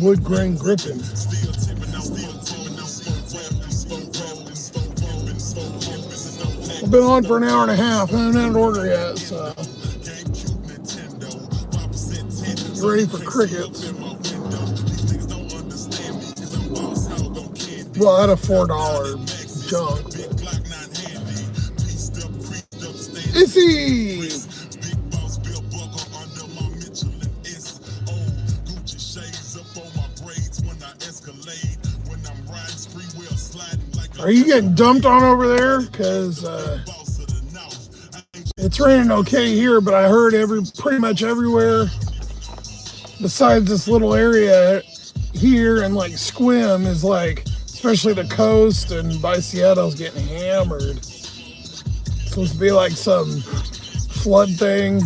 Wood grain gripping. I've been on for an hour and a half. I haven't had an order yet, so get ready for crickets. Well, I had a $4 junk. Issy! Are you getting dumped on over there? Because it's raining okay here, but I heard pretty much everywhere besides this little area here and like Squim is like, especially the coast and by Seattle's getting hammered. It's supposed to be like some flood thing.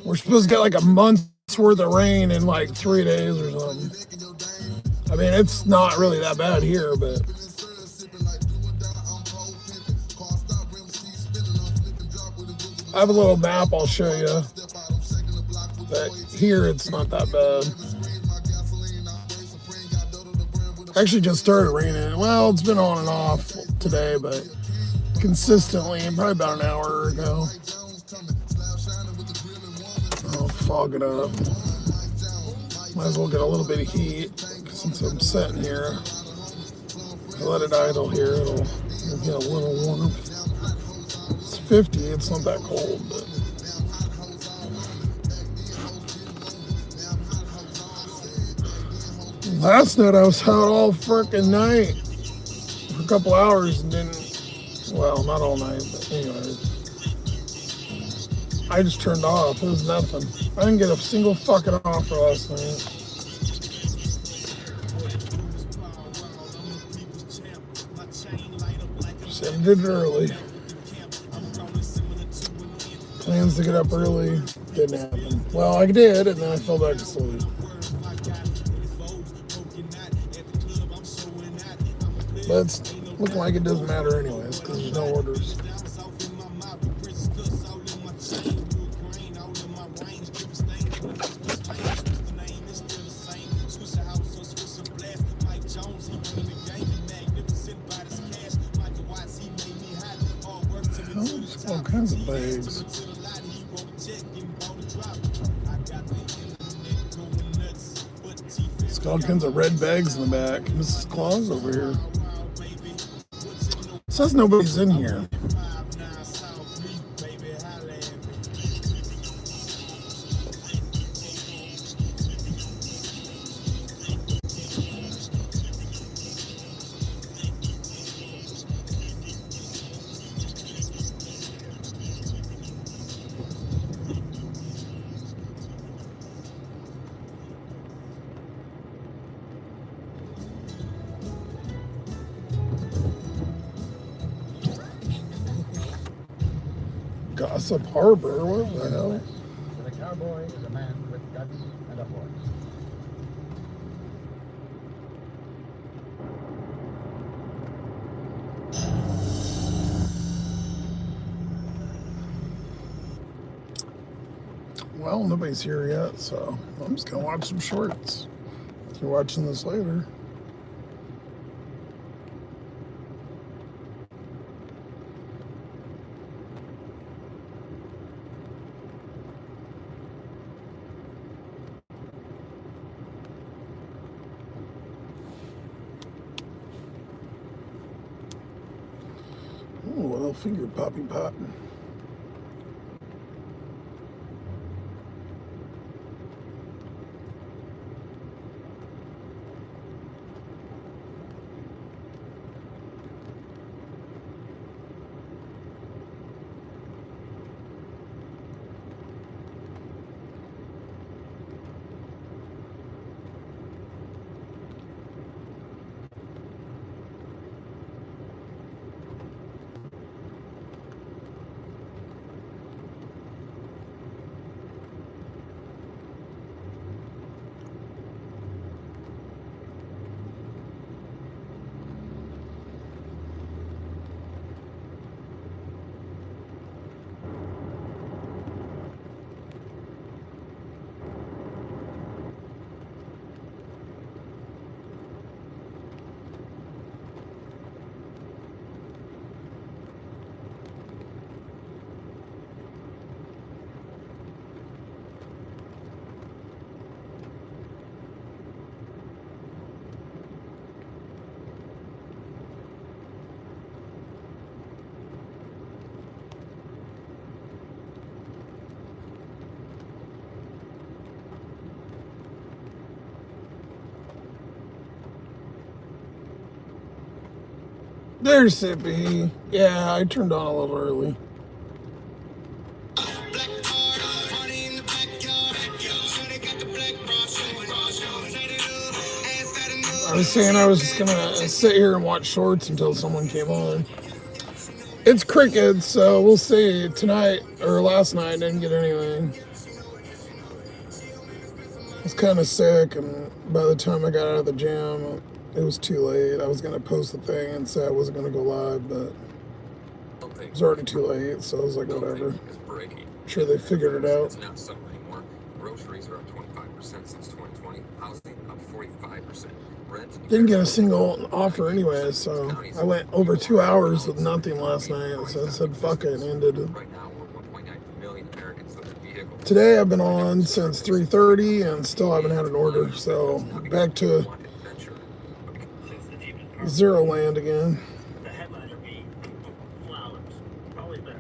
We're supposed to get like a month's worth of rain in like 3 days or something. I mean, it's not really that bad here, but I have a little map I'll show you. But here it's not that bad. Actually just started raining. Well, it's been on and off today, but consistently, probably about an hour ago. I'll fog it up. Might as well get a little bit of heat since I'm sitting here. I let it idle here, it'll get a little warmth. It's 50, it's not that cold, but last night I was out all frickin' night for a couple hours and didn't, well, not all night, but anyways. I just turned off. It was nothing. I didn't get a single fucking offer last night. Just ended early. Plans to get up early didn't happen. Well, I did, and then I fell back to sleep. But it's looking like it doesn't matter anyways, because there's no orders. All kinds of bags. It's got all kinds of red bags in the back. Mrs. Claus over here. It says nobody's in here. Gossip Harbor, what the hell? The cowboy is a man with guts and a horse. Well, nobody's here yet, so I'm just gonna watch some shorts. If you're watching this later. Oh, a little finger poppy pop. There's Sippy. Yeah, I turned on a little early. I was saying I was just gonna sit here and watch shorts until someone came on. It's cricket, so we'll see. Tonight or last night, I didn't get anything. I was kind of sick, and by the time I got out of the gym, it was too late. I was gonna post the thing and say I wasn't gonna go live, but it was already too late, so I was like, whatever. I'm sure they figured it out. Groceries are up 25% since 2020. Housing up 45%. Didn't get a single offer anyway, so I went over 2 hours with nothing last night. So I said, fuck it, and ended it. Today I've been on since 3:30 and still haven't had an order, so back to zero land again. The headliner being flowers. Probably been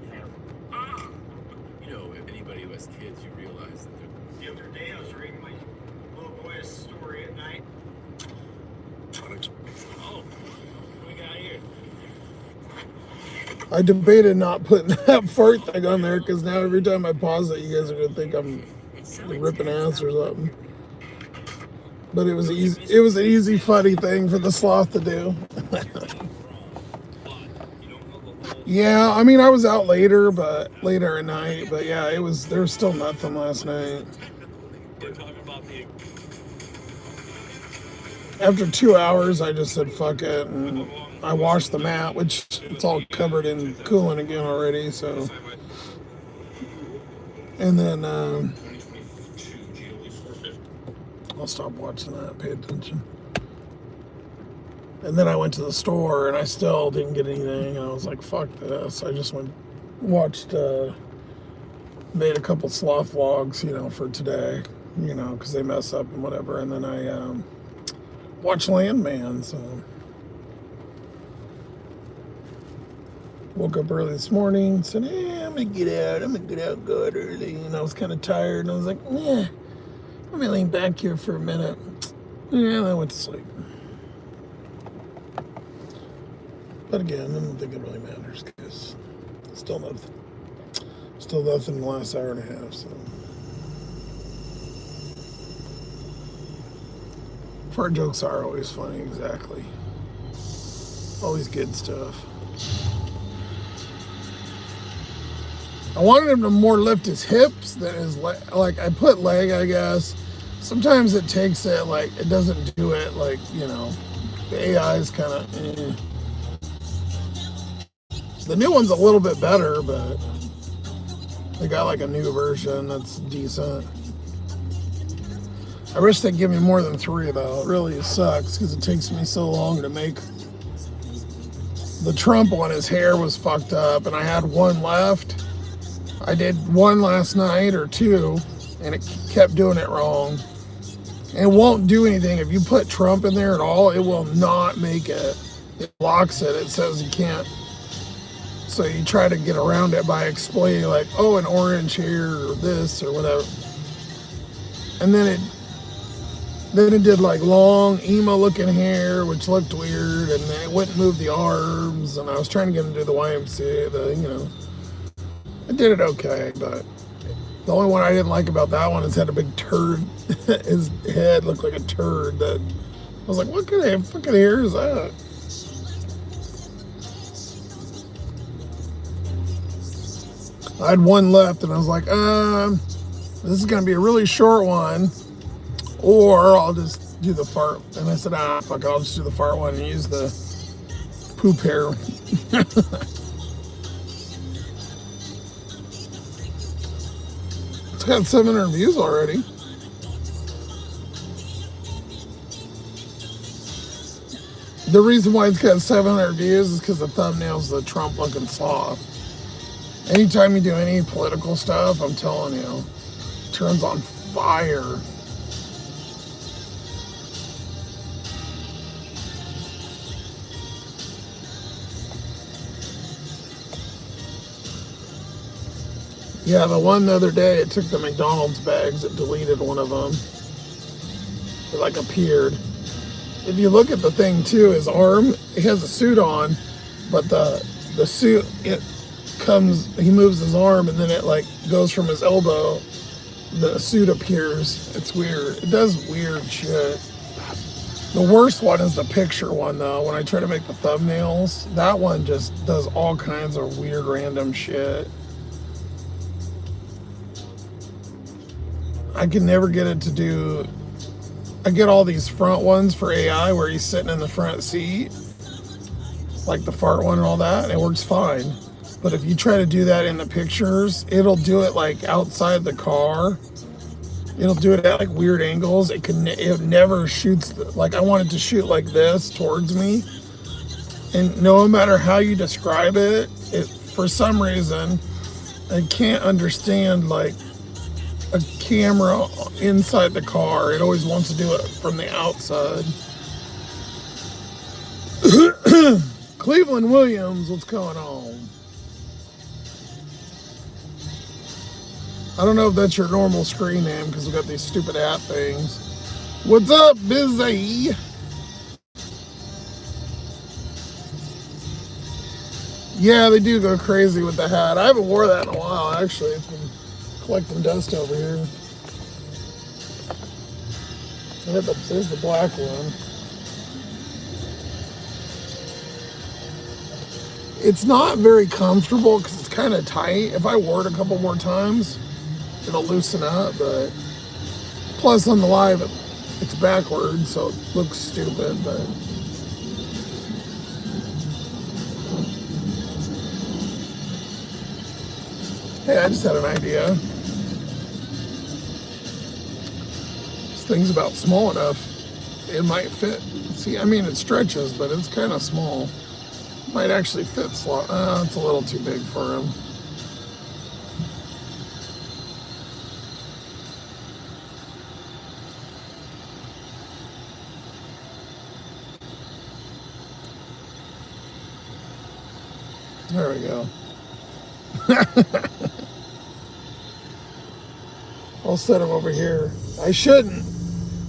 You know, if anybody who has kids, you realize that they're... The other day I was reading my little boy's story at night. Oh, what we got here? I debated not putting that fart thing on there because now every time I pause it, you guys are gonna think I'm ripping ass or something. But it was easy. It was an easy, funny thing for the sloth to do. Yeah, I mean, I was out later at night. But yeah, there was still nothing last night. After 2 hours, I just said fuck it, and I washed the mat, which it's all covered in coolant again already. So, and then I'll stop watching that. Pay attention. And then I went to the store, and I still didn't get anything. And I was like, fuck this. I just watched, made a couple sloth vlogs, for today, because they mess up and whatever. And then I watched Landman, so. Woke up early this morning, said, hey, I'm going to get out good early. And I was kind of tired, and I was like, yeah, let me lean back here for a minute. Yeah, and I went to sleep. But again, I don't think it really matters because still nothing in the last hour and a half. So fart jokes are always funny, exactly. Always good stuff. I wanted him to more lift his hips than his leg. Like I put leg, I guess. Sometimes it takes it, like it doesn't do it. Like the AI is kind of. The new one's a little bit better, but they got like a new version that's decent. I wish they'd give me more than 3 though. It really sucks because it takes me so long to make. The Trump one, his hair was fucked up, and I had 1 left. I did 1 last night or 2, and it kept doing it wrong. And it won't do anything. If you put Trump in there at all, it will not make it. It blocks it. It says you can't. So you try to get around it by explaining like, oh, an orange hair or this or whatever. And then it did like long emo looking hair, which looked weird, and then it wouldn't move the arms. And I was trying to get him to do the YMCA, I did it okay, but the only one I didn't like about that one is it had a big turd. His head looked like a turd. That I was like, what kind of fucking hair is that? I had 1 left, and I was like, this is gonna be a really short one, or I'll just do the fart. And I said, fuck it, I'll just do the fart one and use the poop hair. It's got 700 views already. The reason why it's got 700 views is because the thumbnail's the Trump looking sloth. Anytime you do any political stuff, I'm telling you, it turns on fire. Yeah, the one the other day, it took the McDonald's bags, it deleted one of them. It like appeared. If you look at the thing too, his arm, he has a suit on, but the suit, it comes, he moves his arm and then it like goes from his elbow, the suit appears. It's weird. It does weird shit. The worst one is the picture one though. When I try to make the thumbnails, that one just does all kinds of weird random shit. I can never get it to do. I get all these front ones for AI where he's sitting in the front seat, like the fart one and all that, and it works fine. But if you try to do that in the pictures, it'll do it like outside the car. It'll do it at like weird angles. It never shoots, like I want it to shoot like this towards me. And no matter how you describe it, for some reason, I can't understand like a camera inside the car. It always wants to do it from the outside. Cleveland Williams, what's going on? I don't know if that's your normal screen name because we got these stupid app things. What's up, Busy? Yeah, they do go crazy with the hat. I haven't wore that in a while, actually. It's been collecting dust over here. There's the black one. It's not very comfortable because it's kind of tight. If I wore it a couple more times, it'll loosen up, but plus on the live, it's backwards, so it looks stupid, but hey, I just had an idea. This thing's about small enough. It might fit. See, I mean, it stretches, but it's kind of small. Might actually fit Sloth. It's a little too big for him. There we go. I'll set him over here. I shouldn't.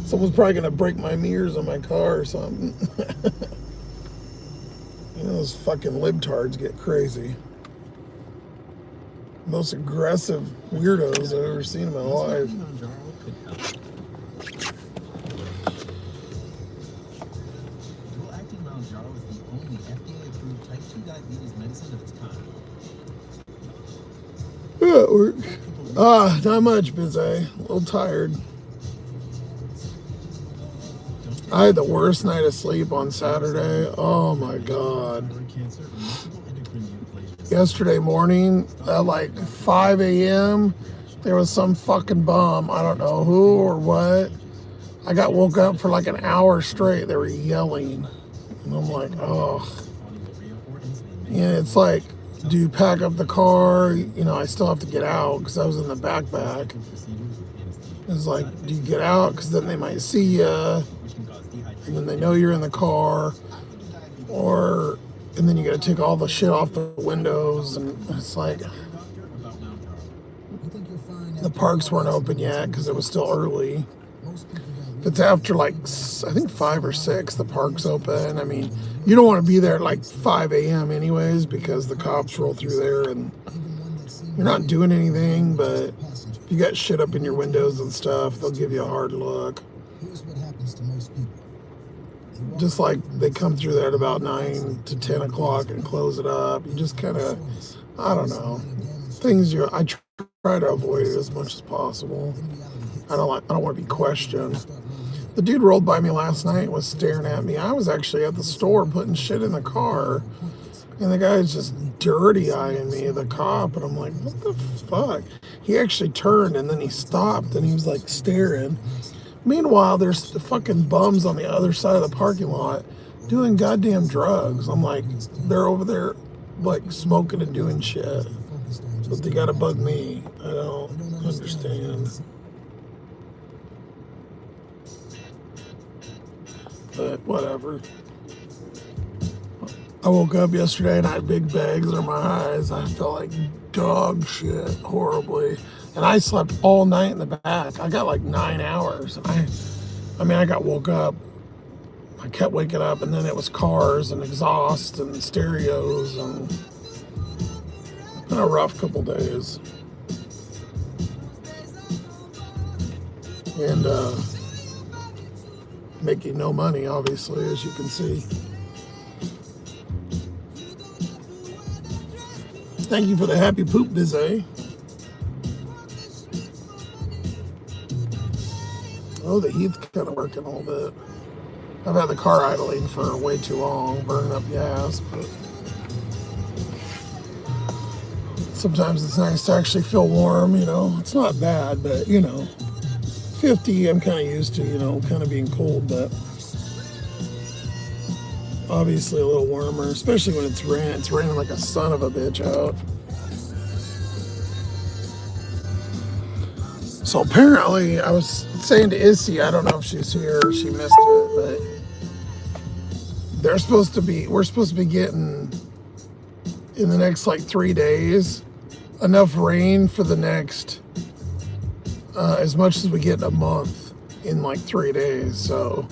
Someone's probably gonna break my mirrors on my car or something. You know, those fucking libtards get crazy. Most aggressive weirdos I've ever seen in my life. Yeah, it works. Not much, busy. A little tired. I had the worst night of sleep on Saturday. Oh my God. Yesterday morning at like 5 a.m., there was some fucking bum. I don't know who or what. I got woke up for like an hour straight. They were yelling. And I'm like, oh. And it's like, do you pack up the car? You know, I still have to get out because I was in the backpack. It's like, do you get out? Because then they might see you. And then they know you're in the car, and then you got to take all the shit off the windows, and it's like, the parks weren't open yet because it was still early. If it's after like, I think 5 or 6, the park's open. I mean, you don't want to be there at like 5 a.m. anyways because the cops roll through there and you're not doing anything, but if you got shit up in your windows and stuff, they'll give you a hard look. Just like they come through there at about 9 to 10 o'clock and close it up. You just kind of, I don't know, I try to avoid it as much as possible. I don't want to be questioned. The dude rolled by me last night and was staring at me. I was actually at the store putting shit in the car, and the guy's just dirty eyeing me, the cop, and I'm like, what the fuck? He actually turned and then he stopped and he was like staring. Meanwhile, there's the fucking bums on the other side of the parking lot doing goddamn drugs. I'm like, they're over there like smoking and doing shit. But they gotta bug me. I don't understand. But whatever. I woke up yesterday and I had big bags under my eyes. I felt like dog shit horribly. And I slept all night in the back. I got like 9 hours. I got woke up I kept waking up, and then it was cars and exhaust and stereos, and been a rough couple days. And making no money, obviously, as you can see. Thank you for the happy poop, Dizzy. Oh, the heat's kind of working a little bit. I've had the car idling for way too long, burning up gas, but sometimes it's nice to actually feel warm, you know. It's not bad, but, you know, 50, I'm kind of used to, you know, kind of being cold, but obviously a little warmer, especially when it's raining. It's raining like a son of a bitch out. So apparently, I was saying to Issy, I don't know if she's here or she missed it, but we're supposed to be getting, in the next like 3 days, enough rain for the next, as much as we get in a month in like 3 days. So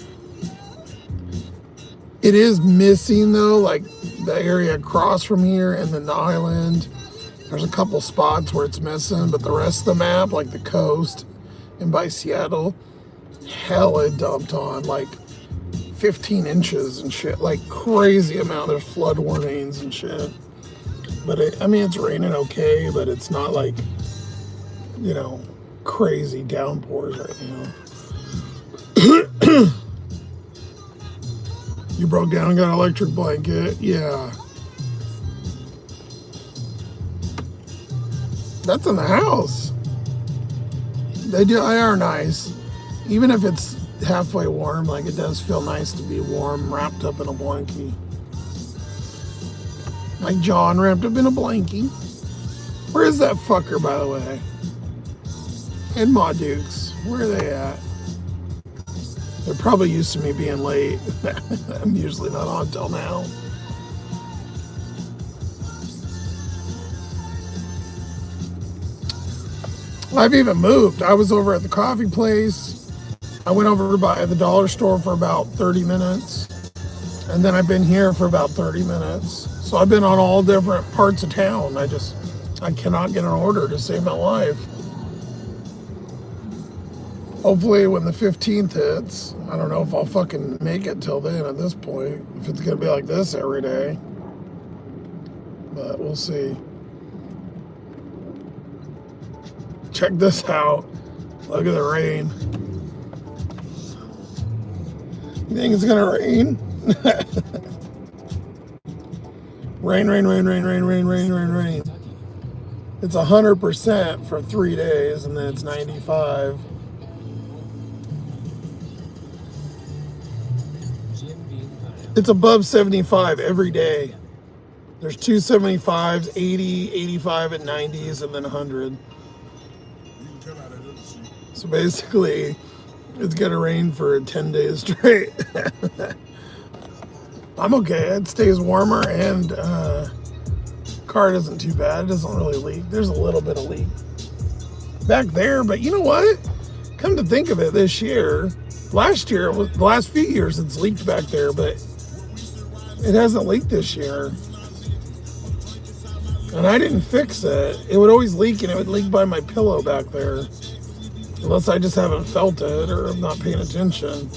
it is missing though, like the area across from here and then the island. There's a couple spots where it's missing, but the rest of the map, like the coast and by Seattle, hella dumped on, like 15 inches and shit, like crazy amount. There's flood warnings and shit. But I mean, it's raining okay, but it's not like, you know, crazy downpours right now. You broke down and got an electric blanket? Yeah. That's in the house. They are nice. Even if it's halfway warm, like it does feel nice to be warm, wrapped up in a blankie. Like John wrapped up in a blankie. Where is that fucker, by the way? And Ma Dukes, where are they at? They're probably used to me being late. I'm usually not on till now. I've even moved. I was over at the coffee place. I went over by the dollar store for about 30 minutes. And then I've been here for about 30 minutes. So I've been on all different parts of town. I cannot get an order to save my life. Hopefully when the 15th hits, I don't know if I'll fucking make it till then at this point. If it's gonna be like this every day. But we'll see. Check this out. Look at the rain. You think it's gonna rain? Rain, rain, rain, rain, rain, rain, rain, rain, rain. It's 100% for 3 days, and then it's 95. It's above 75 every day. There's 275s, 80, 85, and 90s, and then 100. So basically, it's gonna rain for 10 days straight. I'm okay. It stays warmer, and car isn't too bad. It doesn't really leak. There's a little bit of leak back there, but you know what? Come to think of it, this year, last year, the last few years, it's leaked back there, but it hasn't leaked this year. And I didn't fix it. It would always leak, and it would leak by my pillow back there. Unless I just haven't felt it or I'm not paying attention.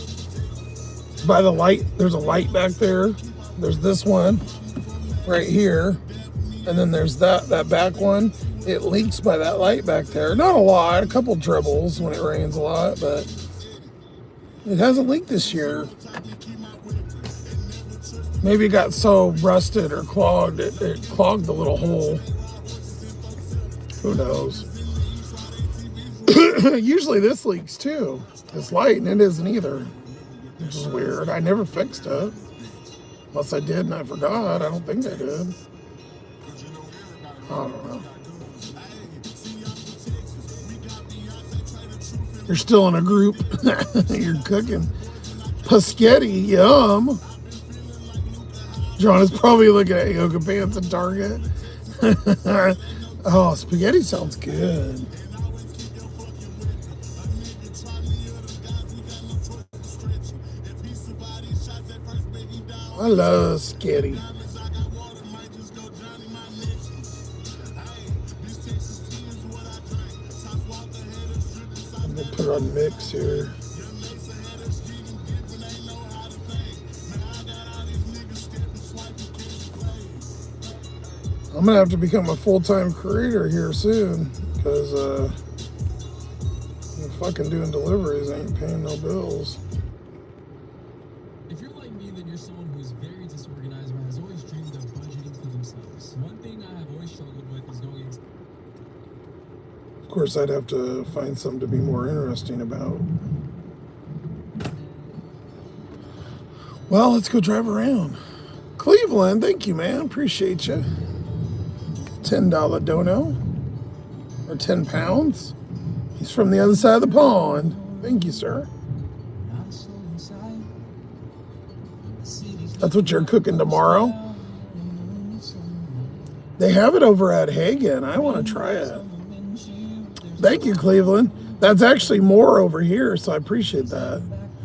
By the light, there's a light back there. There's this one right here. And then there's that back one. It leaks by that light back there. Not a lot, a couple dribbles when it rains a lot, but it hasn't leaked this year. Maybe it got so rusted or clogged, it clogged the little hole. Who knows? Usually this leaks too. It's light, and it isn't either, which is weird. I never fixed it. Unless I did and I forgot. I don't think I did. I don't know. You're still in a group. You're cooking. Paschetti, yum. John is probably looking at yoga pants at Target. Oh, spaghetti sounds good. I love Skitty. I'm gonna put it on mix here. I'm gonna have to become a full-time creator here soon because fucking doing deliveries ain't paying no bills. If you're like me, then you're someone who's very disorganized but has always dreamed of budgeting for themselves. One thing I have always struggled with is going. Of course, I'd have to find something to be more interesting about. Well, let's go drive around. Cleveland, thank you, man. Appreciate you. $10 dono. Or 10 pounds. He's from the other side of the pond. Thank you, sir. That's what you're cooking tomorrow? They have it over at Hagen. I want to try it. Thank you, Cleveland. That's actually more over here, so I appreciate that.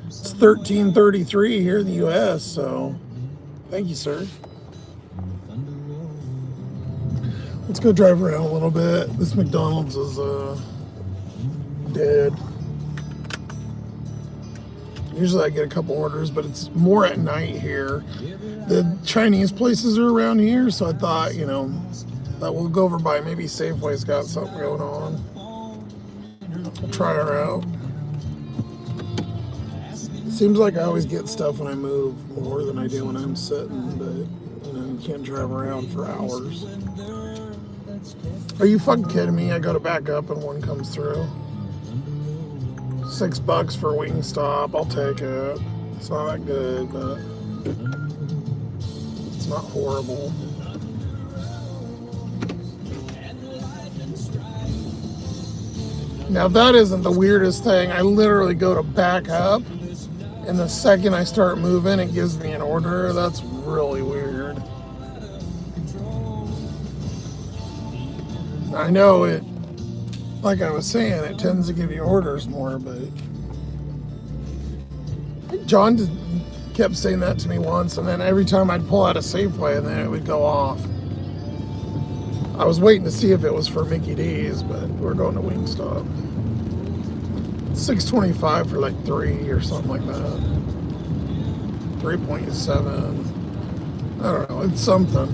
It's $13.33 here in the U.S., so thank you, sir. Let's go drive around a little bit. This McDonald's is dead. Usually I get a couple orders, but it's more at night here. The Chinese places are around here, so I thought, that we'll go over by maybe Safeway's got something going on. I'll try her out. Seems like I always get stuff when I move more than I do when I'm sitting, but you can't drive around for hours. Are you fucking kidding me? I go to back up and one comes through. $6 for Wingstop. I'll take it. It's not that good, but it's not horrible. Now that isn't the weirdest thing. I literally go to back up, and the second I start moving, it gives me an order. That's really weird. I know it, like I was saying, it tends to give you orders more, but John kept saying that to me once, and then every time I'd pull out a Safeway, and then it would go off. I was waiting to see if it was for Mickey D's, but we're going to Wingstop. $6.25 for like 3 or something like that. 3.7. I don't know, it's something.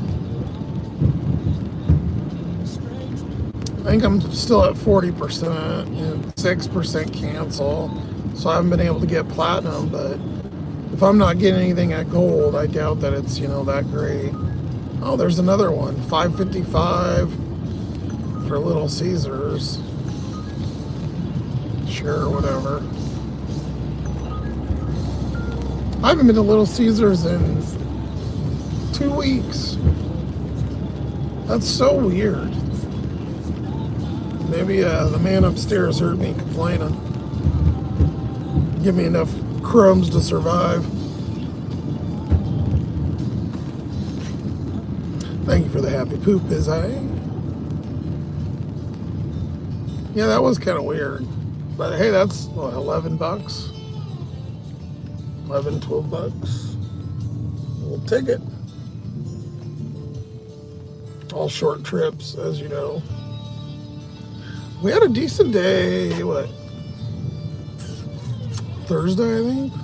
I think I'm still at 40% and 6% cancel, so I haven't been able to get platinum, but if I'm not getting anything at gold, I doubt that it's, that great. Oh, there's another one, $5.55 for Little Caesars. Sure, whatever. I haven't been to Little Caesars in 2 weeks. That's so weird. Maybe the man upstairs heard me complaining. Give me enough crumbs to survive. Thank you for the happy poop, is I? Yeah, that was kind of weird. But hey, that's what, $11? $12. We'll take it. All short trips, as you know. We had a decent day, what? Thursday, I think?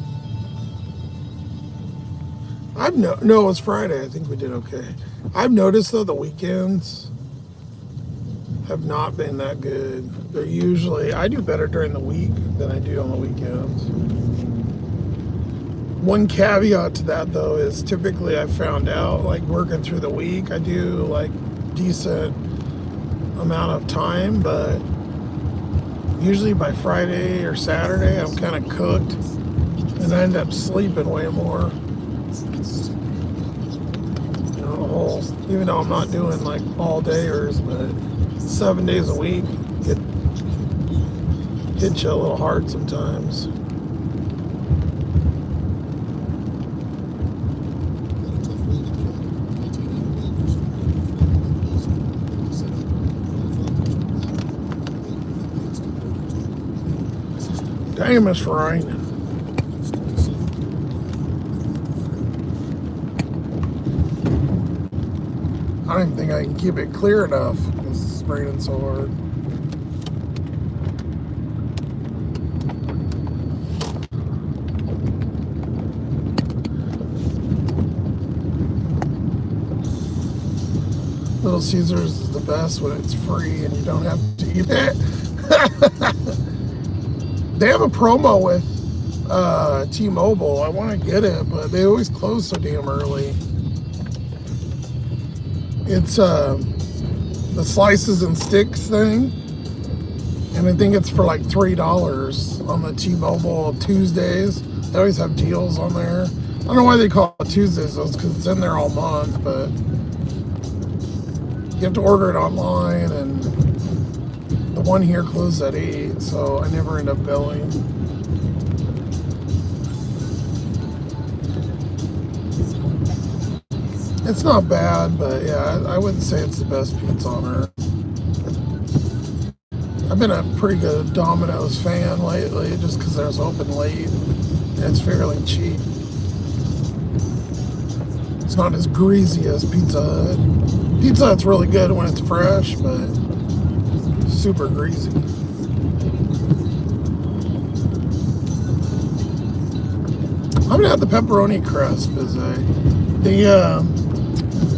No, it was Friday. I think we did okay. I've noticed, though, the weekends have not been that good. They're usually, I do better during the week than I do on the weekends. One caveat to that, though, is typically I found out, like, working through the week, I do, like, decent amount of time, but usually by Friday or Saturday I'm kind of cooked and I end up sleeping way more. Even though I'm not doing like all dayers, but 7 days a week it hits you a little hard sometimes. Damn, it's raining. don't even think I can keep it clear enough. It's raining so hard. Little Caesars is the best when it's free and you don't have to eat it. They have a promo with T-Mobile. I want to get it, but they always close so damn early. It's the slices and sticks thing, and I think it's for like $3 on the T-Mobile Tuesdays. They always have deals on there. I don't know why they call it Tuesdays, though, because it's in there all month, but you have to order it online, and the one here closed at 8, so I never end up going. It's not bad, but yeah, I wouldn't say it's the best pizza on earth. I've been a pretty good Domino's fan lately, just because they're open late. And it's fairly cheap. It's not as greasy as Pizza Hut. Pizza Hut's really good when it's fresh, but super greasy. I haven't had the pepperoni crust, Bizet.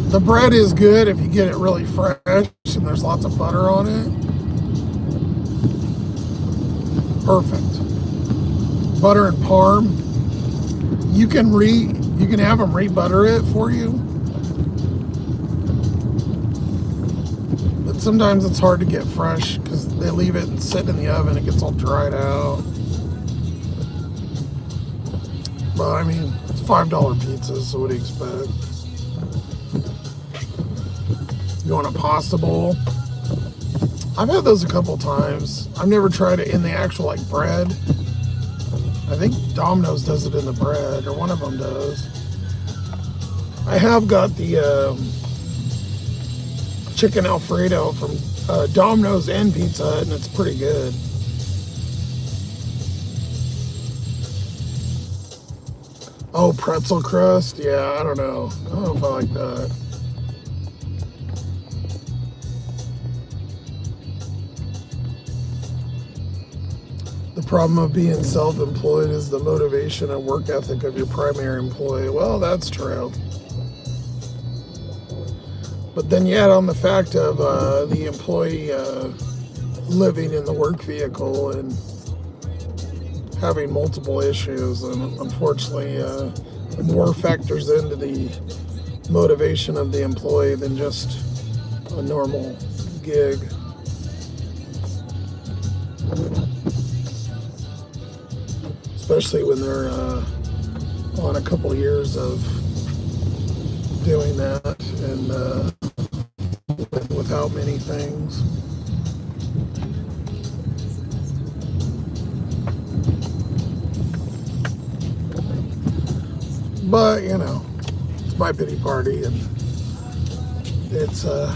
The bread is good if you get it really fresh and there's lots of butter on it. Perfect. Butter and parm. You can have them re-butter it for you. But sometimes it's hard to get fresh because they leave it sitting in the oven. It gets all dried out. But I mean, it's $5 pizzas, so what do you expect? You want a pasta bowl? I've had those a couple times. I've never tried it in the actual like bread. I think Domino's does it in the bread, or one of them does. I have got the chicken Alfredo from Domino's and Pizza Hut, and it's pretty good. Oh, pretzel crust? Yeah, I don't know. I don't know if I like that. The problem of being self-employed is the motivation and work ethic of your primary employee. Well, that's true. But then you add on the fact of the employee living in the work vehicle and having multiple issues, and unfortunately more factors into the motivation of the employee than just a normal gig. Especially when they're on a couple years of doing that and without many things. But, you know, it's my pity party, and it's a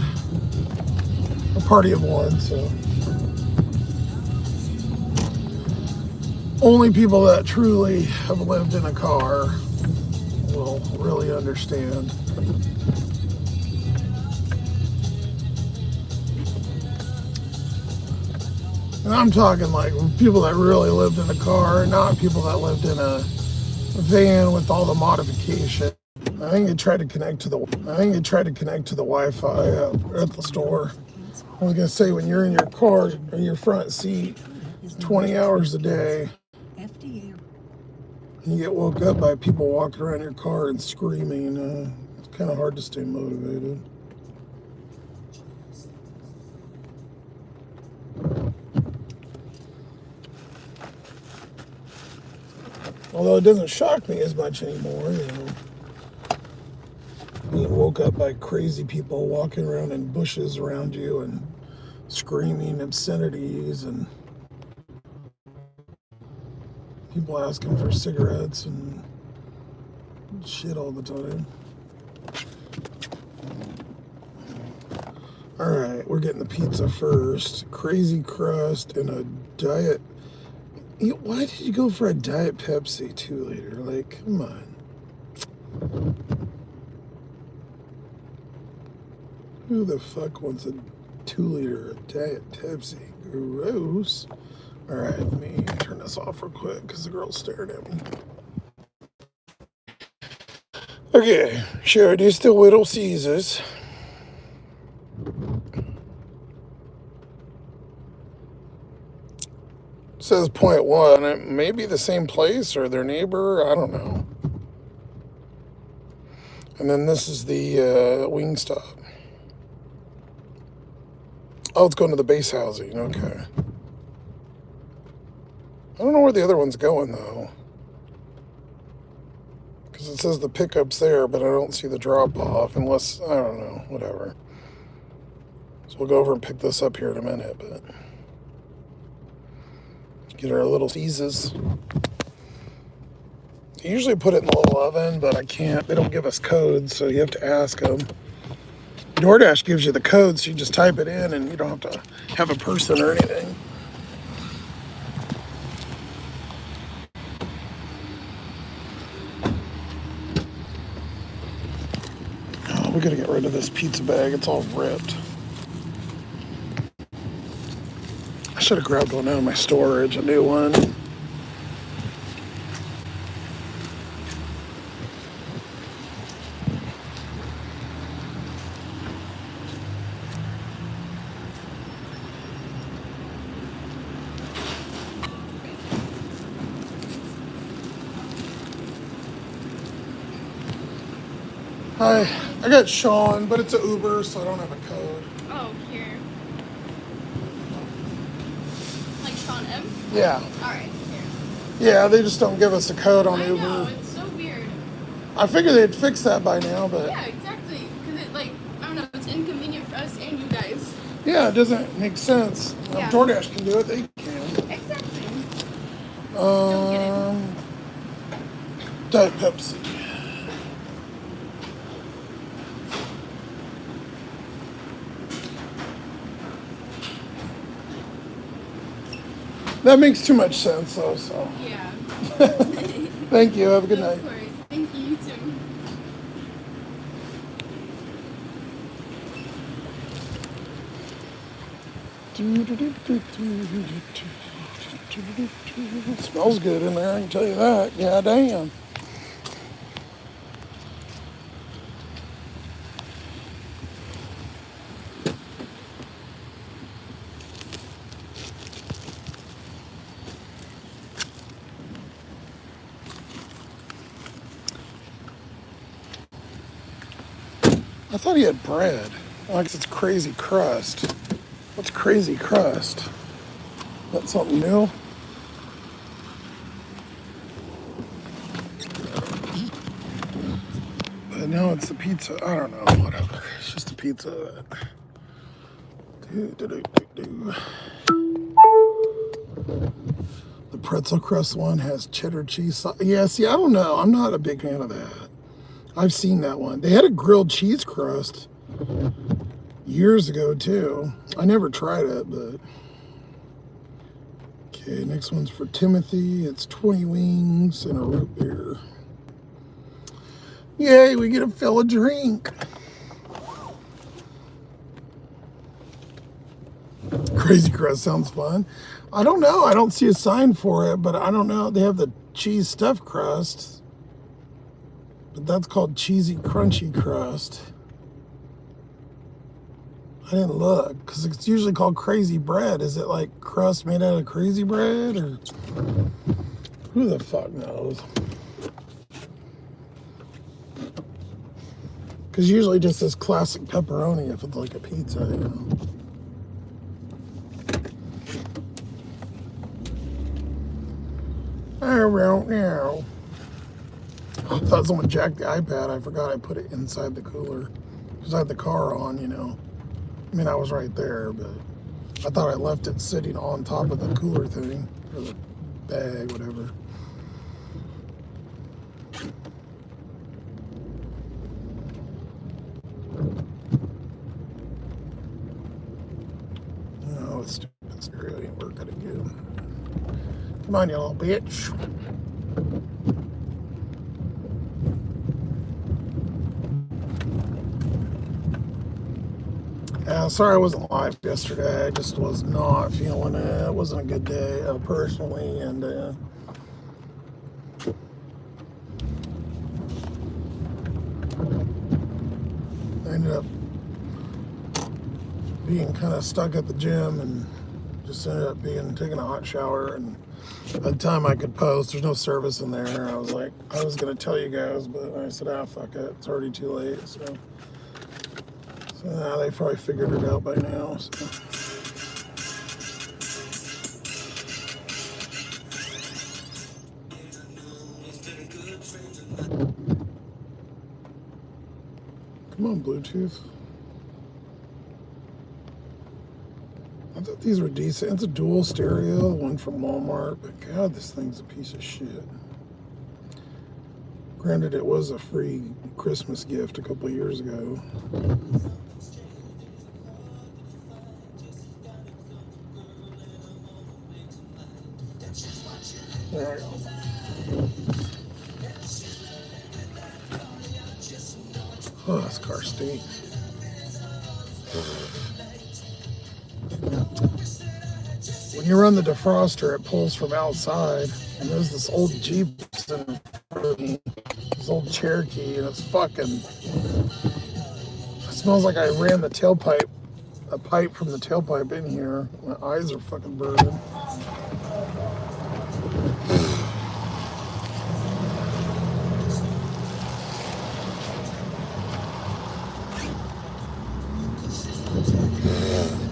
party of one, so. Only people that truly have lived in a car will really understand. And I'm talking like people that really lived in a car, not people that lived in a van with all the modification. I think they tried to connect to the Wi-Fi at the store. I was gonna say, when you're in your car, in your front seat, 20 hours a day, and you get woke up by people walking around your car and screaming, it's kind of hard to stay motivated. Although it doesn't shock me as much anymore, you know. Being woke up by crazy people walking around in bushes around you and screaming obscenities, and people asking for cigarettes and shit all the time. Alright, we're getting the pizza first. Crazy crust and a diet. Why did you go for a Diet Pepsi 2 liter? Like, come on. Who the fuck wants a 2-liter of Pepsi? Gross. All right, let me turn this off real quick because the girl's staring at me. Okay, sure, do still Little Caesars. Says 0.1. It may be the same place or their neighbor. I don't know. And then this is the Wingstop. Oh, it's going to the base housing. Okay. I don't know where the other one's going, though. Because it says the pickup's there, but I don't see the drop-off unless, I don't know, whatever. So we'll go over and pick this up here in a minute, but get our little Caesars. I usually put it in the little oven, but I can't. They don't give us codes, so you have to ask them. DoorDash gives you the codes, so you just type it in and you don't have to have a person or anything. Oh, we gotta get rid of this pizza bag. It's all ripped. I should have grabbed one out of my storage, a new one. Hi, I got Sean, but it's an Uber, so I don't have a code. Oh, here. Like Sean M? Yeah. Alright, here. Yeah, they just don't give us a code on I Uber. know, it's so weird. I figured they'd fix that by now, but Yeah, exactly. Because it, like, I don't know, it's inconvenient for us and you guys. yeah, it doesn't make sense. Yeah. DoorDash can do it, they can. Exactly. Don't get it. Diet Pepsi. That makes too much sense, though, so. Yeah. Thank you. Have a good night. Of course. Thank you, you too. It smells good in there, I can tell you that. Yeah, damn. I thought he had bread. I guess it's crazy crust. What's crazy crust? That's something new? But no, it's the pizza. I don't know. Whatever. It's just a pizza. The pretzel crust one has cheddar cheese sauce. Yeah, see, I don't know. I'm not a big fan of that. I've seen that one. They had a grilled cheese crust years ago, too. I never tried it, but... Okay, next one's for Timothy. It's 20 wings and a root beer. Yay, we get to fill a drink. Crazy crust sounds fun. I don't know. I don't see a sign for it, but I don't know. They have the cheese stuffed crust. But that's called cheesy crunchy crust. I didn't look because it's usually called crazy bread. Is it like crust made out of crazy bread or who the fuck knows? Because usually just this classic pepperoni if it's like a pizza, you know. I don't know. I thought someone jacked the iPad. I forgot I put it inside the cooler because I had the car on, you know. I mean, I was right there, but I thought I left it sitting on top of the cooler thing or the bag, whatever. Oh, it's stupid stereo ain't working again. Come on, you little bitch. Yeah, sorry I wasn't live yesterday. I just was not feeling it. It wasn't a good day personally, and I ended up being kind of stuck at the gym and just ended up taking a hot shower. And by the time I could post, there's no service in there. I was like, I was gonna tell you guys, but I said, fuck it, it's already too late. So they probably figured it out by now. So. Come on, Bluetooth. I thought these were decent. It's a dual stereo, one from Walmart, but God, this thing's a piece of shit. Granted, it was a free Christmas gift a couple of years ago. There we go. Oh, this car stinks. When you run the defroster, it pulls from outside, and there's this old Jeep in front of me, this old Cherokee, and it's fucking, it smells like I ran the tailpipe, a pipe from the tailpipe in here. My eyes are fucking burning.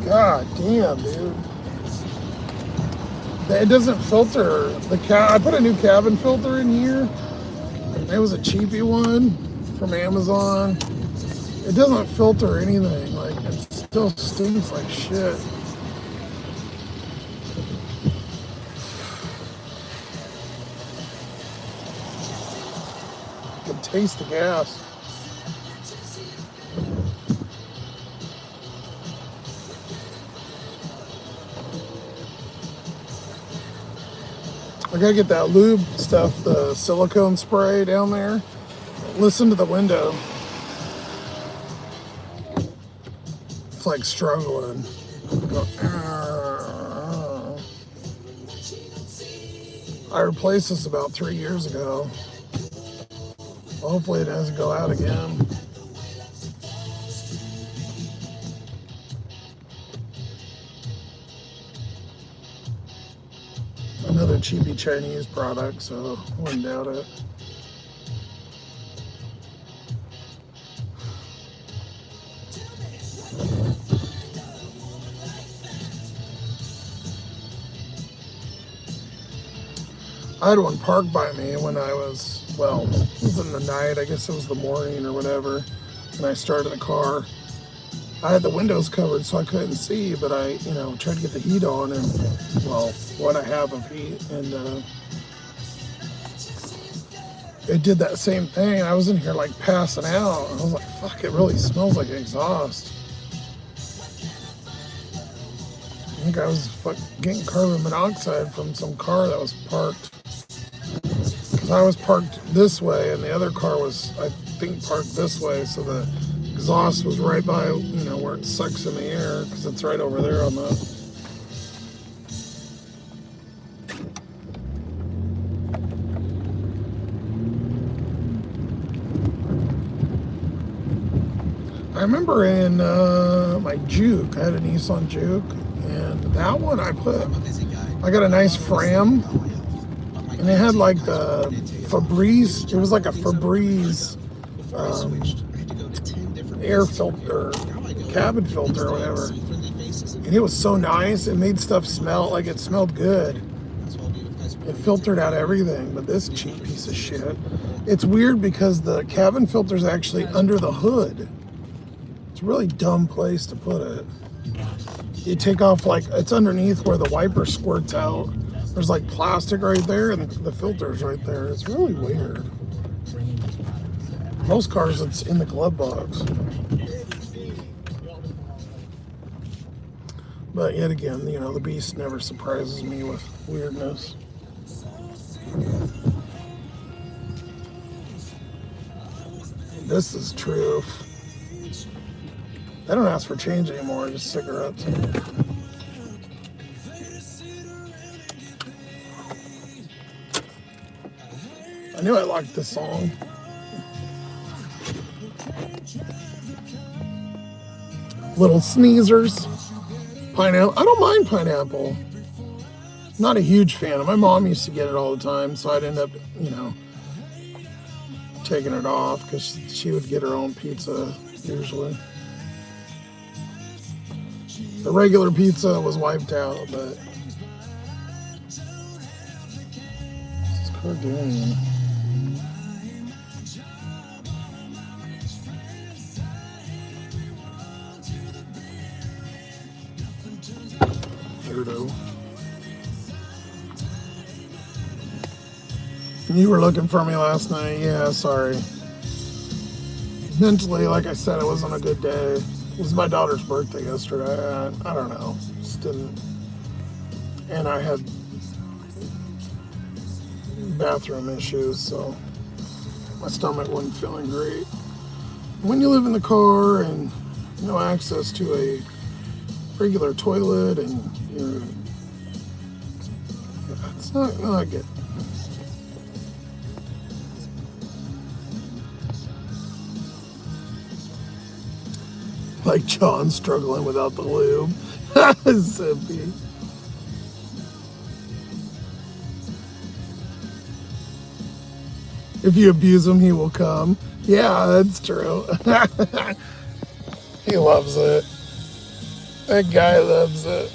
God damn, dude. It doesn't filter the I put a new cabin filter in here. It was a cheapy one from Amazon. It doesn't filter anything. Like, it still stinks like shit. You can taste the gas. I gotta get that lube stuff, the silicone spray down there. Listen to the window. It's like struggling. I replaced this about 3 years ago. Hopefully it doesn't go out again. Another cheapy Chinese product, so I wouldn't doubt it. I had one parked by me when I was, well, it was in the night, I guess it was the morning or whatever, and I started the car. I had the windows covered so I couldn't see, but I, tried to get the heat on, and, well, what I have of heat, and it did that same thing. I was in here like passing out. I was like, fuck, it really smells like exhaust. I think I was getting carbon monoxide from some car that was parked. Because I was parked this way, and the other car was, I think, parked this way, so the exhaust was right by, where it sucks in the air, because it's right over there on the... I remember in my Juke, I had a Nissan Juke, and that one I got a nice Fram, and it had like the Febreze, it was like a Febreze air filter, cabin filter or whatever, and it was so nice. It made stuff smell like it smelled good. It filtered out everything. But this cheap piece of shit, it's weird because the cabin filter is actually under the hood. It's a really dumb place to put it. You take off, like, it's underneath where the wiper squirts out. There's like plastic right there, and the filter's right there. It's really weird. Most cars, it's in the glove box. But yet again, the beast never surprises me with weirdness. This is true. I don't ask for change anymore, just cigarettes. I knew I liked this song. Little Sneezers. Pineapple. I don't mind pineapple. Not a huge fan. My mom used to get it all the time, so I'd end up, taking it off because she would get her own pizza usually. The regular pizza was wiped out, but what's this car doing? Weirdo. You were looking for me last night. Yeah, sorry. Mentally, like I said, it wasn't a good day. It was my daughter's birthday yesterday. I don't know. Just didn't. And I had bathroom issues, so my stomach wasn't feeling great. When you live in the car and no access to a regular toilet, and it's not good. Like John struggling without the lube. Simpy. If you abuse him, he will come. Yeah, that's true. He loves it. That guy loves it.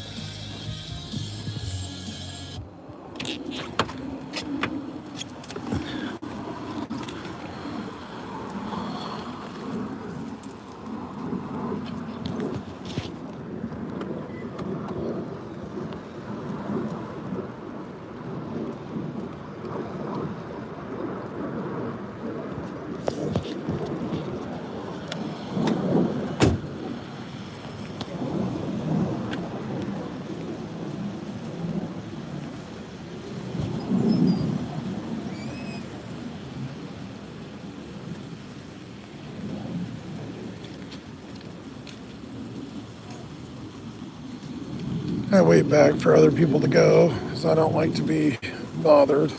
I wait back for other people to go because I don't like to be bothered.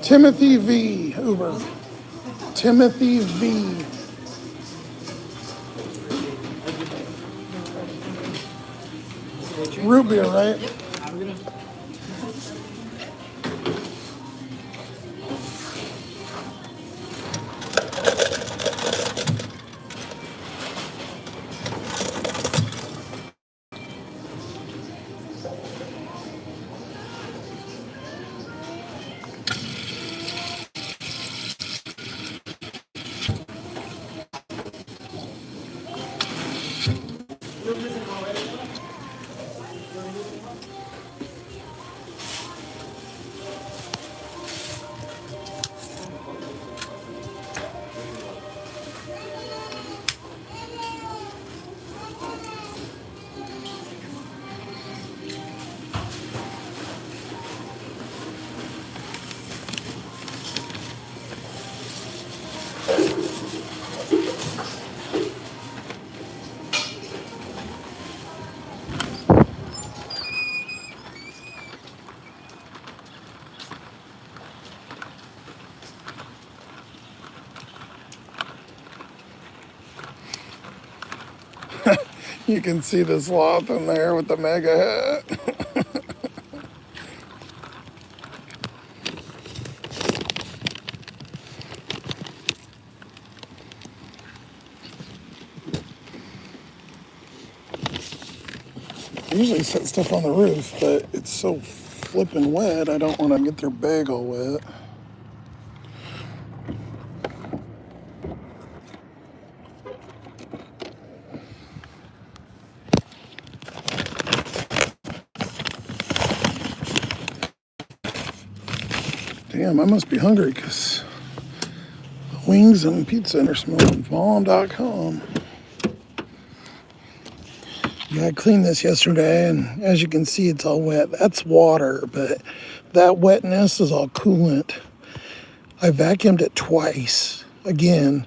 Timothy V. Uber. Timothy V. Root beer, right? You can see the sloth in there with the mega hat. I usually set stuff on the roof, but it's so flippin' wet, I don't want to get their bag all wet. Damn, I must be hungry because wings and pizza are smelling bomb.com. Yeah, I cleaned this yesterday, and as you can see, it's all wet. That's water, but that wetness is all coolant. I vacuumed it twice, again,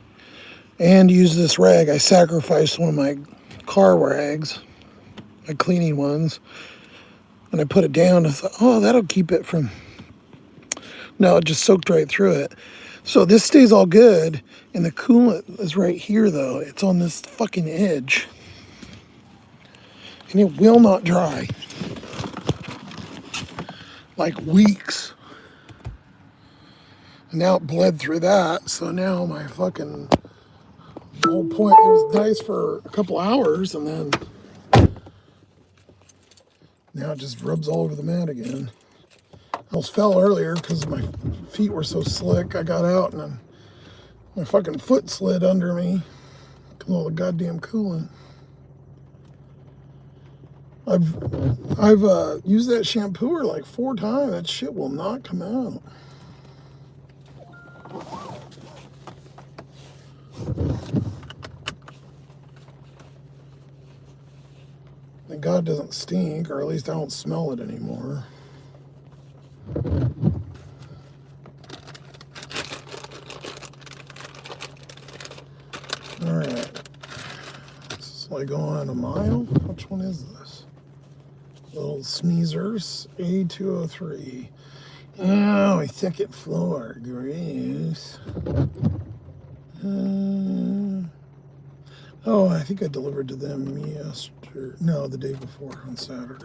and used this rag. I sacrificed one of my car rags, my cleaning ones, and I put it down. I thought, oh, that'll keep it from... No, it just soaked right through it. So this stays all good, and the coolant is right here, though. It's on this fucking edge. And it will not dry. Like weeks. And now it bled through that, so now my fucking whole point, it was nice for a couple hours, and then now it just rubs all over the mat again. I almost fell earlier because my feet were so slick. I got out and then my fucking foot slid under me because of all the goddamn coolant. I've used that shampooer like 4 times. That shit will not come out. Thank God it doesn't stink, or at least I don't smell it anymore. All right. This is like going a mile. Which one is this? Little Sneezers, A203. Oh, a second floor. Gross. Oh, I think I delivered to them yesterday. No, the day before on Saturday.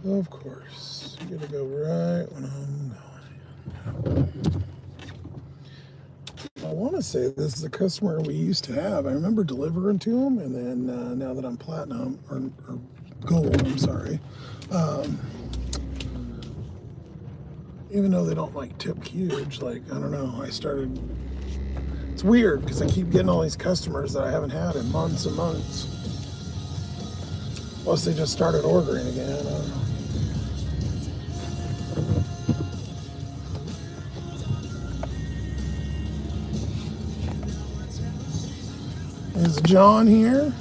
Of course. You gotta go right when I'm going. I want to say this is a customer we used to have. I remember delivering to him, and then now that I'm platinum, or gold, I'm sorry. Even though they don't like tip huge, like, I don't know, it's weird because I keep getting all these customers that I haven't had in months and months. Plus they just started ordering again, I don't know. Is John here?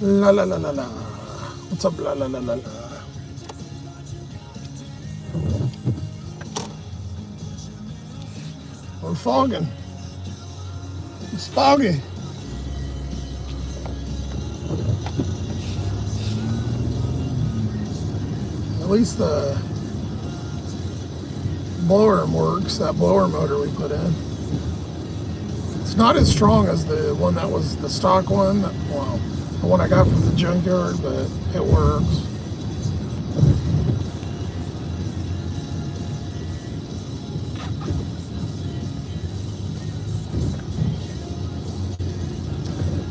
La la la la la. What's up, la la la la la? We're fogging. It's foggy. At least the blower works, that blower motor we put in. It's not as strong as the one that was the stock one. Well, the one I got from the junkyard, but it works.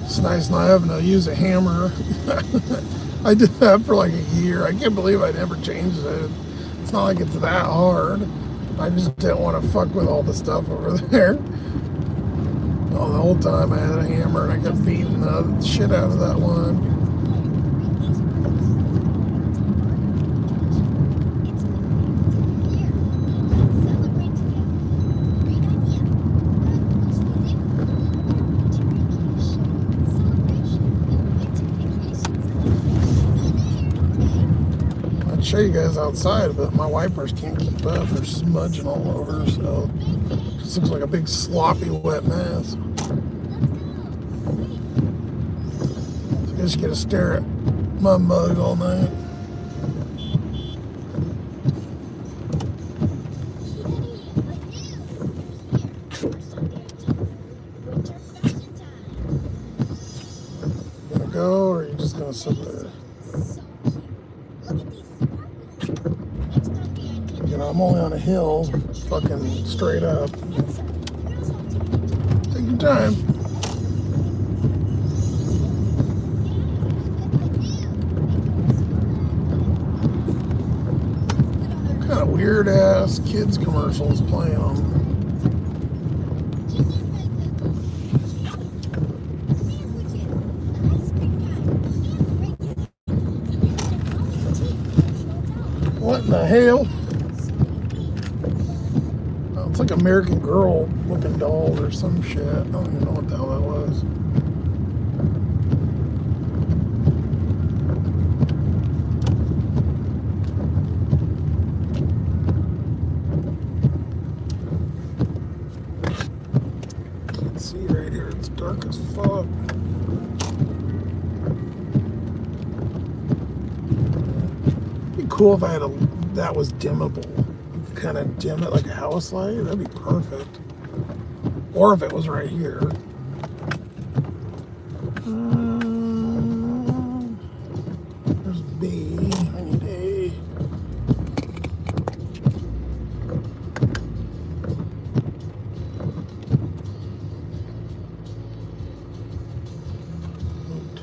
It's nice not having to use a hammer. I did that for like a year. I can't believe I never changed it. It's not like it's that hard. I just didn't want to fuck with all the stuff over there. Well, the whole time I had a hammer and I kept beating the shit out of that one. I'd show you guys outside, but my wipers can't keep up. They're smudging all over, so it just looks like a big sloppy wet mess. I just get to stare at my mug all night. Gonna go, or are you just gonna sit there? You know, I'm only on a hill, fucking straight up. Take your time. Kind of weird ass kids commercials playing on. What in the hell? Oh, it's like American Girl looking doll or some shit. I don't even know what the hell that was. Can't see right here. It's dark as fuck. It'd be cool if I had that was dimmable. You could kind of dim it like a house light. That'd be perfect. Or if it was right here. There's B. I need A.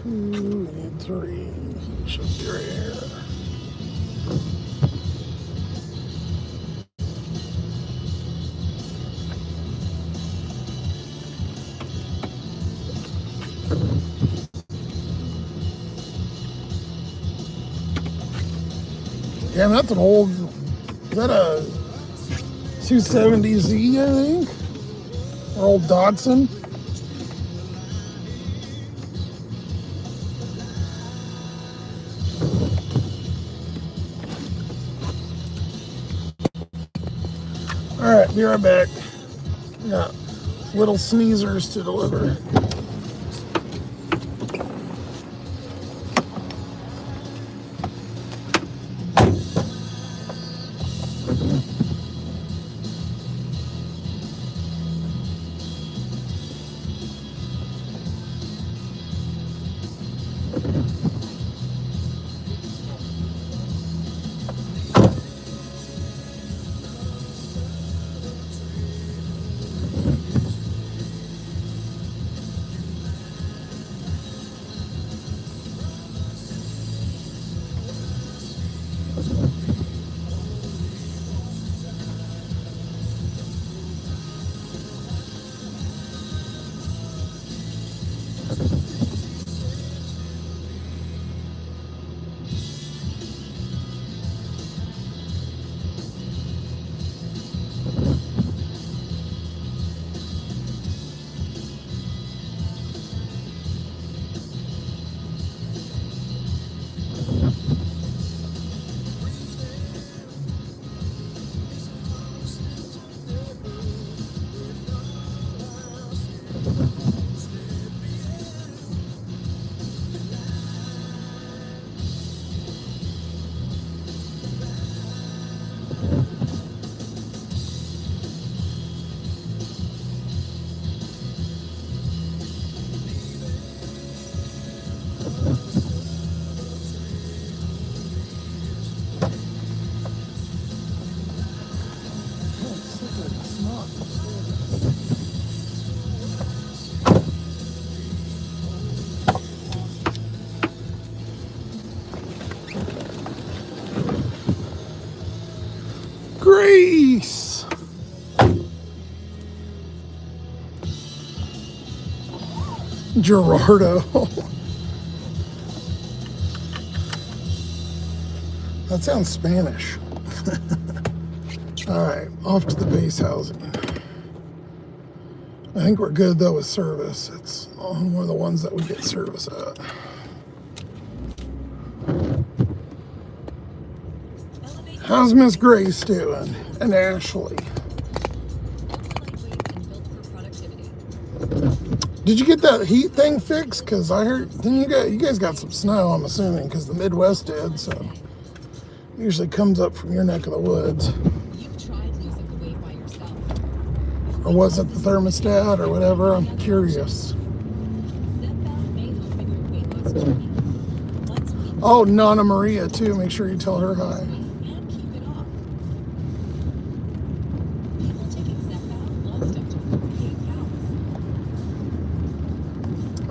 Two. We need three. It should be right here. Damn, that's an old, is that a 270Z, I think? Or old Datsun? All right, be right back. Got little sneezers to deliver. Grease! Gerardo. That sounds Spanish. All right, off to the base housing. I think we're good though with service. It's one of the ones that we get service at. How's Miss Grace doing? And Ashley? Did you get that heat thing fixed? Because I heard you guys got some snow, I'm assuming, because the Midwest did, so it usually comes up from your neck of the woods. Or was it the thermostat or whatever? I'm curious. Oh, Nana Maria too. Make sure you tell her hi.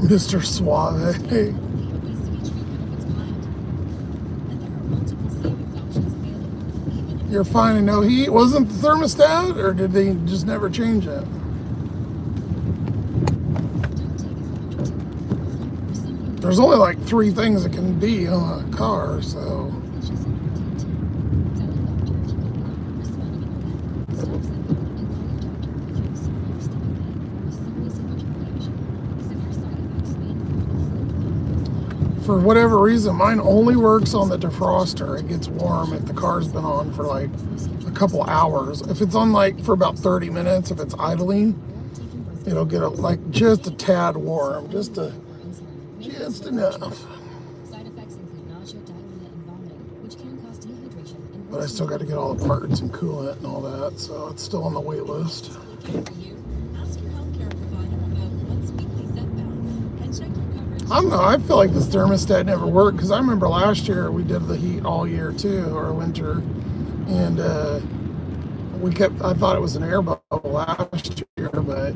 Mr. Suave. You're fine and no heat. Wasn't the thermostat, or did they just never change it? There's only like 3 things it can be on a car, so for whatever reason, mine only works on the defroster. It gets warm if the car's been on for like a couple hours. If it's on like for about 30 minutes, if it's idling, it'll get like just a tad warm, just enough. But I still got to get all the parts and coolant and all that, so it's still on the wait list. I don't know, I feel like this thermostat never worked, because I remember last year we did the heat all year too, or winter, and I thought it was an air bubble last year, but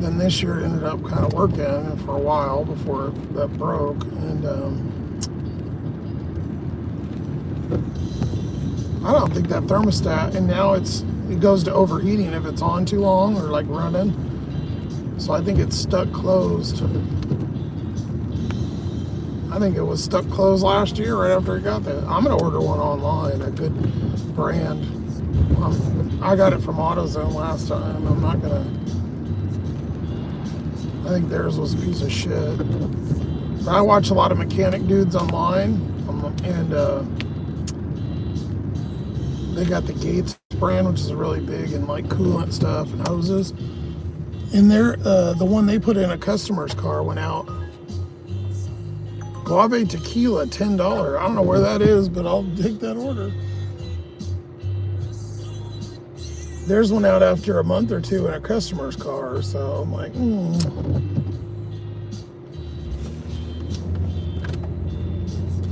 then this year it ended up kind of working for a while before that broke, and I don't think that thermostat, and now it goes to overheating if it's on too long or like running, so I think it's stuck closed. I think it was stuck closed last year right after it got that. I'm going to order one online, a good brand. I got it from AutoZone last time. I'm not going to... I think theirs was a piece of shit. But I watch a lot of mechanic dudes online, and they got the Gates brand, which is really big in like coolant stuff and hoses. And they're the one they put in a customer's car went out. Guave tequila, $10. I don't know where that is, but I'll take that order. There's one out after a month or two in a customer's car, so I'm like,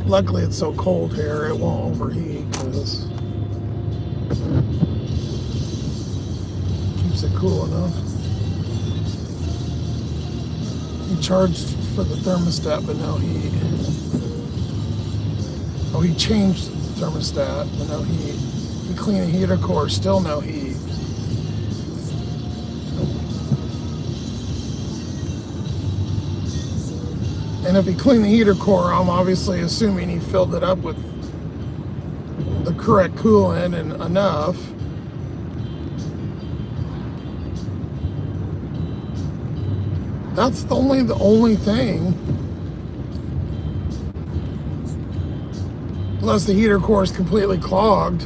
Luckily, it's so cold here, it won't overheat, because keeps it cool enough. He charged for the thermostat, but no heat. Oh, he changed the thermostat, but no heat. He cleaned the heater core, still no heat. And if he cleaned the heater core, I'm obviously assuming he filled it up with the correct coolant and enough. That's the only thing. Unless the heater core is completely clogged.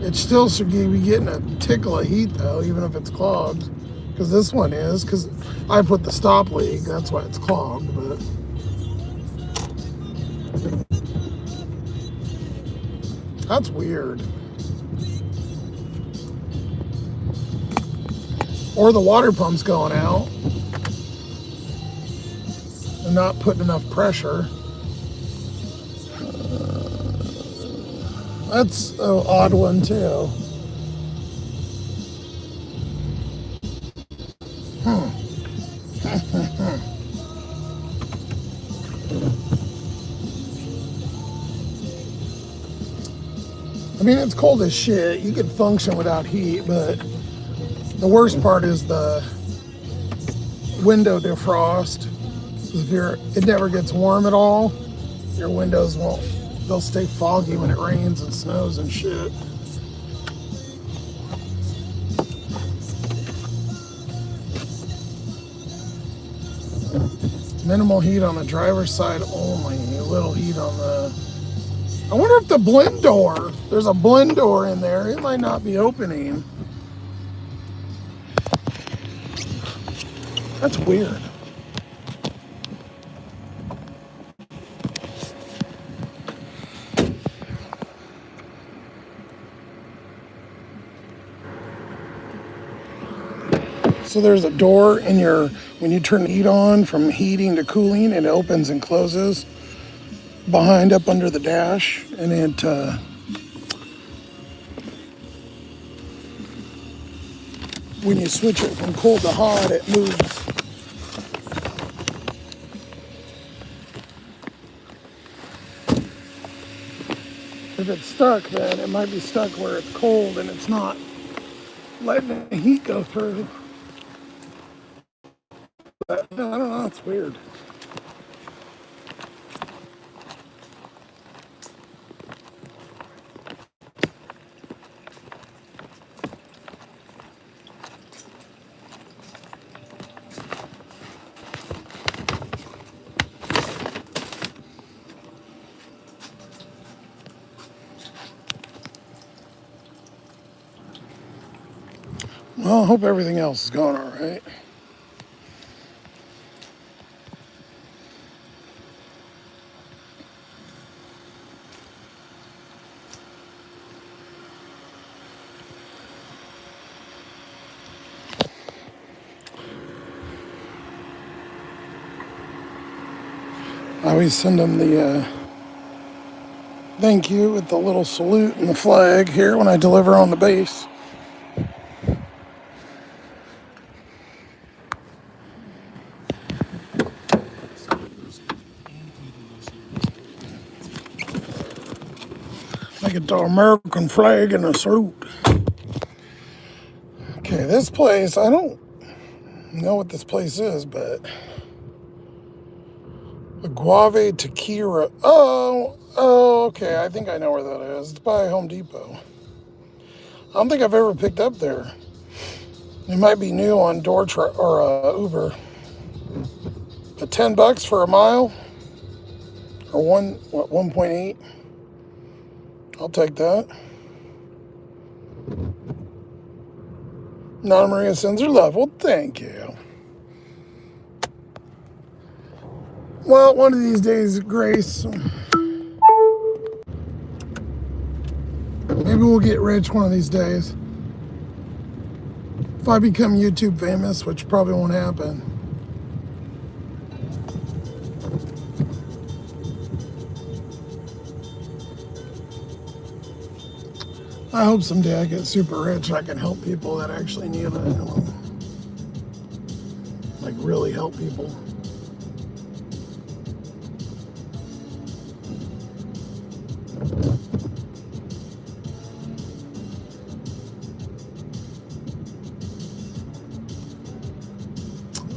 It still should be getting a tickle of heat though, even if it's clogged. Because this one is, because I put the stop leak, that's why it's clogged, but that's weird. Or the water pump's going out and not putting enough pressure. That's an odd one too. I mean, it's cold as shit. You could function without heat, but the worst part is the window defrost. If it never gets warm at all, your windows they'll stay foggy when it rains and snows and shit. Minimal heat on the driver's side only, a little heat on the... I wonder if the blend door, there's a blend door in there, it might not be opening. That's weird. So there's a door in when you turn the heat on from heating to cooling, it opens and closes behind up under the dash, and it when you switch it from cold to hot, it moves. If it's stuck, then it might be stuck where it's cold and it's not letting the heat go through. But I don't know, it's weird. Well, I hope everything else is going all right. I always send them the thank you with the little salute and the flag here when I deliver on the base. I get the American flag and a salute. Okay, this place, I don't know what this place is, but the Guave Tequila. Oh, okay. I think I know where that is. It's by Home Depot. I don't think I've ever picked up there. It might be new on Uber. But $10 for a mile, or 1.8. I'll take that. Non-Maria sends her love. Well, thank you. Well, one of these days, Grace, maybe we'll get rich one of these days. If I become YouTube famous, which probably won't happen. I hope someday I get super rich. I can help people that actually need it. Like really help people.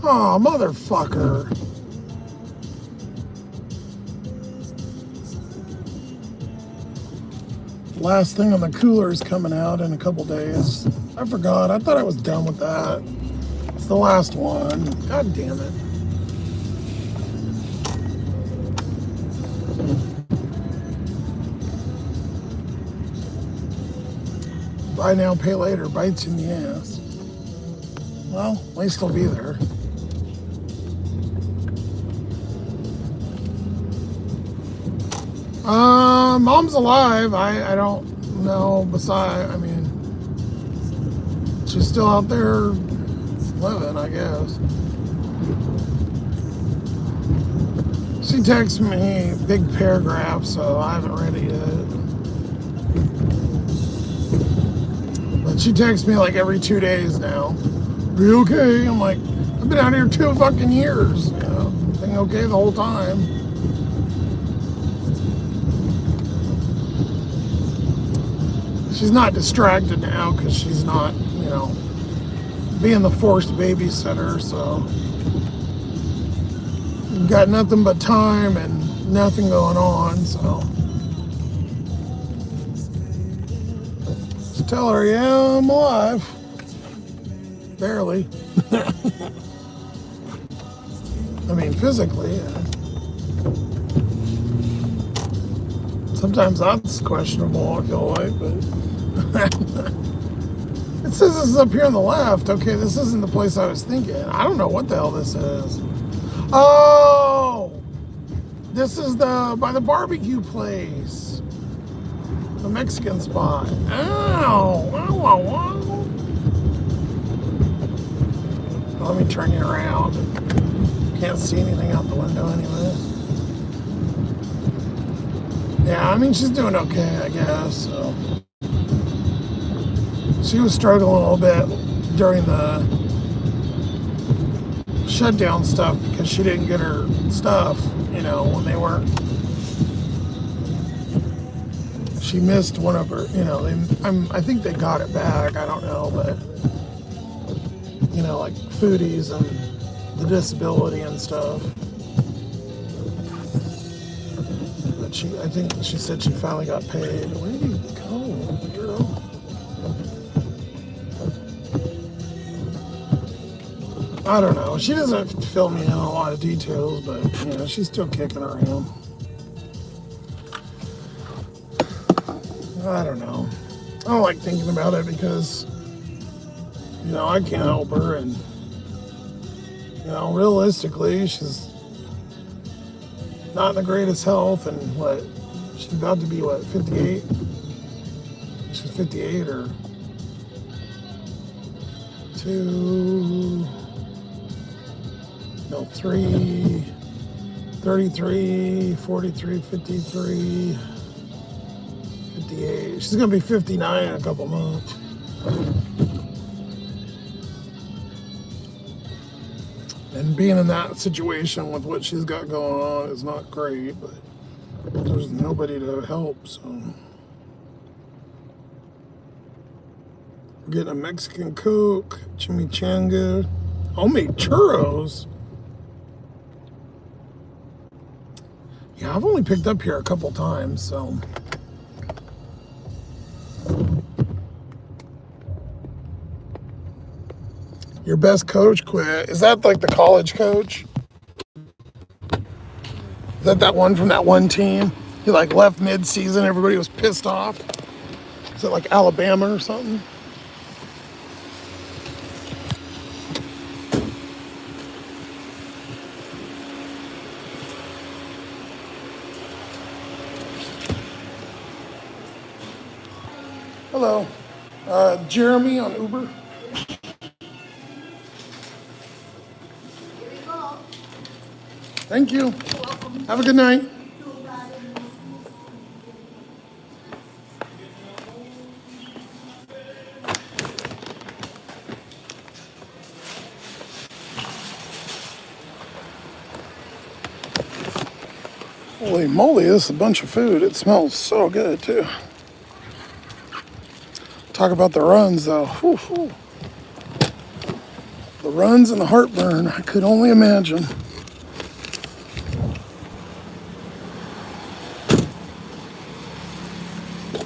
Oh, motherfucker. Last thing on the cooler is coming out in a couple days. I forgot. I thought I was done with that. It's the last one. God damn it. Buy now, pay later bites you in the ass. Well, at least I'll be there. Mom's alive. I don't know. I mean, she's still out there living, I guess. She texts me big paragraphs, so I haven't read it yet. But she texts me like every 2 days now. Are you okay? I'm like, I've been out here 2 fucking years. You know, been okay the whole time. She's not distracted now because she's not, you know, being the forced babysitter, so we've got nothing but time and nothing going on, so just tell her, yeah, I'm alive. Barely. I mean, physically, yeah. Sometimes that's questionable, I feel like, but it says this is up here on the left. Okay, this isn't the place I was thinking. I don't know what the hell this is. Oh! This is by the barbecue place. The Mexican spot. Ow! Ow, ow, ow. Let me turn you around. Can't see anything out the window anyway. Yeah, I mean, she's doing okay, I guess, so. She was struggling a little bit during the shutdown stuff because she didn't get her stuff, you know, when they weren't. She missed one of her, you know, I think they got it back, I don't know, but, you know, like foodies and the disability and stuff. But I think she said she finally got paid. Where did you go, girl? I don't know. She doesn't fill me in a lot of details, but, you know, she's still kicking around. I don't know. I don't like thinking about it because I can't help her, and realistically, she's not in the greatest health, and she's about to be 58? She's 58 or 3, 33, 43, 53, 58. She's gonna be 59 in a couple months. And being in that situation with what she's got going on is not great, but there's nobody to help, so. We're getting a Mexican Coke, chimichanga, homemade churros. Yeah, I've only picked up here a couple times, so. Your best coach quit. Is that like the college coach? Is that one from that one team? He like left mid-season, everybody was pissed off. Is it like Alabama or something? Hello. Jeremy on Uber. Thank you. Have a good night. Holy moly, this is a bunch of food. It smells so good too. Talk about the runs though. Whew, whew. The runs and the heartburn, I could only imagine.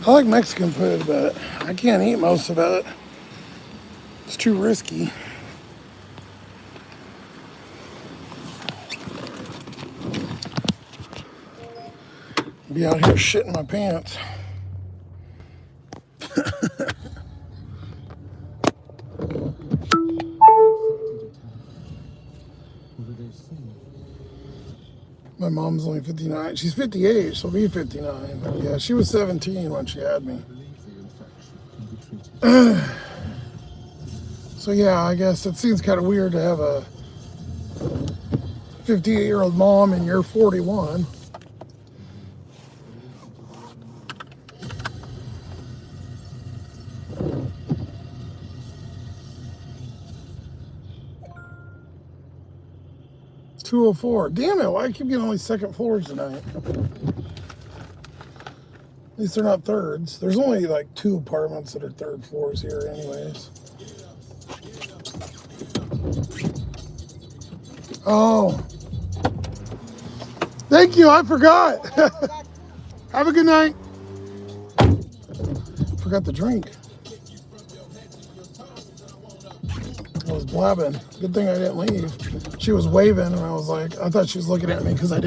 I like Mexican food, but I can't eat most of it. It's too risky. Be out here shitting my pants. My mom's only 59. She's 58. She'll be 59. Yeah, she was 17 when she had me. So yeah, I guess it seems kind of weird to have a 58-year-old mom and you're 41. It's 204. Damn it, why I keep getting only second floors tonight? At least they're not thirds. There's only like 2 apartments that are third floors here anyways. Oh. Thank you, I forgot. Have a good night. Forgot the drink. I was blabbing. Good thing I didn't leave. She was waving and I was like, I thought she was looking at me because I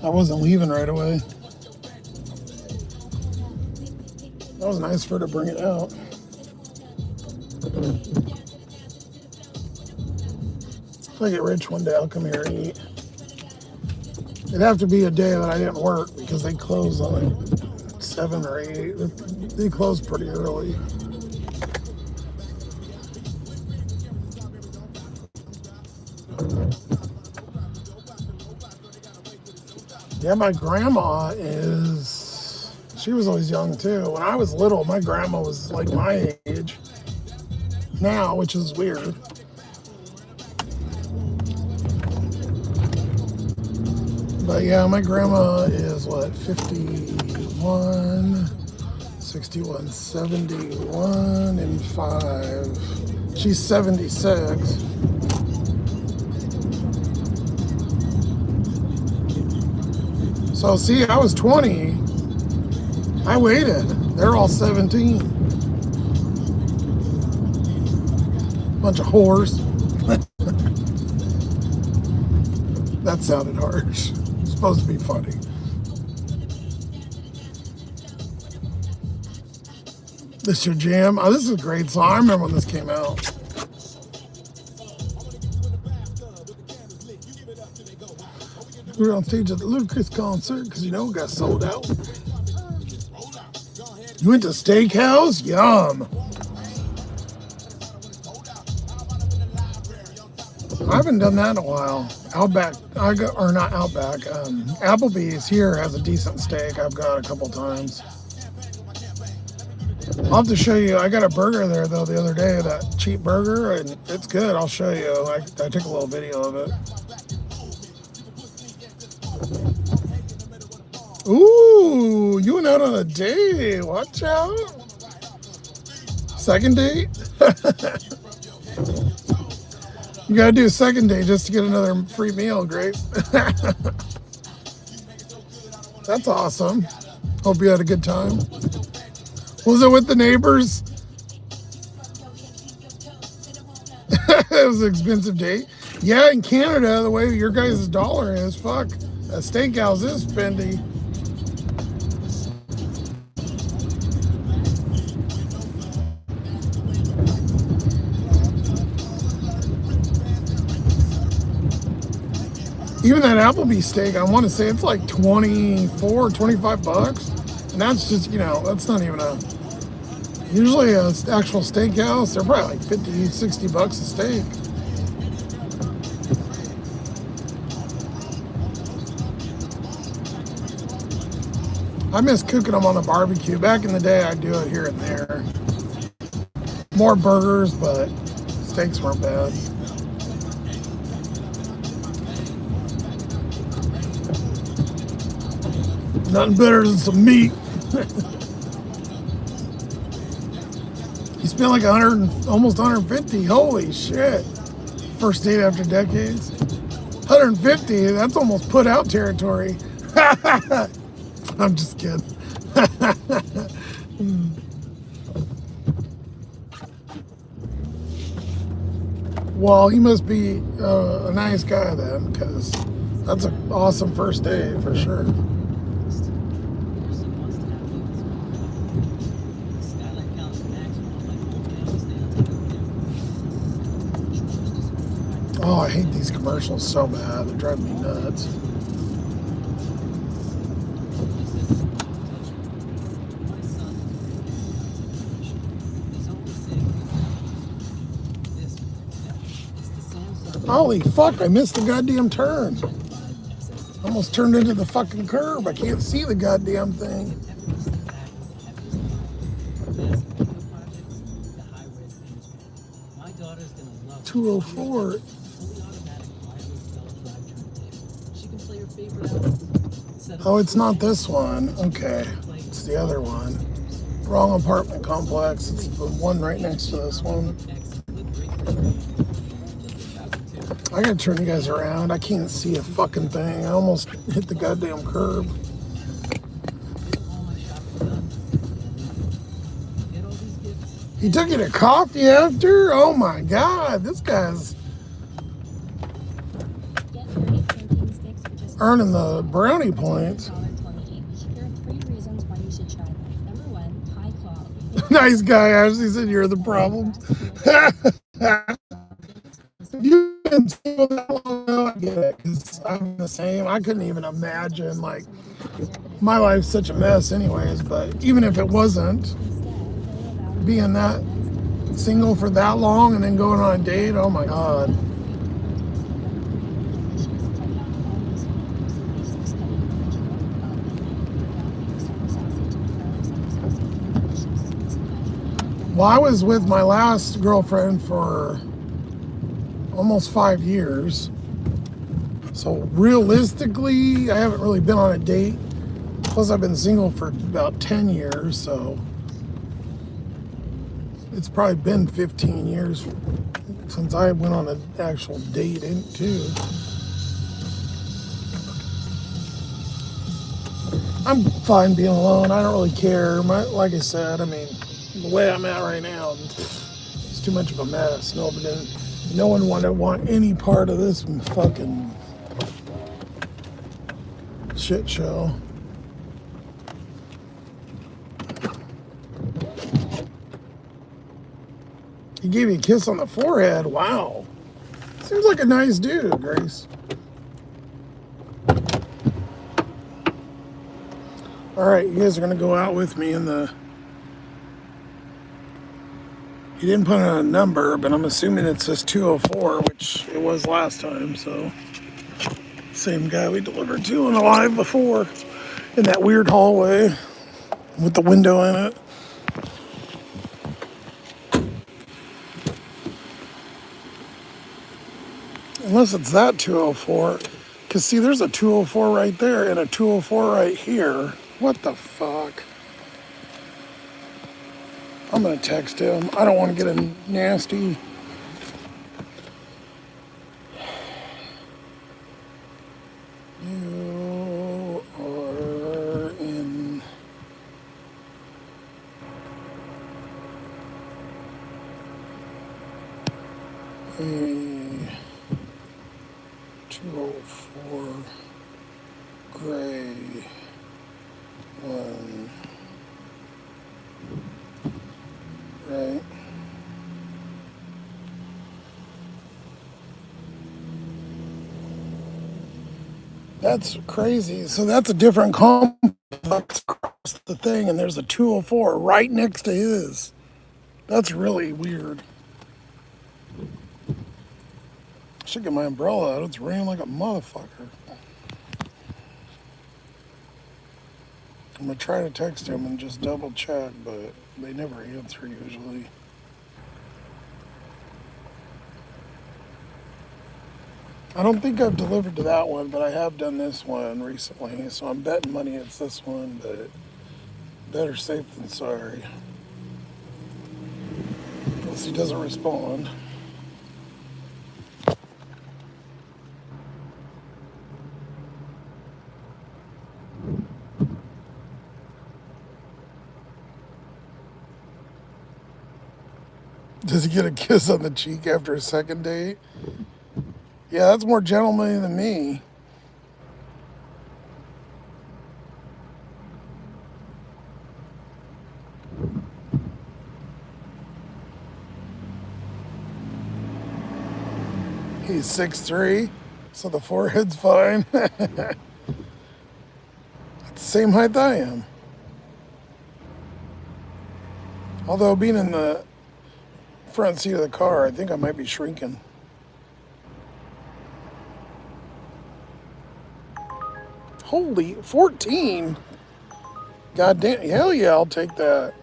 wasn't leaving right away. That was nice for her to bring it out. If I get rich one day, I'll come here and eat. It'd have to be a day that I didn't work because they close on like 7 or 8. They close pretty early. Yeah, my grandma she was always young too. When I was little, my grandma was like my age now, which is weird. But yeah, my grandma is 51, 61, 71, and 5. She's 76. So see, I was 20. I waited. They're all 17. Bunch of whores. That sounded harsh. It's supposed to be funny. This your jam? Oh, this is a great song. I remember when this came out. We were on stage at the Ludacris concert because you know it got sold out. You went to Steakhouse? Yum. I haven't done that in a while. Outback, or not Outback. Applebee's here has a decent steak. I've got a couple times. I'll have to show you. I got a burger there though the other day, that cheap burger, and it's good. I'll show you. I took a little video of it. Ooh, you went out on a date. Watch out. Second date? You gotta do a second date just to get another free meal, Grace. That's awesome. Hope you had a good time. Was it with the neighbors? It was an expensive date. Yeah, in Canada, the way your guys' dollar is, fuck. A steakhouse is spendy. Even that Applebee's steak, I want to say it's like 24, 25 bucks. And that's just, you know, that's not even a, usually a actual steakhouse, they're probably like 50, 60 bucks a steak. I miss cooking them on the barbecue. Back in the day, I'd do it here and there. More burgers, but steaks weren't bad. Nothing better than some meat. You spent like 100, almost 150. Holy shit. First date after decades. 150, that's almost put out territory. I'm just kidding. Well, he must be a nice guy then, because that's an awesome first date for sure. Oh, I hate these commercials so bad. They drive me nuts. Holy fuck, I missed the goddamn turn. Almost turned into the fucking curb. I can't see the goddamn thing. 204. Oh, it's not this one. Okay, it's the other one. Wrong apartment complex. It's the one right next to this one. I gotta turn you guys around. I can't see a fucking thing. I almost hit the goddamn curb. He took you to coffee after? Oh my god, this guy's earning the brownie points. Nice guy, Ashley said you're the problem. You've been single that long now, I get it, because I'm the same. I couldn't even imagine, like, my life's such a mess anyways, but even if it wasn't, being that single for that long and then going on a date, oh my god. Well, I was with my last girlfriend for almost 5 years. So realistically, I haven't really been on a date. Plus, I've been single for about 10 years, so it's probably been 15 years since I went on an actual date too. I'm fine being alone. I don't really care. Like I said, I mean, the way I'm at right now, it's too much of a mess. No one would want any part of this fucking shit show. He gave you a kiss on the forehead. Wow. Seems like a nice dude, Grace. All right, you guys are going to go out with me in the... He didn't put on a number, but I'm assuming it says 204, which it was last time, so... Same guy we delivered to on Alive before. In that weird hallway with the window in it. Unless it's that 204. Because, see, there's a 204 right there and a 204 right here. What the fuck? I'm going to text him. I don't want to get a nasty... You are in... a 204 gray one, right? That's crazy. So that's a different complex across the thing, and there's a 204 right next to his. That's really weird. I should get my umbrella out. It's raining like a motherfucker. I'm gonna try to text him and just double check, but they never answer usually. I don't think I've delivered to that one, but I have done this one recently, so I'm betting money it's this one, but better safe than sorry. Unless he doesn't respond. Does he get a kiss on the cheek after a second date? Yeah, that's more gentlemanly than me. He's 6'3", so the forehead's fine. That's the same height I am. Although being in the front seat of the car, I think I might be shrinking. Holy, 14? God damn, hell yeah, I'll take that.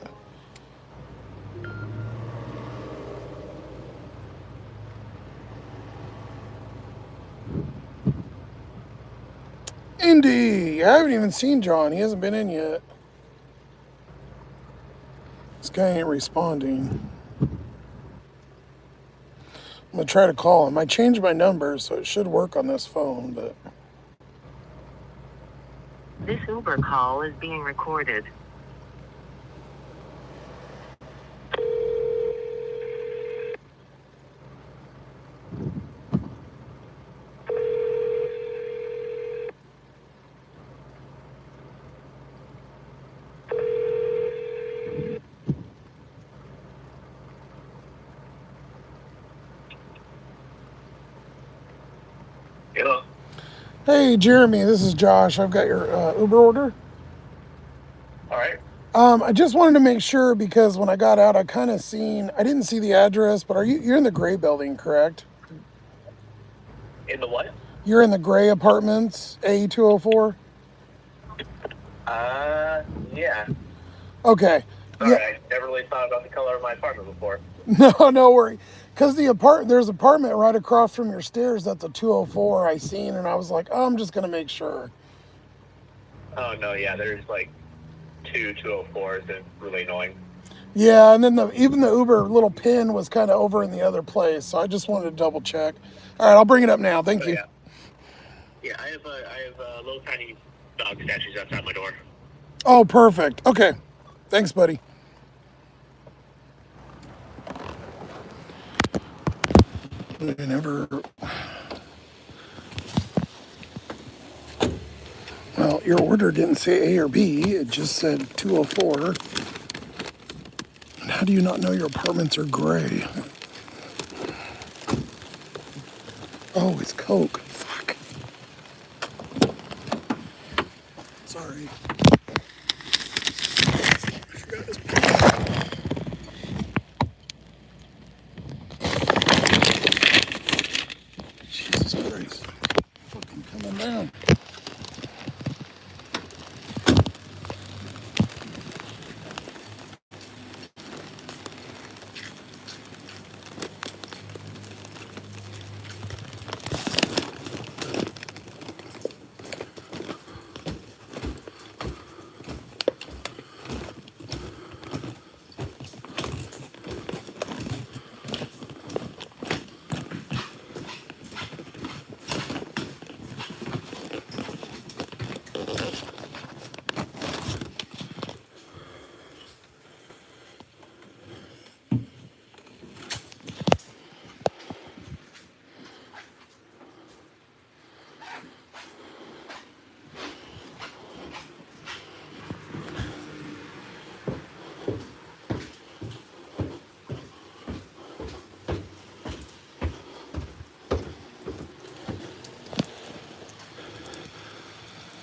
Indy, I haven't even seen John. He hasn't been in yet. This guy ain't responding. I'm gonna try to call him. I changed my number, so it should work on this phone, but... This Uber call is being recorded. Hello. Hey, Jeremy, this is Josh. I've got your Uber order. All right. I just wanted to make sure because when I got out, I didn't see the address, but you're in the gray building, correct? In the what? You're in the gray apartments, A204? Yeah. Okay. Sorry, Yeah. I never really thought about the color of my apartment before. No worry. Because there's an apartment right across from your stairs that's a 204 I seen, and I was like, oh, I'm just going to make sure. Oh, no, yeah, there's like two 204s and it's really annoying. Yeah, and then even the Uber little pin was kind of over in the other place, so I just wanted to double check. All right, I'll bring it up now. Thank you. Yeah. Yeah, I have little tiny dog statues outside my door. Oh, perfect. Okay. Thanks, buddy. I never... Well, your order didn't say A or B. It just said 204. And how do you not know your apartments are gray? Oh, it's Coke. Fuck. Sorry. I forgot his Jesus Christ. Fucking coming down.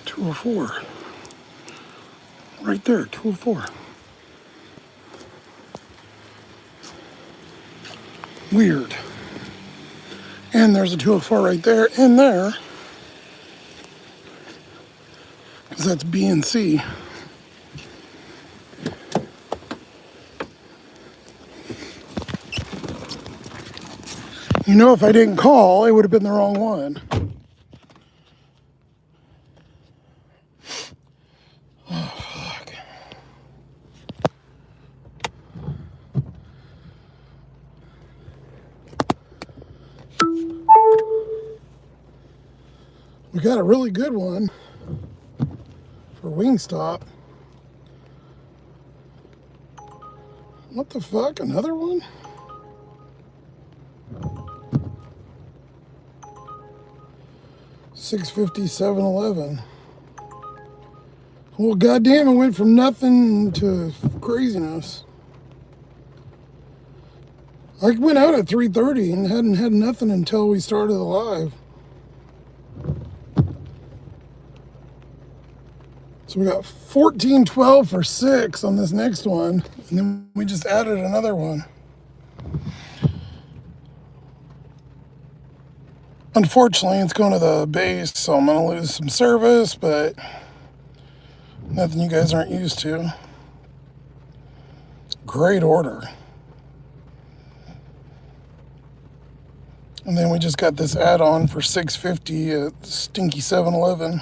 .204. Right there, 204. Weird. And there's a 204 right there and there. Because that's B and C. You know, if I didn't call, it would have been the wrong one. Oh, fuck. We got a really good one for Wingstop. What the fuck? Another one? $6.50, 7-Eleven. Well, goddamn, it went from nothing to craziness. I went out at 3:30 and hadn't had nothing until we started the live. So we got 14.12 for 6 on this next one, and then we just added another one. Unfortunately, it's going to the base, so I'm going to lose some service, but nothing you guys aren't used to. Great order. And then we just got this add-on for $6.50 at Stinky 7-Eleven.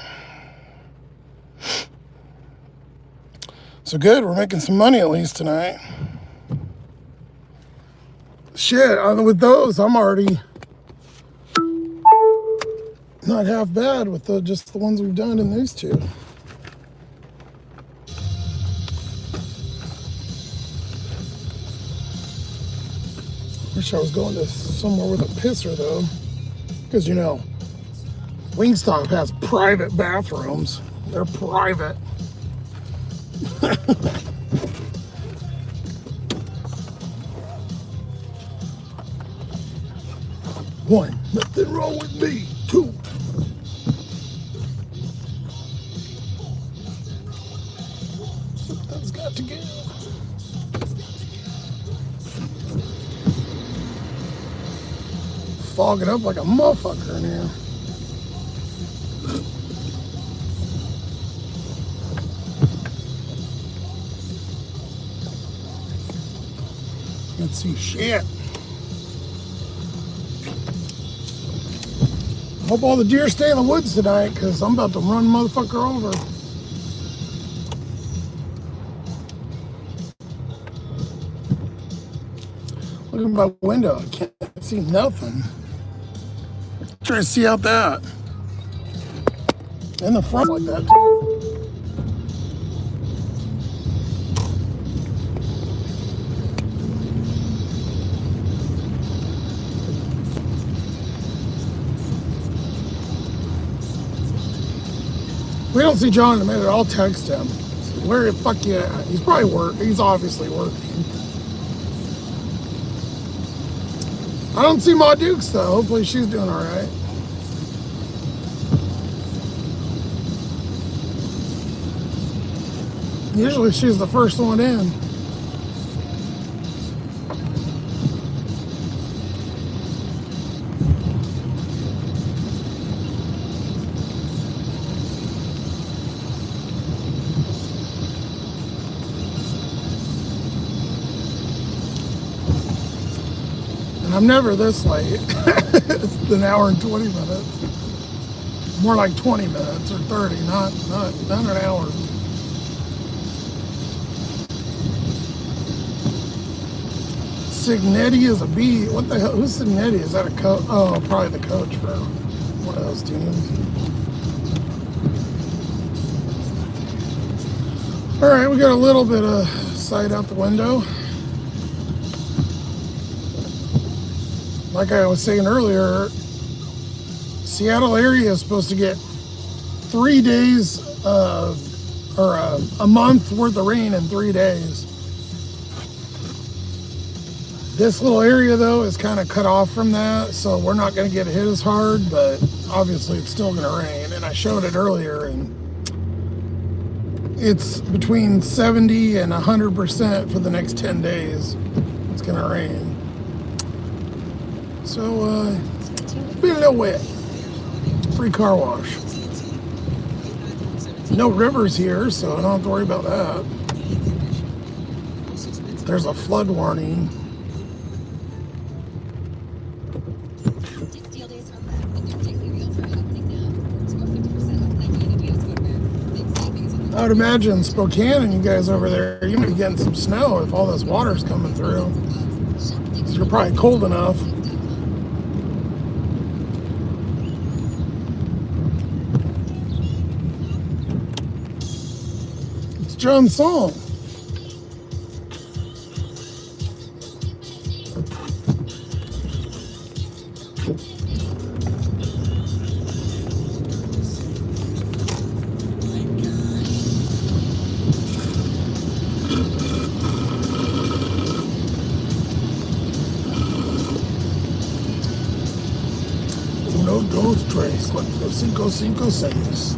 So good, we're making some money at least tonight. Shit, with those, I'm already not half bad with just the ones we've done in these two. Wish I was going to somewhere with a pisser though, because you know, Wingstop has private bathrooms. They're private. One, nothing wrong with me. Two, something's got to give. Fogging up like a motherfucker in here. Let's see, shit. Hope all the deer stay in the woods tonight, because I'm about to run motherfucker over. Look at my window, I can't see nothing. Try to see out that. In the front like that too. We don't see John in a minute. I'll text him. Where the fuck you at? He's probably working. He's obviously working. I don't see Ma Dukes though. Hopefully she's doing all right. Usually she's the first one in. And I'm never this late. It's an hour and 20 minutes. More like 20 minutes or 30, not an hour. Signetti is a B. What the hell? Who's Signetti? Is that a coach? Oh, probably the coach for one of those teams. All right, we got a little bit of sight out the window. Like I was saying earlier, Seattle area is supposed to get 3 days or a month worth of rain in 3 days. This little area though is kind of cut off from that, so we're not going to get hit as hard, but obviously it's still going to rain. And I showed it earlier, and it's between 70 and 100% for the next 10 days. It's going to rain. So, be a little wet. Free car wash. No rivers here, so I don't have to worry about that. There's a flood warning. I would imagine Spokane and you guys over there, you might be getting some snow if all this water's coming through. So you're probably cold enough. It's John's song. Uno, dos, tres, cuatro, cinco, cinco, seis.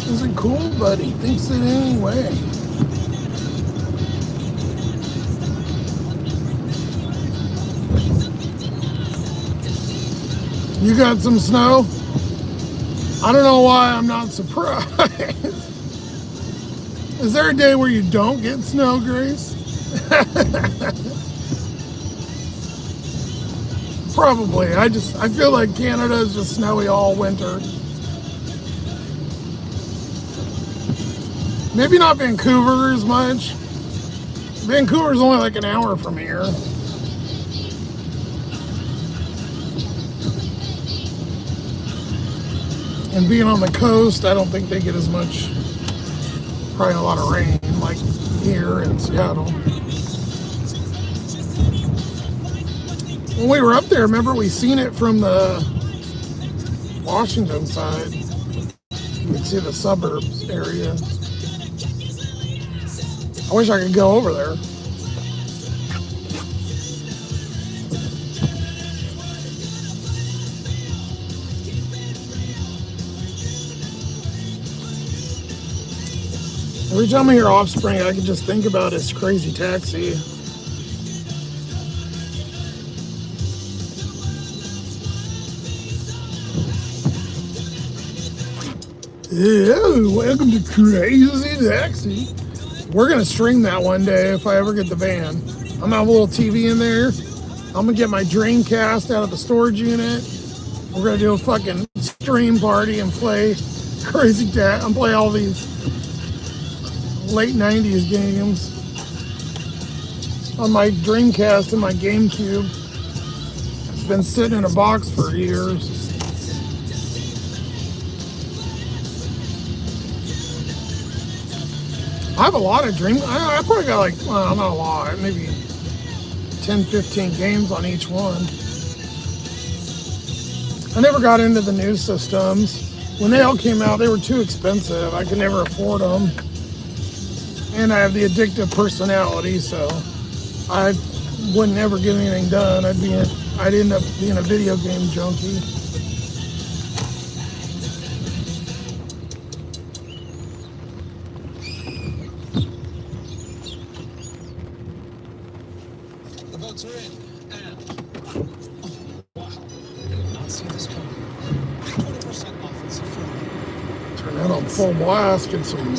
Isn't cool, but he thinks it anyway. You got some snow? I don't know why I'm not surprised. Is there a day where you don't get snow, Grace? Probably. I feel like Canada is just snowy all winter. Maybe not Vancouver as much. Vancouver's only like an hour from here. And being on the coast, I don't think they get as much, probably a lot of rain like here in Seattle. When we were up there, remember we seen it from the Washington side. You could see the suburbs area. I wish I could go over there. Every time I hear Offspring, I can just think about his Crazy Taxi. Yeah, welcome to Crazy Taxi. We're gonna stream that one day if I ever get the van. I'm gonna have a little TV in there. I'm gonna get my Dreamcast out of the storage unit. We're gonna do a fucking stream party and play Crazy Taxi. I'm play all these late 90s games on my Dreamcast and my GameCube. It's been sitting in a box for years. I have a lot of I probably got like, well, not a lot, maybe 10, 15 games on each one. I never got into the new systems. When they all came out, they were too expensive. I could never afford them. And I have the addictive personality, so I wouldn't ever get anything done. I'd end up being a video game junkie. The votes are in, and wow, I did not see this coming. 20% off in Sephora. Turn that on full blast, get some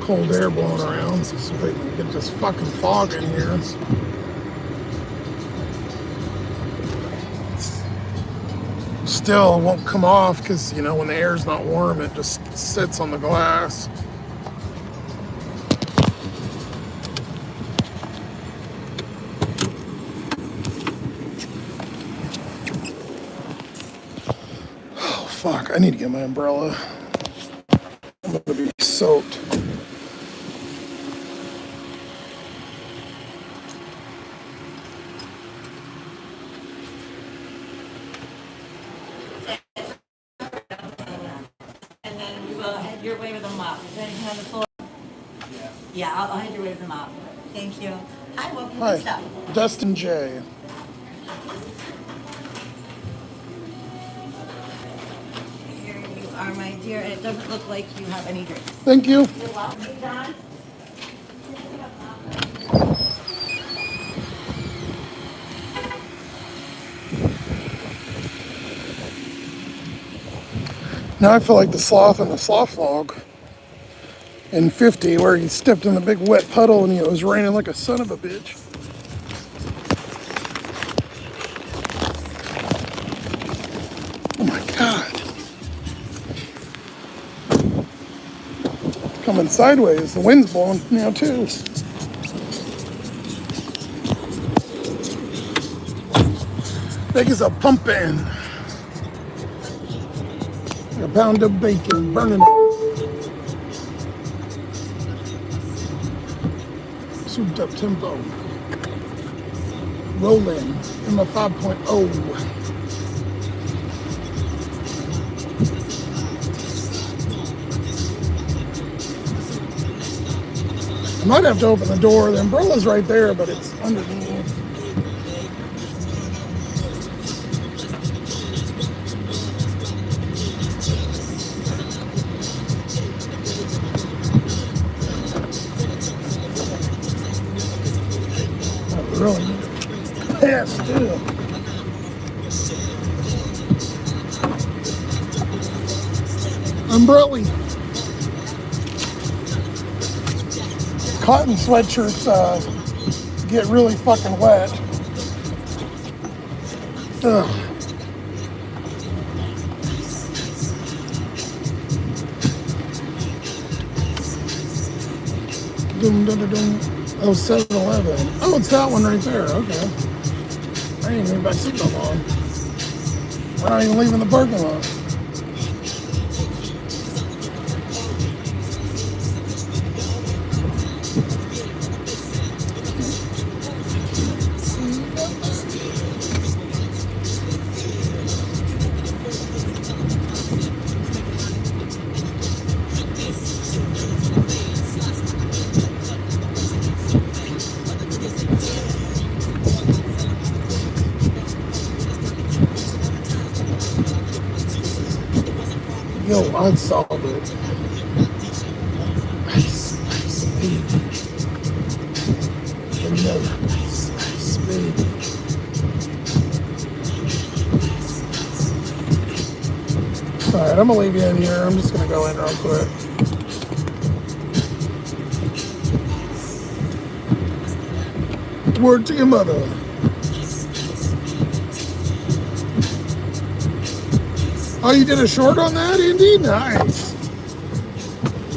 cold air blowing around, see if they can get this fucking fog in here. Still won't come off because, you know, when the air's not warm, it just sits on the glass. Oh, fuck, I need to get my umbrella. I'm gonna be soaked. And then you will head your way with a mop. Is there anything on the floor? Yeah, I'll head your way with a mop. Thank you. Hi, welcome to the stop. Hi, Dustin J. Here you are, my dear, and it doesn't look like you have any drinks. Thank you. You're welcome, John. Now I feel like the sloth in the sloth log in 50 where he stepped in the big wet puddle and it was raining like a son of a bitch. Oh my God. It's coming sideways. The wind's blowing now too. Big as a pumpkin. A pound of bacon burning up. Souped up tempo. Rolling in my 5.0. I might have to open the door. The umbrella's right there, but it's underneath. Really pissed too. Umbrella. Cotton sweatshirts get really fucking wet. Ugh. Dum, dum, dum, dum. Oh, 7-Eleven. Oh, it's that one right there. Okay. I ain't even by seatbelt on. We're not even leaving the parking lot. Yo, I'd solve it. Ice, ice, baby. Vanilla, ice, ice, baby. Alright, I'm gonna leave you in here. I'm just gonna go in real quick. Word to your mother. Oh, you did a short on that, Indy? Nice.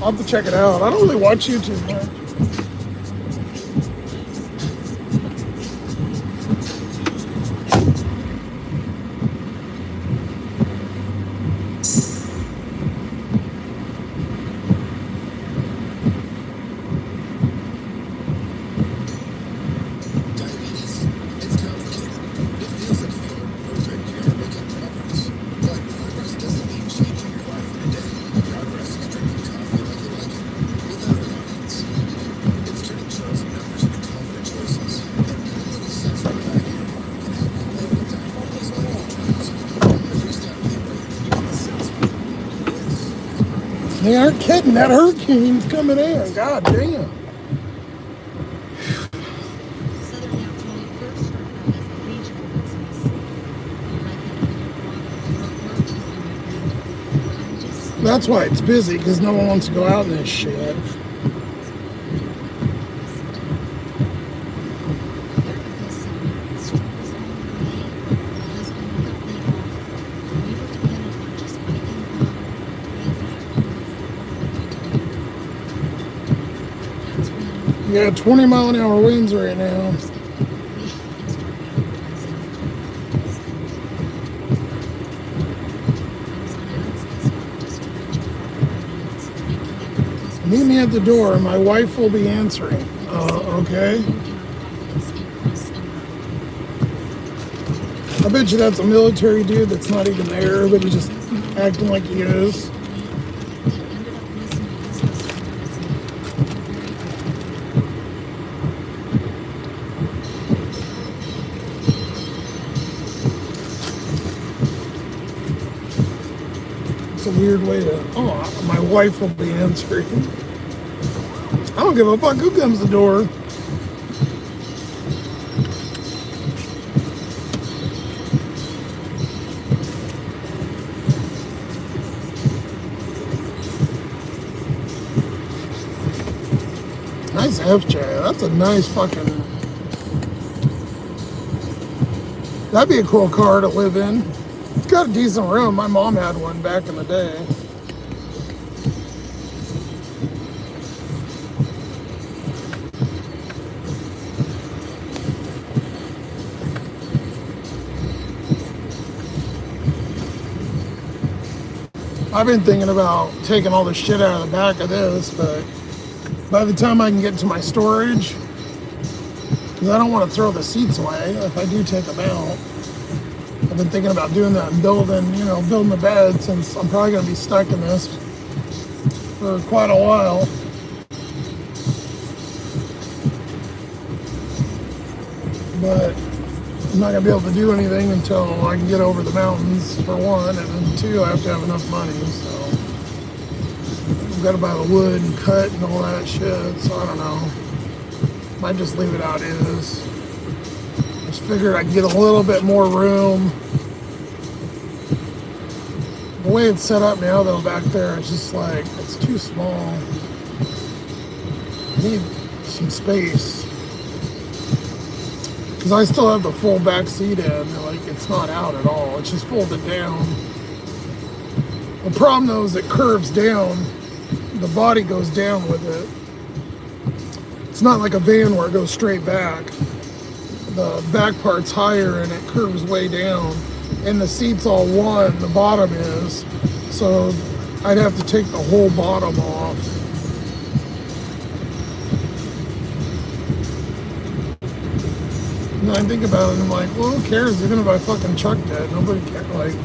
I'll have to check it out. I don't really watch YouTube much. Diabetes, it's complicated. It feels like if you're perfect, you're making progress. But progress doesn't mean changing your life in a day. Progress is drinking coffee like you like it, without an audience. They aren't kidding. That hurricane's coming in. God damn. Southern California first heard of as a regional business. That's why it's busy, because no one wants to go out in this shit. Yeah, 20-mile-an-hour winds right now. Meet me at the door. My wife will be answering. Okay. I bet you that's a military dude that's not even there, but he's just acting like he is. It's a weird way to. Oh, my wife will be answering. I don't give a fuck who comes to the door. Nice FJ. That's a nice fucking. That'd be a cool car to live in. It's got a decent room. My mom had one back in the day. I've been thinking about taking all the shit out of the back of this, but by the time I can get to my storage, because I don't want to throw the seats away if I do take them out. I've been thinking about doing that and building the bed, since I'm probably going to be stuck in this for quite a while. But I'm not going to be able to do anything until I can get over the mountains, for one, and then two, I have to have enough money, so I've got to buy the wood and cut and all that shit, so I don't know. Might just leave it out as. Just figured I'd get a little bit more room. The way it's set up now, though, back there, it's just like, it's too small. I need some space. Because I still have the full back seat in, like, it's not out at all. It's just folded down. The problem, though, is it curves down. The body goes down with it. It's not like a van where it goes straight back. The back part's higher and it curves way down. And the seat's all one, the bottom is. So I'd have to take the whole bottom off. And I think about it and I'm like, well, who cares even if I fucking chucked it? Nobody cares. Like,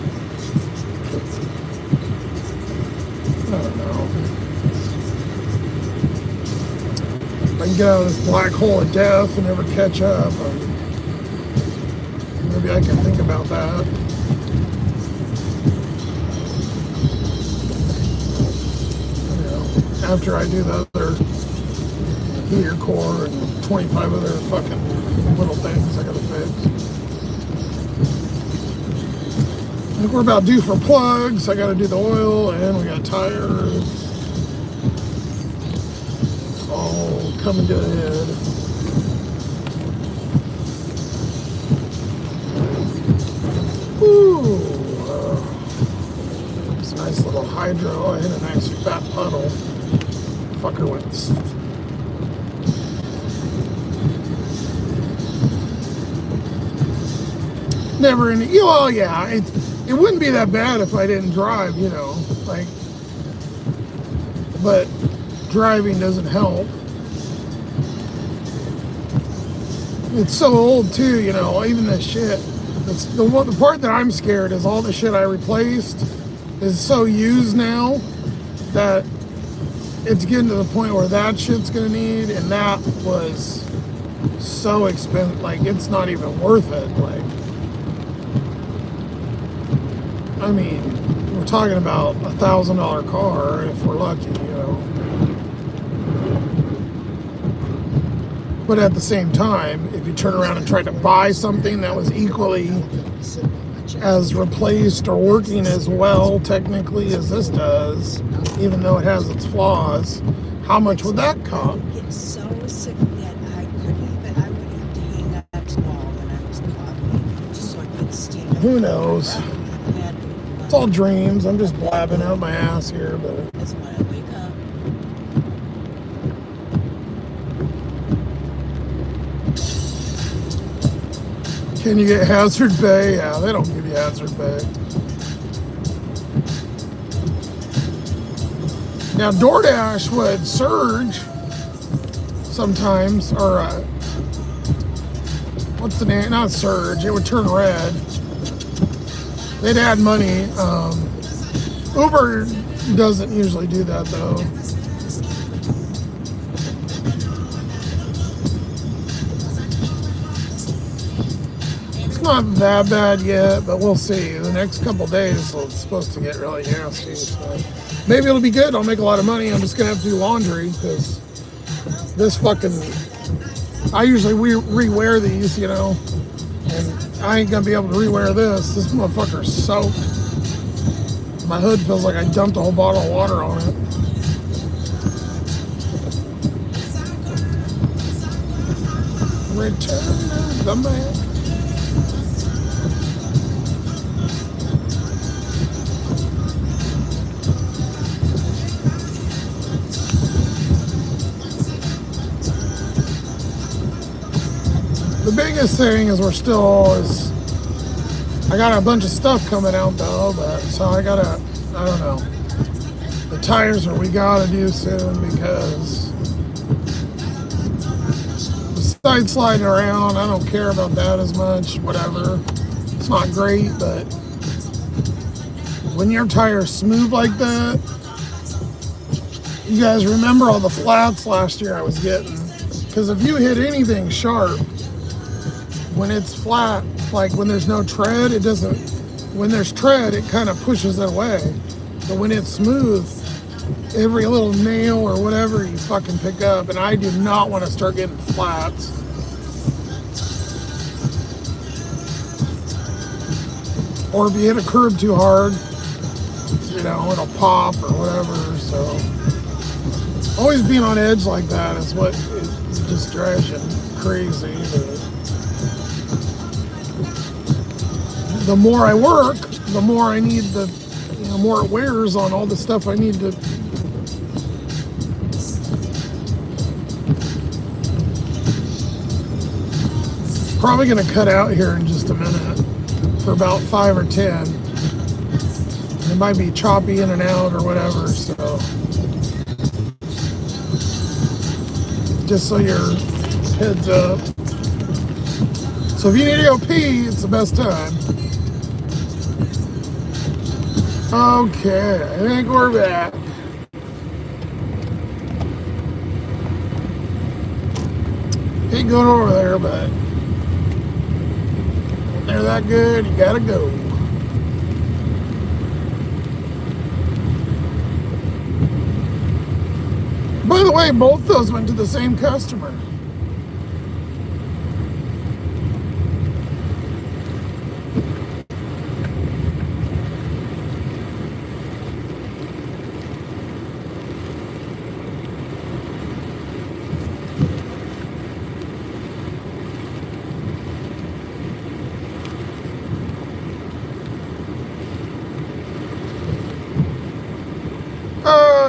I don't know. If I can get out of this black hole of death and never catch up, maybe I can think about that. After I do the other heater core and 25 other fucking little things I gotta fix. I think we're about due for plugs. I gotta do the oil and we got tires. It's all coming to a head. Ooh, it's a nice little hydro. I hit a nice fat puddle. Fucker went. Never in. Well, yeah, it wouldn't be that bad if I didn't drive, like. But driving doesn't help. It's so old too, even this shit. The part that I'm scared is all the shit I replaced is so used now that it's getting to the point where that shit's gonna need, and that was so expensive, like it's not even worth it. Like, I mean, we're talking about $1,000 car if we're lucky, you know. But at the same time, if you turn around and try to buy something that was equally as replaced or working as well technically as this does, even though it has its flaws, how much would that cost? Get so sick that I couldn't even, I would have to hang up the wall when I was coughing, just so I could stand up. Who knows? I had to, It's all dreams. I'm just blabbing out my ass here, but that's when I wake up. can you get hazard pay? Yeah, they don't give you hazard pay. Now DoorDash would surge sometimes, or what's the name? Not surge. It would turn red. They'd add money. Uber doesn't usually do that though. It's not that bad yet, but we'll see. The next couple days it's supposed to get really nasty. So maybe it'll be good. I'll make a lot of money. I'm just gonna have to do laundry because this fucking. I usually rewear these, you know, and I ain't gonna be able to rewear this. This motherfucker's soaked. My hood feels like I dumped a whole bottle of water on it. Return of the man. The biggest thing is I got a bunch of stuff coming out though, but so I don't know. The tires we gotta do soon because the side sliding around, I don't care about that as much, whatever. It's not great, but when your tire's smooth like that, you guys remember all the flats last year I was getting. Because if you hit anything sharp, when it's flat, like when there's no tread, it doesn't, when there's tread, it kind of pushes it away. But when it's smooth, every little nail or whatever you fucking pick up, and I do not want to start getting flats. Or if you hit a curb too hard, you know, it'll pop or whatever, so. Always being on edge like that is what it just drives you crazy. But the more I work, the more I need more it wears on all the stuff I need to. Probably gonna cut out here in just a minute for about 5 or 10. It might be choppy in and out or whatever, so just so your heads up. So if you need to go pee, it's the best time. Okay, I think we're back. Ain't going over there, but when they're that good, you gotta go. By the way, both those went to the same customer.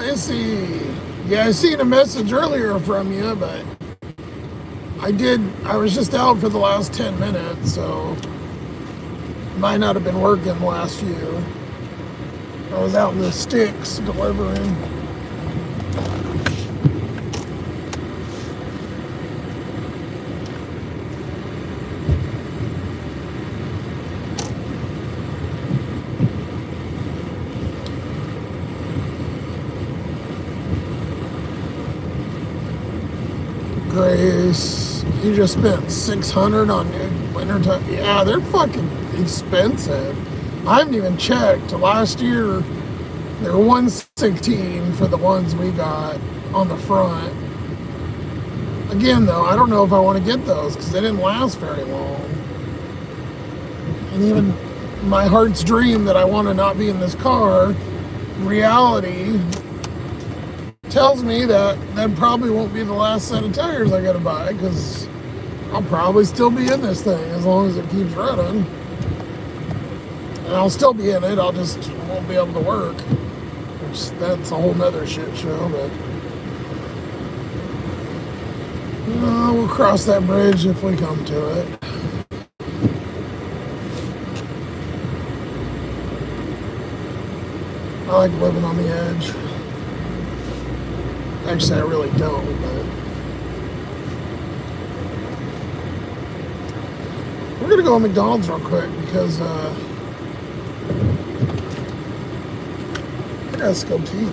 Let's see. Yeah, I seen a message earlier from you, but I was just out for the last 10 minutes, so might not have been working the last few. I was out in the sticks delivering. Grace, you just spent $600 on winter time. Yeah, they're fucking expensive. I haven't even checked. Last year, they were 116 for the ones we got on the front. Again, though, I don't know if I want to get those because they didn't last very long. And even my heart's dream that I want to not be in this car, reality tells me that probably won't be the last set of tires I got to buy because I'll probably still be in this thing as long as it keeps running. And I'll still be in it, I'll just won't be able to work. Which, that's a whole nother shit show, but we'll cross that bridge if we come to it. I like living on the edge. Actually, I really don't, but we're gonna go to McDonald's real quick because I gotta go pee.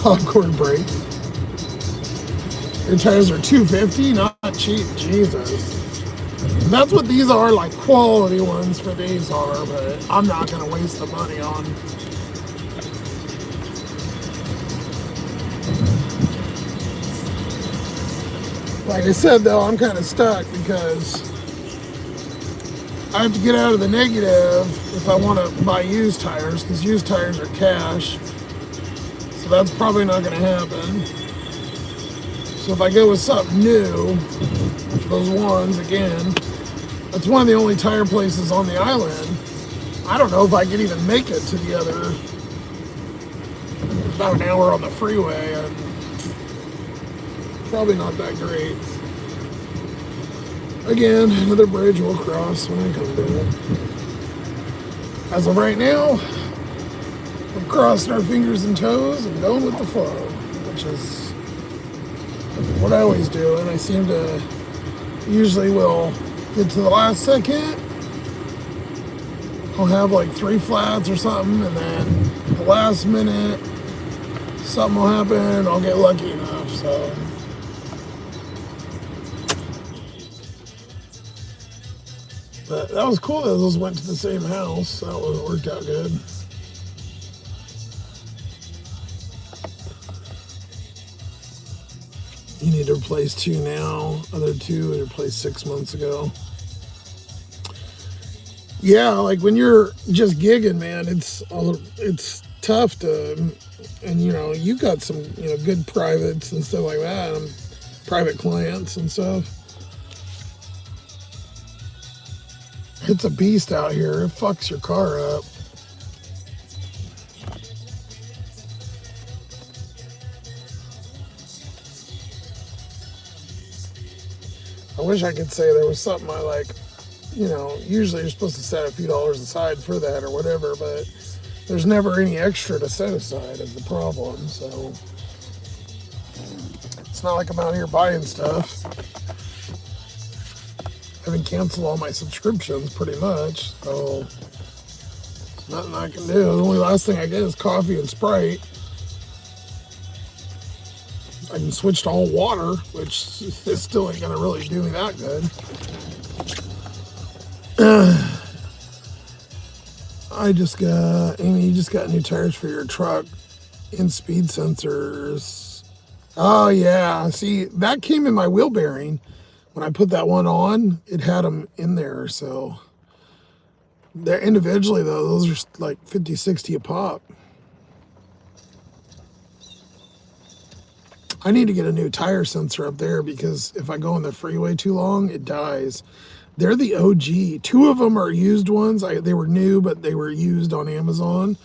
Popcorn break. Your tires are $250, not cheap, Jesus. And that's what these are, like quality ones for these are, but I'm not gonna waste the money on. Like I said though, I'm kind of stuck because I have to get out of the negative if I want to buy used tires because used tires are cash. So that's probably not going to happen. So if I go with something new, those ones again, that's one of the only tire places on the island. I don't know if I could even make it to the other. About an hour on the freeway and probably not that great. Again, another bridge we'll cross when I come to it. As of right now, we're crossing our fingers and toes and going with the flow, which is what I always do, and I seem to usually will get to the last second. I'll have like 3 flats or something, and then the last minute something will happen, I'll get lucky enough, so. But that was cool that those went to the same house. That worked out good. You need to replace 2 now. Other 2 were replaced 6 months ago. Yeah, like when you're just gigging, man, it's tough to, and you got some good privates and stuff like that, and private clients and stuff. It's a beast out here. It fucks your car up. I wish I could say there was something I like, usually you're supposed to set a few dollars aside for that or whatever, but there's never any extra to set aside is the problem, so it's not like I'm out here buying stuff. I've been canceled all my subscriptions pretty much, so nothing I can do. The only last thing I get is coffee and Sprite. I can switch to all water, which is still ain't gonna really do me that good. Amy, you just got new tires for your truck and speed sensors. Oh yeah, see, that came in my wheel bearing. When I put that one on, it had them in there, so they're individually though, those are like 50, 60 a pop. I need to get a new tire sensor up there because if I go on the freeway too long, it dies. They're the OG. 2 of them are used ones. They were new, but they were used on Amazon.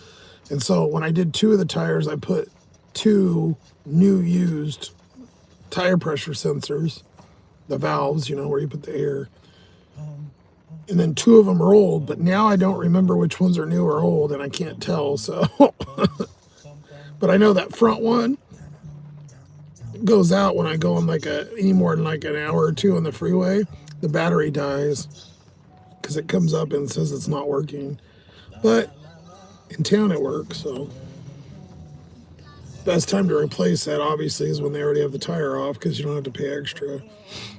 And so when I did 2 of the tires, I put 2 new used tire pressure sensors. The valves, where you put the air. And then 2 of them are old, but now I don't remember which ones are new or old, and I can't tell, so. But I know that front one goes out when I go on like any more than like an hour or two on the freeway. The battery dies because it comes up and says it's not working. But in town it works, so best time to replace that obviously is when they already have the tire off because you don't have to pay extra.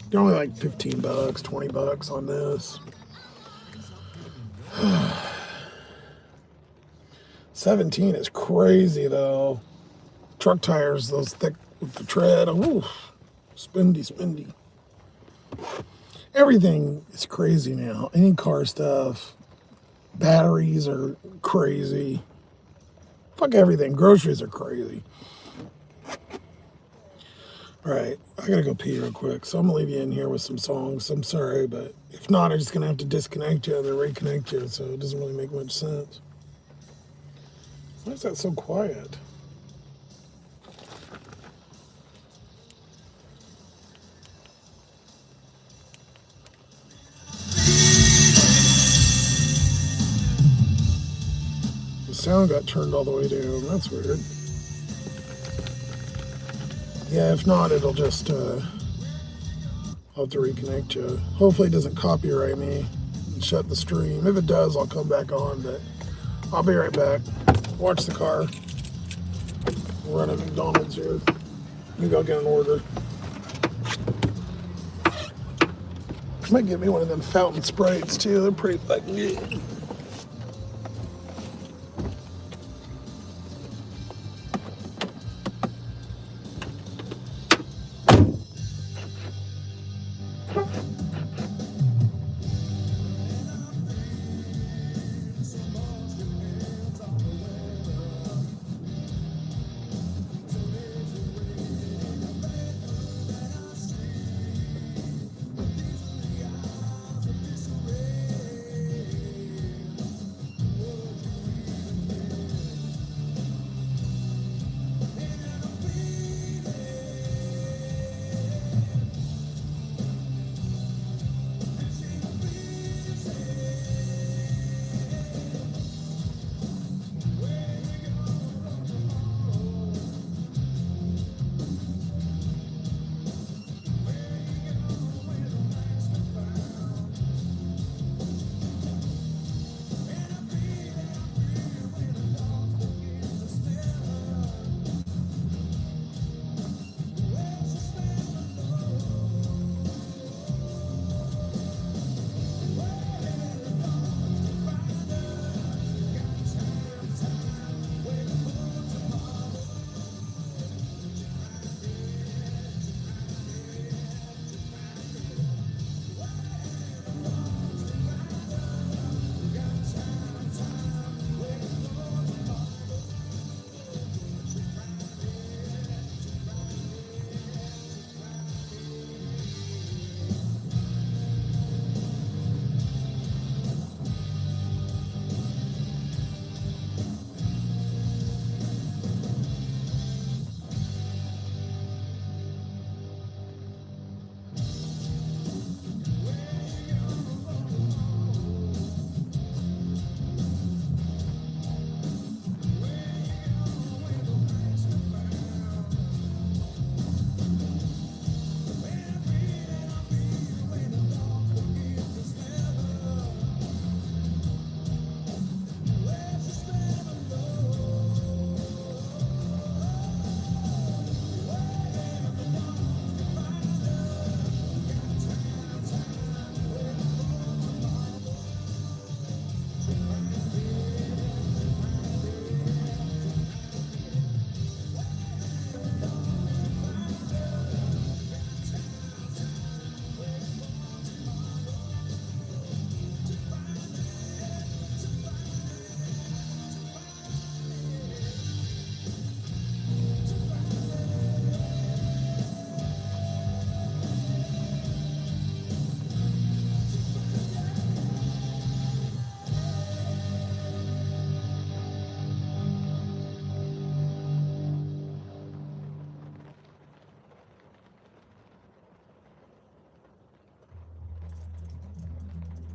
They're only like 15 bucks, 20 bucks on this. 17 is crazy though. Truck tires, those thick with the tread, ooh, spendy. Everything is crazy now. Any car stuff. Batteries are crazy. Fuck everything. Groceries are crazy. All right, I gotta go pee real quick, so I'm gonna leave you in here with some songs. I'm sorry, but if not, I'm just gonna have to disconnect you and then reconnect you, so it doesn't really make much sense. Why is that so quiet? The sound got turned all the way down. That's weird. Yeah, if not, it'll just, I'll have to reconnect you. Hopefully it doesn't copyright me and shut the stream. If it does, I'll come back on, but I'll be right back. Watch the car. We're running McDonald's here. Maybe I'll get an order. Might get me one of them fountain Sprites too. They're pretty fucking good.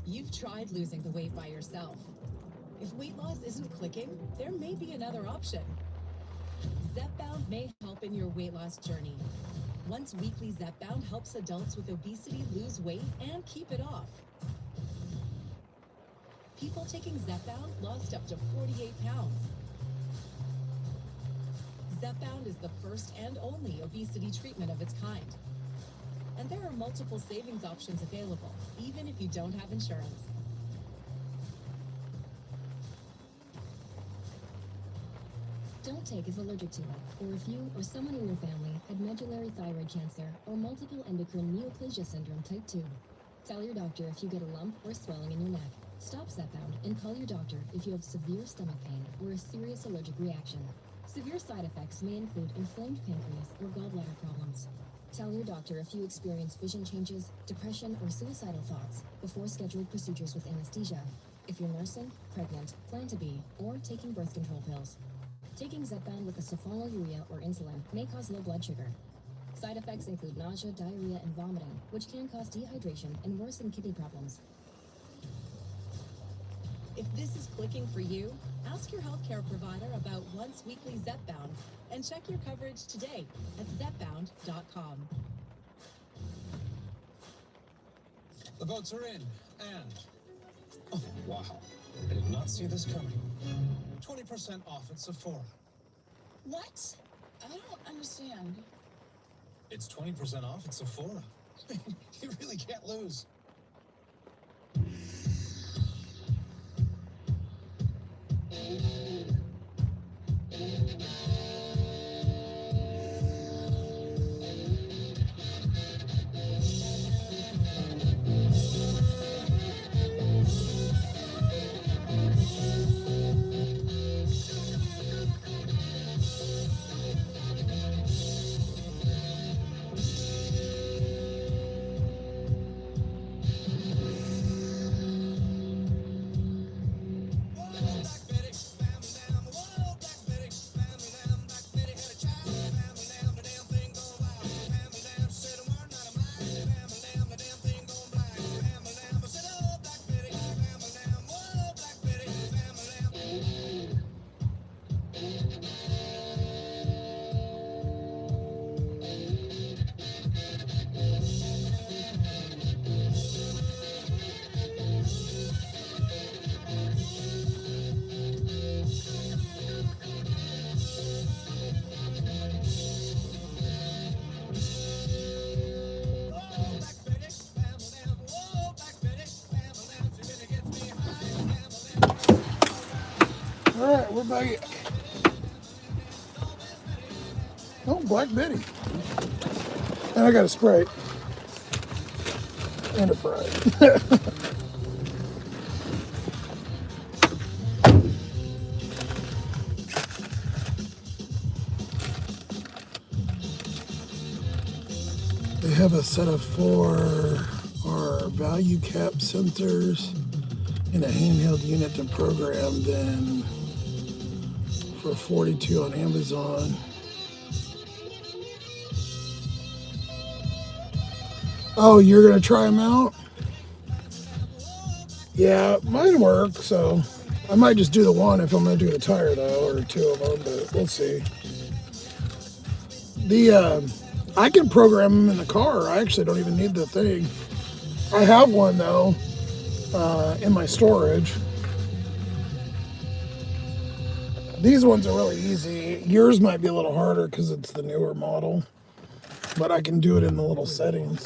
You've tried losing the weight by yourself. If weight loss isn't clicking, there may be another option. Zepbound may help in your weight loss journey. Once weekly Zepbound helps adults with obesity lose weight and keep it off. People taking Zepbound lost up to 48 pounds. Zepbound is the first and only obesity treatment of its kind. And there are multiple savings options available, even if you don't have insurance. Don't take if allergic to it, or if you or someone in your family had medullary thyroid cancer or multiple endocrine neoplasia syndrome type 2. Tell your doctor if you get a lump or swelling in your neck. Stop Zepbound and call your doctor if you have severe stomach pain or a serious allergic reaction. Severe side effects may include inflamed pancreas or gallbladder problems. Tell your doctor if you experience vision changes, depression, or suicidal thoughts before scheduled procedures with anesthesia. If you're nursing, pregnant, plan to be, or taking birth control pills. Taking Zepbound with a sulfonylurea or insulin may cause low blood sugar. Side effects include nausea, diarrhea, and vomiting, which can cause dehydration and worsen kidney problems. If this is clicking for you, ask your healthcare provider about once weekly Zepbound and check your coverage today at zepbound.com. The boats are in, and... Oh, wow. I did not see this coming. 20% off at Sephora. What? I don't understand. It's 20% off at Sephora. You really can't lose. All right, we're back. Oh, Black Betty. And I got a Sprite. And a fry. They have a set of 4 our value cap sensors in a handheld unit to program them for 42 on Amazon. Oh, you're gonna try them out? Yeah, mine work, so I might just do the one if I'm gonna do the tire though, or 2 of them, but we'll see. I can program them in the car. I actually don't even need the thing. I have one though, in my storage. These ones are really easy. Yours might be a little harder because it's the newer model, but I can do it in the little settings.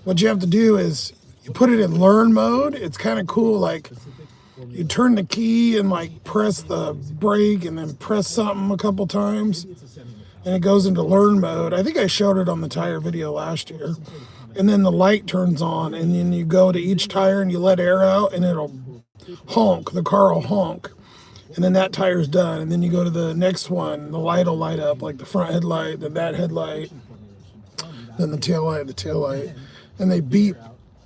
What you have to do is you put it in learn mode. It's kind of cool. Like you turn the key and like press the brake and then press something a couple times and it goes into learn mode. I think I showed it on the tire video last year. And then the light turns on and then you go to each tire and you let air out and it'll honk. The car will honk. And then that tire's done. And then you go to the next one. The light will light up, like the front headlight, then that headlight, then the tail light. And they beep.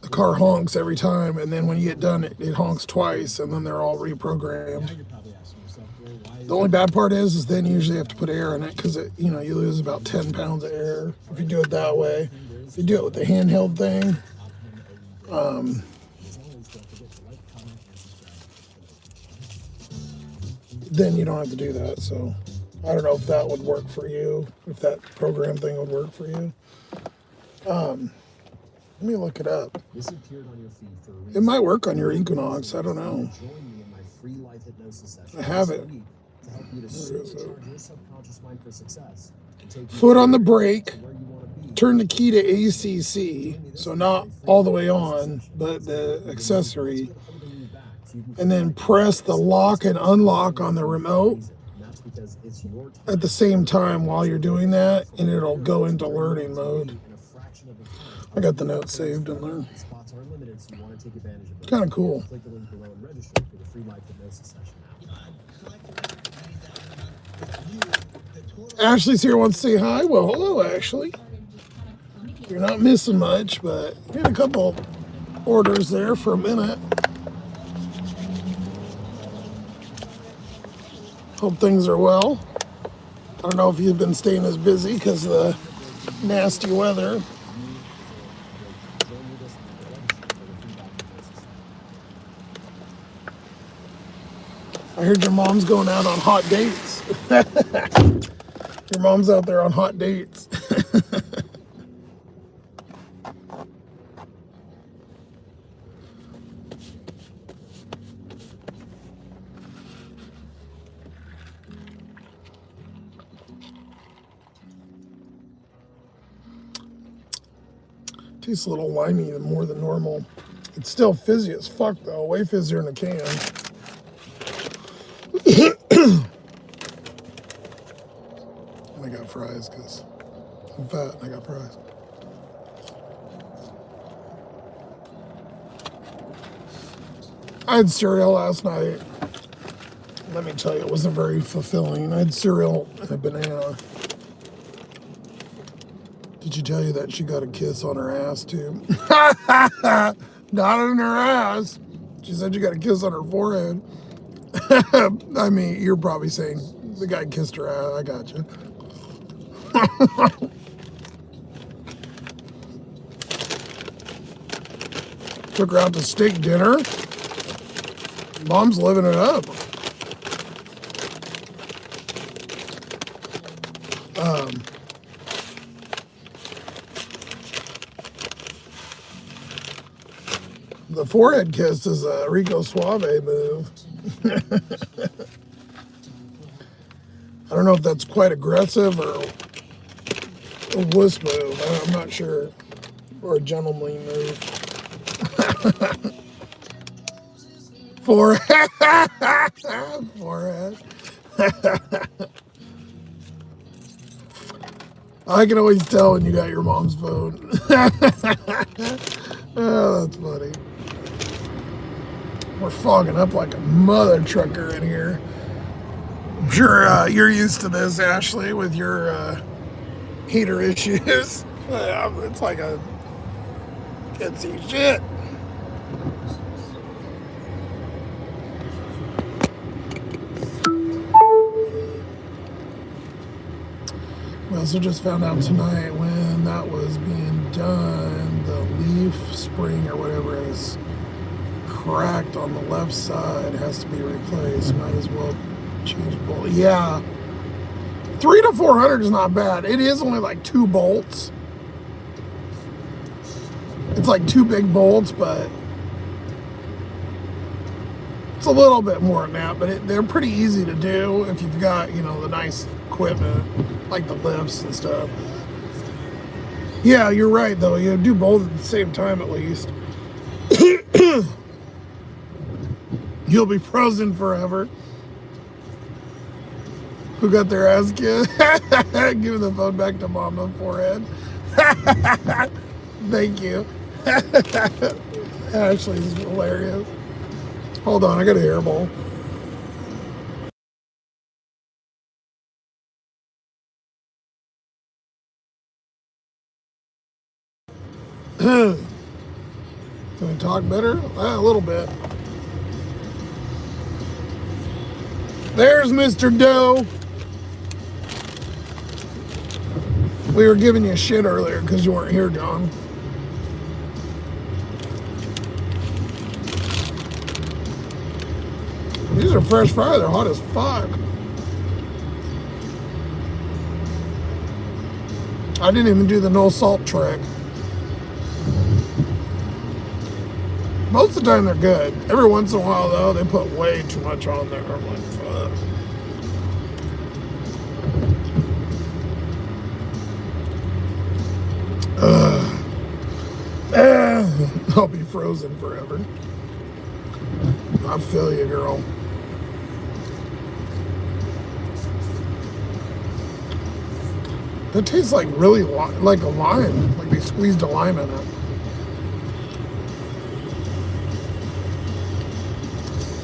The car honks every time, and then when you get done, it honks twice, and then they're all reprogrammed. The only bad part is then you usually have to put air in it because you lose about 10 pounds of air if you do it that way. If you do it with the handheld thing, then you don't have to do that. So I don't know if that would work for you, if that program thing would work for you. Let me look it up. This appeared on your feed for a reason. It might work on your Equinox. I don't know. Join me in my free life hypnosis session I have it. to help you to supercharge your subconscious mind for success. Foot on the brake. Turn the key to ACC. So not all the way on, but the accessory. And then press the lock and unlock on the remote at the same time while you're doing that, and it'll go into learning mode. I got the notes saved in there. Kind of cool. Ashley's here, wants to say hi. Well, hello, Ashley. You're not missing much, but you had a couple orders there for a minute. Hope things are well. I don't know if you've been staying as busy because of the nasty weather. I heard your mom's going out on hot dates. Your mom's out there on hot dates. Tastes a little limey more than normal. It's still fizzy as fuck though, way fizzier in a can. And I got fries because I'm fat and I got fries. I had cereal last night. Let me tell you, it wasn't very fulfilling. I had cereal and a banana. Did she tell you that she got a kiss on her ass too? Not on her ass. She said you got a kiss on her forehead. I mean, you're probably saying the guy kissed her ass. I got you. Took her out to steak dinner. Mom's living it up. The forehead kiss is a Rico Suave move. I don't know if that's quite aggressive or a wuss move. I'm not sure. Or a gentlemanly move. Forehead. Forehead. I can always tell when you got your mom's phone. Oh, that's funny. We're fogging up like a mother trucker in here. I'm sure you're used to this, Ashley, with your heater issues. It's like a can't see shit. We also just found out tonight when that was being done, the leaf spring or whatever is cracked on the left side, has to be replaced. Might as well change bolt. Yeah, 300 to 400 is not bad. It is only like 2 bolts. It's like 2 big bolts, but it's a little bit more than that. But they're pretty easy to do if you've got, you know, the nice equipment like the lifts and stuff. Yeah, you're right though. You do both at the same time at least. You'll be frozen forever. Who got their ass kissed? Giving the phone back to mom on forehead. Thank you. Ashley's hilarious. Hold on, I got a hairball. Can we talk better? A little bit. There's Mr. Doe. We were giving you shit earlier because you weren't here, John. These are fresh fries. They're hot as fuck. I didn't even do the no salt trick. Most of the time they're good. Every once in a while though, they put way too much on there. I'm like, fuck. I'll be frozen forever. I feel you, girl. It tastes like really like a lime, like they squeezed a lime in it.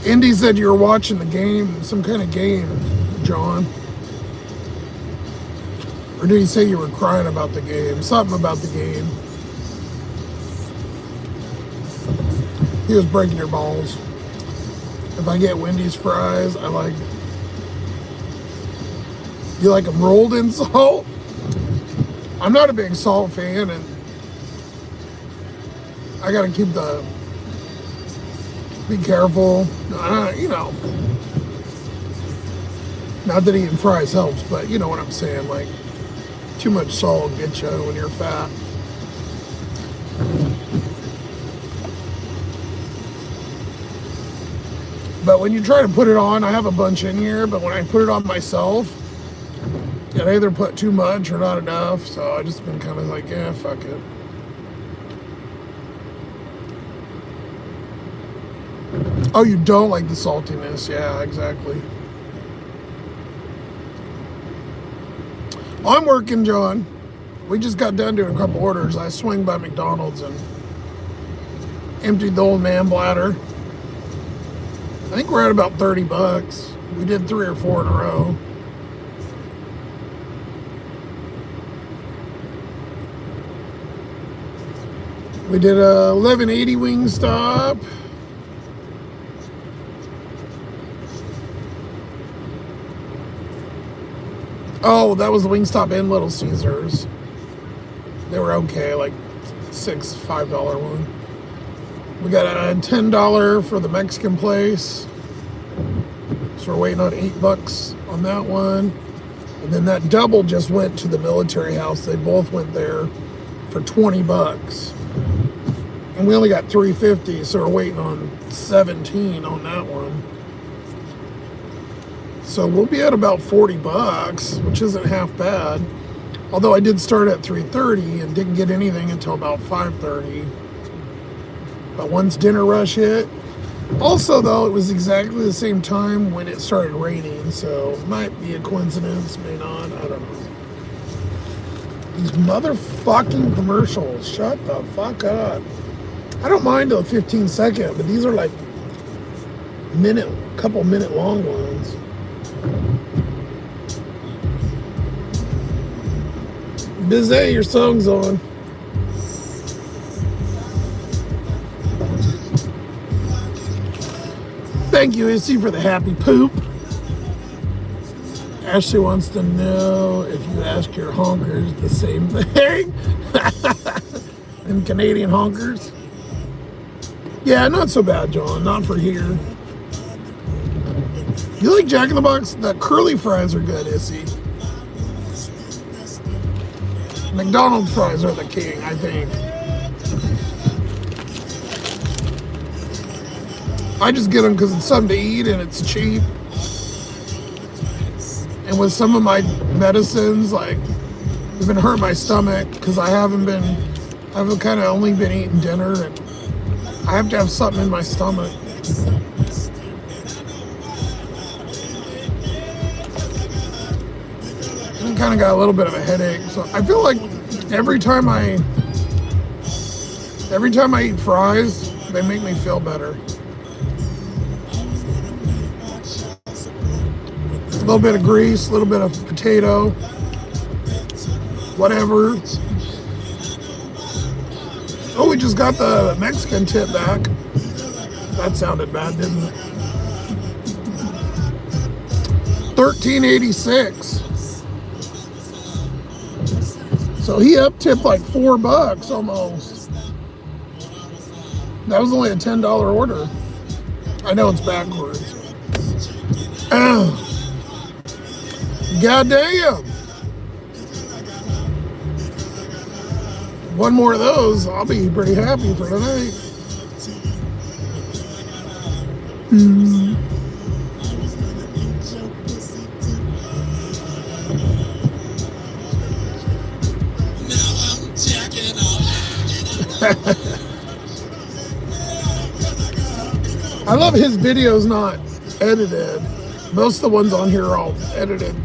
Indy said you were watching the game, some kind of game, John. Or did he say you were crying about the game? Something about the game. He was breaking your balls. If I get Wendy's fries, I like... You like them rolled in salt? I'm not a big salt fan, and I gotta keep the... Be careful. You know. Not that eating fries helps, but you know what I'm saying. Like, too much salt will get you when you're fat. But when you try to put it on, I have a bunch in here, but when I put it on myself, I either put too much or not enough, so I just been kind of like, yeah, fuck it. Oh, you don't like the saltiness? Yeah, exactly. I'm working, John. We just got done doing a couple orders. I swing by McDonald's and emptied the old man bladder. I think we're at about 30 bucks. We did 3 or 4 in a row. We did a 1180 Wingstop. Oh, that was the Wingstop and Little Caesars. They were okay, like $5 one. We got a $10 for the Mexican place. So we're waiting on $8 on that one. And then that double just went to the military house. They both went there for $20. And we only got $3.50, so we're waiting on $17 on that one. So we'll be at about $40, which isn't half bad. Although I did start at 3:30 and didn't get anything until about 5:30. But once dinner rush hit, also though, it was exactly the same time when it started raining, so might be a coincidence, may not, I don't know. These motherfucking commercials, shut the fuck up. I don't mind a 15-second, but these are like couple minute long ones. Bizet, your song's on. Thank you, Issy, for the happy poop. Ashley wants to know if you ask your honkers the same thing. And Canadian honkers. Yeah, not so bad, John. Not for here. You like Jack in the Box? The curly fries are good, Issy. McDonald's fries are the king, I think. I just get them because it's something to eat and it's cheap. And with some of my medicines, like, it's been hurting my stomach because I've kind of only been eating dinner and I have to have something in my stomach. I kind of got a little bit of a headache, so I feel like every time I eat fries, they make me feel better. A little bit of grease, a little bit of potato, whatever. Oh, we just got the Mexican tip back. That sounded bad, didn't it? $13.86. So he up tipped like $4 almost. That was only a $10 order. I know it's backwards. Goddamn. One more of those, I'll be pretty happy for tonight. I love his videos not edited. Most of the ones on here are all edited.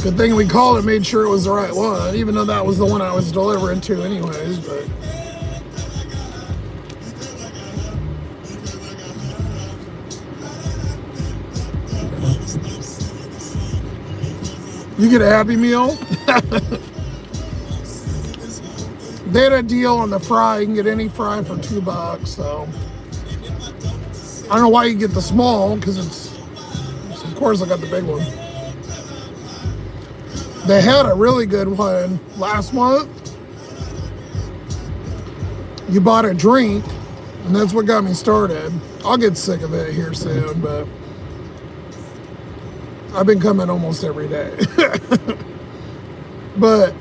Good thing we called it, made sure it was the right one, even though that was the one I was delivering to anyways, but you get a Happy Meal? They had a deal on the fry. You can get any fry for $2, so I don't know why you get the small, because it's of course I got the big one. They had a really good one last month. You bought a drink, and that's what got me started. I'll get sick of it here soon, but I've been coming almost every day. But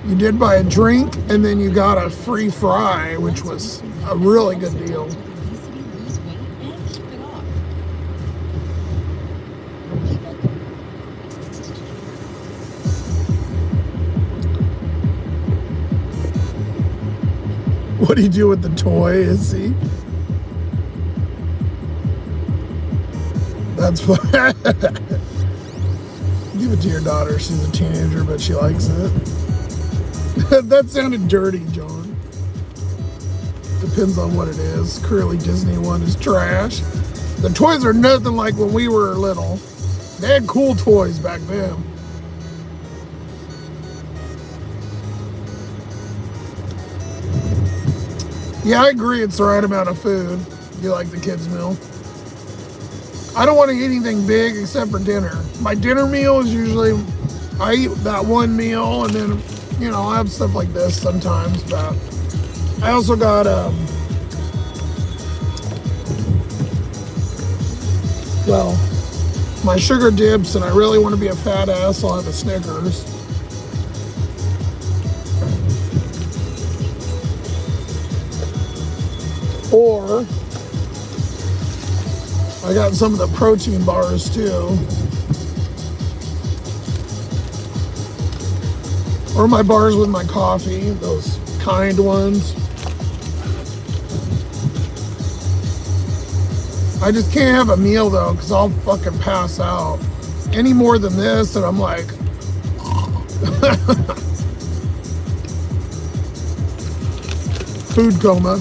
you did buy a drink, and then you got a free fry, which was a really good deal. What do you do with the toy, is he? That's fine. Give it to your daughter. She's a teenager, but she likes it. That sounded dirty, John. Depends on what it is. Curly Disney one is trash. The toys are nothing like when we were little. They had cool toys back then. Yeah, I agree it's the right amount of food. You like the kids' meal. I don't want to eat anything big except for dinner. My dinner meal is usually, I eat that one meal and then, you know, I have stuff like this sometimes, but I also got, well, my sugar dips, and I really want to be a fat ass, I'll have a Snickers. Or I got some of the protein bars too. Or my bars with my coffee, those kind ones. I just can't have a meal though, because I'll fucking pass out. Any more than this, and I'm like, food coma.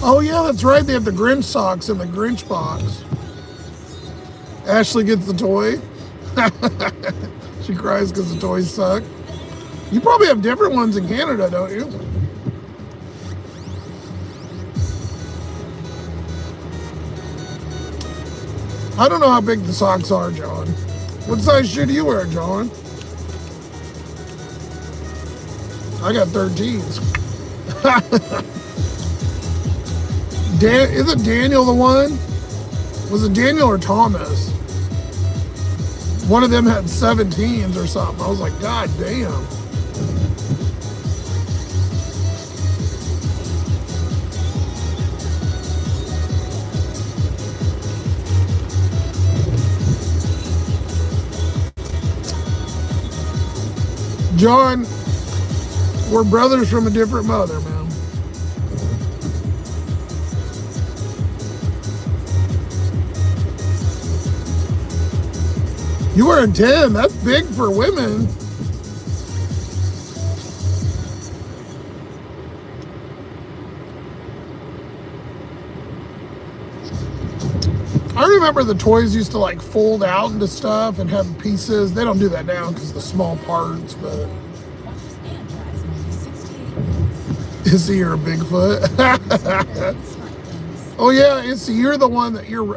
Oh yeah, that's right. They have the Grinch socks in the Grinch box. Ashley gets the toy. She cries because the toys suck. You probably have different ones in Canada, don't you? I don't know how big the socks are, John. What size shoe do you wear, John? I got 13s. Isn't Daniel the one? Was it Daniel or Thomas? One of them had 17s or something. I was like, God damn. John, we're brothers from a different mother, man. You were a 10. That's big for women. I remember the toys used to like fold out into stuff and have pieces. They don't do that now because the small parts, but. Is he your Bigfoot? Oh yeah, you're the one that you're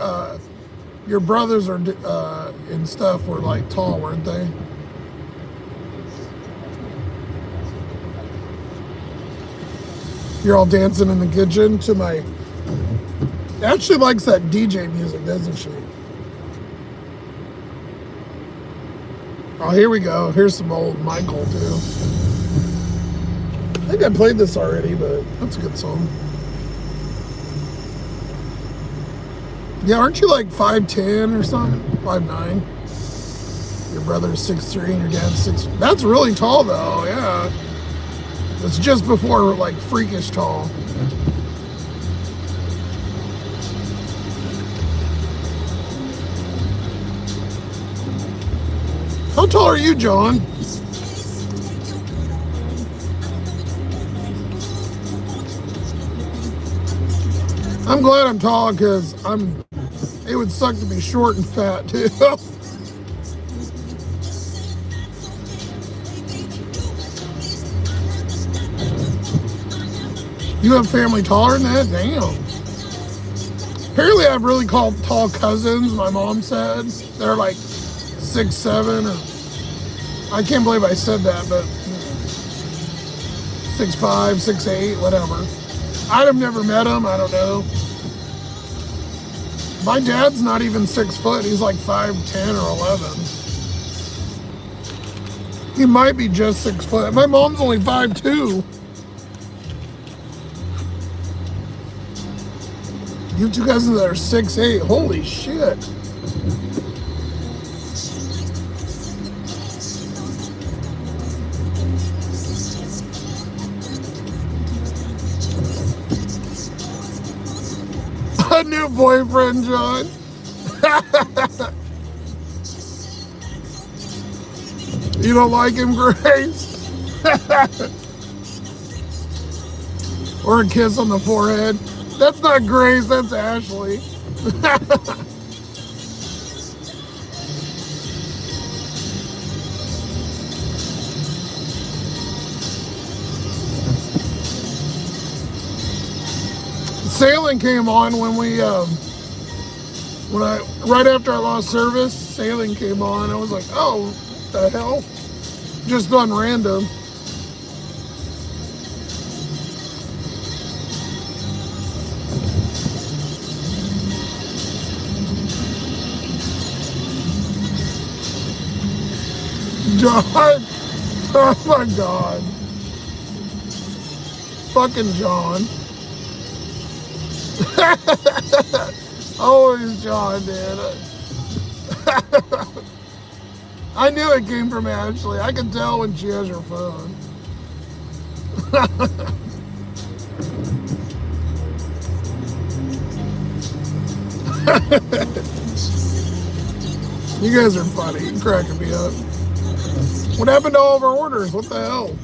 Your brothers are and stuff were like tall, weren't they? You're all dancing in the kitchen to my... Ashley likes that DJ music, doesn't she? Oh, here we go. Here's some old Michael, too. I think I played this already, but that's a good song. Yeah, aren't you like 5'10" or something? 5'9". Your brother's 6'3" and your dad's 6. That's really tall, though, yeah. It's just before, like, freakish tall. How tall are you, John? I'm glad I'm tall because it would suck to be short and fat too. You have family taller than that? Damn. Apparently I have really tall cousins, my mom said. They're like 6'7", or I can't believe I said that, but 6'5", 6'8", whatever. I'd have never met them, I don't know. My dad's not even 6 foot, he's like 5'10" or 11. He might be just 6 foot. My mom's only 5'2". You have two cousins that are 6'8". Holy shit. A new boyfriend, John. You don't like him, Grace? Or a kiss on the forehead? That's not Grace, that's Ashley. Sailing came on when right after I lost service, Sailing came on. I was like, oh, what the hell? Just on random. John, oh my God. Fucking John. Always John, dude. I knew it came from Ashley. I can tell when she has her phone. You guys are funny. You're cracking me up. What happened to all of our orders? What the hell?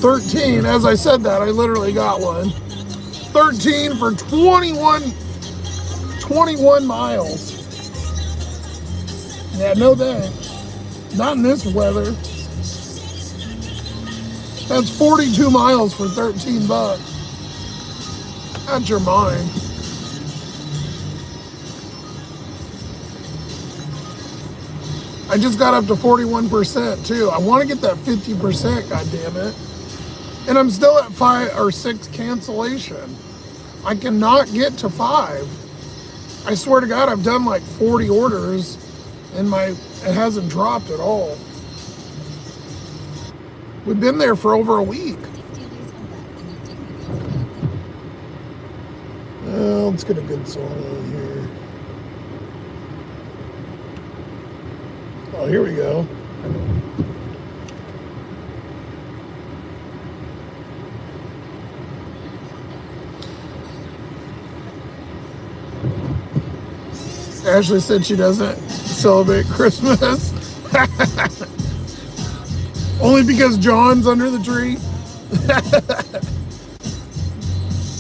$13. As I said that, I literally got one. 13 for 21 miles. Yeah, no thanks. Not in this weather. That's 42 miles for 13 bucks. That's your mind. I just got up to 41% too. I want to get that 50%, goddammit. And I'm still at 5 or 6 cancellation. I cannot get to 5. I swear to God, I've done like 40 orders and it hasn't dropped at all. We've been there for over a week. Well, let's get a good song on here. Oh, here we go. Ashley said she doesn't celebrate Christmas. Only because John's under the tree.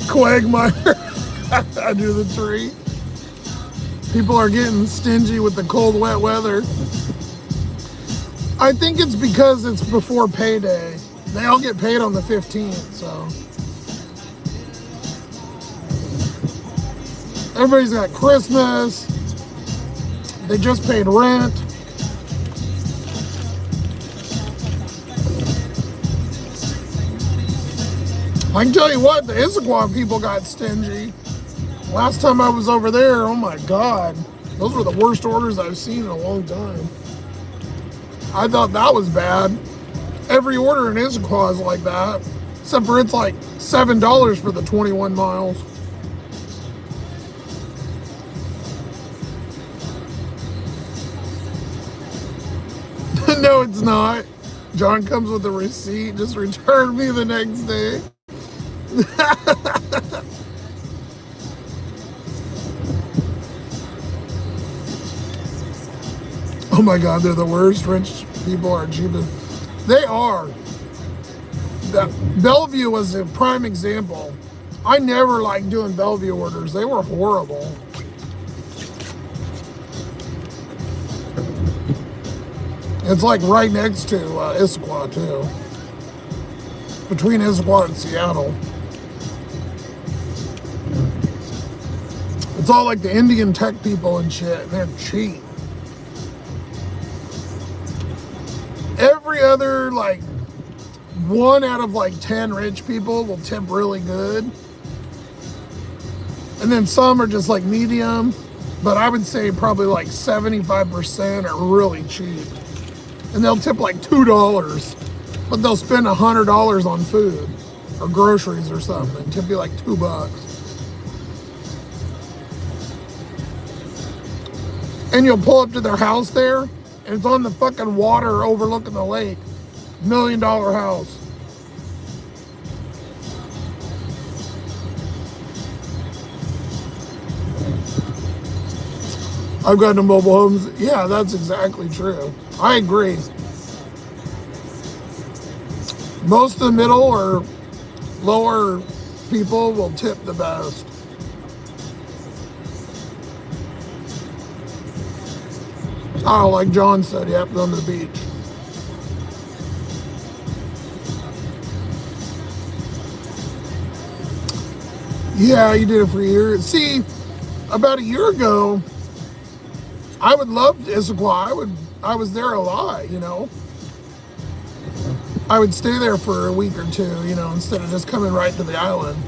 Quagmire under the tree. People are getting stingy with the cold, wet weather. I think it's because it's before payday. They all get paid on the 15th, so. Everybody's got Christmas. They just paid rent. I can tell you what, the Issaquah people got stingy. Last time I was over there, oh my God, those were the worst orders I've seen in a long time. I thought that was bad. Every order in Issaquah is like that, except for it's like $7 for the 21 miles. No, it's not. John comes with a receipt. Just return me the next day. Oh my God, they're the worst. Rich people are cheapest. They are. Bellevue was a prime example. I never liked doing Bellevue orders. They were horrible. It's like right next to Issaquah too. Between Issaquah and Seattle. It's all like the Indian tech people and shit, and they're cheap. Every other, like, 1 out of like 10 rich people will tip really good. And then some are just like medium, but I would say probably like 75% are really cheap. And they'll tip like $2, but they'll spend $100 on food or groceries or something and tip you like $2. And you'll pull up to their house there, and it's on the fucking water overlooking the lake. $1 million house. I've gone to mobile homes. Yeah, that's exactly true. I agree. Most of the middle or lower people will tip the best. Oh, like John said, you have to go to the beach. Yeah, you did it for years. See, about a year ago, I would love Issaquah. I was there a lot, you know. I would stay there for a week or two, you know, instead of just coming right to the island.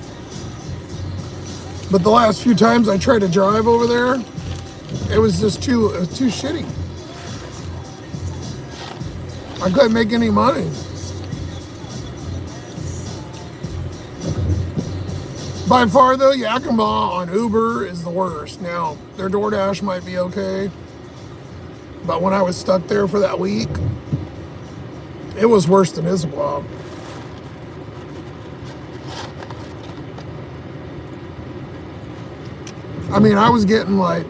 But the last few times I tried to drive over there, it was just too shitty. I couldn't make any money. By far though, Yakima on Uber is the worst. Now, their DoorDash might be okay, but when I was stuck there for that week, it was worse than Issaquah. I mean, I was getting like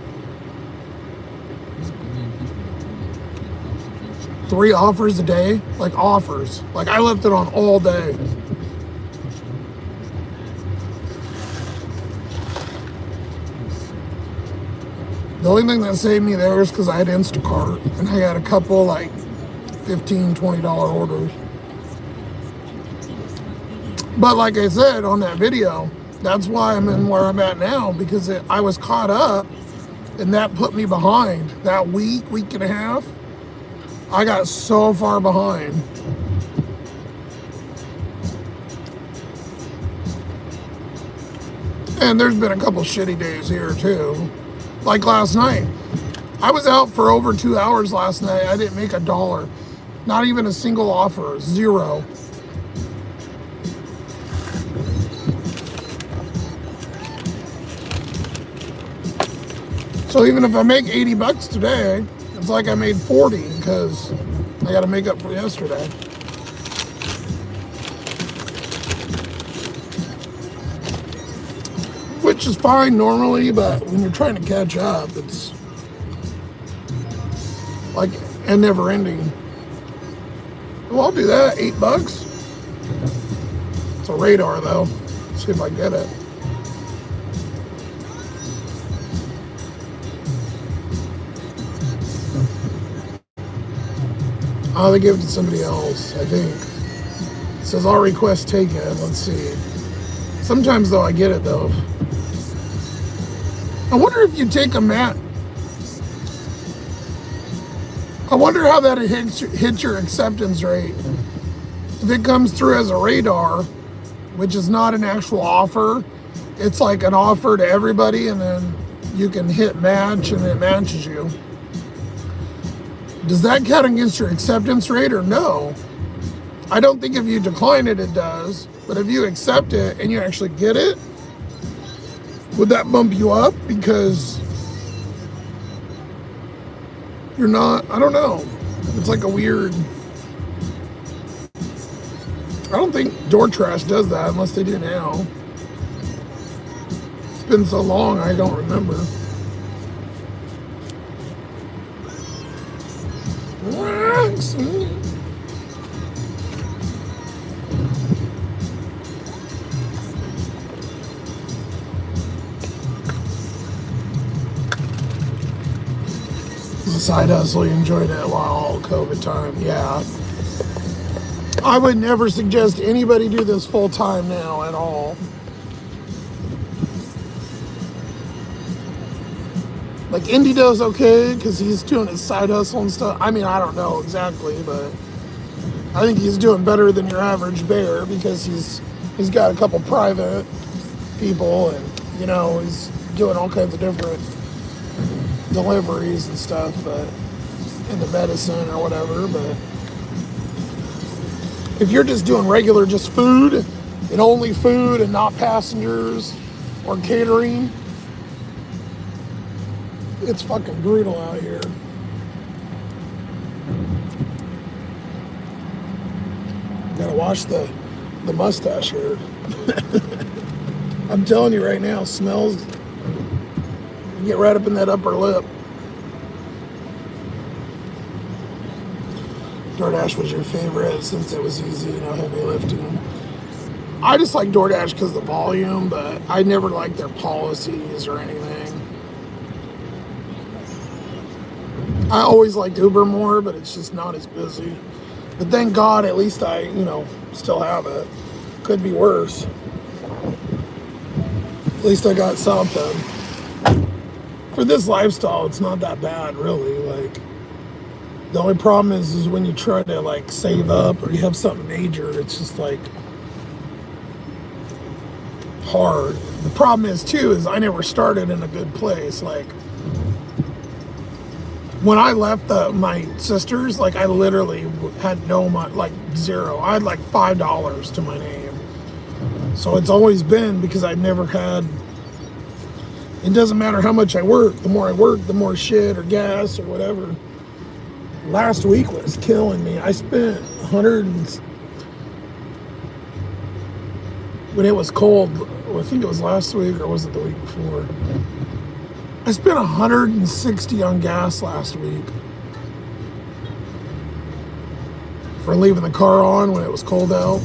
3 offers a day, like offers. Like I left it on all day. The only thing that saved me there is because I had Instacart and I had a couple like $15, $20 orders. But like I said on that video, that's why I'm in where I'm at now, because I was caught up and that put me behind. That week and a half, I got so far behind. And there's been a couple shitty days here too. Like last night. I was out for over 2 hours last night. I didn't make $1. Not even a single offer. 0. So even if I make $80 today, it's like I made 40 because I got to make up for yesterday. Which is fine normally, but when you're trying to catch up, it's like and never ending. Well, I'll do that. $8. It's a radar though. Let's see if I get it. Oh, they gave it to somebody else, I think. It says all requests taken. Let's see. Sometimes though I get it though. I wonder if you take a mat. I wonder how that hits your acceptance rate. If it comes through as a radar, which is not an actual offer, it's like an offer to everybody, and then you can hit match and it matches you. Does that count against your acceptance rate or no? I don't think if you decline it, it does. But if you accept it and you actually get it, would that bump you up? Because you're not, I don't know. It's like a weird, I don't think DoorTrash does that unless they do now. It's been so long, I don't remember. Side hustle, you enjoyed it while COVID time, yeah. I would never suggest anybody do this full time now at all. Like Indy does okay because he's doing his side hustle and stuff. I mean, I don't know exactly, but I think he's doing better than your average bear because he's got a couple private people and you know he's doing all kinds of different deliveries and stuff, but in the medicine or whatever. But if you're just doing regular just food and only food and not passengers or catering, it's fucking brutal out here. Gotta wash the mustache here. I'm telling you right now, smells. You get right up in that upper lip. DoorDash was your favorite since it was easy, you know, heavy lifting. I just like DoorDash because of the volume, but I never liked their policies or anything. I always liked Uber more, but it's just not as busy. But thank God, at least I, you know, still have it. Could be worse. At least I got something. For this lifestyle, it's not that bad, really. Like, the only problem is when you try to, like, save up or you have something major, it's just, like, hard. The problem is, too, is I never started in a good place. Like, when I left my sister's, like, I literally had no money, like, zero. I had, like, $5 to my name. So it's always been because I've never had... It doesn't matter how much I work. The more I work, the more shit or gas or whatever. Last week was killing me. I spent when it was cold, I think it was last week or was it the week before? I spent $160 on gas last week. For leaving the car on when it was cold out.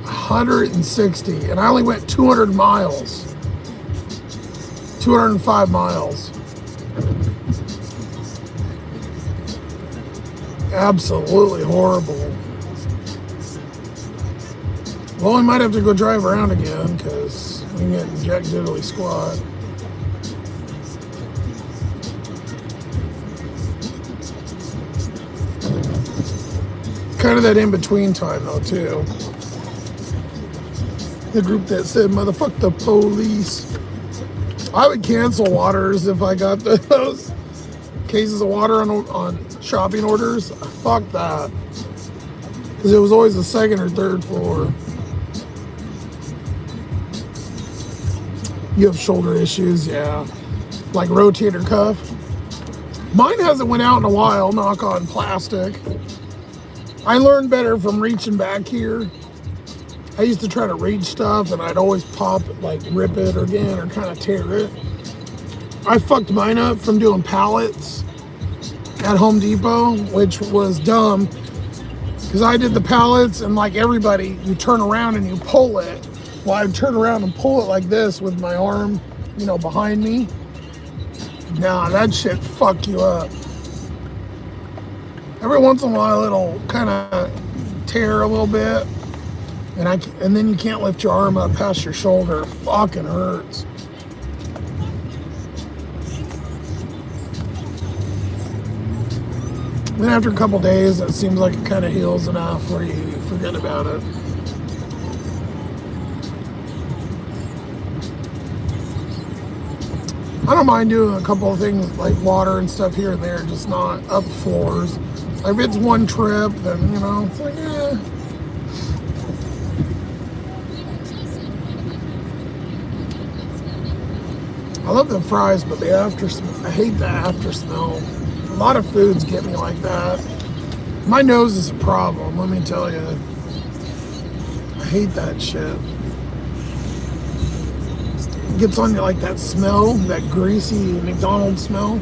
$160, and I only went 200 miles. 205 miles. Absolutely horrible. Well, I might have to go drive around again because we can get jack diddly squat. Kind of that in-between time though too. The group that said, motherfuck the police. I would cancel waters if I got those cases of water on shopping orders. Fuck that. Because it was always the second or third floor. You have shoulder issues, yeah. Like rotator cuff. Mine hasn't went out in a while, knock on plastic. I learned better from reaching back here. I used to try to reach stuff and I'd always pop it, like rip it again or kind of tear it. I fucked mine up from doing pallets at Home Depot, which was dumb because I did the pallets and like everybody, you turn around and you pull it. Well, I'd turn around and pull it like this with my arm, you know, behind me. Nah, that shit fucked you up. Every once in a while it'll kind of tear a little bit. And then you can't lift your arm up past your shoulder. Fucking hurts. Then after a couple days, it seems like it kind of heals enough where you forget about it. I don't mind doing a couple of things like water and stuff here and there, just not up floors. Like if it's one trip, then, you know, it's like, eh. I love the fries, but the after smell, I hate the after smell. A lot of foods get me like that. My nose is a problem, let me tell you. I hate that shit. It gets on you like that smell, that greasy McDonald's smell.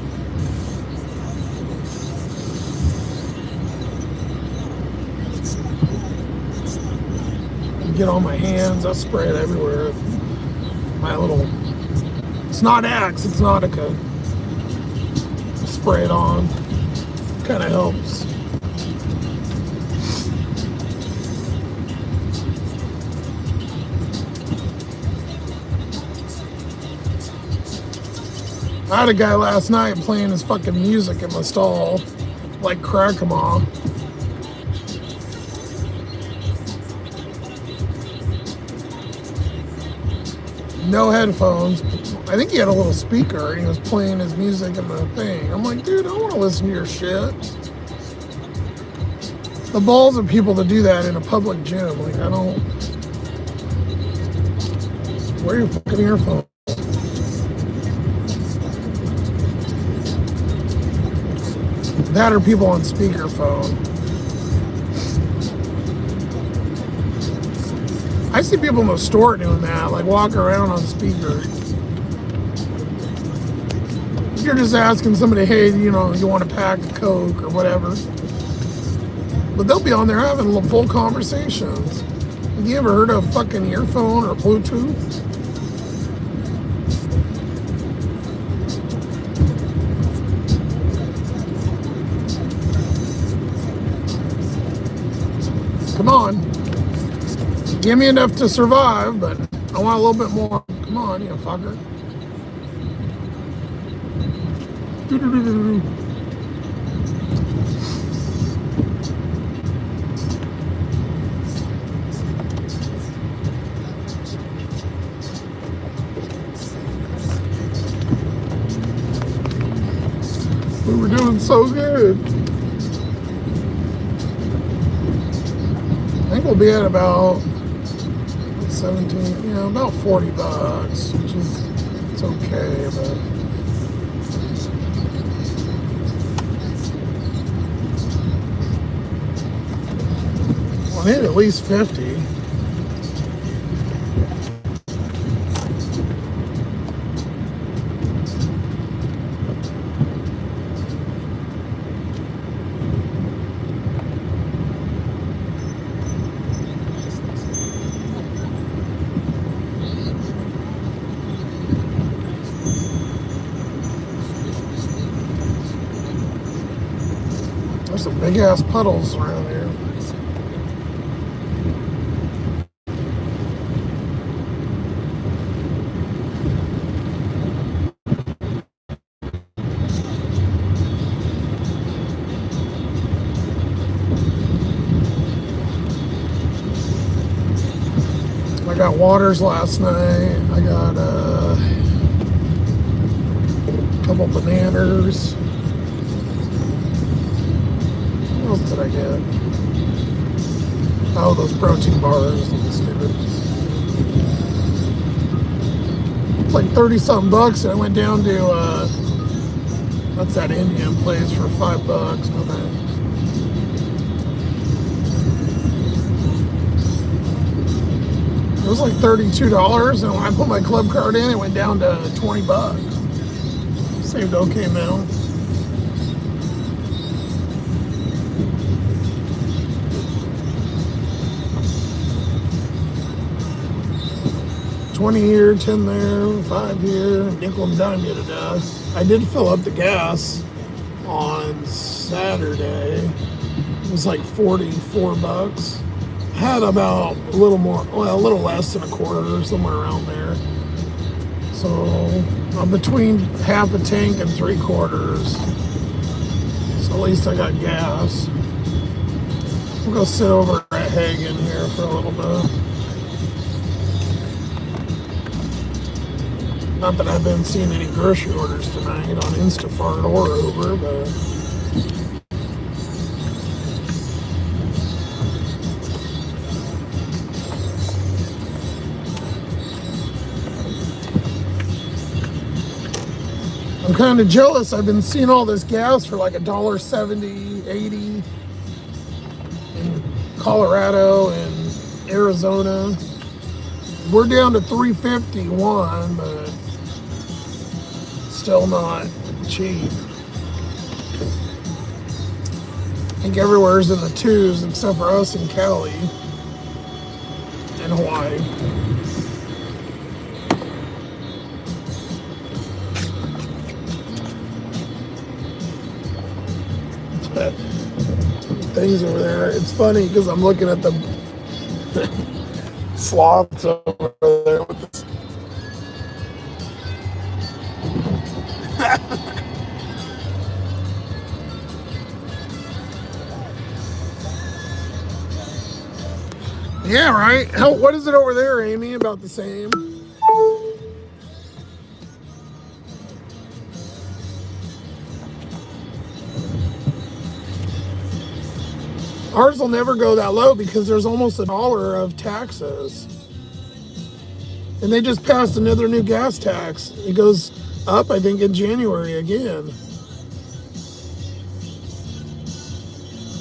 Get on my hands, I spray it everywhere. My little, it's not Axe, it's Nautica. Spray it on, kind of helps. I had a guy last night playing his fucking music in my stall, like Crackamaw. No headphones. I think he had a little speaker and he was playing his music in the thing. I'm like, dude, I don't want to listen to your shit. The balls of people to do that in a public gym. Like, I don't. Wear your fucking earphones. That or people on speakerphone. I see people in the store doing that, like walking around on speaker. You're just asking somebody, hey, you know, you want a pack of Coke or whatever. But they'll be on there having full conversations. Have you ever heard of a fucking earphone or Bluetooth? Come on. Give me enough to survive, but I want a little bit more. Come on, you fucker. We were doing so good. I think we'll be at about 17, you know, about $40, which is, it's okay, but I need at least 50. There's some big ass puddles around here. I got waters last night. I got a couple bananas. What else did I get? Oh, those protein bars. It's like 30-something bucks, and I went down to what's that Indian place for $5? No thanks. It was like $32, and when I put my club card in, it went down to $20. Saved okay amount. $20 here, 10 there, 5 here, nickel and dime you to death. I did fill up the gas on Saturday. It was like $44. Had about a little more, well, a little less than a quarter, somewhere around there. So I'm between half a tank and 3/4. So at least I got gas. We'll go sit over at Hagen here for a little bit. Not that I've been seeing any grocery orders tonight on Instacart or Uber, but I'm kind of jealous. I've been seeing all this gas for like $1.70, 80 in Colorado and Arizona. We're down to $3.51, but still not cheap. I think everywhere's in the twos except for us in Cali and Hawaii. Things over there. It's funny because I'm looking at the sloths over there with this. Yeah, right? What is it over there, Amy? About the same? Ours will never go that low because there's almost $1 of taxes. And they just passed another new gas tax. It goes up, I think, in January again.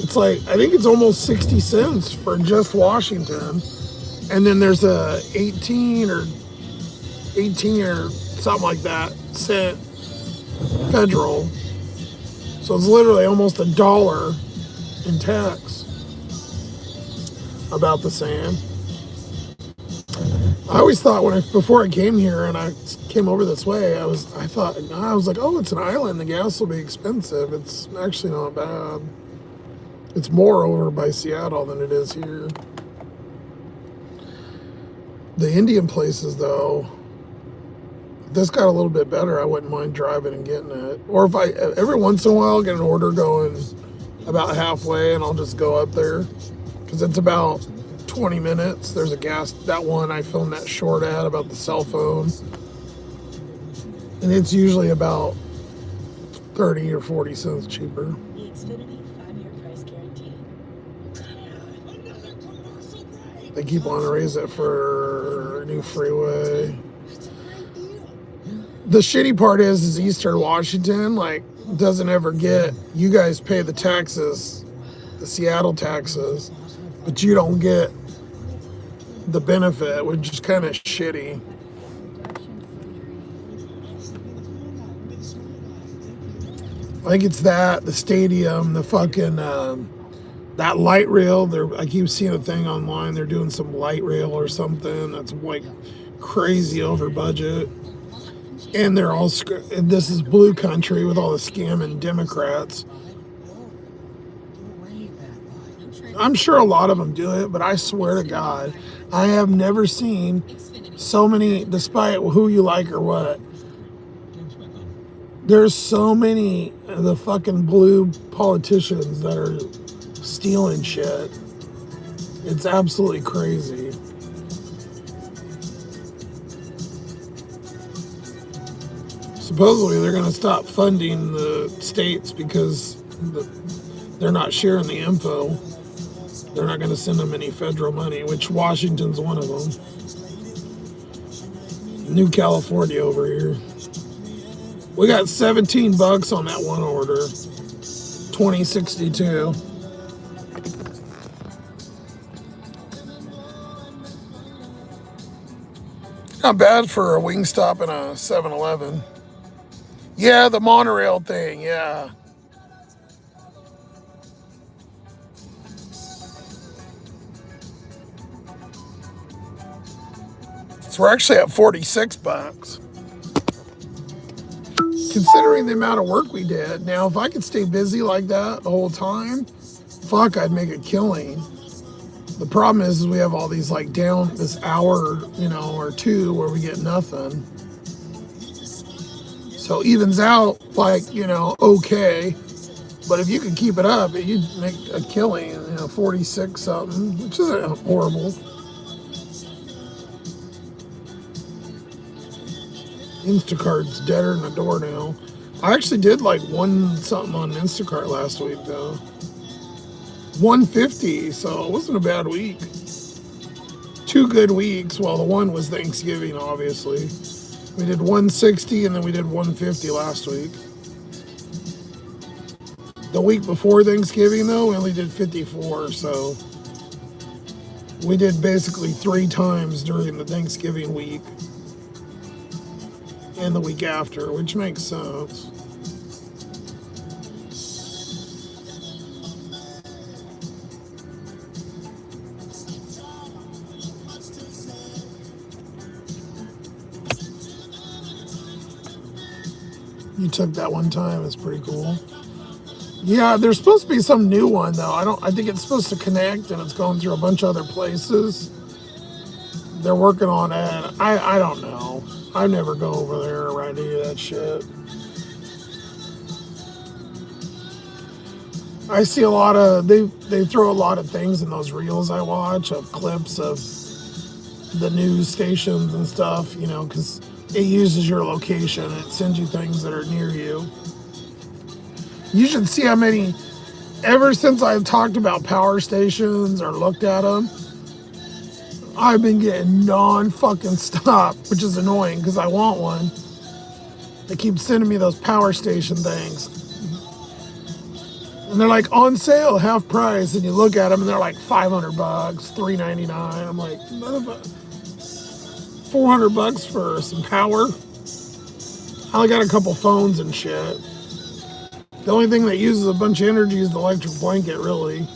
It's like, I think it's almost 60 cents for just Washington. And then there's a 18 or something like that cent federal. So it's literally almost $1 in tax. About the same. I always thought before I came here and I came over this way, I was like, oh, it's an island. The gas will be expensive. It's actually not bad. It's more over by Seattle than it is here. The Indian places, though, if this got a little bit better, I wouldn't mind driving and getting it. Or if every once in a while, get an order going about halfway and I'll just go up there. Because it's about 20 minutes. There's a gas, that one I filmed that short ad about the cell phone. And it's usually about 30 or 40 cents cheaper. The Xfinity 5-year price guarantee. They keep wanting to raise it for a new freeway. The shitty part is Eastern Washington, like, doesn't ever get, you guys pay the taxes, the Seattle taxes, but you don't get the benefit, which is kind of shitty. I think it's that, the stadium, the fucking, that light rail. I keep seeing a thing online, they're doing some light rail or something that's like crazy over budget. And they're all, and this is blue country with all the scamming Democrats. I'm sure a lot of them do it, but I swear to God, I have never seen so many, despite who you like or what, there's so many of the fucking blue politicians that are stealing shit. It's absolutely crazy. Supposedly they're going to stop funding the states because they're not sharing the info. They're not going to send them any federal money, which Washington's one of them. New California over here. We got $17 on that one order. 2062. Not bad for a Wingstop and a 7-Eleven. Yeah, the monorail thing, yeah. So we're actually at $46. Considering the amount of work we did. Now, if I could stay busy like that the whole time, fuck, I'd make a killing. The problem is we have all these like down this hour, or two where we get nothing. So evens out like, okay. But if you could keep it up, you'd make a killing, 46 something, which isn't horrible. Instacart's deader than the door now. I actually did like one something on Instacart last week though. 150, so it wasn't a bad week. 2 good weeks. Well, the one was Thanksgiving, obviously. We did 160 and then we did 150 last week. The week before Thanksgiving though, we only did 54, so we did basically 3 times during the Thanksgiving week and the week after, which makes sense. You took that one time, it's pretty cool. Yeah, there's supposed to be some new one though. I think it's supposed to connect and it's going through a bunch of other places. They're working on it. I don't know. I never go over there or write any of that shit. I see a lot of, they throw a lot of things in those reels I watch of clips of the news stations and stuff, because it uses your location. It sends you things that are near you. You should see how many, ever since I've talked about power stations or looked at them, I've been getting non-fucking stop, which is annoying because I want one. They keep sending me those power station things. And they're like on sale, half price, and you look at them and they're like $500, $399. I'm like, motherfucker, $400 for some power. I only got a couple phones and shit. The only thing that uses a bunch of energy is the electric blanket, really.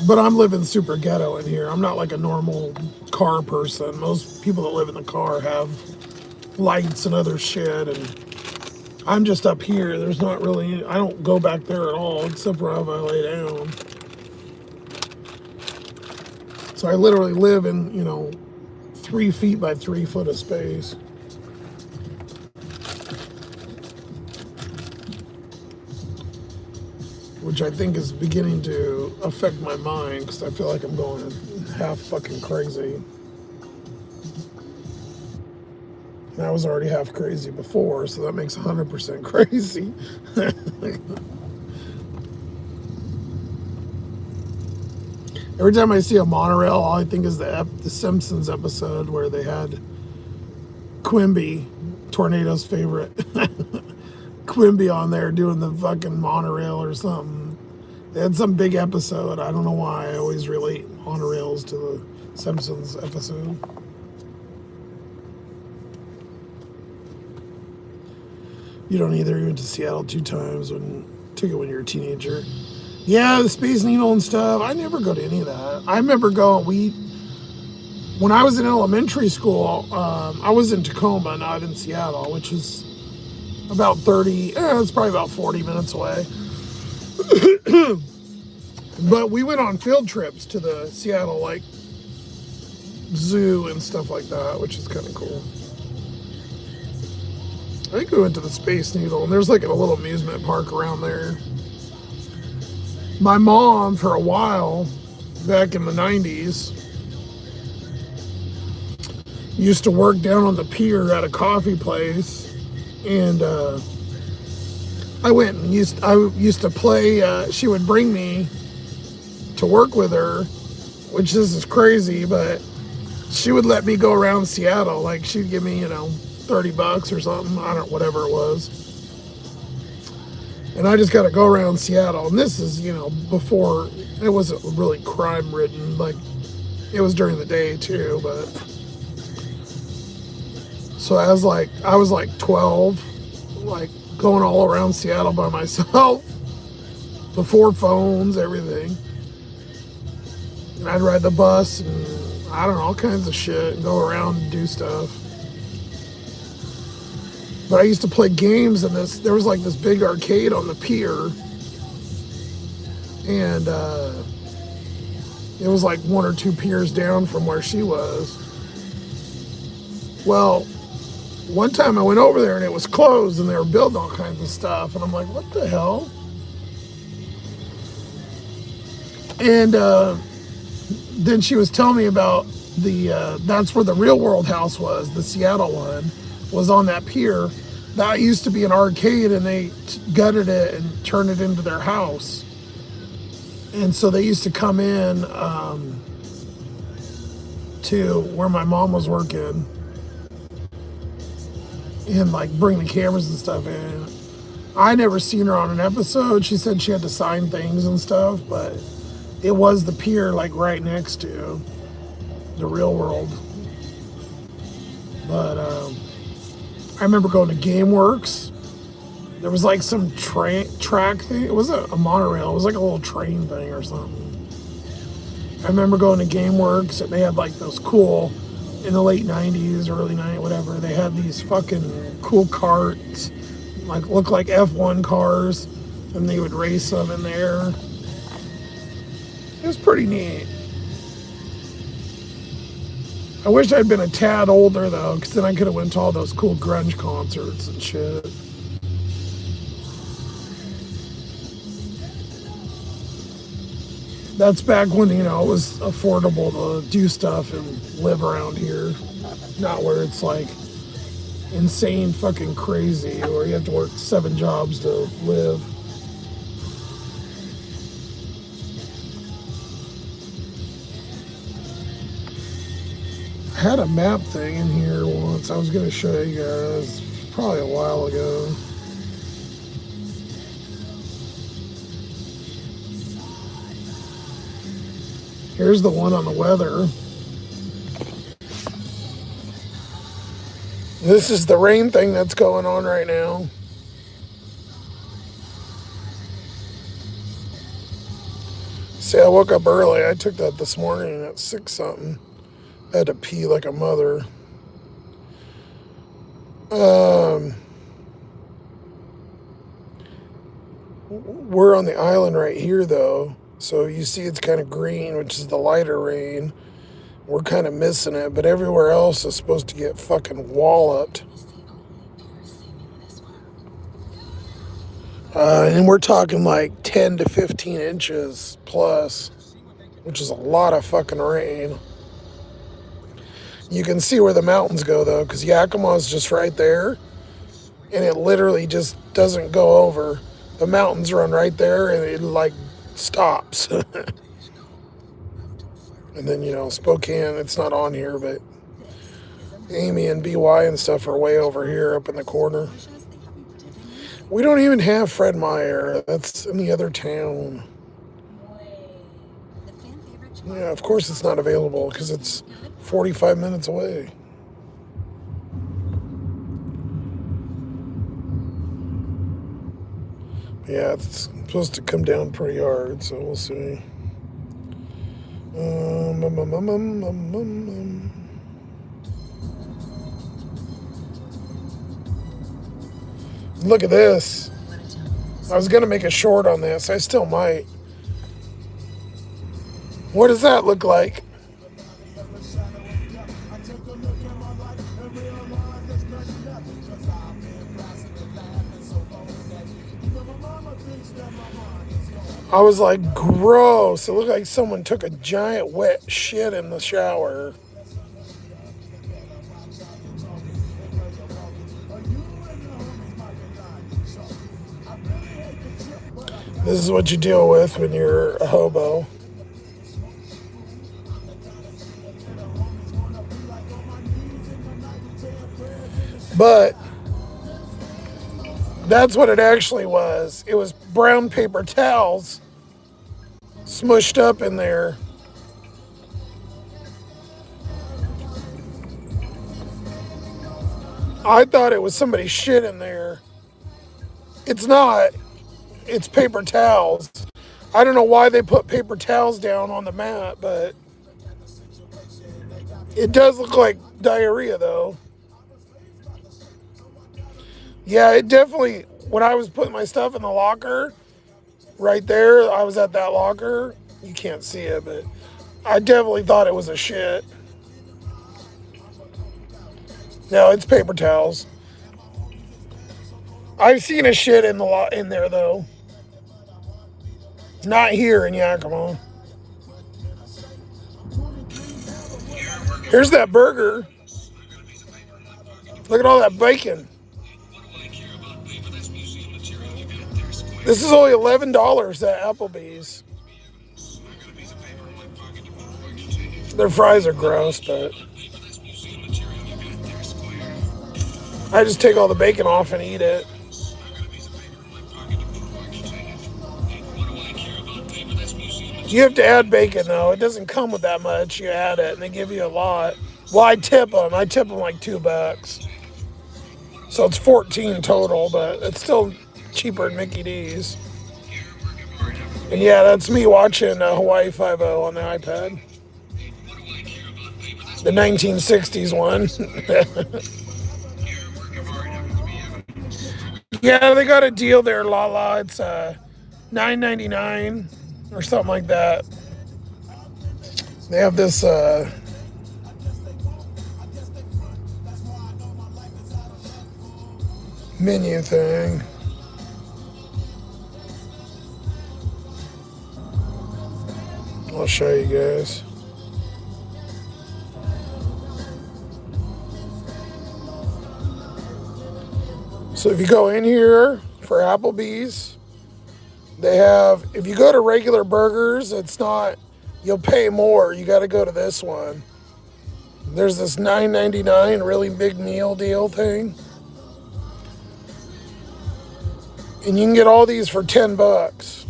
But I'm living super ghetto in here. I'm not like a normal car person. Most people that live in the car have lights and other shit, and I'm just up here. There's not really, I don't go back there at all, except wherever I lay down. So I literally live in, 3 feet by 3 foot of space. Which I think is beginning to affect my mind because I feel like I'm going half fucking crazy. And I was already half crazy before, so that makes 100% crazy. Every time I see a monorail, all I think is the Simpsons episode where they had Quimby, Tornado's favorite, Quimby on there doing the fucking monorail or something. They had some big episode. I don't know why I always relate monorails to the Simpsons episode. You don't either. You went to Seattle 2 times took it when you were a teenager. Yeah, the Space Needle and stuff. I never go to any of that. I remember when I was in elementary school, I was in Tacoma, not in Seattle, which is about it's probably about 40 minutes away. But we went on field trips to the Seattle, zoo and stuff like that, which is kind of cool. I think we went to the Space Needle, and there's a little amusement park around there. My mom, for a while, back in the 90s, used to work down on the pier at a coffee place, and I used to play, she would bring me to work with her, which this is crazy, but she would let me go around Seattle. She'd give me, $30 or something, whatever it was. And I just got to go around Seattle. And this is, before, it wasn't really crime ridden. It was during the day too, but. So I was 12, going all around Seattle by myself, before phones, everything. And I'd ride the bus and all kinds of shit and go around and do stuff. But I used to play games in this. There was this big arcade on the pier, and it was 1 or 2 piers down from where she was. Well, One time I went over there and it was closed and they were building all kinds of stuff. And I'm like, what the hell? And then she was telling me about that's where the Real World house was, the Seattle one, was on that pier. That used to be an arcade and they gutted it and turned it into their house. And so they used to come in to where my mom was working and like bring the cameras and stuff in. I never seen her on an episode. She said she had to sign things and stuff, but it was the pier like right next to the Real World. But I remember going to GameWorks. There was like some track thing. It wasn't a monorail. It was like a little train thing or something. I remember going to GameWorks and they had like those cool, in the late 90s, early 90s, whatever, they had these fucking cool carts, like look like F1 cars, and they would race them in there. It was pretty neat. I wish I'd been a tad older though, because then I could have went to all those cool grunge concerts and shit. That's back when, you know, it was affordable to do stuff and live around here. Not where it's like insane fucking crazy where you have to work 7 jobs to live. I had a map thing in here once. I was going to show you guys probably a while ago. Here's the one on the weather. This is the rain thing that's going on right now. See, I woke up early. I took that this morning at 6 something. I had to pee like a mother. We're on the island right here though. So you see it's kind of green, which is the lighter rain. We're kind of missing it, but everywhere else is supposed to get fucking walloped. And we're talking like 10 to 15 inches plus, which is a lot of fucking rain. You can see where the mountains go though, because Yakima's just right there, and it literally just doesn't go over. The mountains run right there, and it like stops. And then, you know, Spokane, it's not on here, but Amy and BY and stuff are way over here up in the corner. We don't even have Fred Meyer. That's in the other town. Yeah, of course it's not available because it's 45 minutes away. Yeah, it's supposed to come down pretty hard, so we'll see. Look at this. I was going to make a short on this. I still might. What does that look like? I was like, gross. It looked like someone took a giant wet shit in the shower. This is what you deal with when you're a hobo. But that's what it actually was. It was brown paper towels smushed up in there. I thought it was somebody's shit in there. It's not. It's paper towels. I don't know why they put paper towels down on the mat, but it does look like diarrhea though. Yeah, it definitely, when I was putting my stuff in the locker, right there, I was at that locker. You can't see it, but I definitely thought it was a shit. No, it's paper towels. I've seen a shit in the lot in there though. Not here in Yakima. Here's that burger. Look at all that bacon. This is only $11 at Applebee's. Their fries are gross, but I just take all the bacon off and eat it. You have to add bacon though. It doesn't come with that much. You add it and they give you a lot. Well, I tip them. I tip them like $2. So it's 14 total, but it's still cheaper than Mickey D's. And yeah, that's me watching Hawaii Five-0 on the iPad. The 1960s one. Yeah, they got a deal there, Lala. It's $9.99 or something like that. They have this menu thing. I'll show you guys. So if you go in here for Applebee's, they have, if you go to regular burgers, it's not, you'll pay more. You got to go to this one. There's this $9.99 really big meal deal thing. And you can get all these for $10.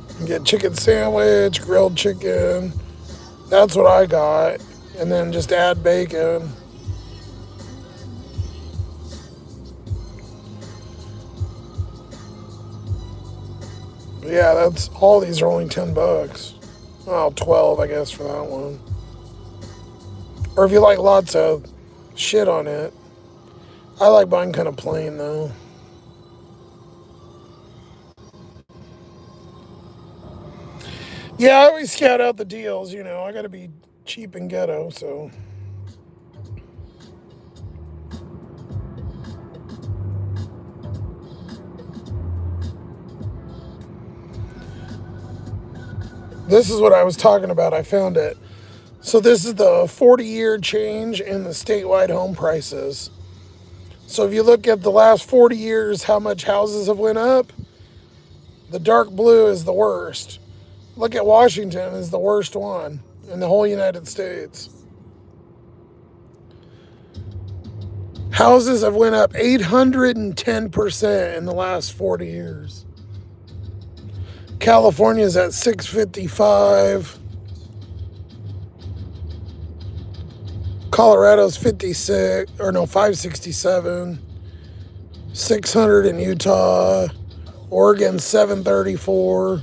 You can get chicken sandwich, grilled chicken. That's what I got. And then just add bacon. Yeah, that's all these are only $10. Well, 12, I guess, for that one. Or if you like lots of shit on it. I like mine kind of plain, though. Yeah, I always scout out the deals, you know. I gotta be cheap and ghetto, so. This is what I was talking about. I found it. So this is the 40-year change in the statewide home prices. So if you look at the last 40 years, how much houses have went up, the dark blue is the worst. Look at Washington is the worst one in the whole United States. Houses have went up 810% in the last 40 years. California's at 655. Colorado's 56, or no, 567. 600 in Utah. Oregon 734.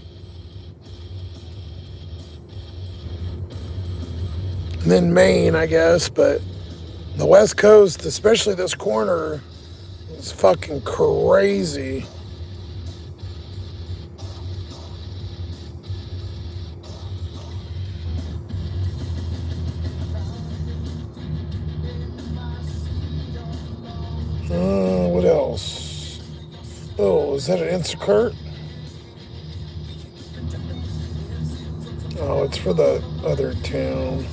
And then Maine, I guess, but the West Coast, especially this corner, is fucking crazy. What else? Oh, is that an Instacart? Oh, it's for the other town.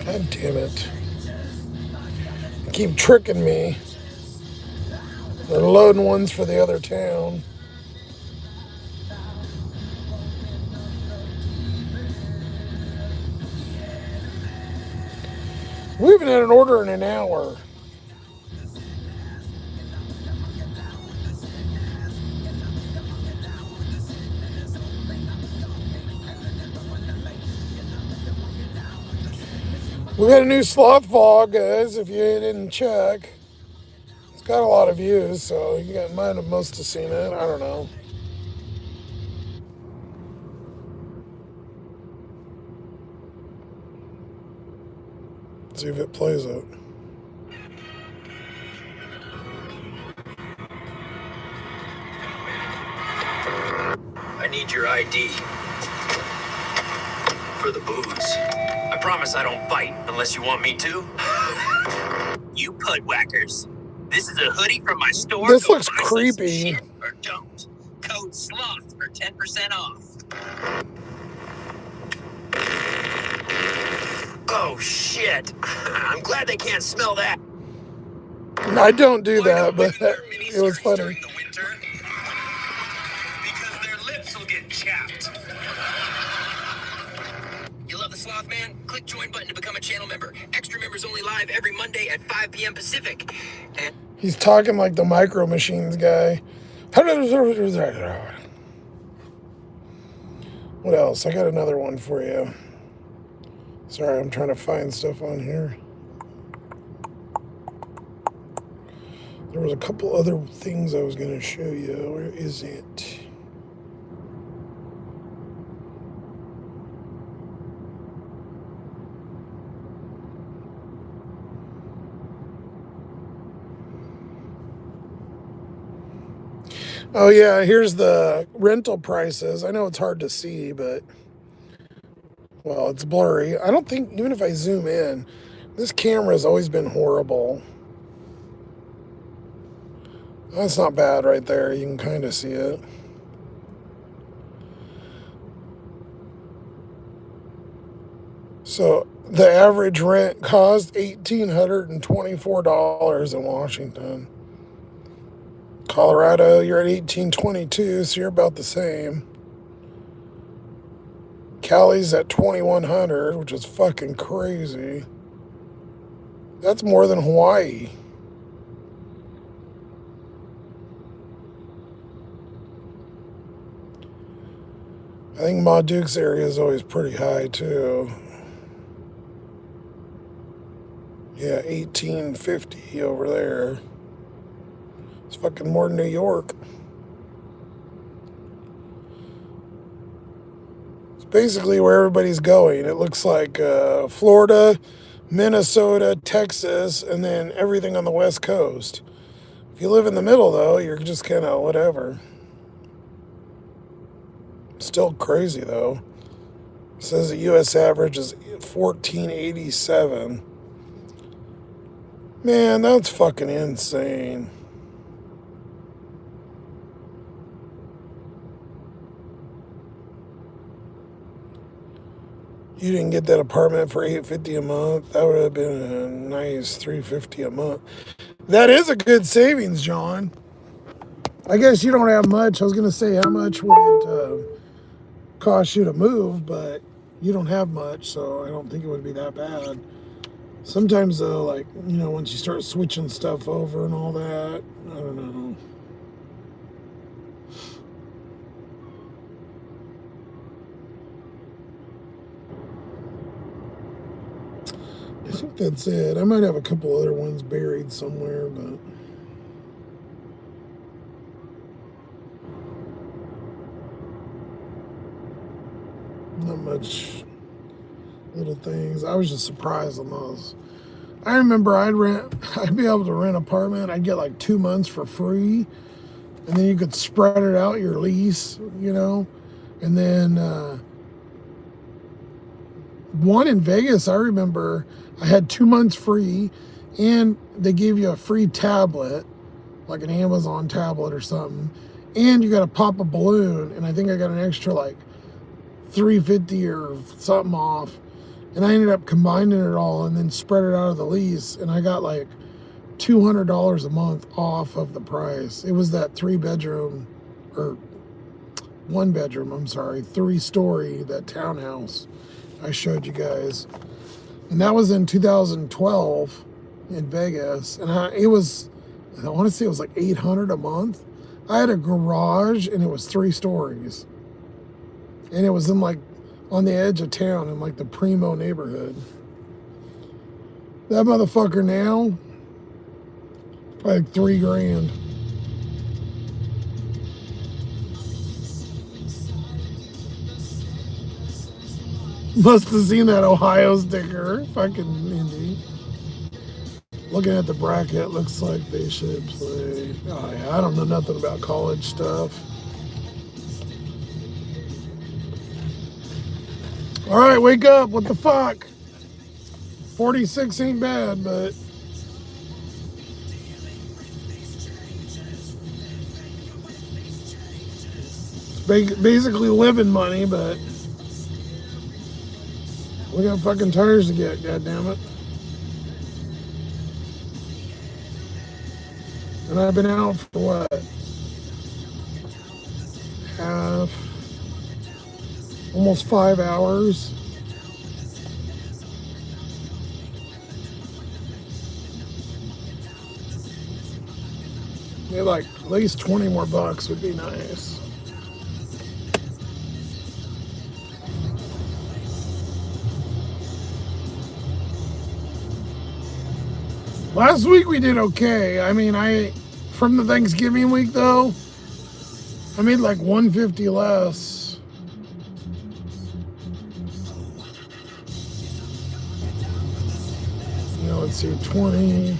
God damn it. They keep tricking me. They're loading ones for the other town. We haven't had an order in an hour. We got a new sloth vlog, guys, if you didn't check. It's got a lot of views, so you might have most have seen it. I don't know. See if it plays it. ID. For the booze. I promise I don't bite unless you want me to. You pud whackers. This is a hoodie from my store. This Go looks buy some creepy. shit or don't. Code SLOTH for 10% off. Oh shit. I'm glad they can't smell that. I don't do that, but it was funny. Because their lips will get chapped. You love the Sloth-Man? Click join button to become a channel member. Extra members only live every Monday at 5 p.m. Pacific. And He's talking like the Micro Machines guy. What else? I got another one for you. Sorry, I'm trying to find stuff on here. There was a couple other things I was going to show you. Where is it? Oh yeah, here's the rental prices. I know it's hard to see, but well, it's blurry. I don't think, even if I zoom in, this camera has always been horrible. That's not bad right there. You can kind of see it. So the average rent cost $1,824 in Washington. Colorado, you're at $1,822, so you're about the same. Cali's at $2,100, which is fucking crazy. That's more than Hawaii. I think Ma Duke's area is always pretty high too. Yeah, 1850 over there. It's fucking more than New York. It's basically where everybody's going. It looks like Florida, Minnesota, Texas, and then everything on the West Coast. If you live in the middle, though, you're just kind of whatever. Still crazy, though. It says the U.S. average is 1487. Man, that's fucking insane. You didn't get that apartment for $850 a month. That would have been a nice $350 a month. That is a good savings, John. I guess you don't have much. I was going to say, how much would it cost you to move, but you don't have much, so I don't think it would be that bad. Sometimes, though, like, you know, once you start switching stuff over and all that, I don't know. I think that's it. I might have a couple other ones buried somewhere, but not much little things. I was just surprised on those. I remember I'd be able to rent an apartment. I'd get like 2 months for free, and then you could spread it out your lease, you know, and then one in Vegas, I remember I had 2 months free, and they gave you a free tablet, like an Amazon tablet or something, and you got to pop a balloon, and I think I got an extra like $350 or something off, and I ended up combining it all and then spread it out of the lease, and I got like $200 a month off of the price. It was that 3-bedroom, or 1-bedroom, I'm sorry, 3-story, that townhouse I showed you guys. And that was in 2012 in Vegas. And I want to say it was like $800 a month. I had a garage and it was 3 stories. And it was in like on the edge of town in like the primo neighborhood. That motherfucker now, probably like $3,000. Must have seen that Ohio sticker. Fucking Indy. Looking at the bracket, looks like they should play. Oh, yeah, I don't know nothing about college stuff. All right, wake up. What the fuck? 46 ain't bad, but it's basically living money, but we got fucking tires to get, goddammit. And I've been out for what? Almost 5 hours. Yeah, like at least 20 more bucks would be nice. Last week we did okay. I mean, from the Thanksgiving week though, I made like 150 less. You know, let's see, 20.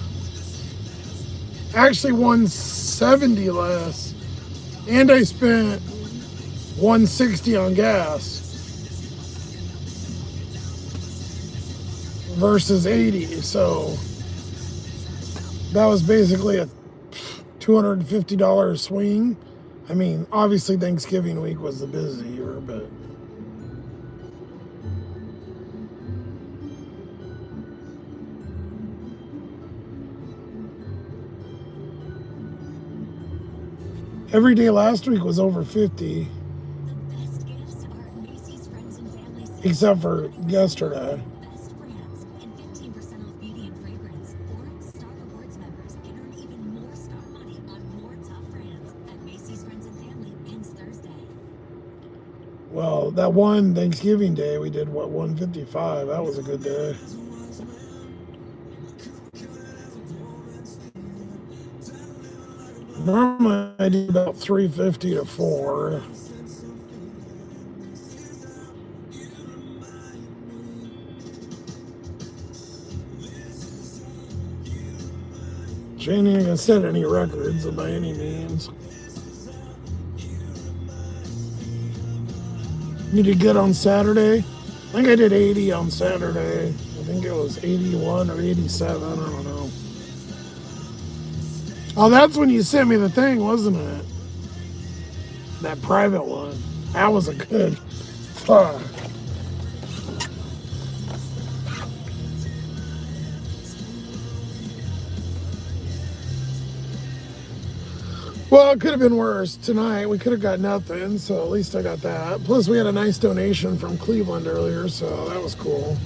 Actually 170 less. And I spent 160 on gas versus 80. So that was basically a $250 swing. I mean, obviously Thanksgiving week was the busier, but every day last week was over 50. Except for yesterday. Well, that one Thanksgiving day we did what, 155. That was a good day. Normally I do about 350 to 4. She ain't even gonna set any records by any means. You did good on Saturday? I think I did 80 on Saturday. I think it was 81 or 87, I don't know. Oh, that's when you sent me the thing, wasn't it? That private one. That was a good fuck. Well, it could have been worse. Tonight, we could have got nothing, so at least I got that. Plus, we had a nice donation from Cleveland earlier, so that was cool.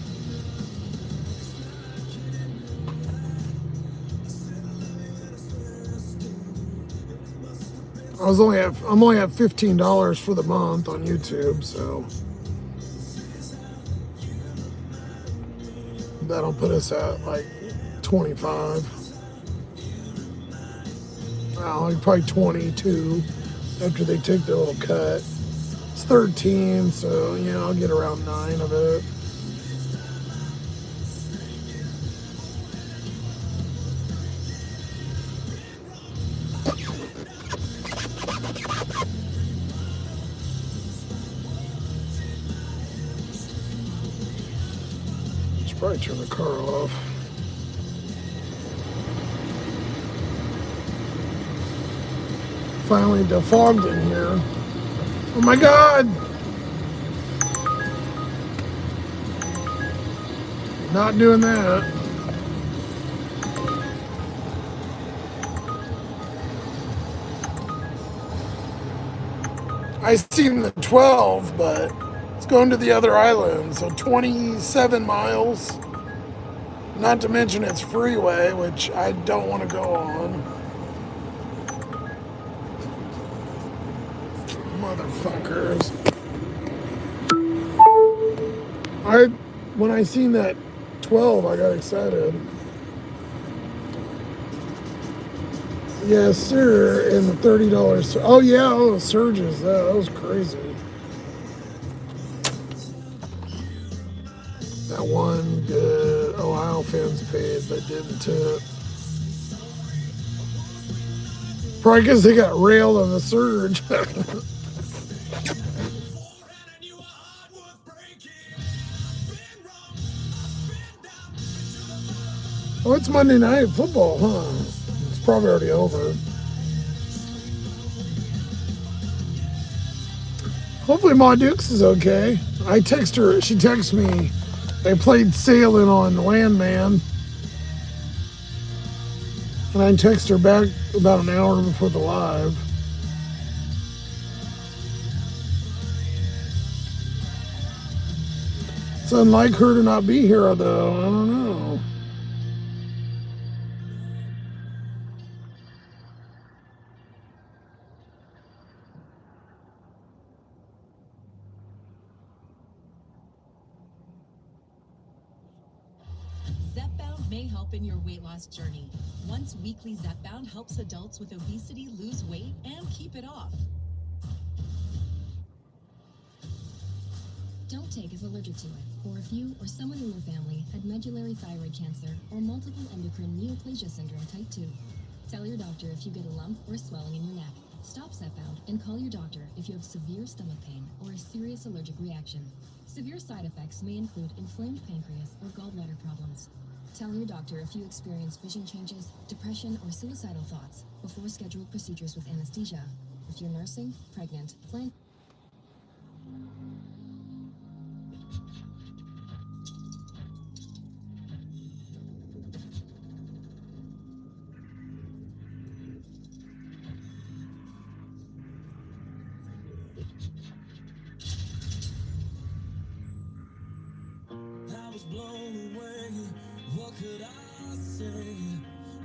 I'm only at $15 for the month on YouTube, so that'll put us at like 25. Like probably 22 after they take their little cut. It's 13, so yeah, I'll get around 9 of it. Should probably turn the car off. Finally defogged in here. Oh my God! Not doing that. I seen the 12, but it's going to the other island, so 27 miles. Not to mention it's freeway, which I don't want to go on. Motherfuckers. When I seen that 12, I got excited. Yes, sir. And the $30. Oh yeah, all those surges. That was crazy. That one good Ohio fans paid, but didn't tip. Probably because they got railed on the surge. Oh, it's Monday Night Football, huh? It's probably already over. Hopefully Ma Dukes is okay. I text her, she texts me, they played Sailing on Landman. And I text her back about an hour before the live. It's unlike her to not be here, though. I don't know. Zepbound may help in your weight loss journey. Once weekly, Zepbound helps adults with obesity lose weight and keep it off. Don't take if allergic to it, or if you or someone in your family had medullary thyroid cancer or multiple endocrine neoplasia syndrome type 2. Tell your doctor if you get a lump or swelling in your neck. Stop Zepbound and call your doctor if you have severe stomach pain or a serious allergic reaction. Severe side effects may include inflamed pancreas or gallbladder problems. Tell your doctor if you experience vision changes, depression, or suicidal thoughts before scheduled procedures with anesthesia. If you're nursing, pregnant, plan. I was blown away. What could I say?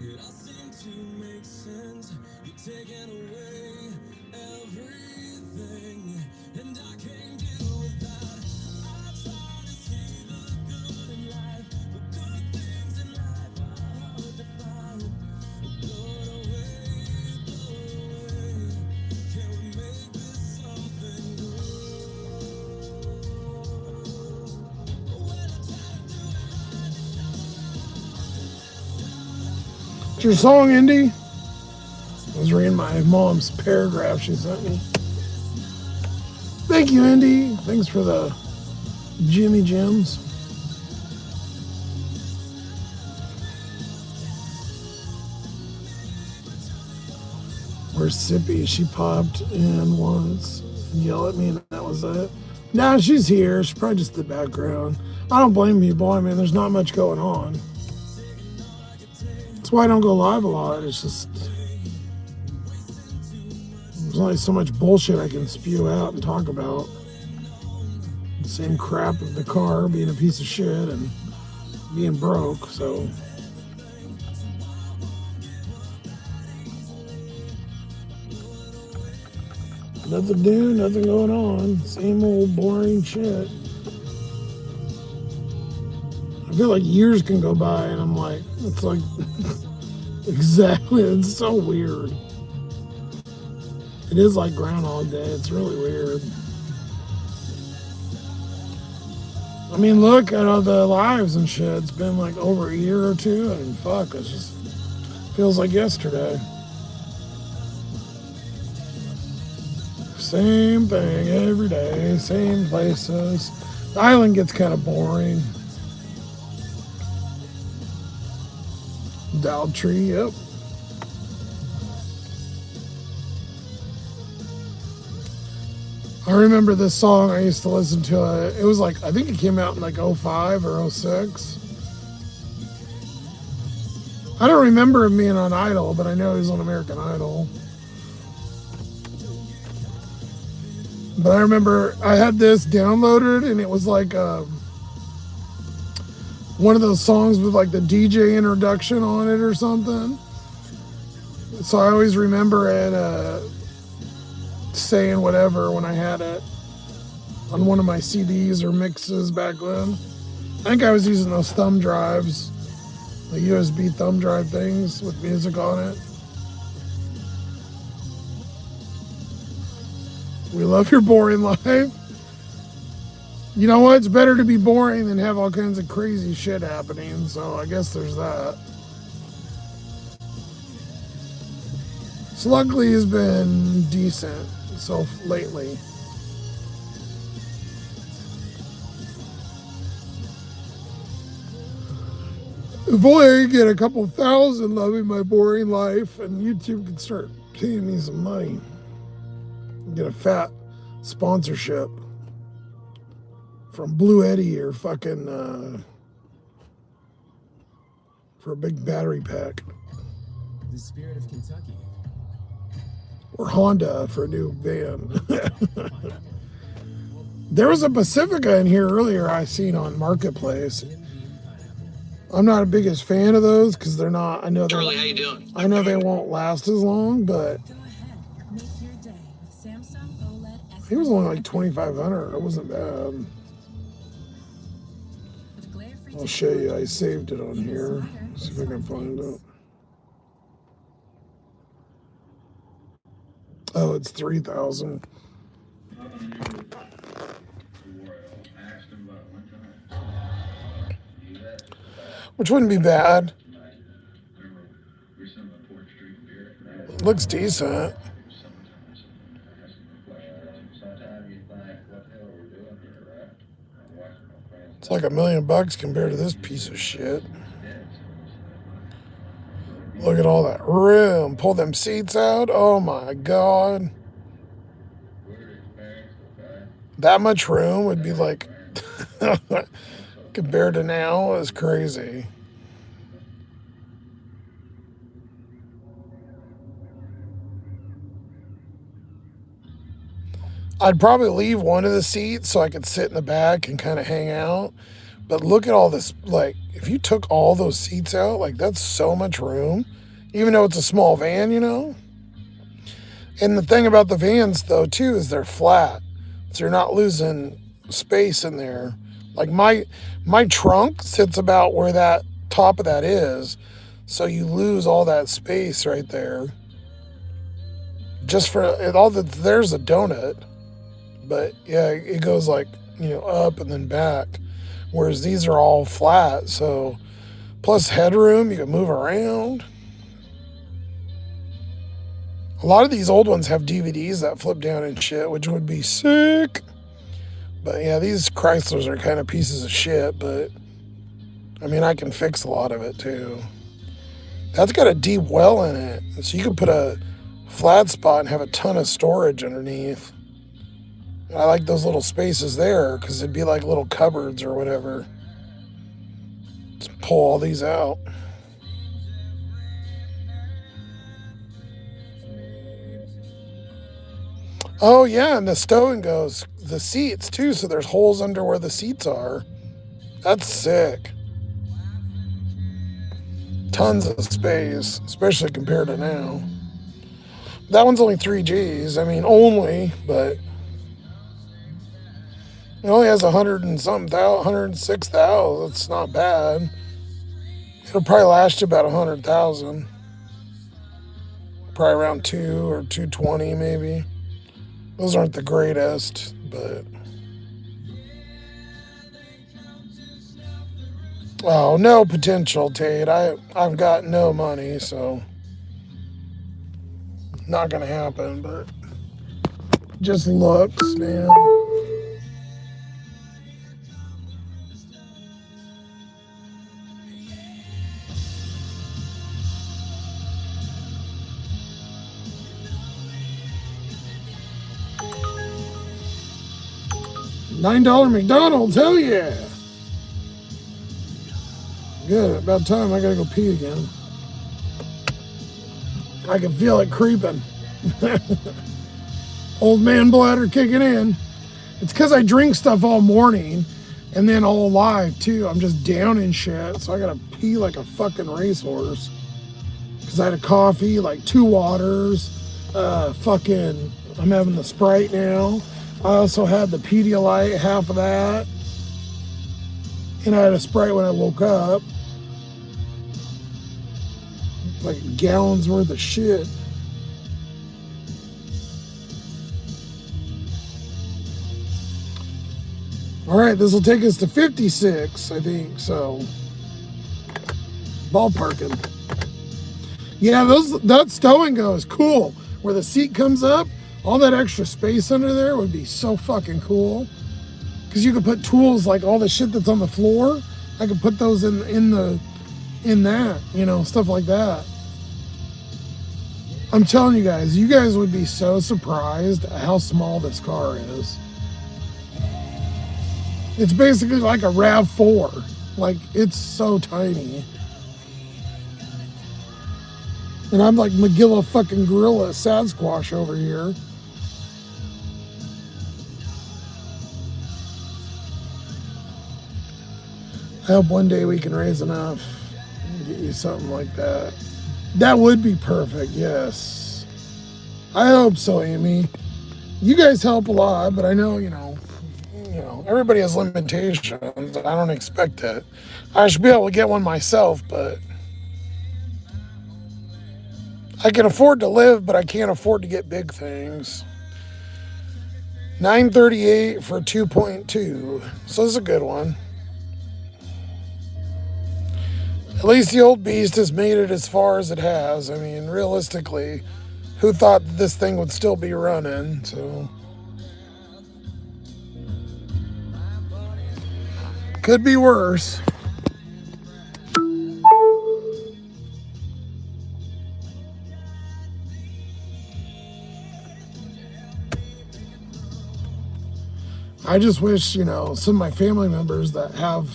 It all seemed to make sense. You're taking away everything, and I can't deal with that. I try to see the good in life, but good things in life are hard to find. Blow away, blow away. Can we make this something good? It's your song, Indy. I was reading my mom's paragraph she sent me. Thank you, Indy. Thanks for the Jimmy Jims. Where's Sippy? She popped in once and yelled at me, and that was it. Nah, she's here. She's probably just the background. I don't blame people. I mean, there's not much going on. That's why I don't go live a lot. It's just there's only so much bullshit I can spew out and talk about. The same crap of the car being a piece of shit and being broke, so. Nothing new, nothing going on. Same old boring shit. I feel like years can go by and I'm like, it's like, exactly, it's so weird. It is like Groundhog Day, it's really weird. I mean, look at all the lives and shit. It's been like over a year or two and fuck, it just feels like yesterday. Same thing every day, same places. The island gets kind of boring. Daltree, yep. I remember this song, I used to listen to it. It was like, I think it came out in like 05 or 06. I don't remember him being on Idol, but I know he was on American Idol. But I remember I had this downloaded and it was like one of those songs with like the DJ introduction on it or something. So I always remember it saying whatever when I had it on one of my CDs or mixes back then. I think I was using those thumb drives, the USB thumb drive things with music on it. We love your boring life. You know what? It's better to be boring than have all kinds of crazy shit happening. So I guess there's that. Slugly has been decent so lately. If only I could get a couple thousand loving my boring life and YouTube could start paying me some money. Get a fat sponsorship from Blue Eddie or fucking for a big battery pack. The spirit of Kentucky. Or Honda for a new van. There was a Pacifica in here earlier I seen on Marketplace. I'm not a biggest fan of those because they're not. I know Charlie, how you doing? I know they won't last as long, but he was only like 2,500. It wasn't bad. I'll show you. I saved it on here. See if I can find it. Oh, it's 3,000. Which wouldn't be bad. Looks decent. It's like $1 million compared to this piece of shit. Look at all that room. Pull them seats out. Oh my God. That much room would be like, compared to now, is crazy. I'd probably leave one of the seats so I could sit in the back and kind of hang out. But look at all this, like, if you took all those seats out, like, that's so much room. Even though it's a small van, you know? And the thing about the vans, though, too, is they're flat. So you're not losing space in there. Like, my trunk sits about where that top of that is. So you lose all that space right there. Just for, all that, there's a donut. But, yeah, it goes, like, you know, up and then back. Whereas these are all flat, so plus headroom, you can move around. A lot of these old ones have DVDs that flip down and shit, which would be sick. But yeah, these Chryslers are kind of pieces of shit, but I mean, I can fix a lot of it too. That's got a deep well in it, so you could put a flat spot and have a ton of storage underneath. I like those little spaces there because it'd be like little cupboards or whatever. Just pull all these out. Oh yeah, and the stow and goes, the seats too, so there's holes under where the seats are. That's sick. Tons of space, especially compared to now. That one's only 3 Gs. I mean, only, but it only has 100 and something thousand, 106,000. It's not bad. It'll probably last you about 100,000. Probably around 2 or 220 maybe. Those aren't the greatest, but oh, no potential, Tate. I've got no money, so not gonna happen. But just looks, man. $9 McDonald's, hell yeah. Good, about time I gotta go pee again. I can feel it creeping. Old man bladder kicking in. It's because I drink stuff all morning and then all alive too. I'm just down in shit, so I gotta pee like a fucking racehorse. Because I had a coffee, like 2 waters, I'm having the Sprite now. I also had the Pedialyte, half of that. And I had a Sprite when I woke up. Like gallons worth of shit. All right, this will take us to 56, I think, so. Ballparking. Yeah, that stow and go is cool. Where the seat comes up, all that extra space under there would be so fucking cool. Because you could put tools, like all the shit that's on the floor, I could put those in the in that, you know, stuff like that. I'm telling you guys would be so surprised at how small this car is. It's basically like a RAV4. Like, it's so tiny. And I'm like Magilla fucking Gorilla Sasquatch over here. I hope one day we can raise enough and get you something like that. That would be perfect, yes. I hope so, Amy. You guys help a lot, but I know, you know, everybody has limitations. I don't expect it. I should be able to get one myself, but I can afford to live, but I can't afford to get big things. $938 for 2.2. So this is a good one. At least the old beast has made it as far as it has. I mean, realistically, who thought this thing would still be running? So could be worse. I just wish, you know, some of my family members that have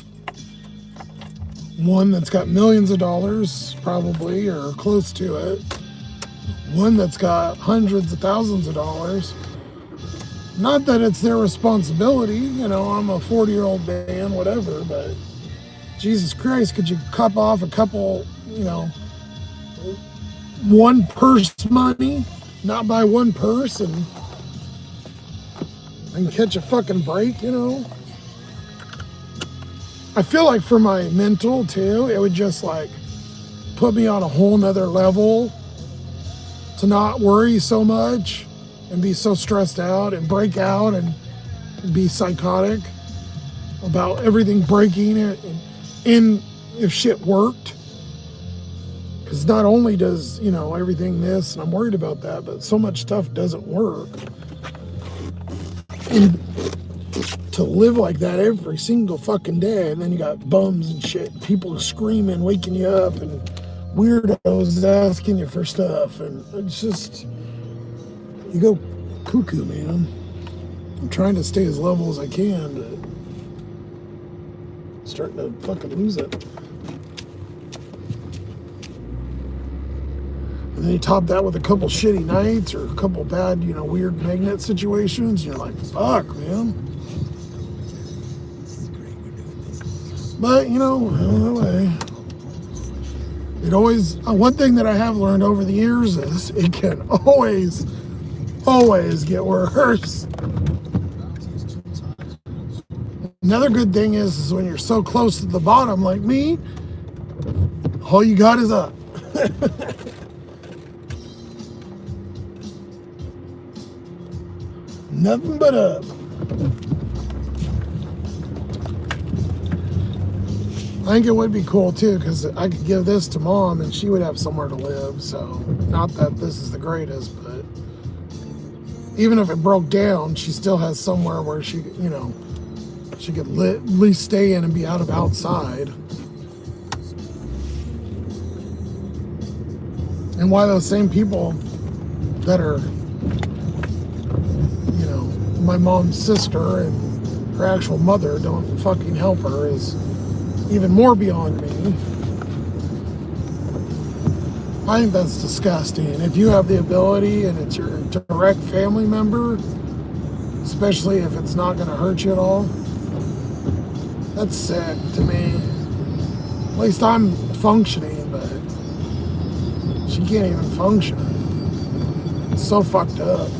one that's got millions of dollars, probably, or close to it, one that's got hundreds of thousands of dollars. Not that it's their responsibility, you know, I'm a 40-year-old man, whatever, but Jesus Christ, could you cut off a couple, you know, one purse money, not buy one purse and catch a fucking break, you know? I feel like for my mental too, it would just like put me on a whole nother level to not worry so much and be so stressed out and break out and be psychotic about everything breaking and if shit worked. Because not only does, you know, everything this, and I'm worried about that, but so much stuff doesn't work. And to live like that every single fucking day, and then you got bums and shit, people screaming, waking you up, and weirdos asking you for stuff, and it's just, you go cuckoo, man. I'm trying to stay as level as I can, but I'm starting to fucking lose it. And then you top that with a couple shitty nights or a couple bad, you know, weird magnet situations, and you're like, fuck, man. But, you know, anyway, it always, one thing that I have learned over the years is it can always get worse. Another good thing is when you're so close to the bottom like me, all you got is up. Nothing but up. I think it would be cool too, because I could give this to Mom and she would have somewhere to live. So, not that this is the greatest, but even if it broke down, she still has somewhere where she, you know, she could at least stay in and be out of outside. And why those same people that are, you know, my mom's sister and her actual mother don't fucking help her is even more beyond me. I think that's disgusting. If you have the ability and it's your direct family member, especially if it's not going to hurt you at all, that's sick to me. At least I'm functioning, but she can't even function. It's so fucked up.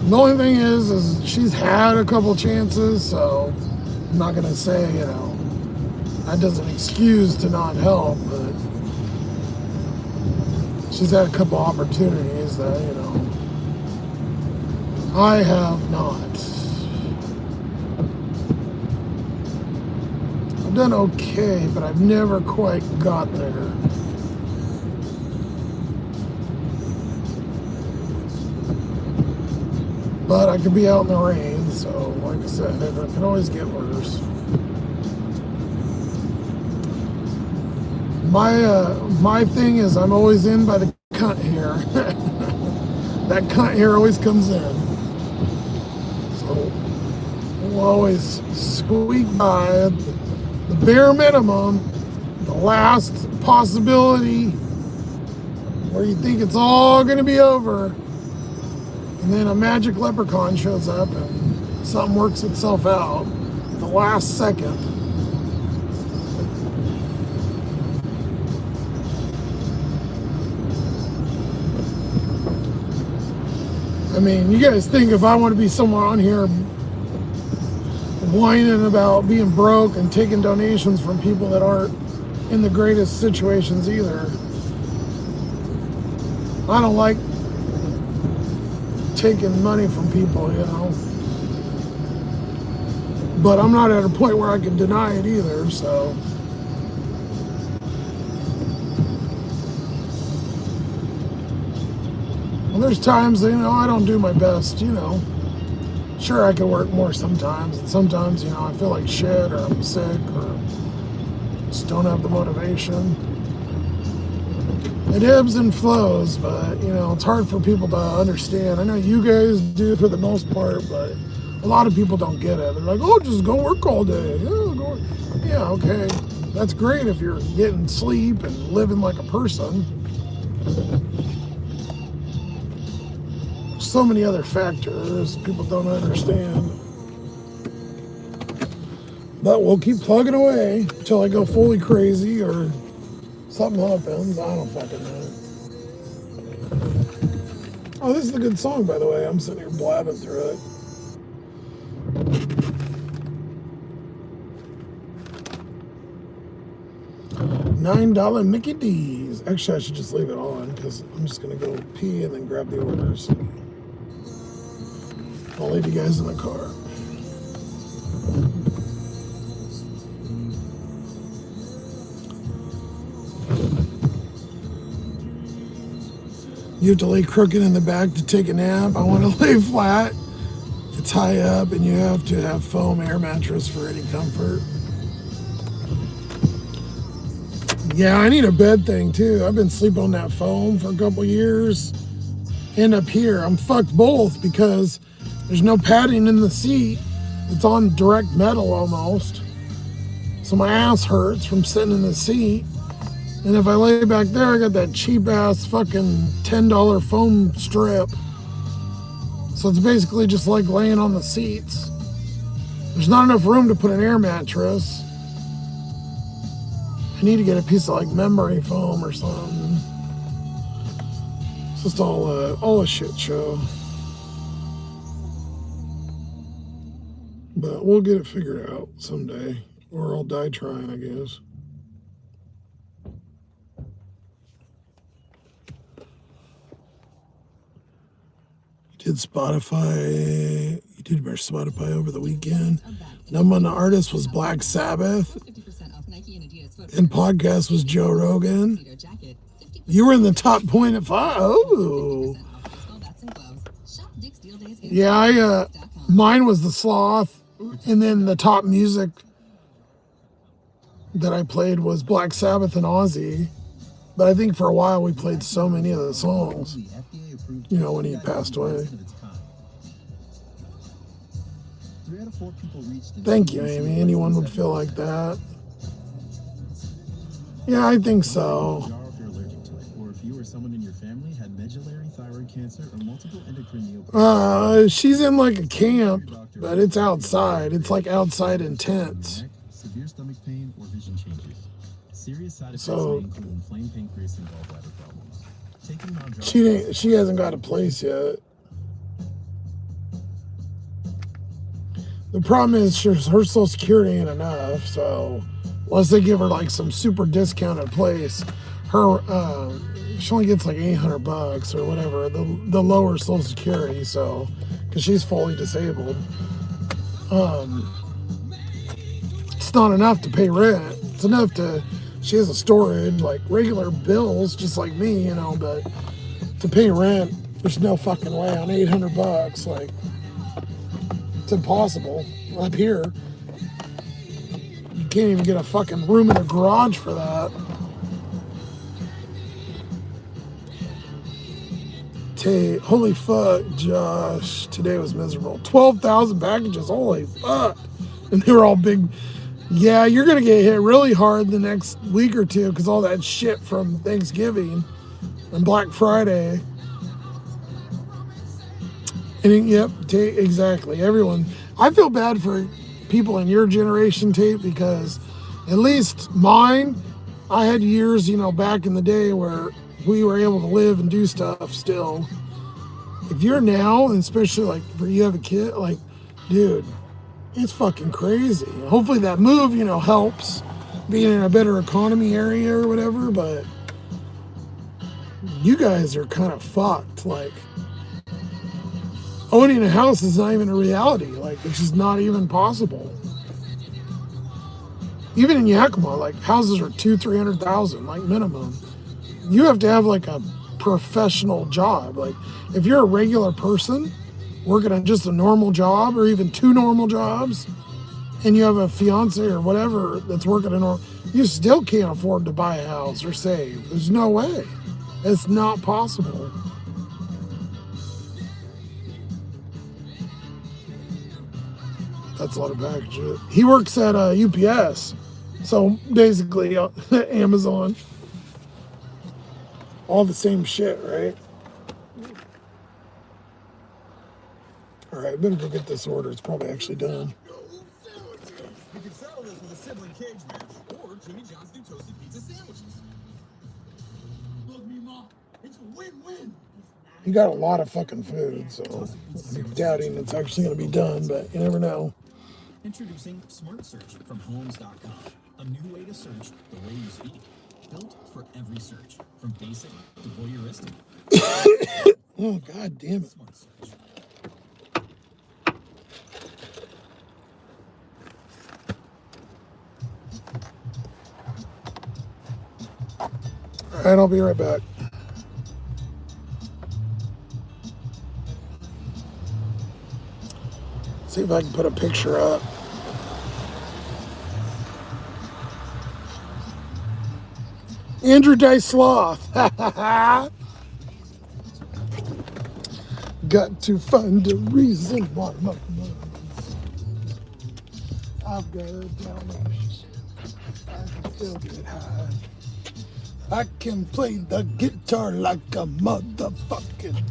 The only thing is she's had a couple chances, so I'm not gonna say, you know, that doesn't excuse to not help, but she's had a couple opportunities that, you know, I have not. I've done okay, but I've never quite got there. But I could be out in the rain, so like I said, it can always get worse. My thing is I'm always in by the cunt hair. That cunt hair always comes in. So we'll always squeak by the bare minimum, the last possibility where you think it's all going to be over, and then a magic leprechaun shows up and something works itself out at the last second. I mean, you guys think if I want to be someone on here whining about being broke and taking donations from people that aren't in the greatest situations either. I don't like taking money from people, you know. But I'm not at a point where I can deny it either, so. Well, there's times, you know, I don't do my best, you know. Sure, I can work more sometimes, and sometimes, you know, I feel like shit, or I'm sick, or just don't have the motivation. It ebbs and flows, but, you know, it's hard for people to understand. I know you guys do for the most part, but a lot of people don't get it. They're like, oh, just go work all day. Yeah, okay. That's great if you're getting sleep and living like a person. So many other factors people don't understand. But we'll keep plugging away until I go fully crazy or something happens. I don't fucking know. Oh, this is a good song, by the way. I'm sitting here blabbing through it. $9 Mickey D's. Actually, I should just leave it on because I'm just going to go pee and then grab the orders. I'll leave you guys in the car. You have to lay crooked in the back to take a nap. I want to lay flat. It's high up, and you have to have foam air mattress for any comfort. Yeah, I need a bed thing too. I've been sleeping on that foam for a couple years. And up here, I'm fucked both because there's no padding in the seat. It's on direct metal almost. So my ass hurts from sitting in the seat. And if I lay back there, I got that cheap ass fucking $10 foam strip. So it's basically just like laying on the seats. There's not enough room to put an air mattress. I need to get a piece of like memory foam or something. It's just all a shit show. But we'll get it figured out someday. Or I'll die trying, I guess. You did Spotify over the weekend. Number one artist was Black Sabbath. And podcast was Joe Rogan. You were in the top 0.5. Oh. Yeah, mine was the Sloth. And then the top music that I played was Black Sabbath and Ozzy. But I think for a while we played so many of the songs, you know, when he passed away. Thank you, Amy. Anyone would feel like that. Yeah, I think so. She's in like a camp, but it's outside. It's like outside in tents. Severe stomach pain or vision changes. Serious side effects So may include inflamed pancreas and gallbladder problems. she hasn't got a place yet. The problem is her Social Security ain't enough, so unless they give her like some super discounted place, her she only gets like $800 or whatever, the lower Social Security, so because she's fully disabled. It's not enough to pay rent. It's enough she has a storage, like regular bills, just like me, you know, but to pay rent, there's no fucking way on $800. Like, It's impossible. Up here, you can't even get a fucking room in a garage for that. Holy fuck, Josh. Today was miserable. 12,000 packages. Holy fuck. And they were all big. Yeah, you're going to get hit really hard the next week or two because all that shit from Thanksgiving and Black Friday. And yep, exactly. Everyone. I feel bad for people in your generation, Tate, because at least mine, I had years, back in the day where we were able to live and do stuff still. If you're now, and especially like for you have a kid, like, dude, it's fucking crazy. Hopefully that move, helps being in a better economy area or whatever, but you guys are kind of fucked. Like, owning a house is not even a reality. Like, it's just not even possible. Even in Yakima, like, houses are $200,000-300,000, like, minimum. You have to have, like, a professional job. Like, if you're a regular person working on just a normal job or even 2 normal jobs, and you have a fiance or whatever that's working in, you still can't afford to buy a house or save. There's no way. It's not possible. That's a lot of packages. He works at UPS, so basically Amazon. All the same shit, right? All right, I better go get this order. It's probably actually done. You can settle this with a sibling cage match or Jimmy John's new toasted pizza sandwiches. Look, Mima, it's a win-win. You got a lot of fucking food, so I'm doubting it's actually going to be done, but you never know. Introducing Smart Search from Homes.com, a new way to search the way you speak. Built for every search, from basic to voyeuristic. Oh, god damn it. Smart Search. All right, I'll be right back. See if I can put a picture up. Andrew Dice Sloth. Got to find a reason why my money's. I've got a Dalmatian. I can still get high. I can play the guitar like a motherfucking.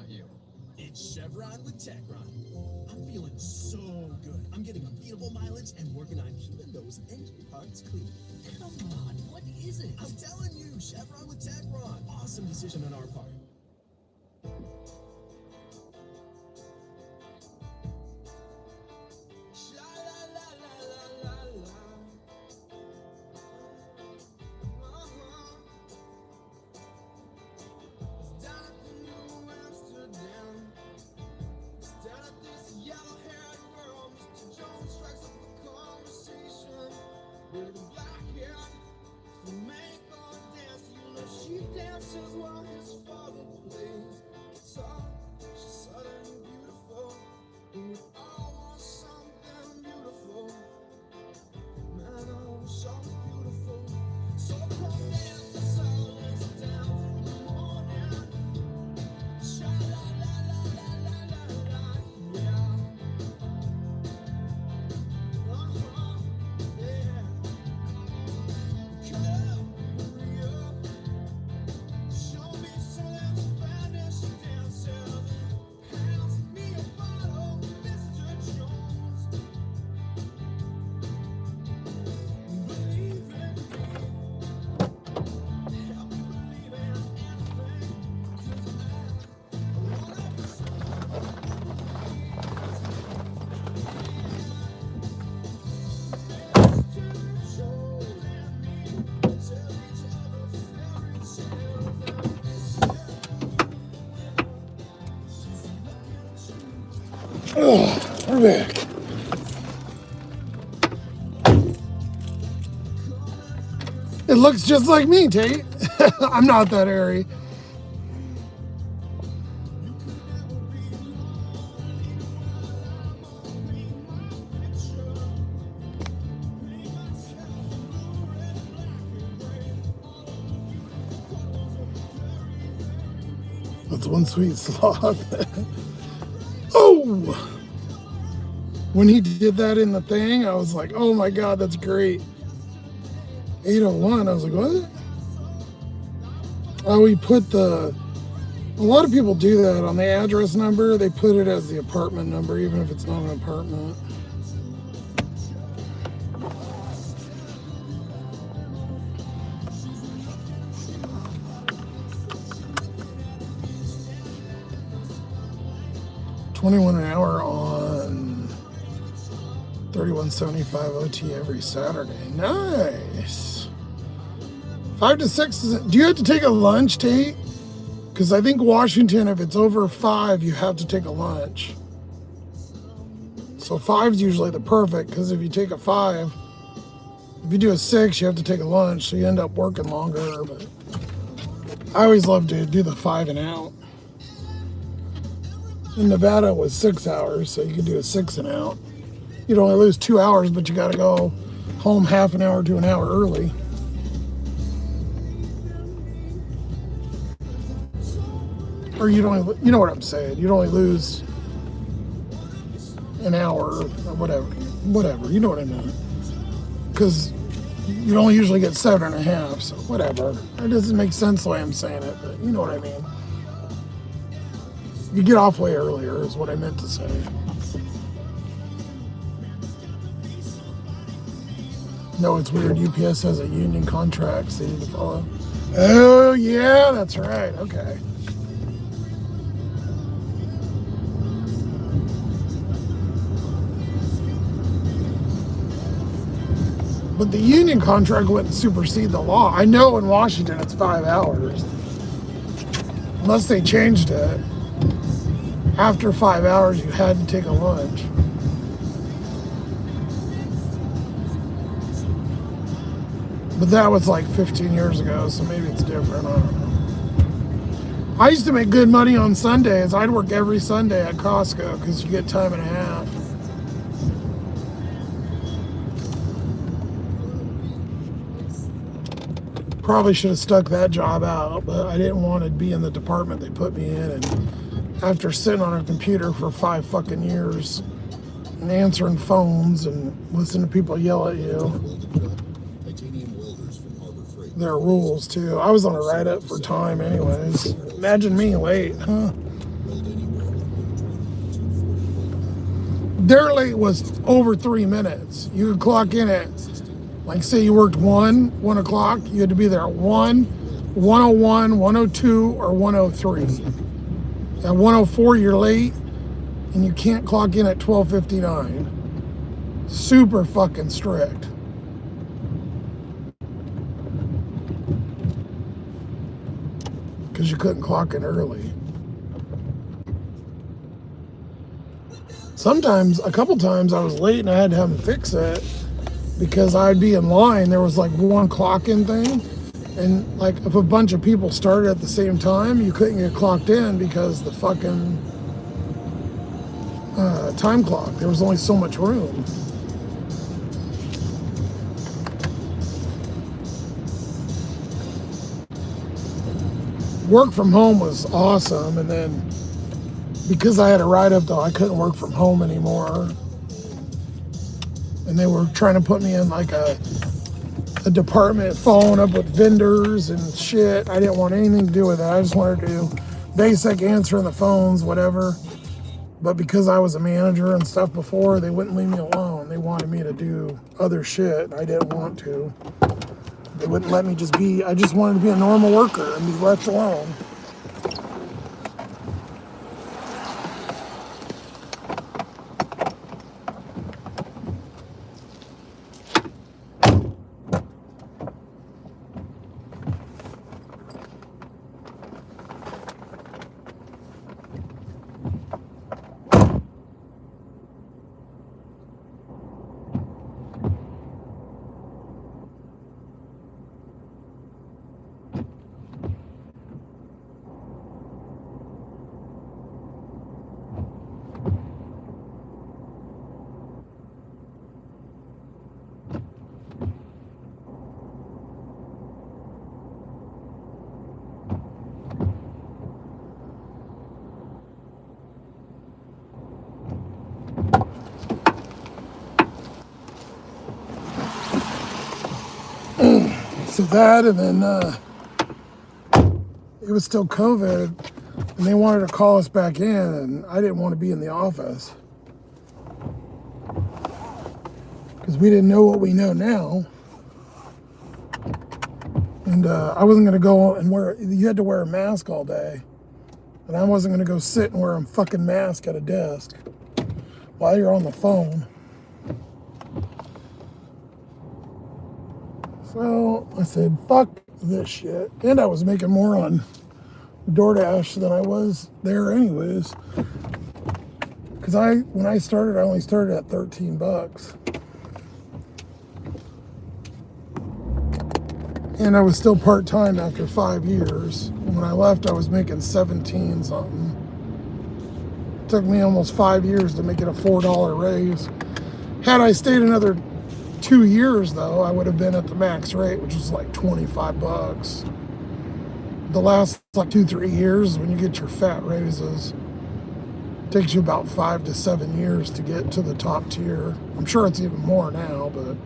about you. It's Chevron with Techron. I'm feeling so good. I'm getting unbeatable mileage and working on keeping those engine parts clean. Come on, what is it? I'm telling you, Chevron with Techron. Awesome decision on our part. With a black hair, flamenco dance, you know she dances while his father plays guitar. She's suddenly beautiful, and we all want something beautiful. Man, I wish I was beautiful. So come dance the silence down through the morning. Sha la la la la la la la, yeah. Yeah. Oh, we're back. It looks just like me, Tate. I'm not that airy. That's one sweet sloth. Oh! When he did that in the thing, I was like, oh my God, that's great. 801, I was like, what? Oh, we put a lot of people do that on the address number. They put it as the apartment number, even if it's not an apartment. $21 an hour on 3175 OT every Saturday. Nice. 5 to 6. Do you have to take a lunch, Tate? Because I think Washington, if it's over 5, you have to take a lunch. So 5 is usually the perfect, because if you take a 5, if you do a 6, you have to take a lunch, so you end up working longer. But I always love to do the 5 and out. In Nevada, it was 6 hours, so you could do a 6 and out. You'd only lose 2 hours, but you got to go home half an hour to an hour early. Or you'd only, you know what I'm saying, you'd only lose an hour or whatever, you know what I mean. Because you'd only usually get 7.5, so whatever. It doesn't make sense the way I'm saying it, but you know what I mean. You get off way earlier is what I meant to say. No, it's weird. UPS has a union contract, so you need to follow. Oh, yeah, that's right. Okay. But the union contract wouldn't supersede the law. I know in Washington it's 5 hours. Unless they changed it. After 5 hours, you had to take a lunch. But that was like 15 years ago, so maybe it's different. I don't know. I used to make good money on Sundays. I'd work every Sunday at Costco because you get time and a half. Probably should have stuck that job out, but I didn't want to be in the department they put me in. And after sitting on a computer for 5 fucking years and answering phones and listening to people yell at you, there are rules too. I was on a write-up for time anyways. Imagine me late, huh? Their late was over 3 minutes. You could clock in at, like, say you worked 1 o'clock, you had to be there at 1, 1:01, 1:02, or 1:03. At 1:04, you're late, and you can't clock in at 12:59. Super fucking strict. Because you couldn't clock in early. Sometimes, a couple times, I was late and I had to have them fix it because I'd be in line. There was like one clock-in thing, and like if a bunch of people started at the same time, you couldn't get clocked in because the fucking time clock. There was only so much room. Work from home was awesome, and then because I had a write-up though, I couldn't work from home anymore. And they were trying to put me in like a department following up with vendors and shit. I didn't want anything to do with that. I just wanted to do basic answering the phones, whatever. But because I was a manager and stuff before, they wouldn't leave me alone. They wanted me to do other shit. I didn't want to. They wouldn't let me just be, I just wanted to be a normal worker and be left alone. So that, and then it was still COVID, and they wanted to call us back in, and I didn't want to be in the office because we didn't know what we know now. And I wasn't going to go and you had to wear a mask all day, and I wasn't going to go sit and wear a fucking mask at a desk while you're on the phone. So I said, fuck this shit. And I was making more on DoorDash than I was there anyways. Because when I started, I only started at $13. And I was still part-time after 5 years. When I left, I was making 17 something. It took me almost 5 years to make it a $4 raise. Had I stayed another 2 years though, I would have been at the max rate, which was like $25. The last like 2-3 years, when you get your fat raises, it takes you about 5 to 7 years to get to the top tier. I'm sure it's even more now, but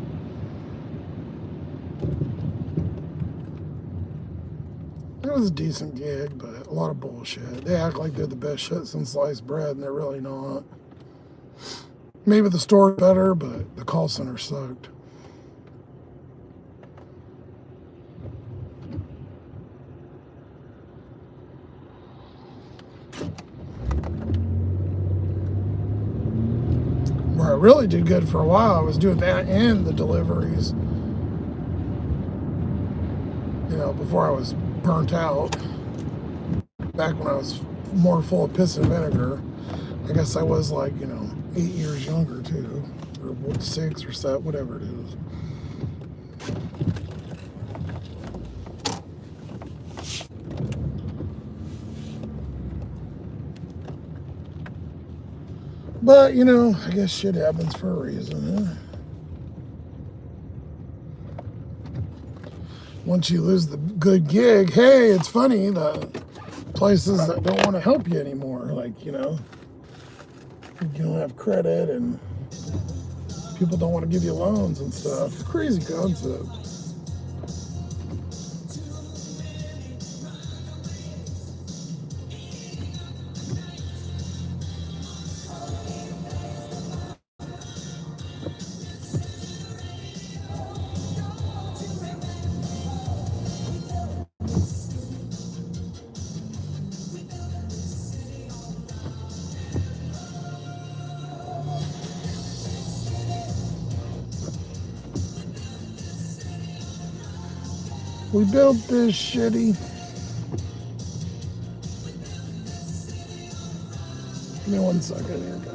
it was a decent gig, but a lot of bullshit. They act like they're the best shit since sliced bread, and they're really not. Maybe the store's better, but the call center sucked. Where I really did good for a while, I was doing that and the deliveries. You know, before I was burnt out. Back when I was more full of piss and vinegar. I guess I was like, 8 years younger too, or 6 or 7, whatever it is. But, I guess shit happens for a reason, huh? Once you lose the good gig, hey, it's funny, the places that don't want to help you anymore, like, you don't have credit and people don't want to give you loans and stuff. Crazy concept. We built this shitty. Give me 1 second here, guys.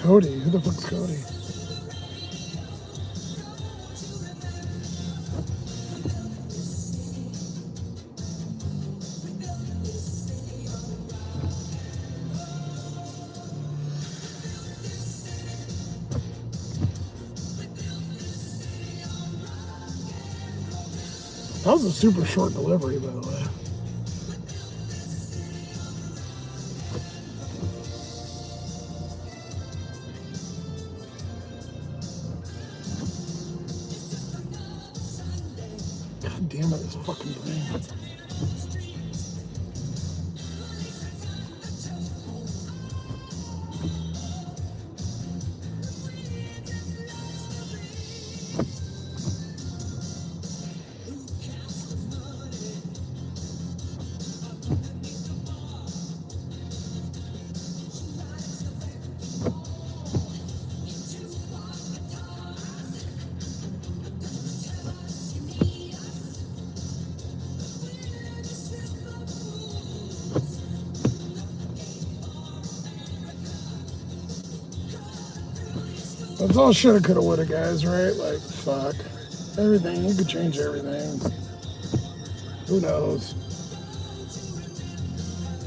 Cody? Who the fuck's Cody? That was a super short delivery, by the way. God damn it, this fucking thing. That's all shoulda, coulda, woulda, guys, right? Like, fuck. Everything, you could change everything. Who knows?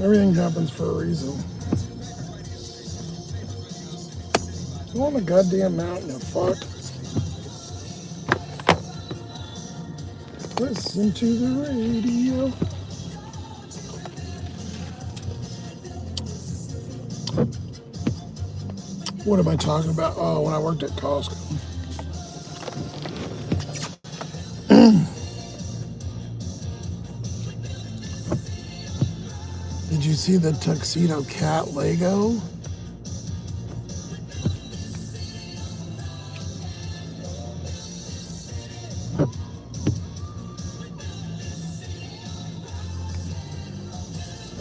Everything happens for a reason. Go on the goddamn mountain, you fuck. Listen to the radio. What am I talking about? Oh, when I worked at Costco. Did you see the Tuxedo Cat Lego?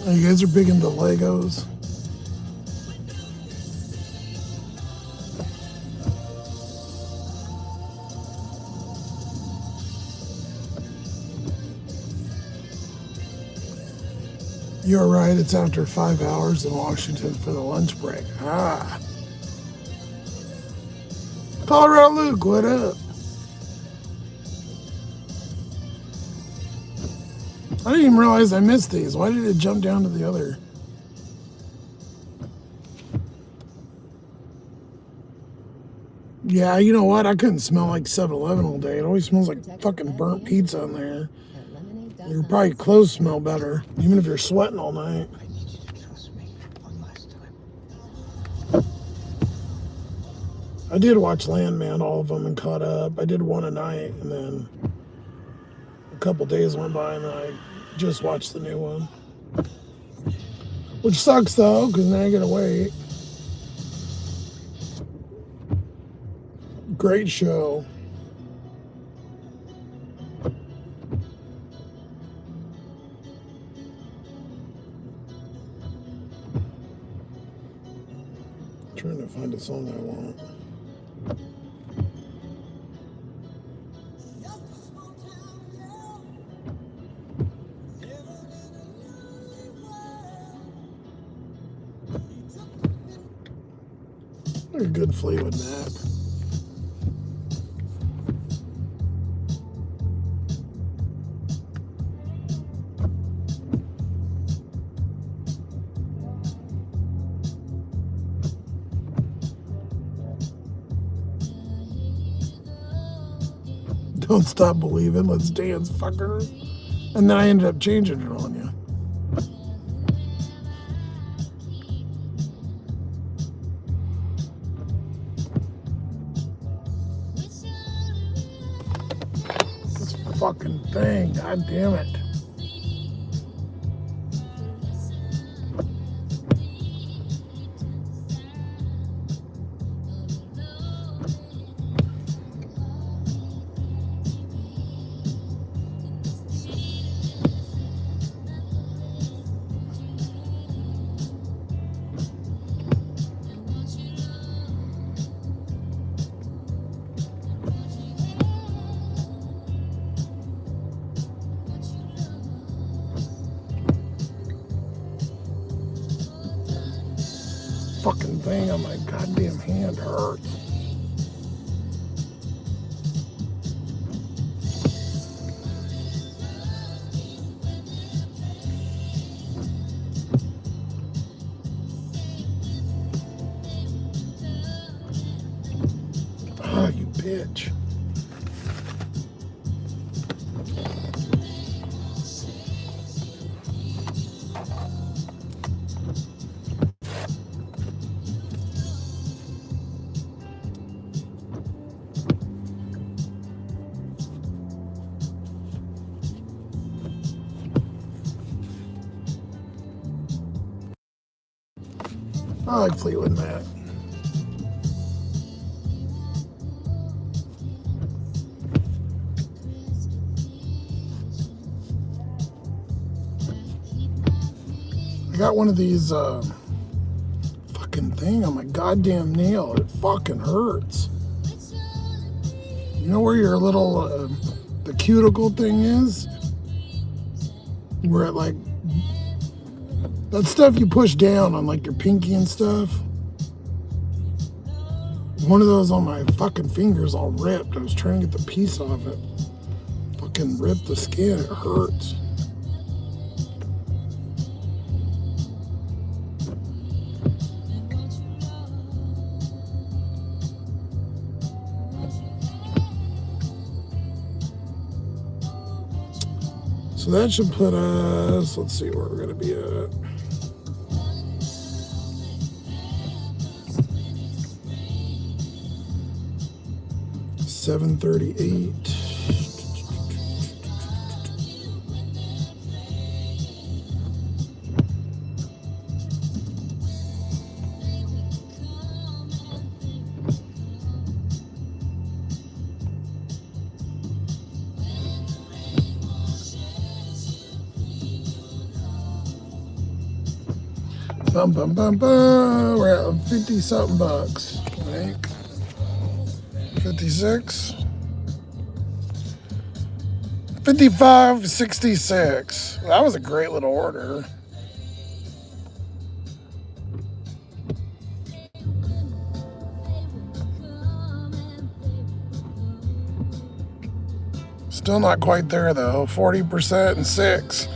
Oh, you guys are big into Legos? You're right, it's after 5 hours in Washington for the lunch break. Ah. Colorado Luke, what up? I didn't even realize I missed these. Why did it jump down to the other? Yeah, you know what? I couldn't smell like 7-Eleven all day. It always smells like fucking burnt pizza in there. Your probably clothes smell better, even if you're sweating all night. I need you to trust me one last time. I did watch Landman, all of them, and caught up. I did one a night, and then a couple days went by, and then I just watched the new one. Which sucks, though, because now I gotta wait. Great show. Trying to find a song I want. A good Fleetwood Mac. Don't stop believing. Let's dance, fucker. And then I ended up changing it on you. fucking thing. God damn it. Fucking thing on my goddamn hand hurts. Ah, you bitch. I like Fleetwood Mac. I got one of these fucking thing on my goddamn nail. It fucking hurts. You know where your little the cuticle thing is? Where it like that stuff you push down on like your pinky and stuff. One of those on my fucking fingers all ripped. I was trying to get the piece off it. Fucking ripped the skin. It hurts. So that should put us, let's see where we're gonna be at. $738. Bum, bum, bum, bum. We're at 50 something bucks, I think. 56. 55.66. That was a great little order. Still not quite there though. 40% and 6.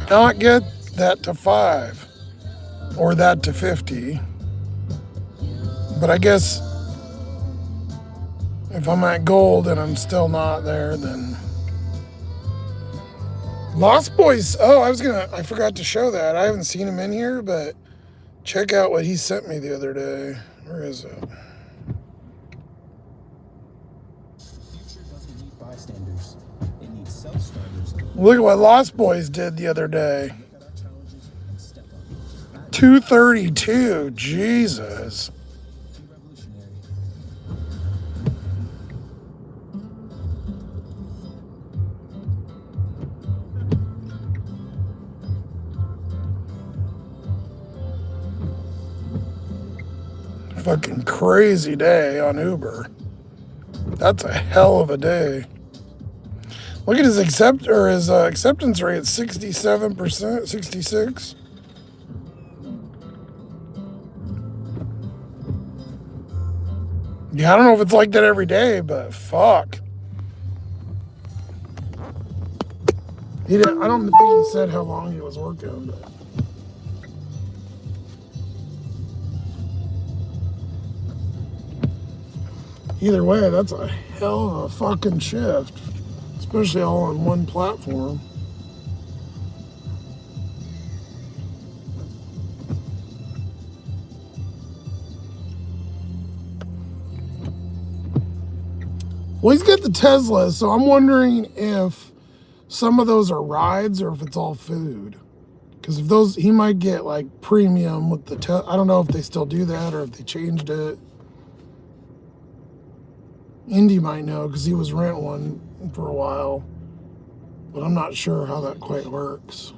Not get that to 5 or that to 50. But I guess if I'm at gold and I'm still not there, then Lost Boys. Oh, I forgot to show that. I haven't seen him in here, but check out what he sent me the other day. Where is it? Look at what Lost Boys did the other day. 232. Jesus. Fucking crazy day on Uber. That's a hell of a day. Look at his acceptance rate, 67%, 66. Yeah, I don't know if it's like that every day, but fuck. I don't think he said how long he was working, but. Either way, that's a hell of a fucking shift, especially all on one platform. Well, he's got the Tesla, so I'm wondering if some of those are rides or if it's all food. Because if those, he might get like premium with the I don't know if they still do that or if they changed it. Indy might know because he was renting one for a while. But I'm not sure how that quite works.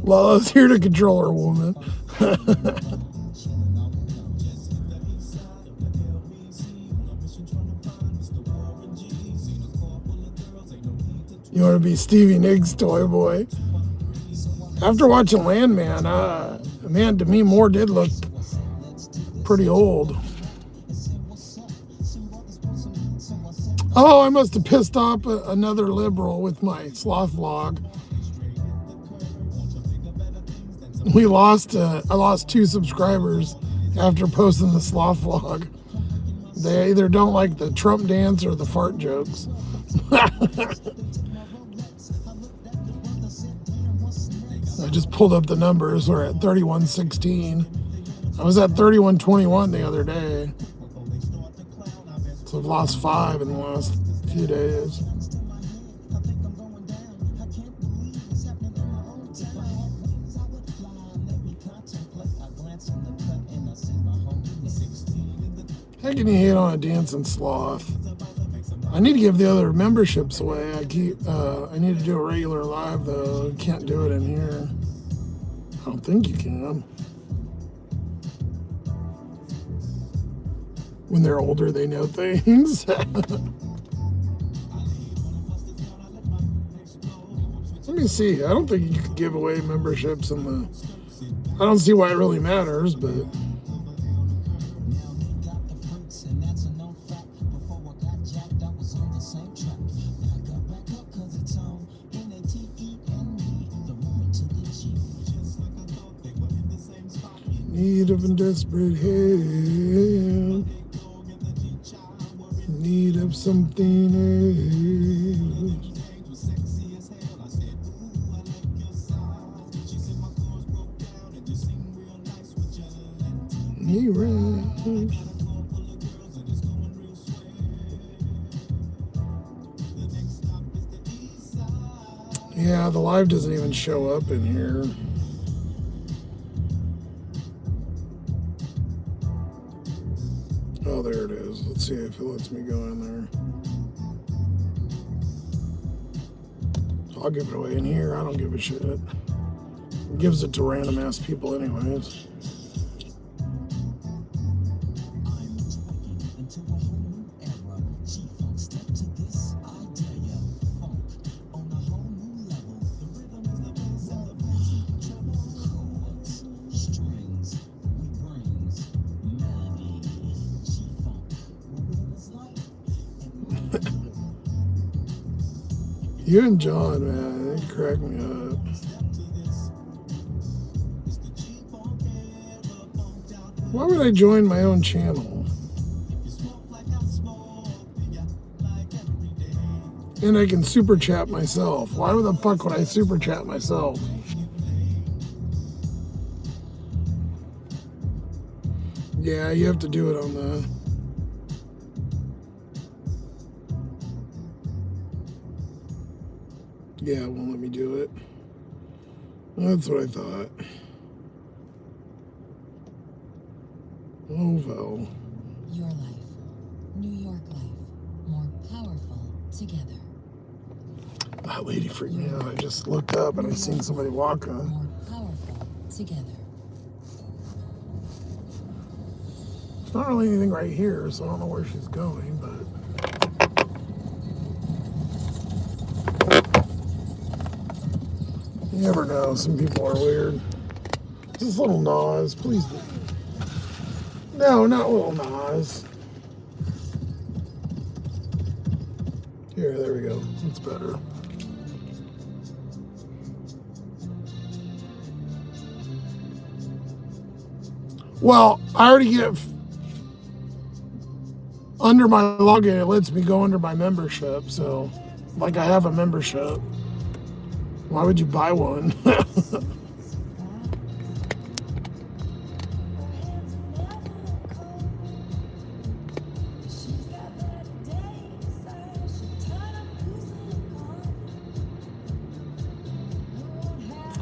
Lala's here to control her woman. You want to be Stevie Nicks' toy boy? After watching Landman, man, Demi Moore did look pretty old. Oh, I must have pissed off another liberal with my sloth vlog. I lost 2 subscribers after posting the sloth vlog. They either don't like the Trump dance or the fart jokes. I just pulled up the numbers. We're at 3116. I was at 3121 the other day. So I've lost 5 in the last few days. How can you hate on a dancing sloth? I need to give the other memberships away. I need to do a regular live though. I can't do it in here. I don't think you can. When they're older, they know things. Let me see. I don't think you could give away memberships in the. I don't see why it really matters, but. Need of a desperate help. Need of something else. Need right. Yeah, the live doesn't even show up in here. Oh, there it is. Let's see if it lets me go in there. I'll give it away in here. I don't give a shit. It gives it to random ass people anyways. You and John, man, they crack me up. Why would I join my own channel? And I can super chat myself. Why the fuck would I super chat myself? Yeah, you have to do it on the... Yeah, it won't let me do it. That's what I thought. Oh, well. Your life. New York life. More powerful together. That lady freaked me out. I just looked up and I seen somebody walking. More powerful together. There's not really anything right here, so I don't know where she's going, but... You never know. Some people are weird. Just little Nas, please. No, not little Nas. Here, there we go. That's better. Well, I already get under my login. It lets me go under my membership. So, like, I have a membership. Why would you buy one?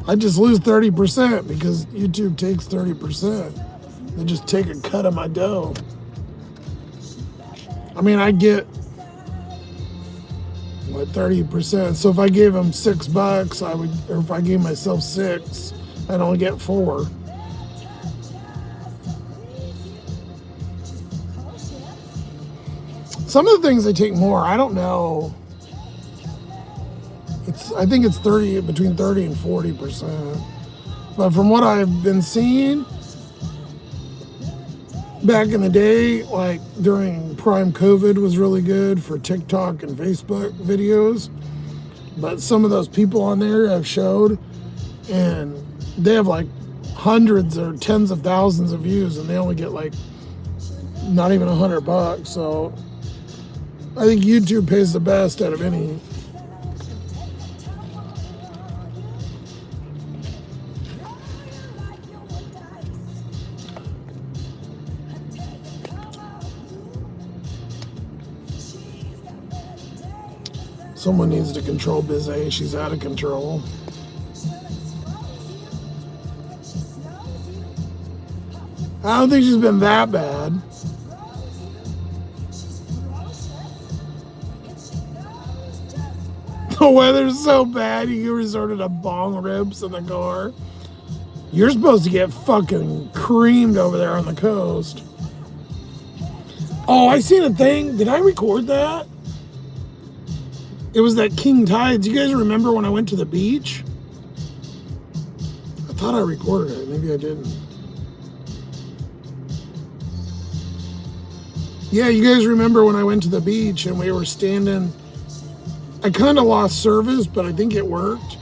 I just lose 30% because YouTube takes 30%. They just take a cut of my dough. I mean, I get, what, 30%. So if I gave them $6, I would, or if I gave myself 6, I'd only get 4. Some of the things they take more. I don't know. I think it's between 30 and 40%. But from what I've been seeing, back in the day, like during prime COVID was really good for TikTok and Facebook videos. But some of those people on there have showed, and they have like hundreds or tens of thousands of views, and they only get like not even $100. So I think YouTube pays the best out of any. Someone needs to control Bizet. She's out of control. I don't think she's been that bad. The weather's so bad, you resorted to bong rips in the car. You're supposed to get fucking creamed over there on the coast. Oh, I seen a thing. Did I record that? It was that king tides. You guys remember when I went to the beach? I thought I recorded it. Maybe I didn't. Yeah, you guys remember when I went to the beach and we were standing. I kind of lost service, but I think it worked.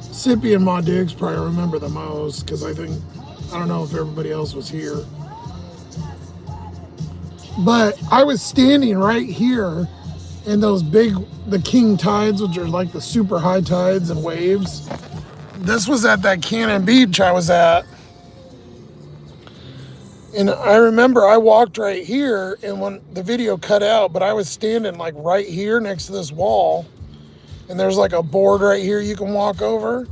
Sippy and Ma Diggs probably remember the most because I don't know if everybody else was here. But I was standing right here in the king tides, which are like the super high tides and waves. This was at that Cannon Beach I was at. And I remember I walked right here, and when the video cut out, but I was standing like right here next to this wall. And there's like a board right here you can walk over.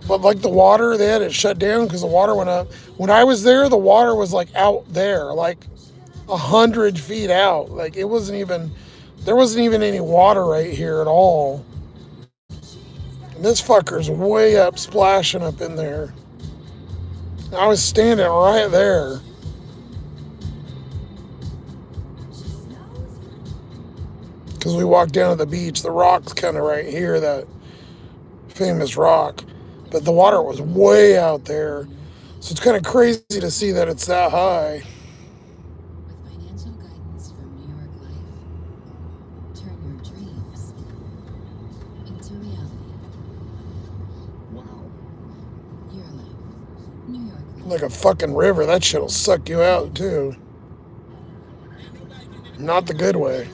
But like the water, they had it shut down because the water went up. When I was there, the water was like out there, like 100 feet out. Like there wasn't even any water right here at all. And this fucker's way up, splashing up in there. I was standing right there. Because we walked down to the beach, the rock's kind of right here, that famous rock. But the water was way out there. So it's kind of crazy to see that it's that high. With financial guidance from New York Life, turn your dreams into reality. Wow. Your life, New York Life. Like a fucking river. That shit'll suck you out too. Not the good way.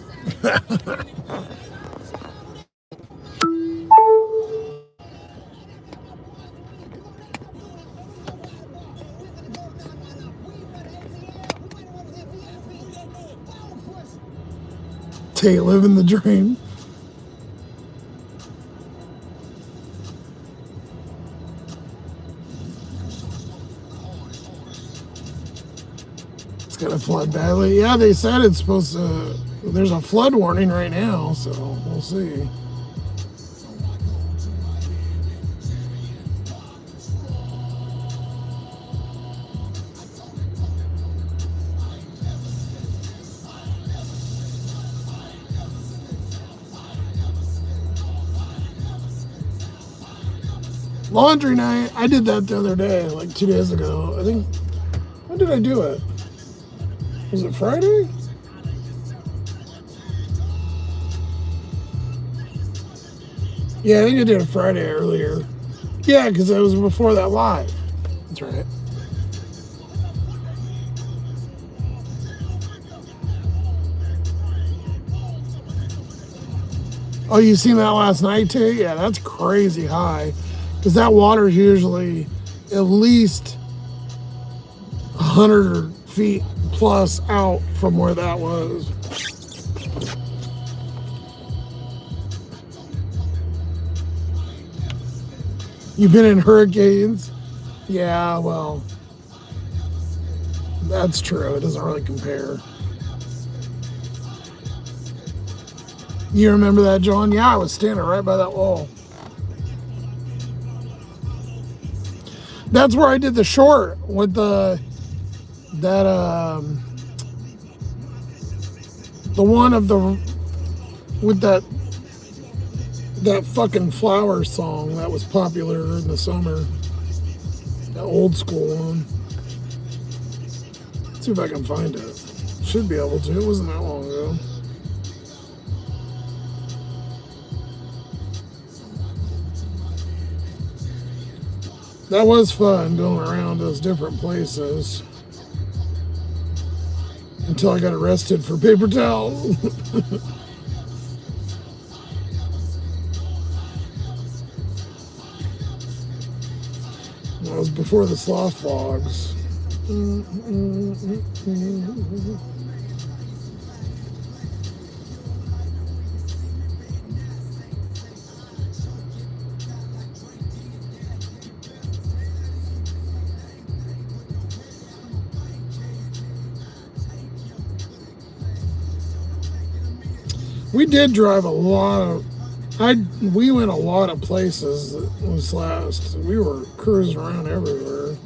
Tay living the dream. It's gonna flood badly. Yeah, they said it's supposed to. There's a flood warning right now, so we'll see. Laundry night. I did that the other day, like 2 days ago. I think. When did I do it? Was it Friday? Yeah, I think I did it Friday earlier. Yeah, because it was before that live. That's right. Oh, you seen that last night too? Yeah, that's crazy high. Because that water's usually at least 100 feet plus out from where that was. You've been in hurricanes? Yeah, well, that's true. It doesn't really compare. You remember that, John? Yeah, I was standing right by that wall. That's where I did the short with the one of the with that fucking flower song that was popular in the summer. That old school one. Let's see if I can find it. Should be able to. It wasn't that long ago. That was fun going around those different places until I got arrested for paper towels. That was before the sloth vlogs. We did drive a lot of. We went a lot of places this last. We were cruising around everywhere.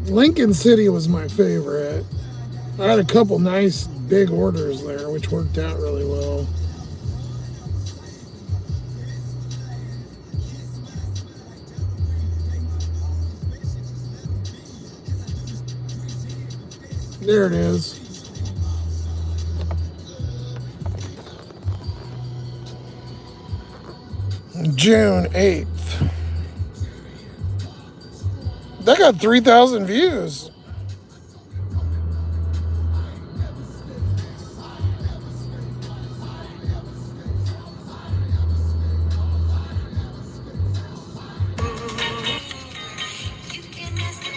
Lincoln City was my favorite. I had a couple nice big orders there, which worked out really well. There it is. June 8th. That got 3,000 views.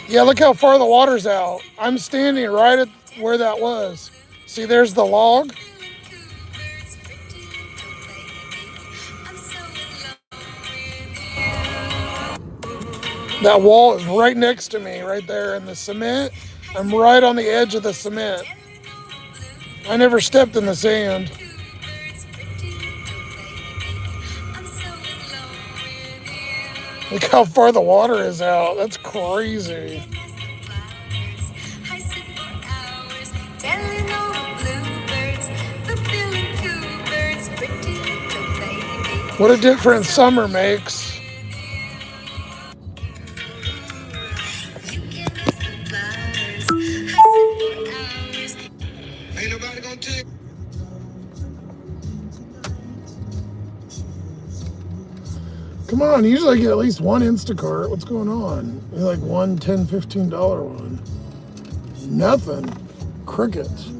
Yeah, look how far the water's out. I'm standing right at where that was. See, there's the log. That wall is right next to me, right there in the cement. I'm right on the edge of the cement. I never stepped in the sand. Look how far the water is out. That's crazy. What a difference summer makes. Come on, usually I get at least one Instacart. What's going on? Maybe like one $10, $15 one. Nothing. Crickets.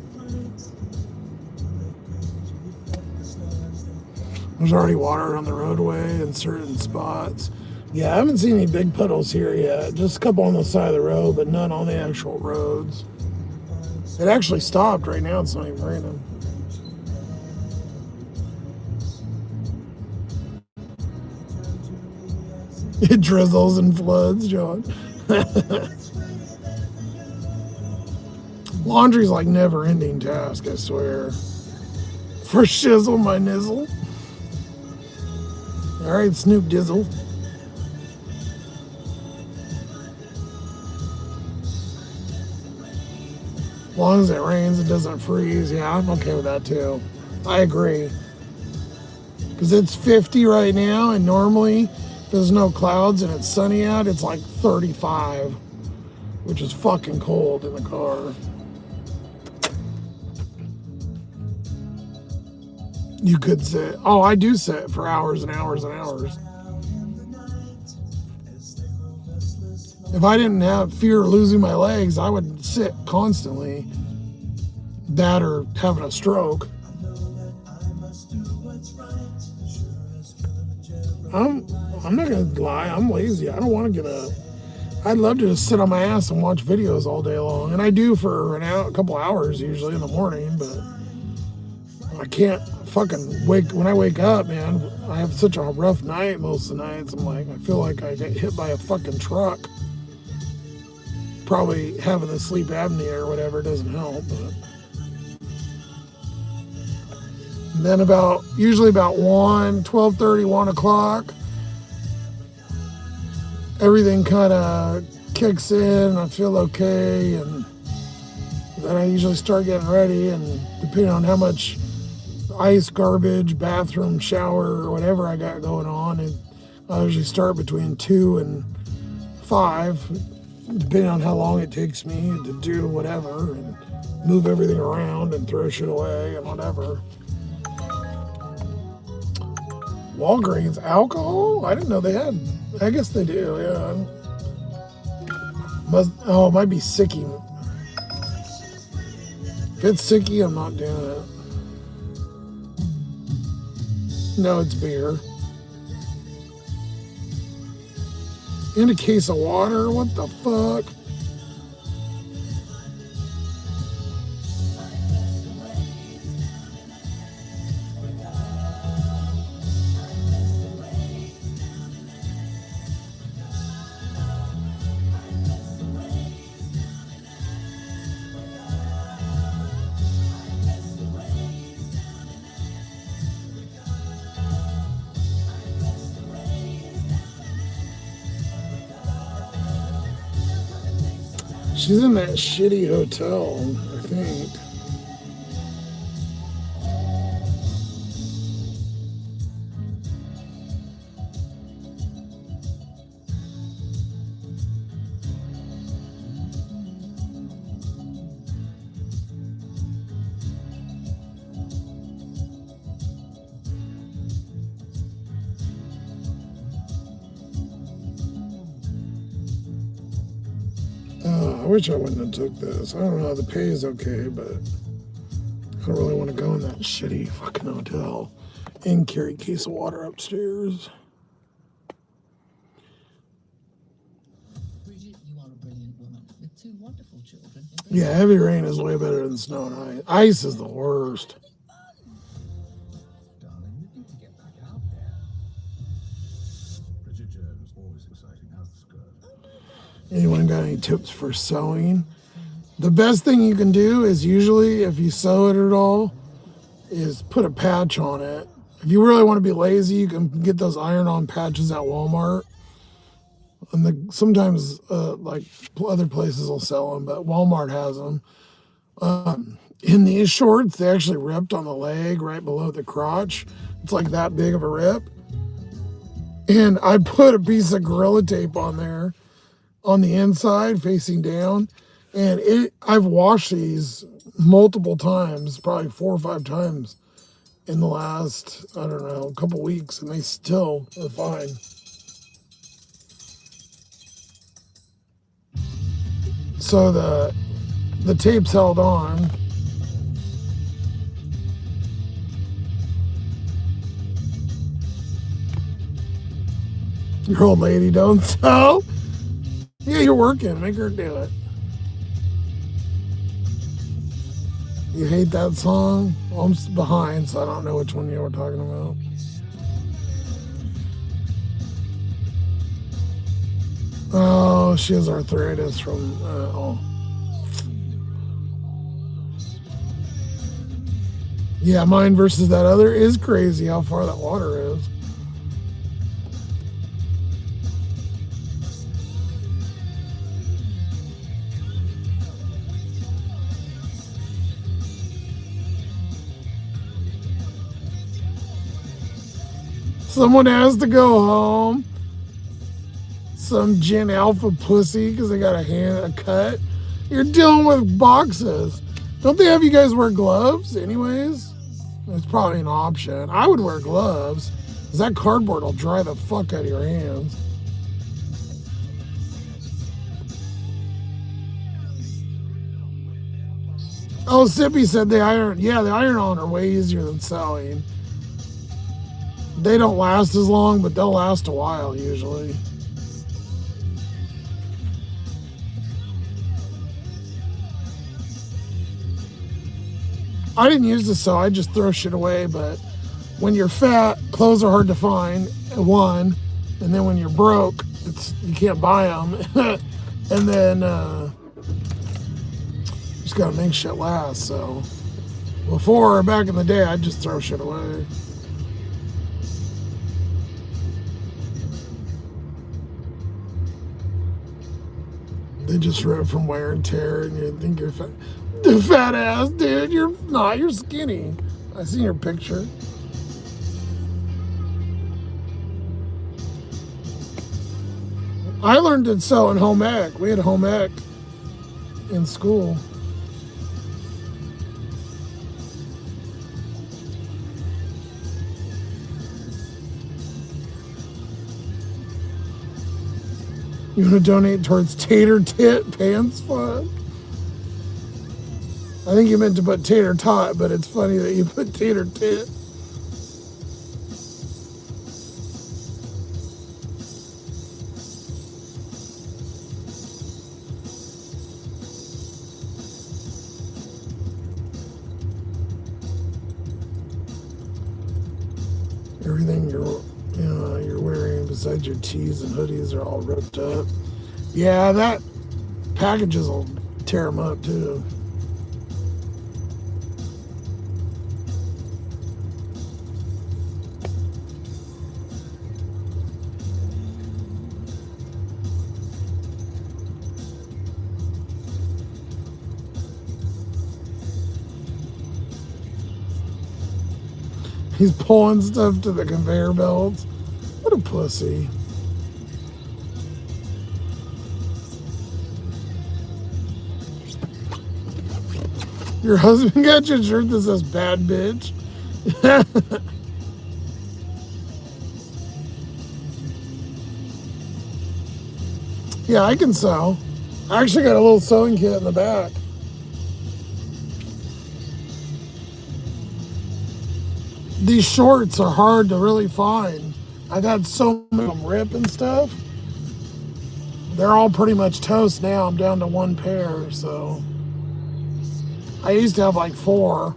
There's already water on the roadway in certain spots. Yeah, I haven't seen any big puddles here yet. Just a couple on the side of the road, but none on the actual roads. It actually stopped right now. It's not even raining. It drizzles and floods, John. Laundry's like never-ending task, I swear. For shizzle my nizzle. All right, Snoop Dizzle. As long as it rains, it doesn't freeze. Yeah, I'm okay with that too. I agree. Because it's 50 right now, and normally there's no clouds and it's sunny out, it's like 35, which is fucking cold in the car. You could sit. Oh, I do sit for hours and hours and hours. If I didn't have fear of losing my legs, I would sit constantly. that or having a stroke. I'm not gonna lie, I'm lazy. I don't want to get up. I'd love to just sit on my ass and watch videos all day long, and I do for a couple hours usually in the morning, but I can't fucking when I wake up, man, I have such a rough night most of the nights. I'm like, I feel like I get hit by a fucking truck. Probably having the sleep apnea or whatever doesn't help, but. And then usually about 12:30, 1 o'clock, everything kind of kicks in, I feel okay, and then I usually start getting ready, and depending on how much ice, garbage, bathroom, shower, or whatever I got going on, and I usually start between 2 and 5, depending on how long it takes me to do whatever, and move everything around and throw shit away and whatever. Walgreens alcohol? I didn't know they had. I guess they do, yeah. It might be Sicky. If it's Sicky, I'm not doing it. No, it's beer. In a case of water? What the fuck? She's in that shitty hotel, I think. I wish I wouldn't have took this. I don't know, the pay is okay, but I don't really want to go in that shitty fucking hotel and carry a case of water upstairs. Bridget, you are a brilliant woman with 2 wonderful children. Yeah, heavy rain is way better than snow and ice. Ice is the worst. Darling, we need to get back out there. Bridget Jones, always exciting. How's the skirt? Anyone got any tips for sewing? The best thing you can do is usually, if you sew it at all, is put a patch on it. If you really want to be lazy, you can get those iron-on patches at Walmart. And sometimes, like other places will sell them, but Walmart has them. In these shorts, they actually ripped on the leg right below the crotch. It's like that big of a rip. And I put a piece of Gorilla Tape on there on the inside facing down, and I've washed these multiple times, probably 4 or 5 times in the last, I don't know, a couple weeks, and they still are fine. So the tape's held on. Your old lady don't sew? Yeah, you're working. Make her do it. You hate that song? Well, I'm behind, so I don't know which one you were talking about. Oh, she has arthritis from... Yeah, mine versus that other is crazy how far that water is. Someone has to go home. Some Gen Alpha pussy because they got a cut. You're dealing with boxes. Don't they have you guys wear gloves anyways? It's probably an option. I would wear gloves because that cardboard will dry the fuck out of your hands. Oh, Sippy said the iron. Yeah, the iron-on are way easier than sewing. They don't last as long, but they'll last a while usually. I didn't use the sew. I just throw shit away. But when you're fat, clothes are hard to find. One, and then when you're broke, you can't buy them. And then just gotta make shit last. So before, back in the day, I'd just throw shit away. They just rip from wear and tear, and you think you're fat. The fat ass, dude. You're not. You're skinny. I seen your picture. I learned to sew in home ec. We had home ec in school. You want to donate towards tater tit pants? Fuck. I think you meant to put tater tot, but it's funny that you put tater tit. Everything you're wearing besides your tees and hoodies are all ripped up. Yeah, that packages will tear them up too. He's pulling stuff to the conveyor belts. What a pussy. Your husband got you a shirt that says bad bitch. Yeah, I can sew. I actually got a little sewing kit in the back. These shorts are hard to really find. I've had so many of them rip and stuff. They're all pretty much toast now. I'm down to one pair, so. I used to have like 4,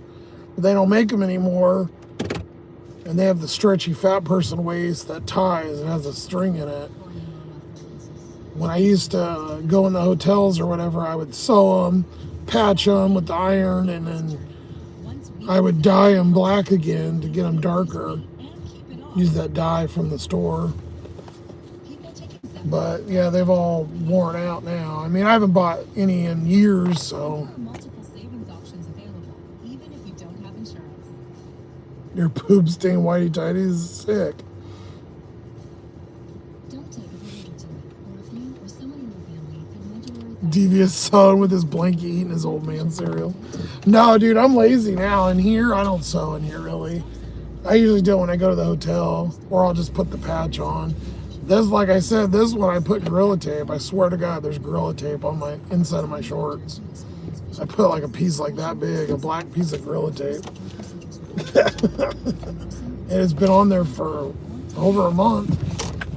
but they don't make them anymore. And they have the stretchy fat person waist that ties and has a string in it. When I used to go in the hotels or whatever, I would sew them, patch them with the iron, and then I would dye them black again to get them darker. Use that dye from the store. But yeah, they've all worn out now. I mean, I haven't bought any in years, so. Your poop stained whitey tighties is sick. Devious son with his blanket eating his old man cereal. No, dude, I'm lazy now. In here, I don't sew in here really. I usually do it when I go to the hotel, or I'll just put the patch on. This, like I said, this is when I put Gorilla Tape. I swear to God, there's Gorilla Tape on my inside of my shorts. I put like a piece like that big, a black piece of Gorilla Tape. And it's been on there for over a month.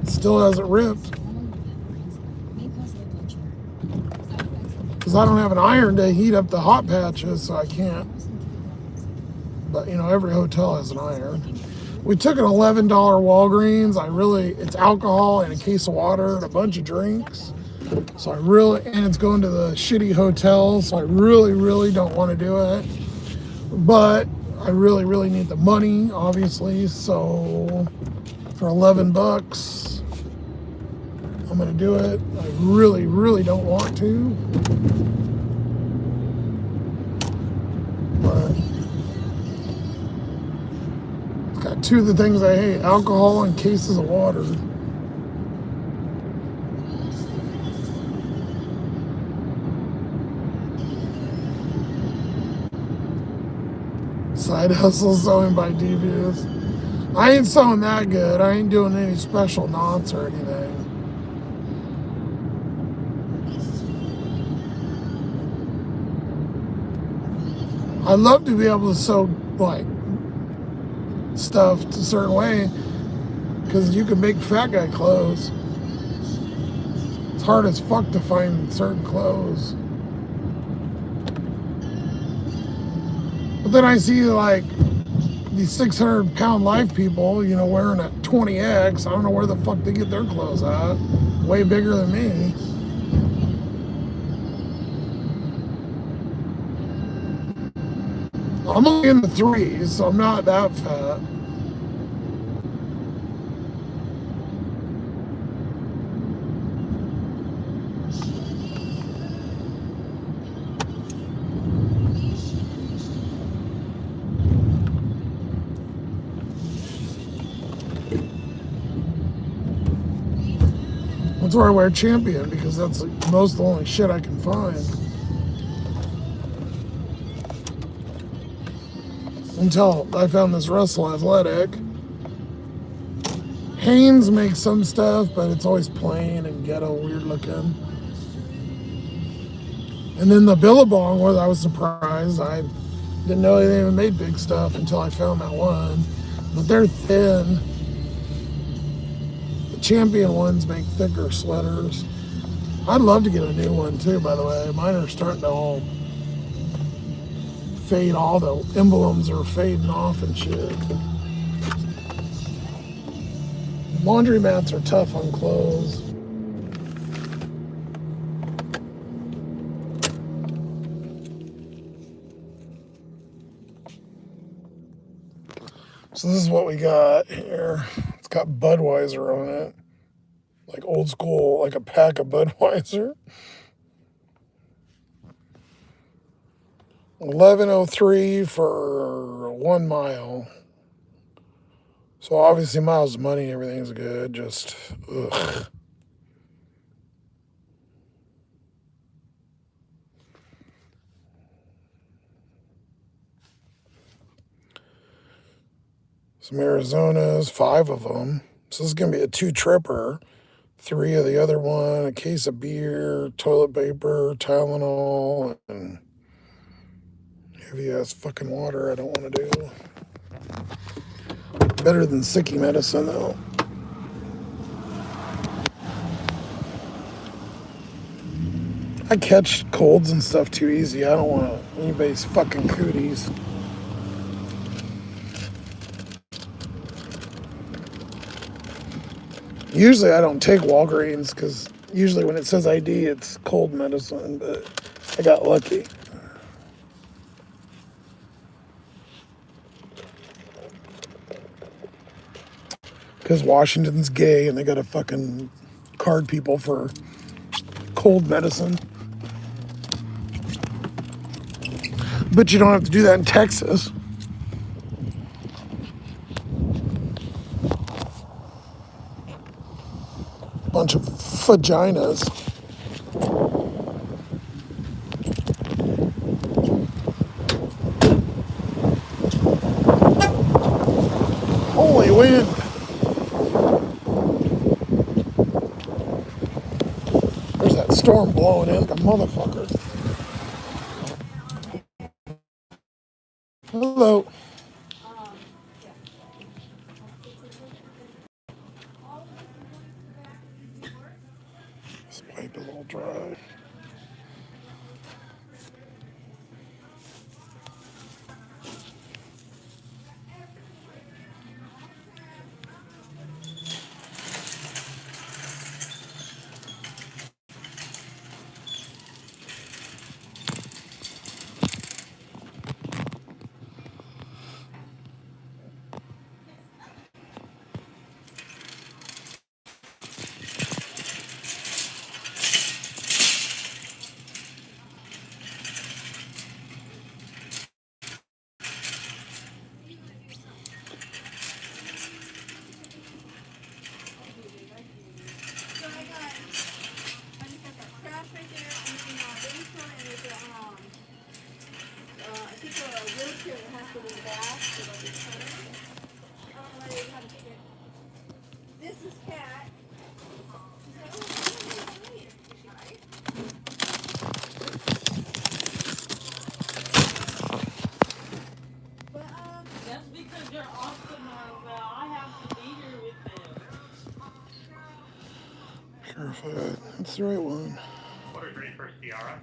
Still hasn't ripped. Because I don't have an iron to heat up the hot patches, so I can't. But you know, every hotel has an iron. We took an $11 Walgreens. It's alcohol and a case of water and a bunch of drinks. So and it's going to the shitty hotel, so I really don't want to do it. But I really need the money, obviously. So for $11, I'm gonna do it. I really don't want to. But it's got 2 of the things I hate: alcohol and cases of water. Side hustle sewing by Devious. I ain't sewing that good. I ain't doing any special knots or anything. I'd love to be able to sew like stuff a certain way, because you can make fat guy clothes. It's hard as fuck to find certain clothes. But then I see like these 600-pound life people, you know, wearing a 20X. I don't know where the fuck they get their clothes at. Way bigger than me. I'm only in the 3s, so I'm not that fat. That's where I wear Champion, because that's most of the only shit I can find. Until I found this Russell Athletic. Hanes makes some stuff, but it's always plain and ghetto, weird looking. And then the Billabong, where I was surprised. I didn't know they even made big stuff until I found that one. But they're thin. The Champion ones make thicker sweaters. I'd love to get a new one too, by the way. Mine are starting to all fade. All the emblems are fading off and shit. Laundromats are tough on clothes. So this is what we got here. It's got Budweiser on it. Like old school, like a pack of Budweiser. 11.03 for 1 mile. So obviously miles of money, everything's good. Just, ugh. Some Arizonas, 5 of them. So this is going to be a 2-tripper. 3 of the other one, a case of beer, toilet paper, Tylenol, and heavy ass fucking water I don't want to do. Better than sicky medicine though. I catch colds and stuff too easy. I don't want anybody's fucking cooties. Usually I don't take Walgreens, because usually when it says ID, it's cold medicine, but I got lucky. Because Washington's gay and they got to fucking card people for cold medicine. But you don't have to do that in Texas. Bunch of vaginas. Holy wind. There's that storm blowing in like a motherfucker. Hello. This pipe is all dry. the right one. Order ready for Sierra.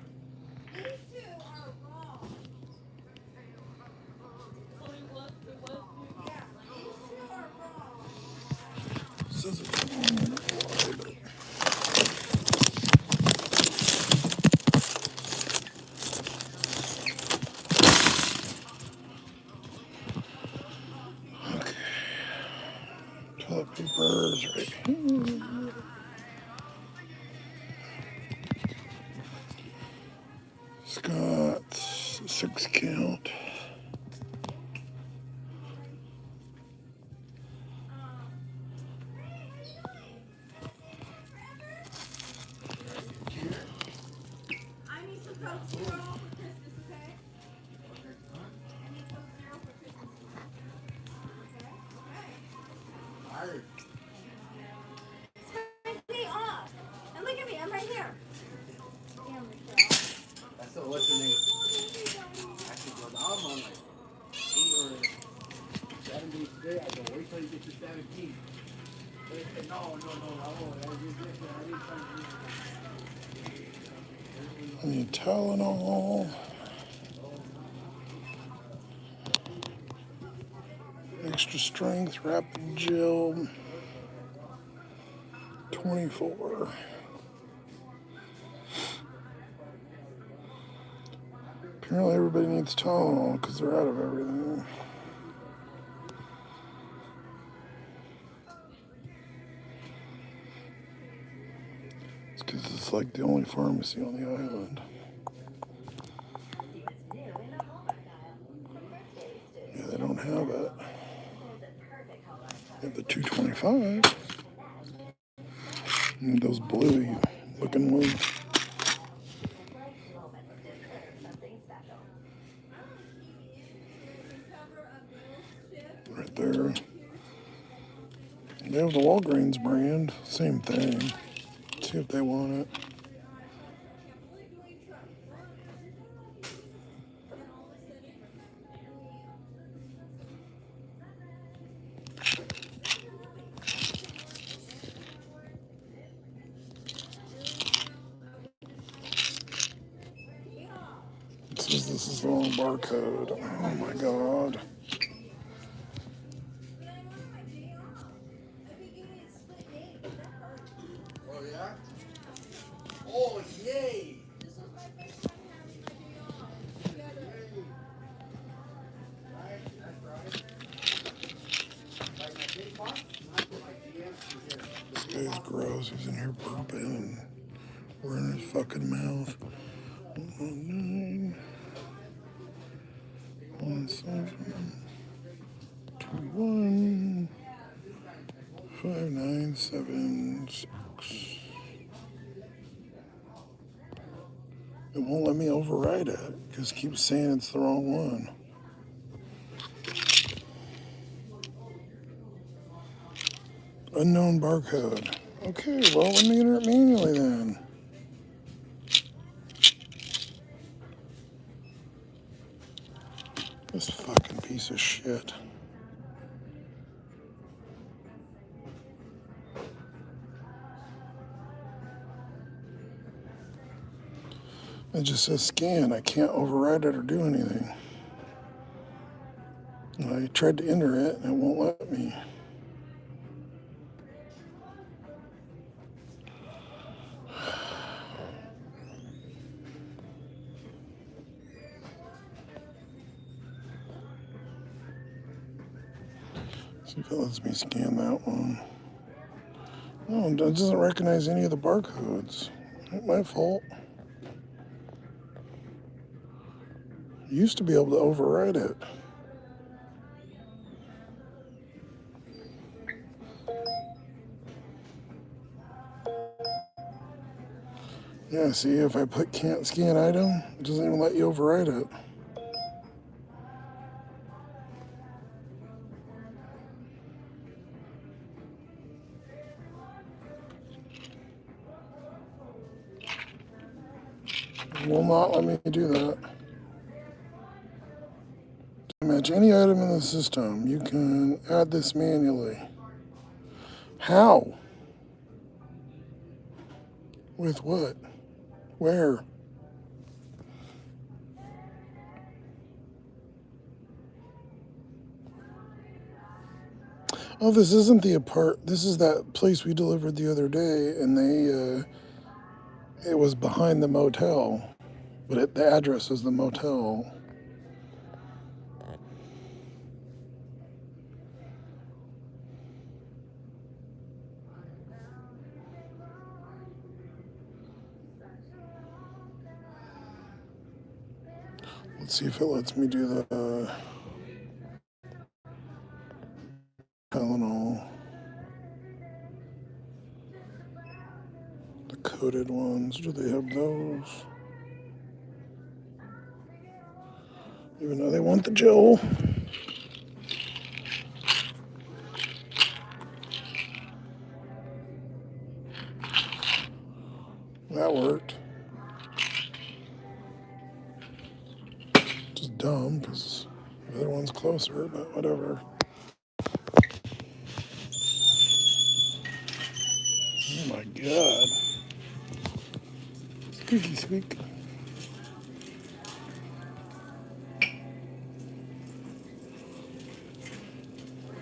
Says it. Toilet paper is right here. Scott's 6 count. I need some Coke Zero for Christmas, okay? I need Coke Zero for Christmas. Okay? Turn me off. And look at me, I'm right here. Damn, Michelle. That's the what's the name? Actually, I'm on like 8 or 7 days today. I go, wait till you get to 17. They said, no, I won't. I did this and I did something. I need Tylenol. Extra strength, rapid gel. 24. Apparently everybody needs Tylenol because they're out of everything. It's because it's like the only pharmacy on the island. Yeah, they don't have it. They have the 225. And those blue looking ones. Right there. They have the Walgreens brand. Same thing. See if they want it. It says this is the wrong barcode. Oh my god. Oh, yeah? Oh, yay! This guy's gross. He's in here burping and wearing his fucking mouth. 119 17 21 5976. It won't let me override it because it keeps saying it's the wrong one. Unknown barcode. Okay, well, let me enter it manually then. This fucking piece of shit. It just says scan. I can't override it or do anything. And I tried to enter it and it won't let me. See if it lets me scan that one. No, it doesn't recognize any of the barcodes. Not my fault. Used to be able to override it. Yeah, see, if I put can't scan item, it doesn't even let you override it. It will not let me do that. To match any item in the system, you can add this manually. How? With what? Where? Oh, this isn't the this is that place we delivered the other day, and it was behind the motel, but the address is the motel. Let's see if it lets me do the Tylenol. The coated ones, do they have those? Even though they want the gel. That worked. Just dumb, because the other one's closer, but whatever. Oh my god. Squeaky squeak.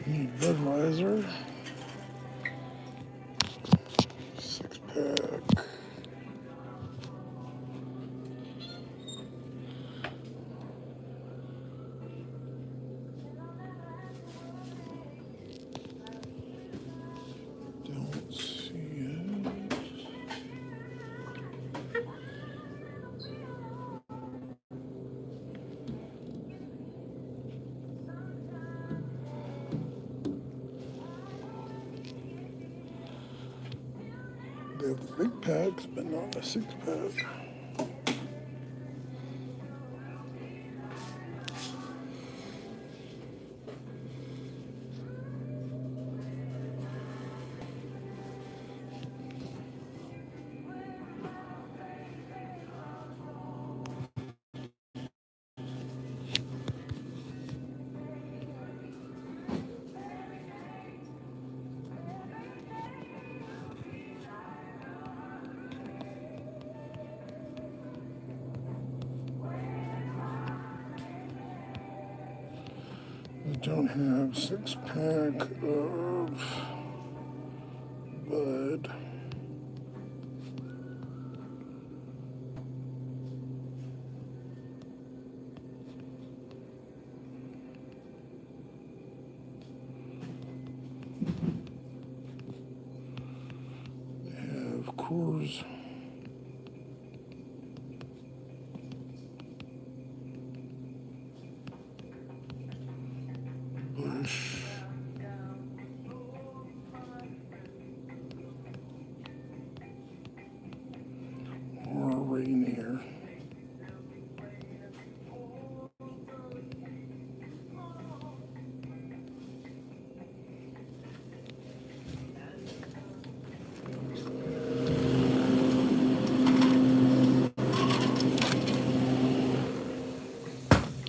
Need Budweiser. 6-pack. Don't see it. They have the big packs, but not the 6-pack. We don't have 6-pack of Bud. They have Coors. Bush. Or Rainier.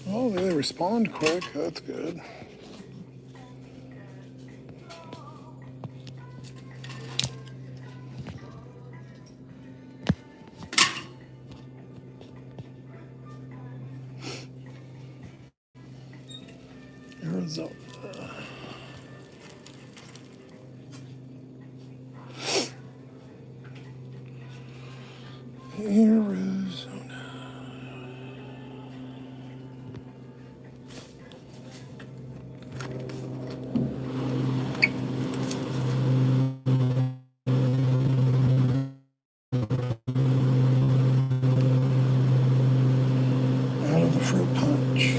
Oh, they respond quick. That's good. Arizona. Arizona. Out of the fruit punch.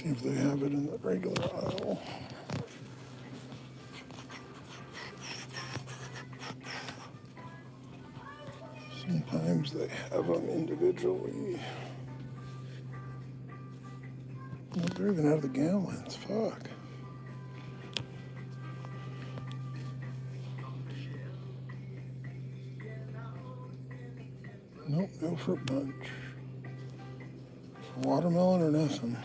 See if they have it in the regular aisle. Sometimes they have them individually. Oh, they're even out of the gallons. Fuck. Nope, no fruit punch. Watermelon or nothing.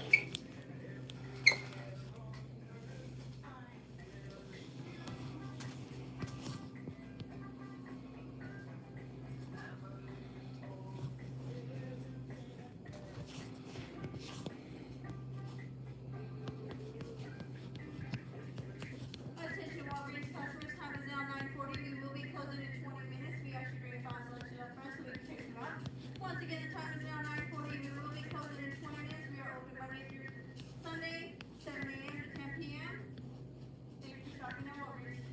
Attention Walgreens customers, time is now 9:40. We will be closing in 20 minutes. We actually bring a file selection up front so we can pick them up. Once again, the time is now 9:40. We will be closing in 20 minutes. We are open Monday through Sunday, 7 a.m. to 10 p.m. Thank you for shopping at Walgreens.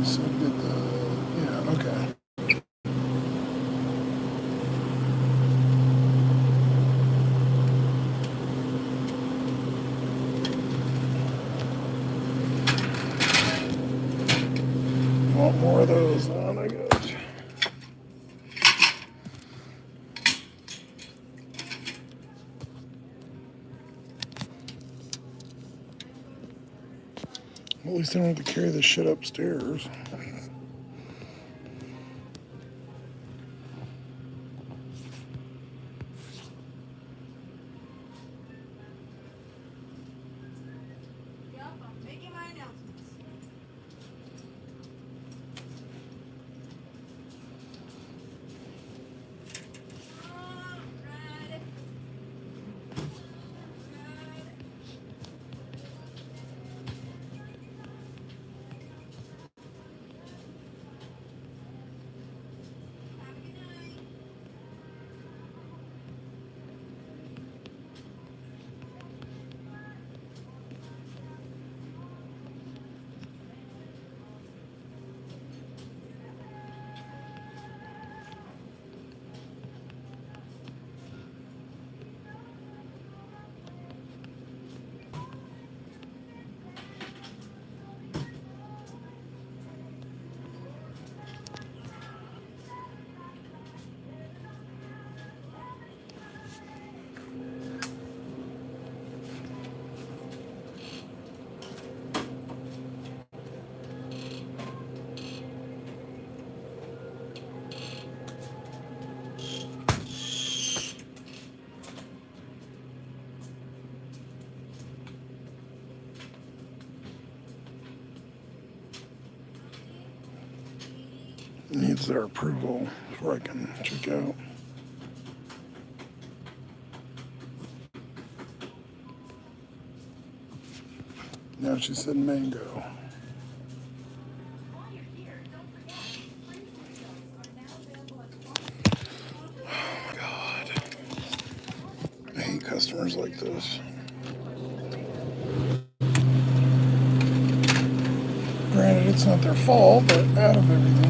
So did the, yeah, okay. You want more of those? On I got you. At least I don't have to carry this shit upstairs. Yup, I'm making my announcements. Alright. Have a good night. Needs their approval before I can check out. Now she said mango. Oh my God. I hate customers like this. it's not their fault, but out of everything.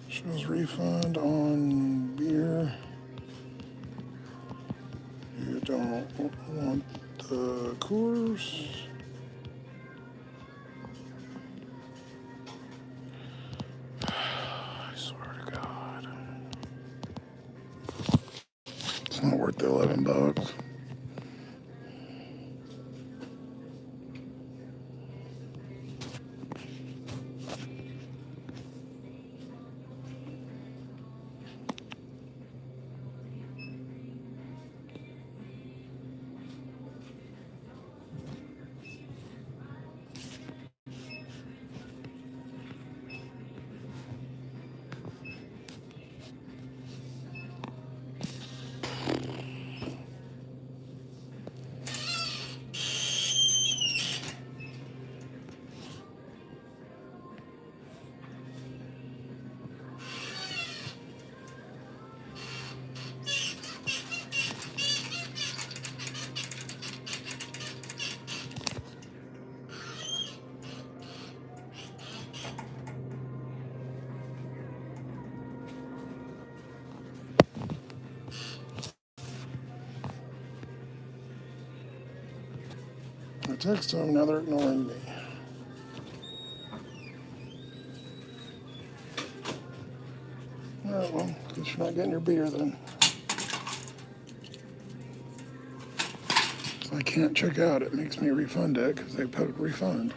Shows refund on beer. You don't want the Coors. I swear to God. It's not worth the $11. I text them, now they're ignoring me. All right, well, guess you're not getting your beer then. So I can't check out. It makes me refund it because they put refund.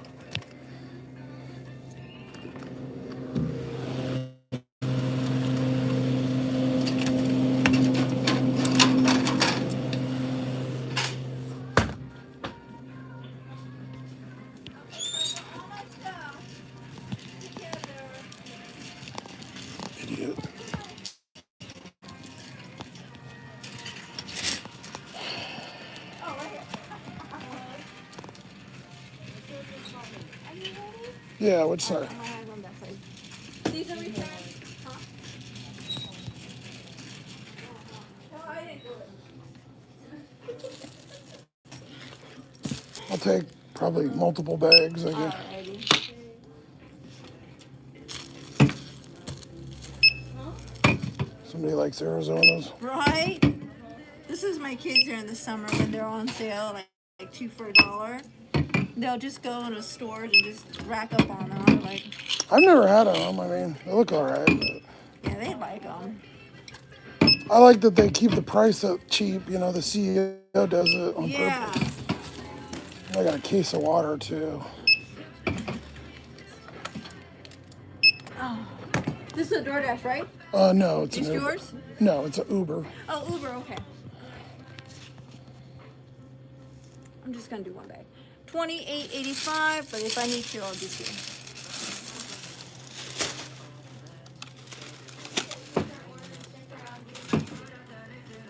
Idiot. Yeah, which side? These are returned. Huh? No, I didn't do it. I'll take probably multiple bags, I guess. Somebody likes Arizonas. Right? This is my kids during the summer when they're on sale, like two for $1. They'll just go into stores and just rack up on them. I'm like, I've never had them. I mean, they look all right. But yeah, they like them. I like that they keep the price up cheap. You know, the CEO does it on purpose. I got a case of water, too. Oh, this is a DoorDash, right? No, it's It's an Uber. yours? No, it's an Uber. Oh, Uber, okay. I'm just gonna do one bag. $28.85, but if I need to, I'll do two.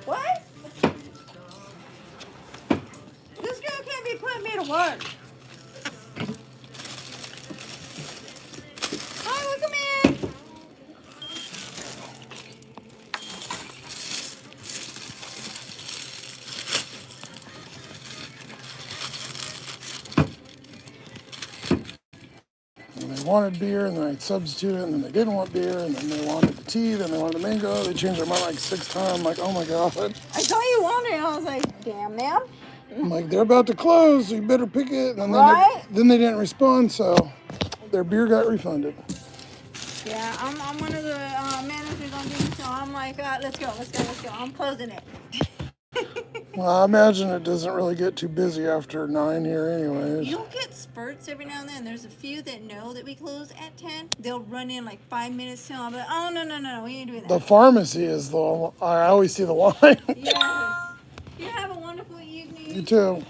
What? This girl can't be putting me to work. Hi, welcome in. And they wanted beer, and then I substituted it, and then they didn't want beer, and then they wanted the tea, then they wanted the mango. They changed their mind like 6 times. I'm like, oh my God. I saw you wanted it. I was like, damn, man. I'm like, they're about to close, so you better pick it. And then they didn't respond, so their beer got refunded. Yeah, I'm one of the managers on duty, so I'm like, let's go. I'm closing it. Well, I imagine it doesn't really get too busy after 9 here anyways. You'll get spurts every now and then. There's a few that know that we close at 10. They'll run in like 5 minutes till I'm like, oh, no, we ain't doing that. The pharmacy is the, I always see the line. Yes. You have a wonderful evening. You too.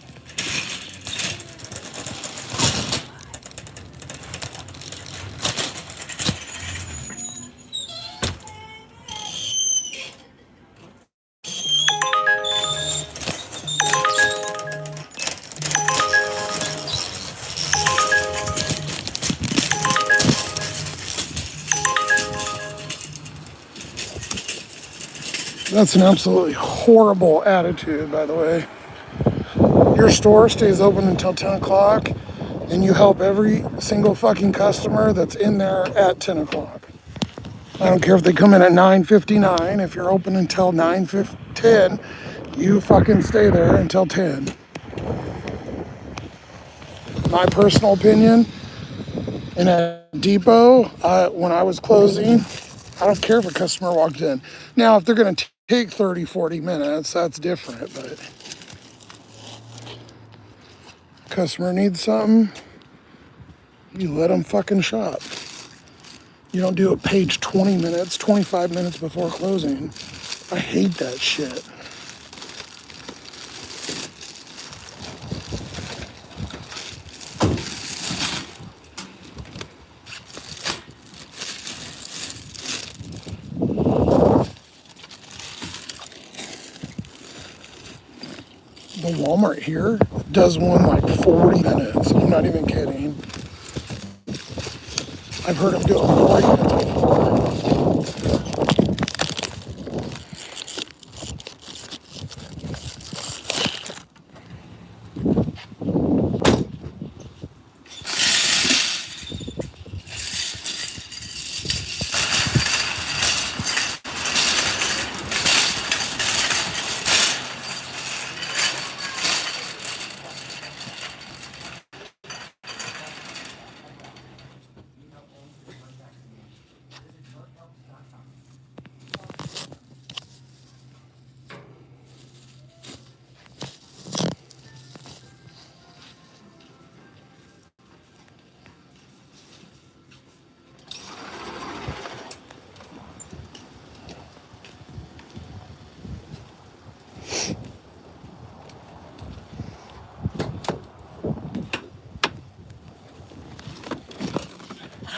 That's an absolutely horrible attitude, by the way. Your store stays open until 10 o'clock, and you help every single fucking customer that's in there at 10 o'clock. I don't care if they come in at 9:59. If you're open until 9:10, you fucking stay there until 10. My personal opinion, in a depot, when I was closing, I don't care if a customer walked in. Now, if they're going to take 30, 40 minutes, that's different, but customer needs something, you let them fucking shop. You don't do it page 20 minutes, 25 minutes before closing. I hate that shit. The Walmart here does one like 40 minutes. I'm not even kidding. I've heard them do it 40 minutes before.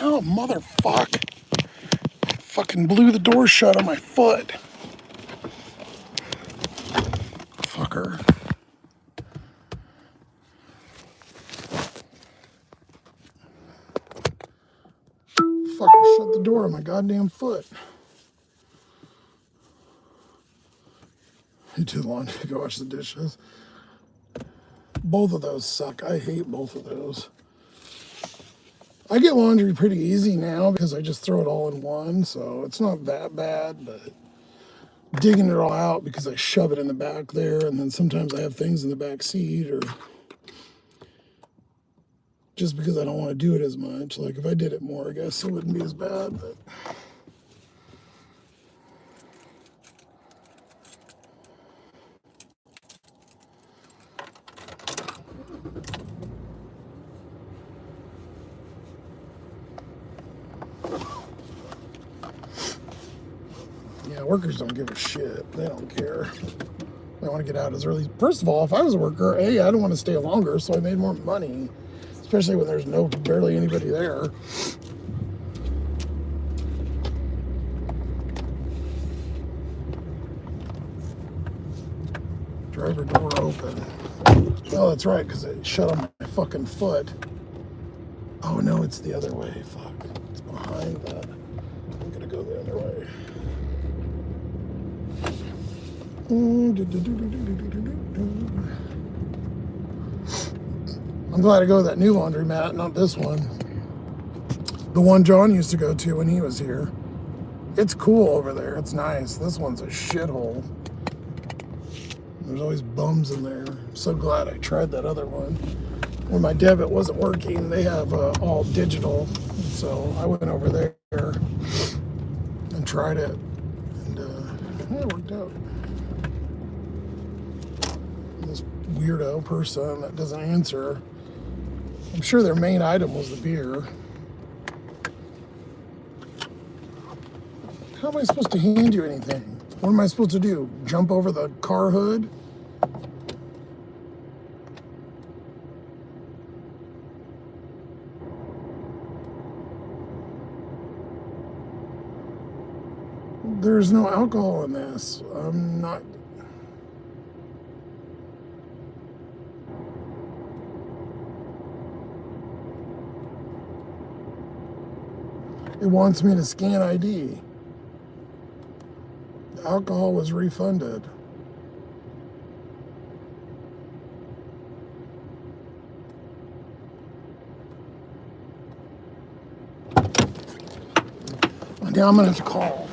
Oh, motherfuck. Fucking blew the door shut on my foot. Fucker. Fucker shut the door on my goddamn foot. You too long to go wash the dishes. Both of those suck. I hate both of those. I get laundry pretty easy now because I just throw it all in one, so it's not that bad, but digging it all out because I shove it in the back there, and then sometimes I have things in the back seat, or just because I don't want to do it as much. Like if I did it more, I guess it wouldn't be as bad, but yeah, workers don't give a shit. They don't care. They want to get out as early. First of all, if I was a worker, I don't want to stay longer, so I made more money, especially when there's barely anybody there. Driver door open. Oh, that's right, because it shut on my fucking foot. Oh no, it's the other way. Fuck. It's behind that. I'm gonna go the other way. I'm glad I go to that new laundromat, not this one. The one John used to go to when he was here. It's cool over there. It's nice. This one's a shithole. There's always bums in there. I'm so glad I tried that other one. When my debit wasn't working, they have all digital. So I went over there and tried it. And it worked out. This weirdo person that doesn't answer. I'm sure their main item was the beer. How am I supposed to hand you anything? What am I supposed to do? Jump over the car hood? There's no alcohol in this. I'm not... It wants me to scan ID. The alcohol was refunded. Now I'm gonna have to call.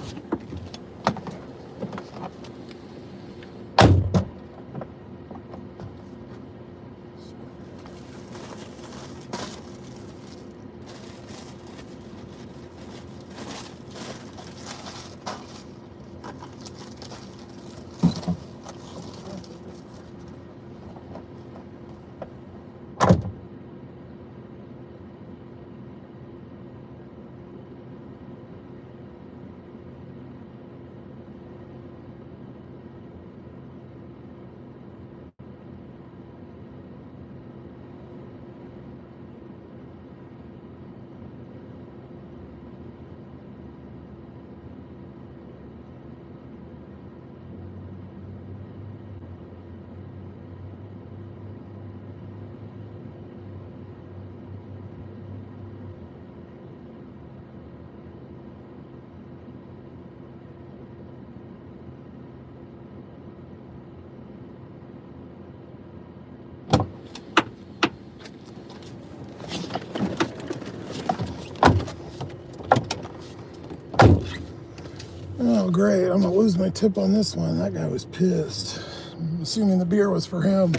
Oh, great. I'm gonna lose my tip on this one. That guy was pissed. I'm assuming the beer was for him.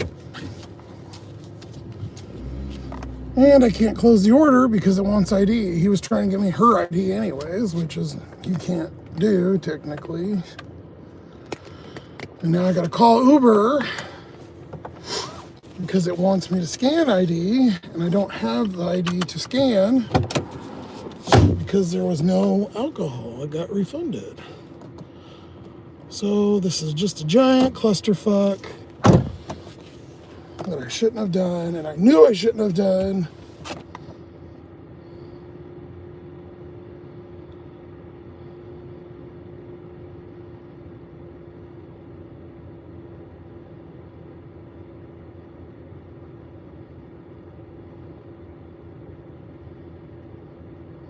And I can't close the order because it wants ID. He was trying to give me her ID anyways, which is you can't do technically. And now I gotta call Uber because it wants me to scan ID, and I don't have the ID to scan because there was no alcohol. I got refunded. So this is just a giant clusterfuck that I shouldn't have done, and I knew I shouldn't have done.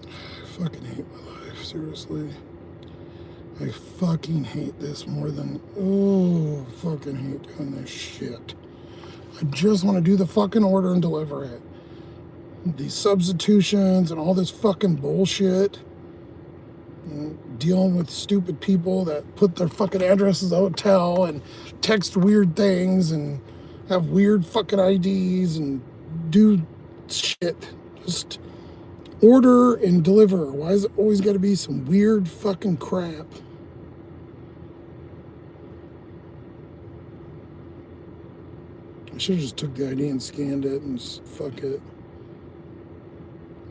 I fucking hate my life, seriously. I fucking hate this more than, oh, fucking hate doing this shit. I just want to do the fucking order and deliver it. These substitutions and all this fucking bullshit. And dealing with stupid people that put their fucking addresses at the hotel and text weird things and have weird fucking IDs and do shit. Just order and deliver. Why is it always got to be some weird fucking crap? I should have just took the ID and scanned it and just, fuck it.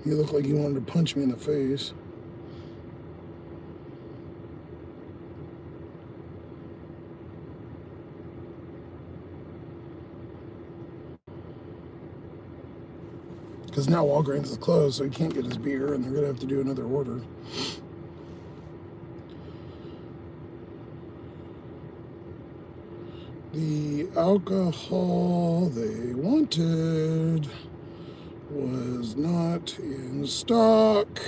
You look like you wanted to punch me in the face. Because now Walgreens is closed, so he can't get his beer, and they're going to have to do another order. The alcohol they wanted was not in stock,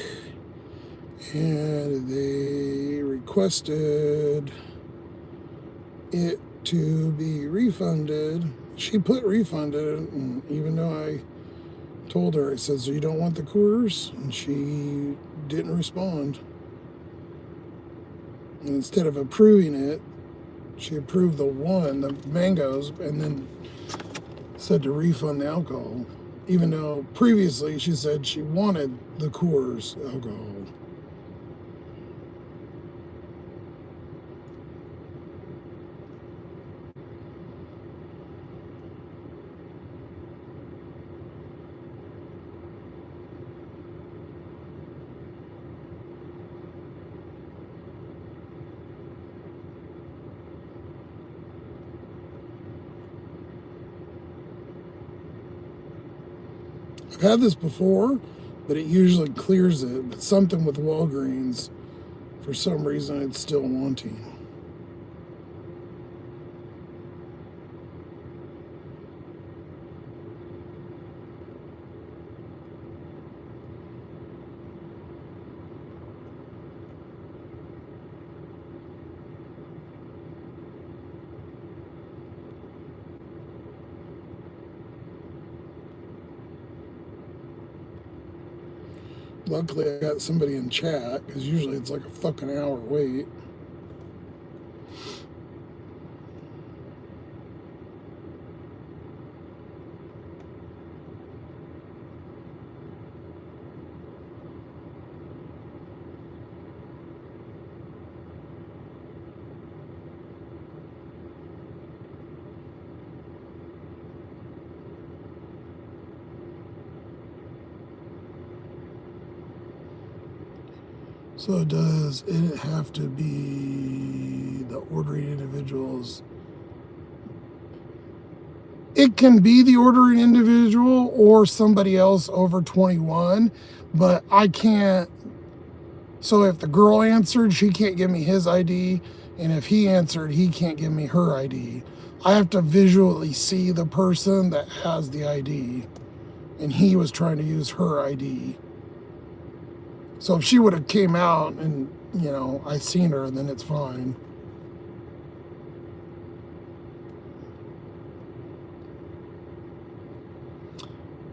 and they requested it to be refunded. She put refunded, and even though I told her, I said, so you don't want the Coors? And she didn't respond. And instead of approving it, she approved the mangoes, and then said to refund the alcohol. Even though previously she said she wanted the Coors alcohol. I've had this before, but it usually clears it. But something with Walgreens, for some reason, it's still wanting. Luckily, I got somebody in chat, because usually it's like a fucking hour wait. So does it have to be the ordering individuals? It can be the ordering individual or somebody else over 21, but I can't. So if the girl answered, she can't give me his ID, and if he answered, he can't give me her ID. I have to visually see the person that has the ID, and he was trying to use her ID. So if she would have came out and, I seen her, then it's fine.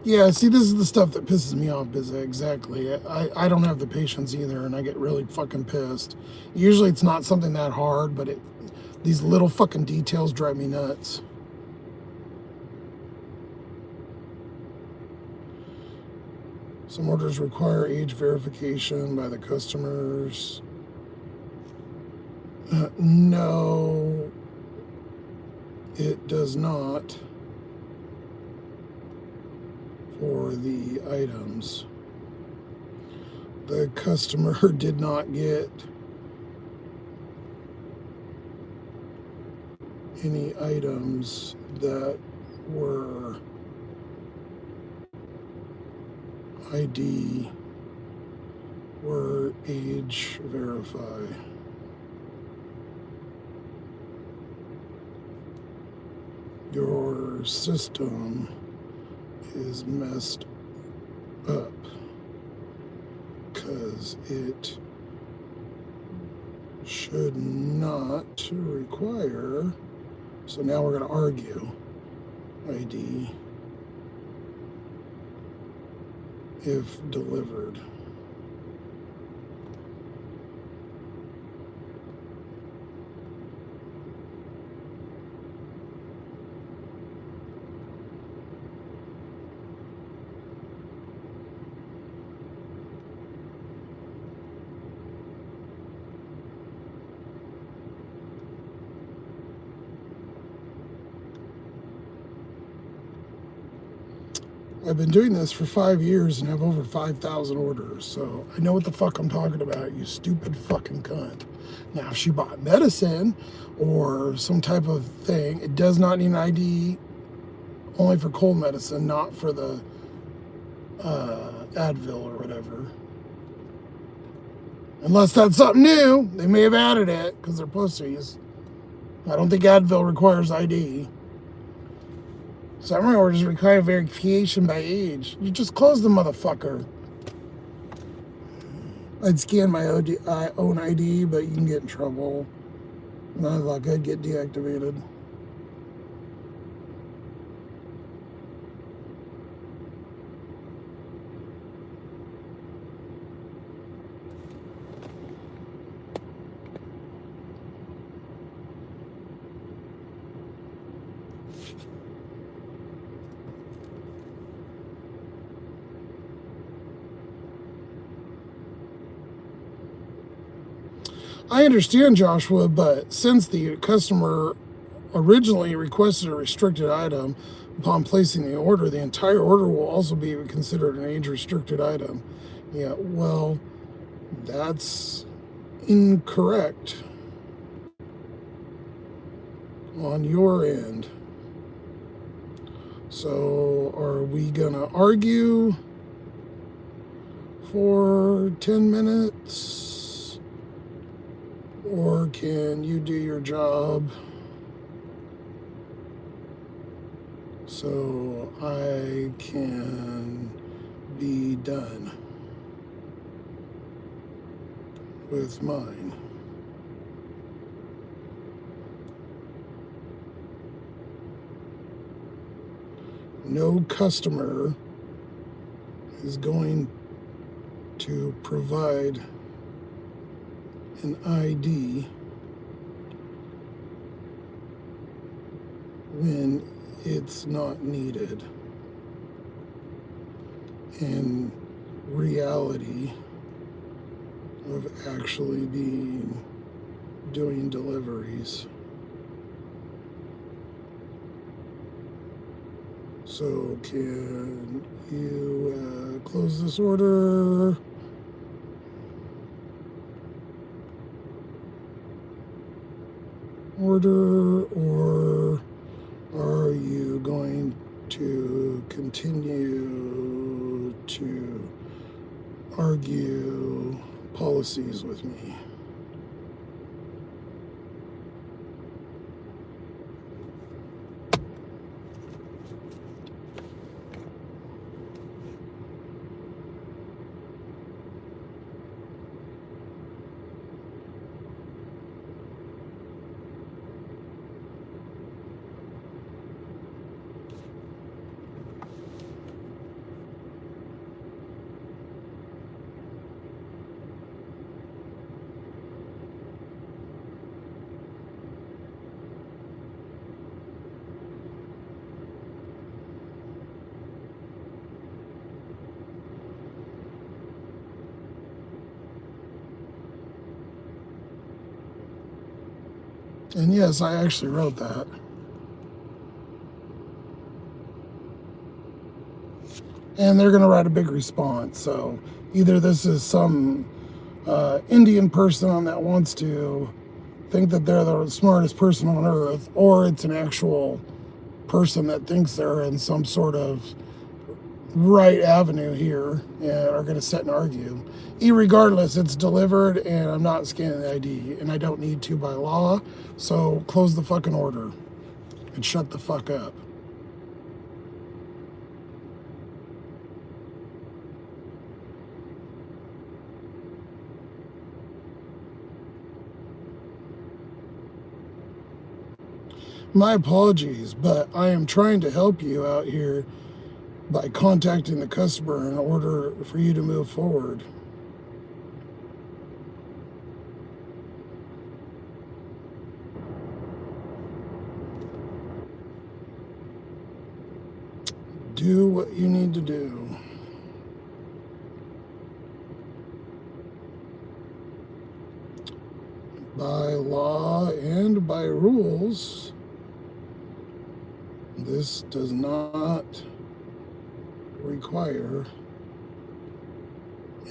Yeah, see, this is the stuff that pisses me off, exactly. I don't have the patience either, and I get really fucking pissed. Usually it's not something that hard, but these little fucking details drive me nuts. Some orders require age verification by the customers. No, it does not for the items. The customer did not get any items that were ID were age verify. Your system is messed up because it should not require. So now we're going to argue ID if delivered. I've been doing this for 5 years and have over 5,000 orders, so I know what the fuck I'm talking about, you stupid fucking cunt. Now, if she bought medicine or some type of thing, it does not need an ID, only for cold medicine, not for the Advil or whatever. Unless that's something new, they may have added it because they're pussies. I don't think Advil requires ID. Summary orders require verification by age. You just close the motherfucker. I'd scan my own ID, but you can get in trouble. Not luck, I'd get deactivated. I understand, Joshua, but since the customer originally requested a restricted item, upon placing the order, the entire order will also be considered an age-restricted item. Yeah, well, that's incorrect on your end. So are we gonna argue for 10 minutes? Or can you do your job so I can be done with mine? No customer is going to provide an ID when it's not needed. In reality of actually doing deliveries. So can you close this order? Or are you going to continue to argue policies with me? And yes, I actually wrote that. And they're going to write a big response. So either this is some Indian person that wants to think that they're the smartest person on earth, or it's an actual person that thinks they're in some sort of right avenue here and are going to sit and argue. Irregardless, it's delivered and I'm not scanning the ID and I don't need to by law. So close the fucking order and shut the fuck up. My apologies, but I am trying to help you out here by contacting the customer in order for you to move forward. Do what you need to do. By law and by rules, this does not require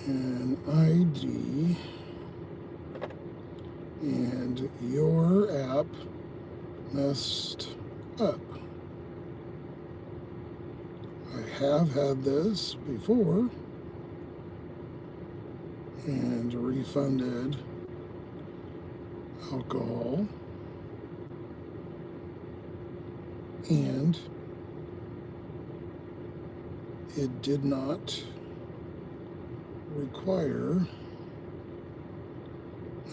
an ID, and your app messed up. I have had this before and refunded alcohol, and it did not require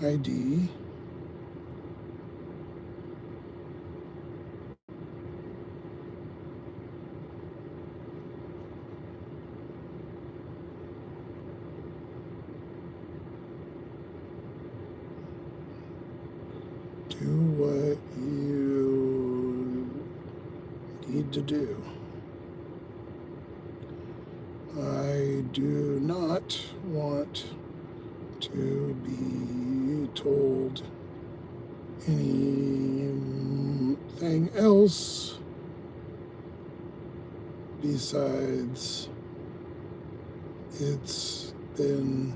ID. Do what you need to do. I do not want to be told anything else besides it's been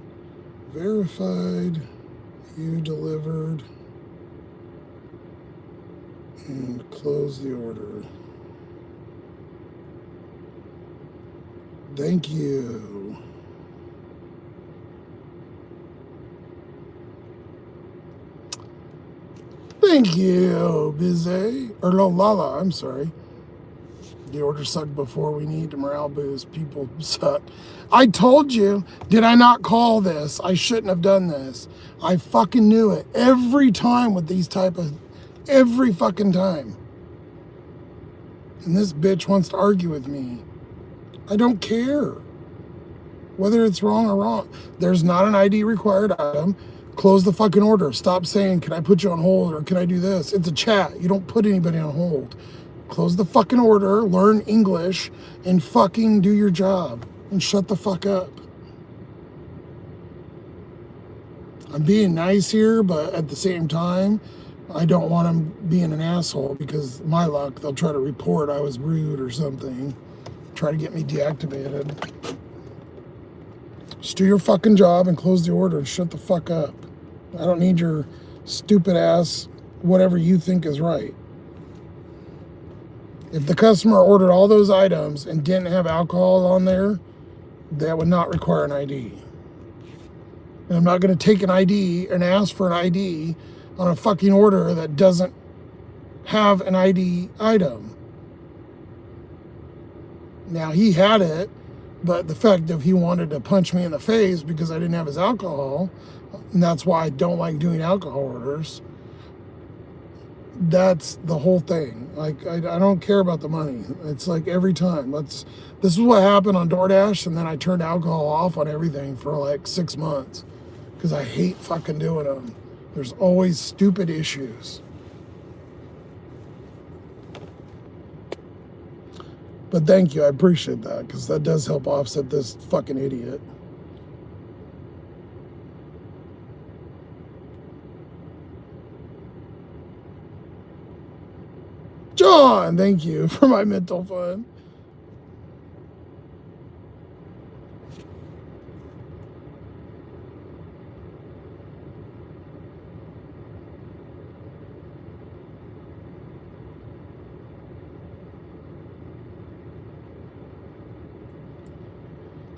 verified, you delivered, and close the order. Thank you. Thank you, Bizet. Or no, Lala, I'm sorry. The order sucked before we need a morale boost. People suck. I told you, did I not call this? I shouldn't have done this. I fucking knew it. Every time with these type of, every fucking time. And this bitch wants to argue with me. I don't care whether it's wrong or wrong. There's not an ID required item. Close the fucking order. Stop saying, can I put you on hold or can I do this? It's a chat. You don't put anybody on hold. Close the fucking order, learn English, and fucking do your job. And shut the fuck up. I'm being nice here, but at the same time, I don't want him being an asshole because my luck, they'll try to report I was rude or something. Try to get me deactivated. Just do your fucking job and close the order and shut the fuck up. I don't need your stupid ass, whatever you think is right. If the customer ordered all those items and didn't have alcohol on there, that would not require an ID. And I'm not going to take an ID and ask for an ID on a fucking order that doesn't have an ID item. Now, he had it, but the fact that he wanted to punch me in the face because I didn't have his alcohol, and that's why I don't like doing alcohol orders. That's the whole thing. Like, I don't care about the money. It's like every time. This is what happened on DoorDash, and then I turned alcohol off on everything for like 6 months because I hate fucking doing them. There's always stupid issues. But thank you, I appreciate that because that does help offset this fucking idiot. John, thank you for my mental fun.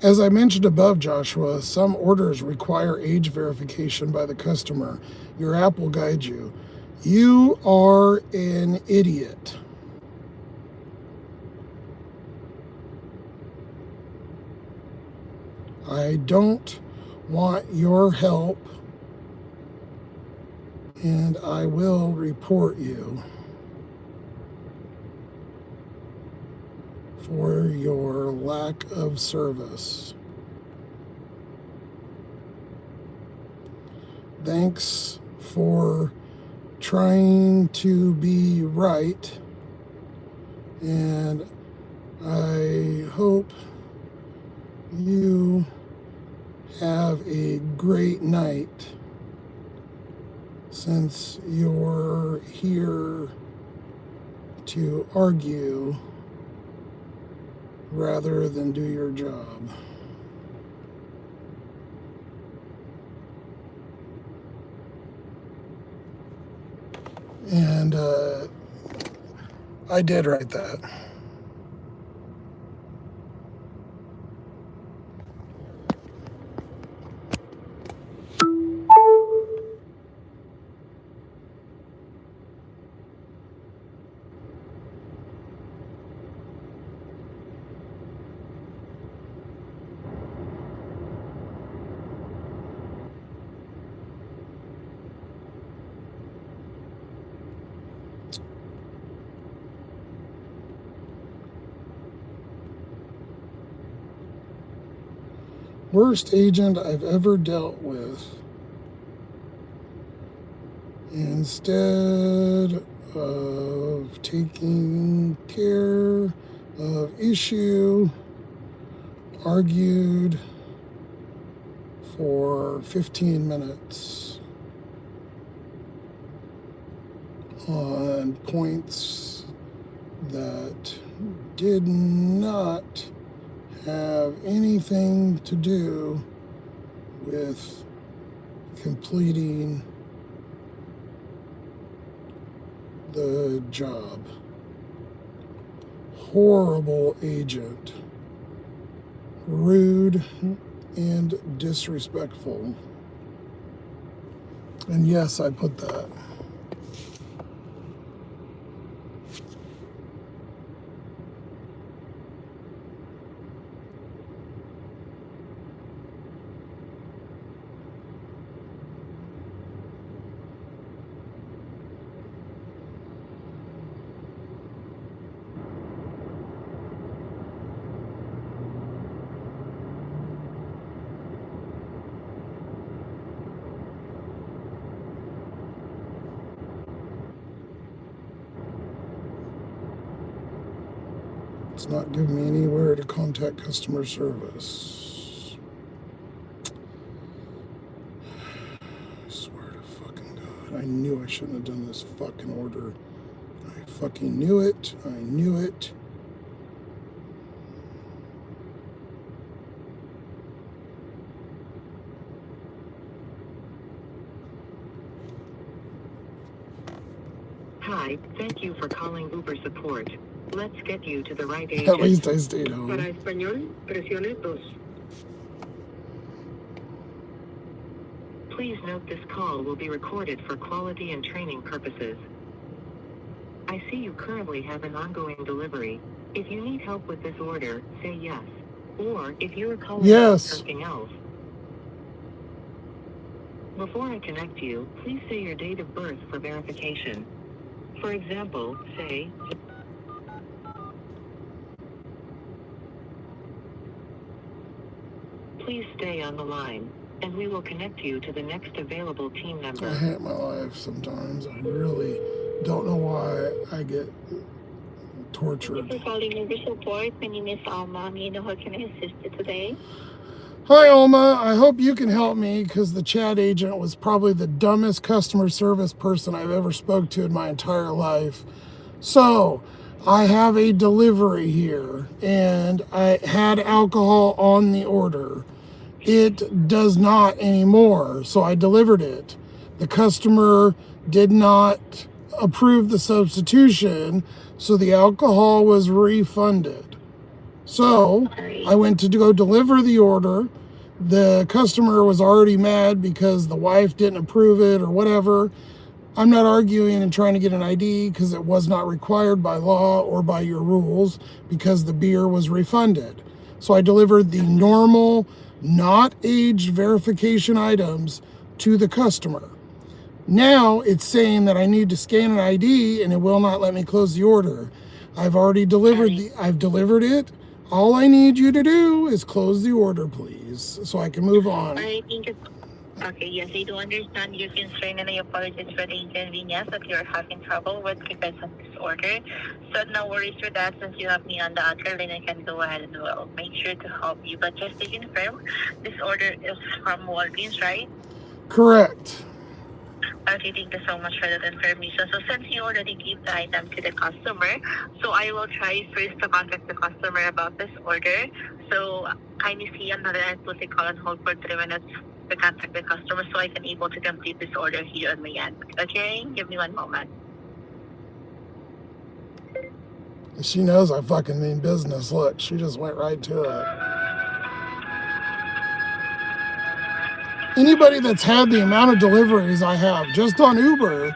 As I mentioned above, Joshua, some orders require age verification by the customer. Your app will guide you. You are an idiot. I don't want your help, and I will report you for your lack of service. Thanks for trying to be right, and I hope you have a great night since you're here to argue rather than do your job. And I did write that. Worst agent I've ever dealt with. Instead of taking care of issue, argued for 15 minutes on points that did not have anything to do with completing the job. Horrible agent. rude and disrespectful. And yes, I put that. It's not giving me anywhere to contact customer service. I swear to fucking God. I knew I shouldn't have done this fucking order. I fucking knew it. I knew it. Hi, thank you for calling Uber support. Let's get you to the right agent. At least I stayed home. Para español, presione 2. Please note this call will be recorded for quality and training purposes. I see you currently have an ongoing delivery. If you need help with this order, say yes. Or if you are calling about something else. Before I connect you, please say your date of birth for verification. For example, say... Please stay on the line, and we will connect you to the next available team member. I hate my life sometimes. I really don't know why I get tortured. Thank you for calling Uber support. My name is Alma. May I know how can I assist you today? Hi, Alma. I hope you can help me because the chat agent was probably the dumbest customer service person I've ever spoke to in my entire life. So, I have a delivery here, and I had alcohol on the order. It does not anymore, so I delivered it. The customer did not approve the substitution, so the alcohol was refunded. So I went to go deliver the order. The customer was already mad because the wife didn't approve it or whatever. I'm not arguing and trying to get an ID because it was not required by law or by your rules because the beer was refunded. So I delivered the normal, not aged verification items to the customer. Now it's saying that I need to scan an ID and it will not let me close the order. I've already delivered I've delivered it. All I need you to do is close the order, please, so I can move on. I think it's okay. Yes, I do understand your concern, and I apologize for the inconvenience that you're having trouble with regards of this order. So no worries with that. Since you have me on the other line, I can go ahead and will make sure to help you. But just to confirm, this order is from Walgreens, right? Correct. Okay, thank you so much for that information. So since you already gave the item to the customer, so I will try first to contact the customer about this order. So kindly see another and put the call on hold for 3 minutes to contact the customer so I can able to complete this order here on my end. Okay, give me 1 moment. She knows I fucking mean business. Look, she just went right to it. Anybody that's had the amount of deliveries I have just on Uber,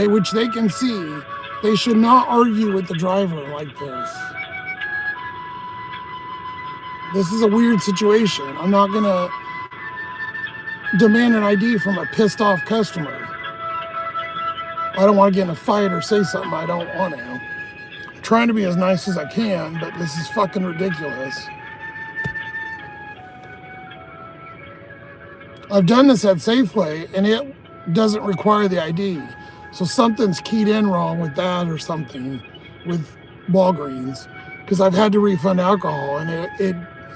which they can see, they should not argue with the driver like this. This is a weird situation. I'm not gonna demand an ID from a pissed off customer. I don't want to get in a fight or say something I don't want to. I'm trying to be as nice as I can, but this is fucking ridiculous. I've done this at Safeway, and it doesn't require the ID. So something's keyed in wrong with that or something with Walgreens, because I've had to refund alcohol and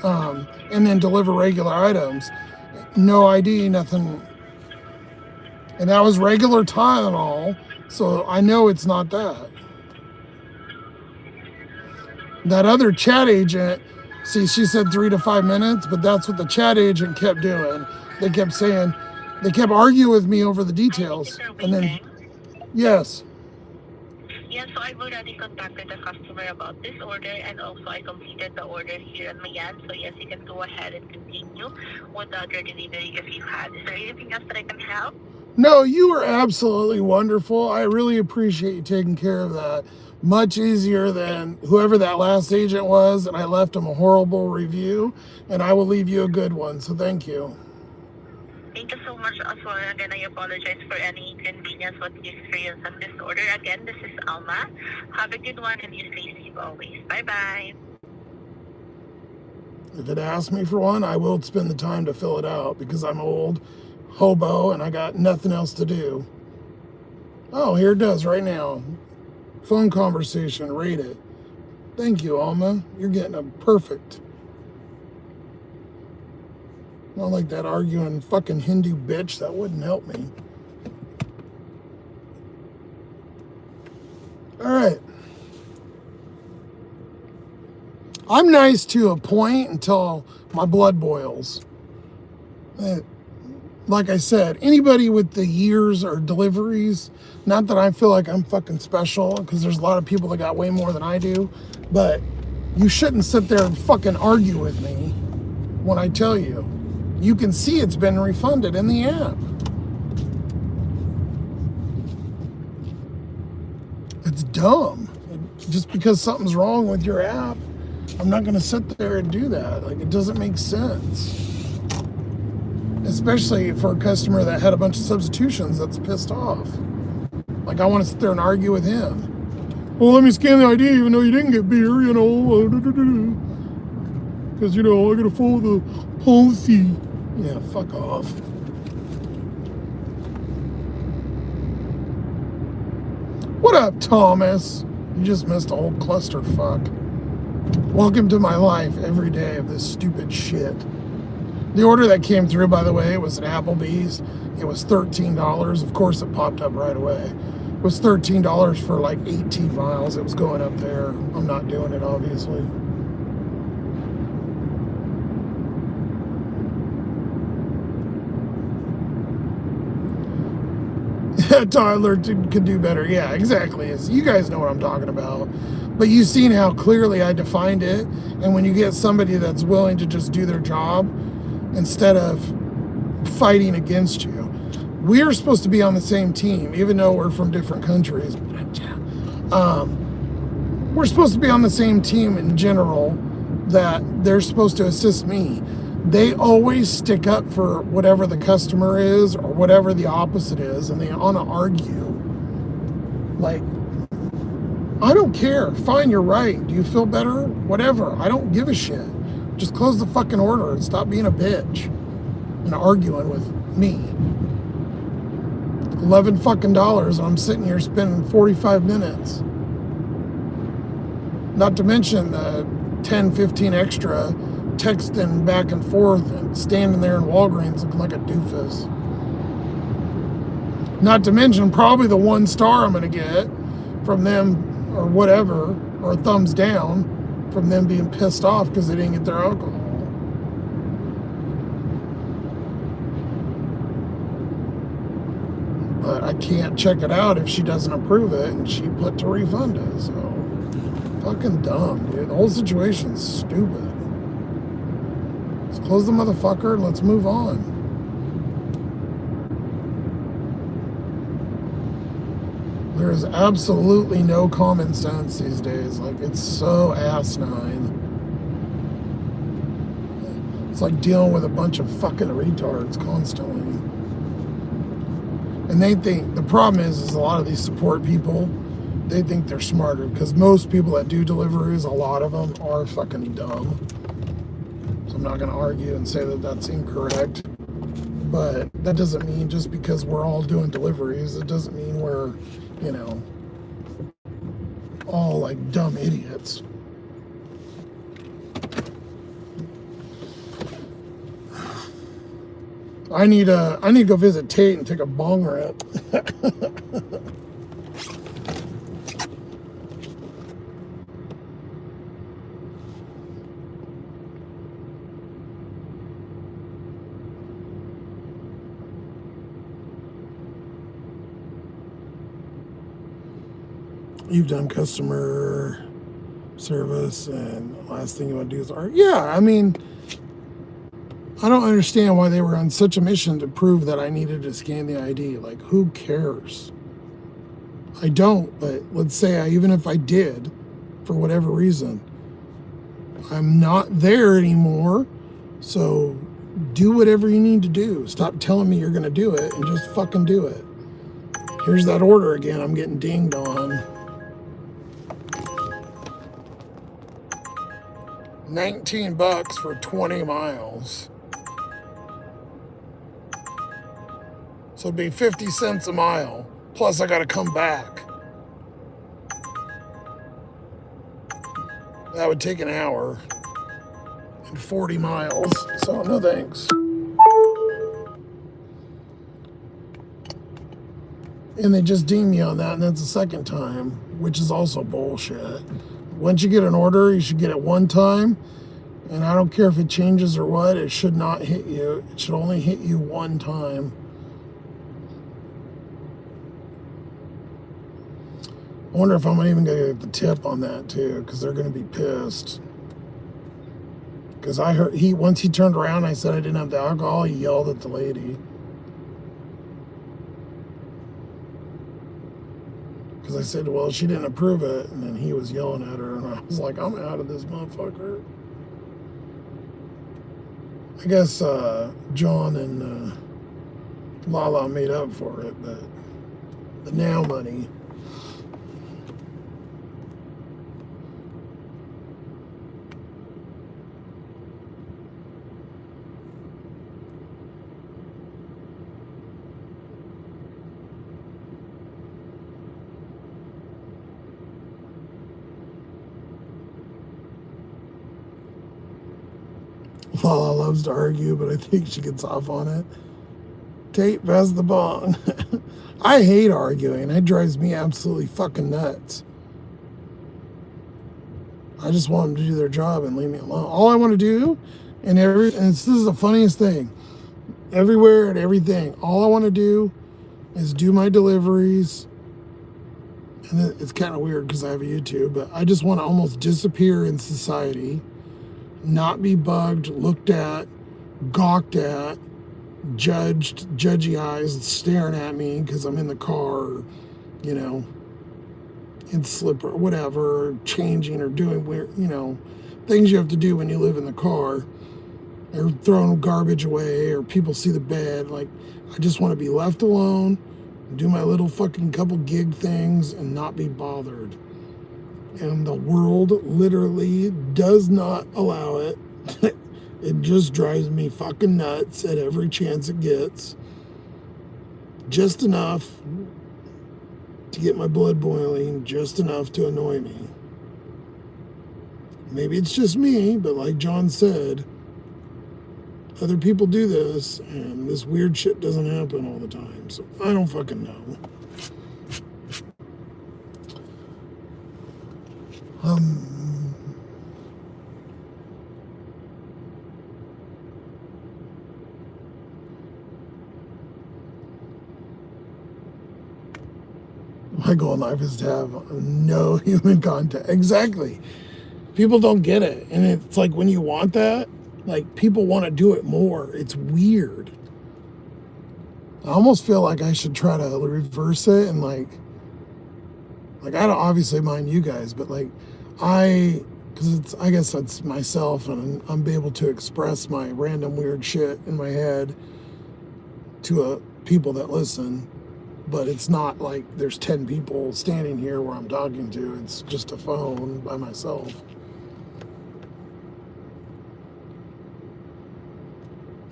and then deliver regular items. No ID, nothing. And that was regular Tylenol, so I know it's not that. That other chat agent, see, she said 3 to 5 minutes, but that's what the chat agent kept doing. They kept saying, they kept arguing with me over the details. And then, yes. Yeah, so I've already contacted the customer about this order, and also I completed the order here on my end. So yes, you can go ahead and continue with the other delivery if you had. Is there anything else that I can help? No, you were absolutely wonderful. I really appreciate you taking care of that. Much easier than whoever that last agent was, and I left him a horrible review, and I will leave you a good one. So thank you. Thank you so much as well. Again, I apologize for any inconvenience what you experienced on this order. Again, this is Alma. Have a good one and you stay safe always. Bye-bye. If it asks me for one, I will spend the time to fill it out because I'm old, hobo, and I got nothing else to do. Oh, here it does right now. Phone conversation, rate it. Thank you, Alma. You're getting a perfect. Not like that arguing fucking Hindu bitch. That wouldn't help me. All right. I'm nice to a point until my blood boils. Like I said, anybody with the years or deliveries, not that I feel like I'm fucking special, because there's a lot of people that got way more than I do, but you shouldn't sit there and fucking argue with me when I tell you. You can see it's been refunded in the app. It's dumb. Just because something's wrong with your app, I'm not going to sit there and do that. Like, it doesn't make sense. Especially for a customer that had a bunch of substitutions that's pissed off. Like, I want to sit there and argue with him. Well, let me scan the ID even though you didn't get beer, you know. Because, you know, I got to follow the policy. Yeah, fuck off. What up, Thomas? You just missed a whole clusterfuck. Welcome to my life every day of this stupid shit. The order that came through, by the way, was at Applebee's. It was $13. Of course, it popped up right away. It was $13 for like 18 miles. It was going up there. I'm not doing it, obviously. Tyler could do better. Yeah, exactly. You guys know what I'm talking about. But you've seen how clearly I defined it. And when you get somebody that's willing to just do their job instead of fighting against you, we're supposed to be on the same team, even though we're from different countries. We're supposed to be on the same team in general, that they're supposed to assist me. They always stick up for whatever the customer is or whatever the opposite is, and they want to argue. Like, I don't care. Fine, you're right. Do you feel better? Whatever. I don't give a shit. Just close the fucking order and stop being a bitch and arguing with me. $11 fucking. I'm sitting here spending 45 minutes. Not to mention the 10, 15 extra texting back and forth and standing there in Walgreens looking like a doofus. Not to mention probably the 1 star I'm going to get from them or whatever, or a thumbs down from them being pissed off because they didn't get their alcohol. But I can't check it out if she doesn't approve it, and she put to refund it, so fucking dumb, dude. The whole situation's stupid. Let's close the motherfucker and let's move on. There is absolutely no common sense these days. Like, it's so asinine. It's like dealing with a bunch of fucking retards constantly. And they think, the problem is a lot of these support people, they think they're smarter, because most people that do deliveries, a lot of them are fucking dumb. So I'm not going to argue and say that that's incorrect. But that doesn't mean just because we're all doing deliveries, it doesn't mean we're, you know, all like dumb idiots. I need to go visit Tate and take a bong rip. You've done customer service, and the last thing you want to do is argue. Yeah, I mean, I don't understand why they were on such a mission to prove that I needed to scan the ID. Like, who cares? I don't, but let's say even if I did, for whatever reason, I'm not there anymore. So do whatever you need to do. Stop telling me you're going to do it and just fucking do it. Here's that order again. I'm getting dinged on. 19 bucks for 20 miles. So it'd be 50 cents a mile. Plus I got to come back. That would take an hour and 40 miles. So no thanks. And they just deem me on that, and that's the second time, which is also bullshit. Once you get an order, you should get it one time, and I don't care if it changes or what, it should not hit you. It should only hit you one time. I wonder if I'm even going to get the tip on that too, because they're going to be pissed. Because I heard once he turned around, I said I didn't have the alcohol, he yelled at the lady. Because I said, well, she didn't approve it. And then he was yelling at her. And I was like, I'm out of this motherfucker. I guess John and Lala made up for it. But the now money. Lala loves to argue, but I think she gets off on it. Tate, pass the bong. I hate arguing. It drives me absolutely fucking nuts. I just want them to do their job and leave me alone. All I want to do, and this is the funniest thing, everywhere and everything, all I want to do is do my deliveries. And it's kind of weird because I have a YouTube, but I just want to almost disappear in society. Not be bugged, looked at, gawked at, judged, judgy eyes staring at me because I'm in the car, you know, in slipper, whatever, changing or doing weird, you know, things you have to do when you live in the car, or throwing garbage away, or people see the bed. Like, I just want to be left alone, do my little fucking couple gig things and not be bothered. And the world literally does not allow it. It just drives me fucking nuts at every chance it gets. Just enough to get my blood boiling, just enough to annoy me. Maybe it's just me, but like John said, other people do this, and this weird shit doesn't happen all the time. So I don't fucking know. My goal in life is to have no human contact. Exactly. People don't get it. And it's like when you want that, like people want to do it more. It's weird. I almost feel like I should try to reverse it and like I don't obviously mind you guys, but like because I guess that's myself, and I'm able to express my random weird shit in my head to people that listen. But it's not like there's 10 people standing here where I'm talking to. It's just a phone by myself.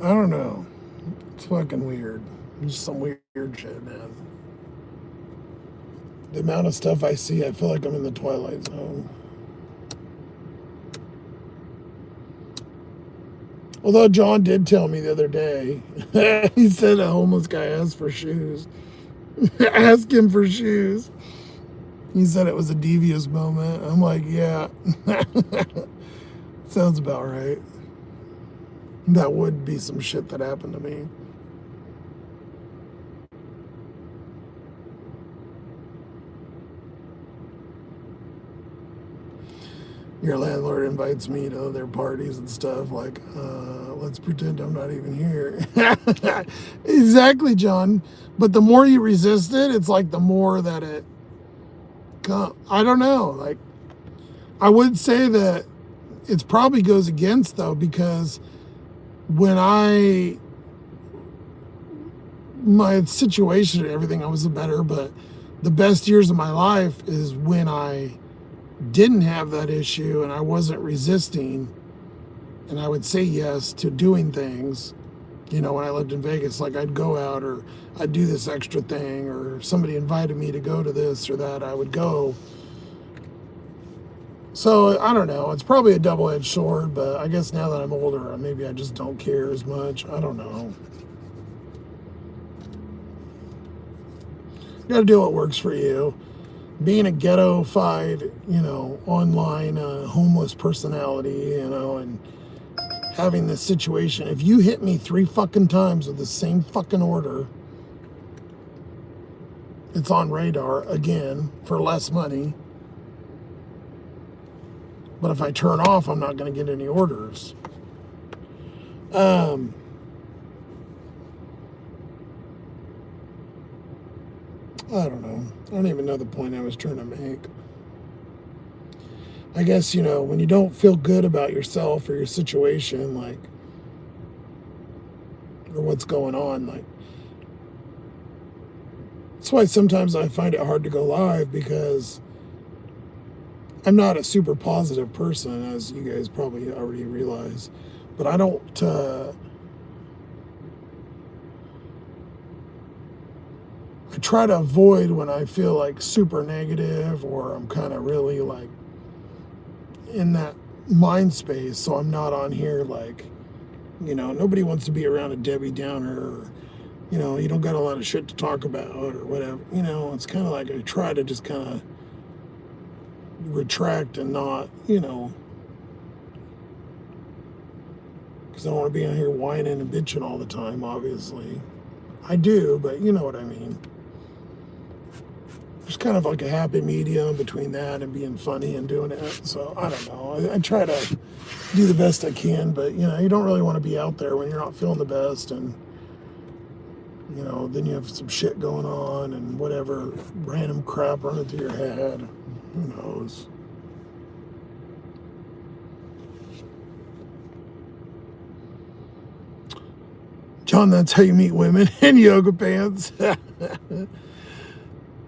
I don't know. It's fucking weird. It's just some weird shit, man. The amount of stuff I see, I feel like I'm in the Twilight Zone. Although John did tell me the other day, he said a homeless guy asked for shoes. Ask him for shoes. He said it was a devious moment. I'm like, yeah. Sounds about right. That would be some shit that happened to me. your landlord invites me to their parties and stuff, like, let's pretend I'm not even here. Exactly, John. But the more you resist it, it's like the more that it comes. I don't know. Like, I would say that it probably goes against, though, because when my situation and everything, I was better, but the best years of my life is when I didn't have that issue and I wasn't resisting, and I would say yes to doing things. You know, when I lived in Vegas, like I'd go out or I'd do this extra thing, or if somebody invited me to go to this or that, I would go. So I don't know. It's probably a double-edged sword, but I guess now that I'm older, maybe I just don't care as much. I don't know. You got to do what works for you. Being a ghetto-fied, you know, online homeless personality, you know, and having this situation. If you hit me 3 fucking times with the same fucking order, it's on radar again for less money. But if I turn off, I'm not going to get any orders. I don't know. I don't even know the point I was trying to make. I guess, you know, when you don't feel good about yourself or your situation, like, or what's going on, like, that's why sometimes I find it hard to go live, because I'm not a super positive person, as you guys probably already realize, but I don't, I try to avoid when I feel like super negative or I'm kind of really like in that mind space. So I'm not on here like, you know, nobody wants to be around a Debbie Downer, or, you know, you don't got a lot of shit to talk about or whatever. You know, it's kind of like I try to just kind of retract and not, you know, because I don't want to be on here whining and bitching all the time, obviously. I do, but you know what I mean. There's kind of like a happy medium between that and being funny and doing it. So I don't know. I try to do the best I can, but you know, you don't really want to be out there when you're not feeling the best, and you know, then you have some shit going on and whatever random crap running through your head. Who knows? John, that's how you meet women in yoga pants.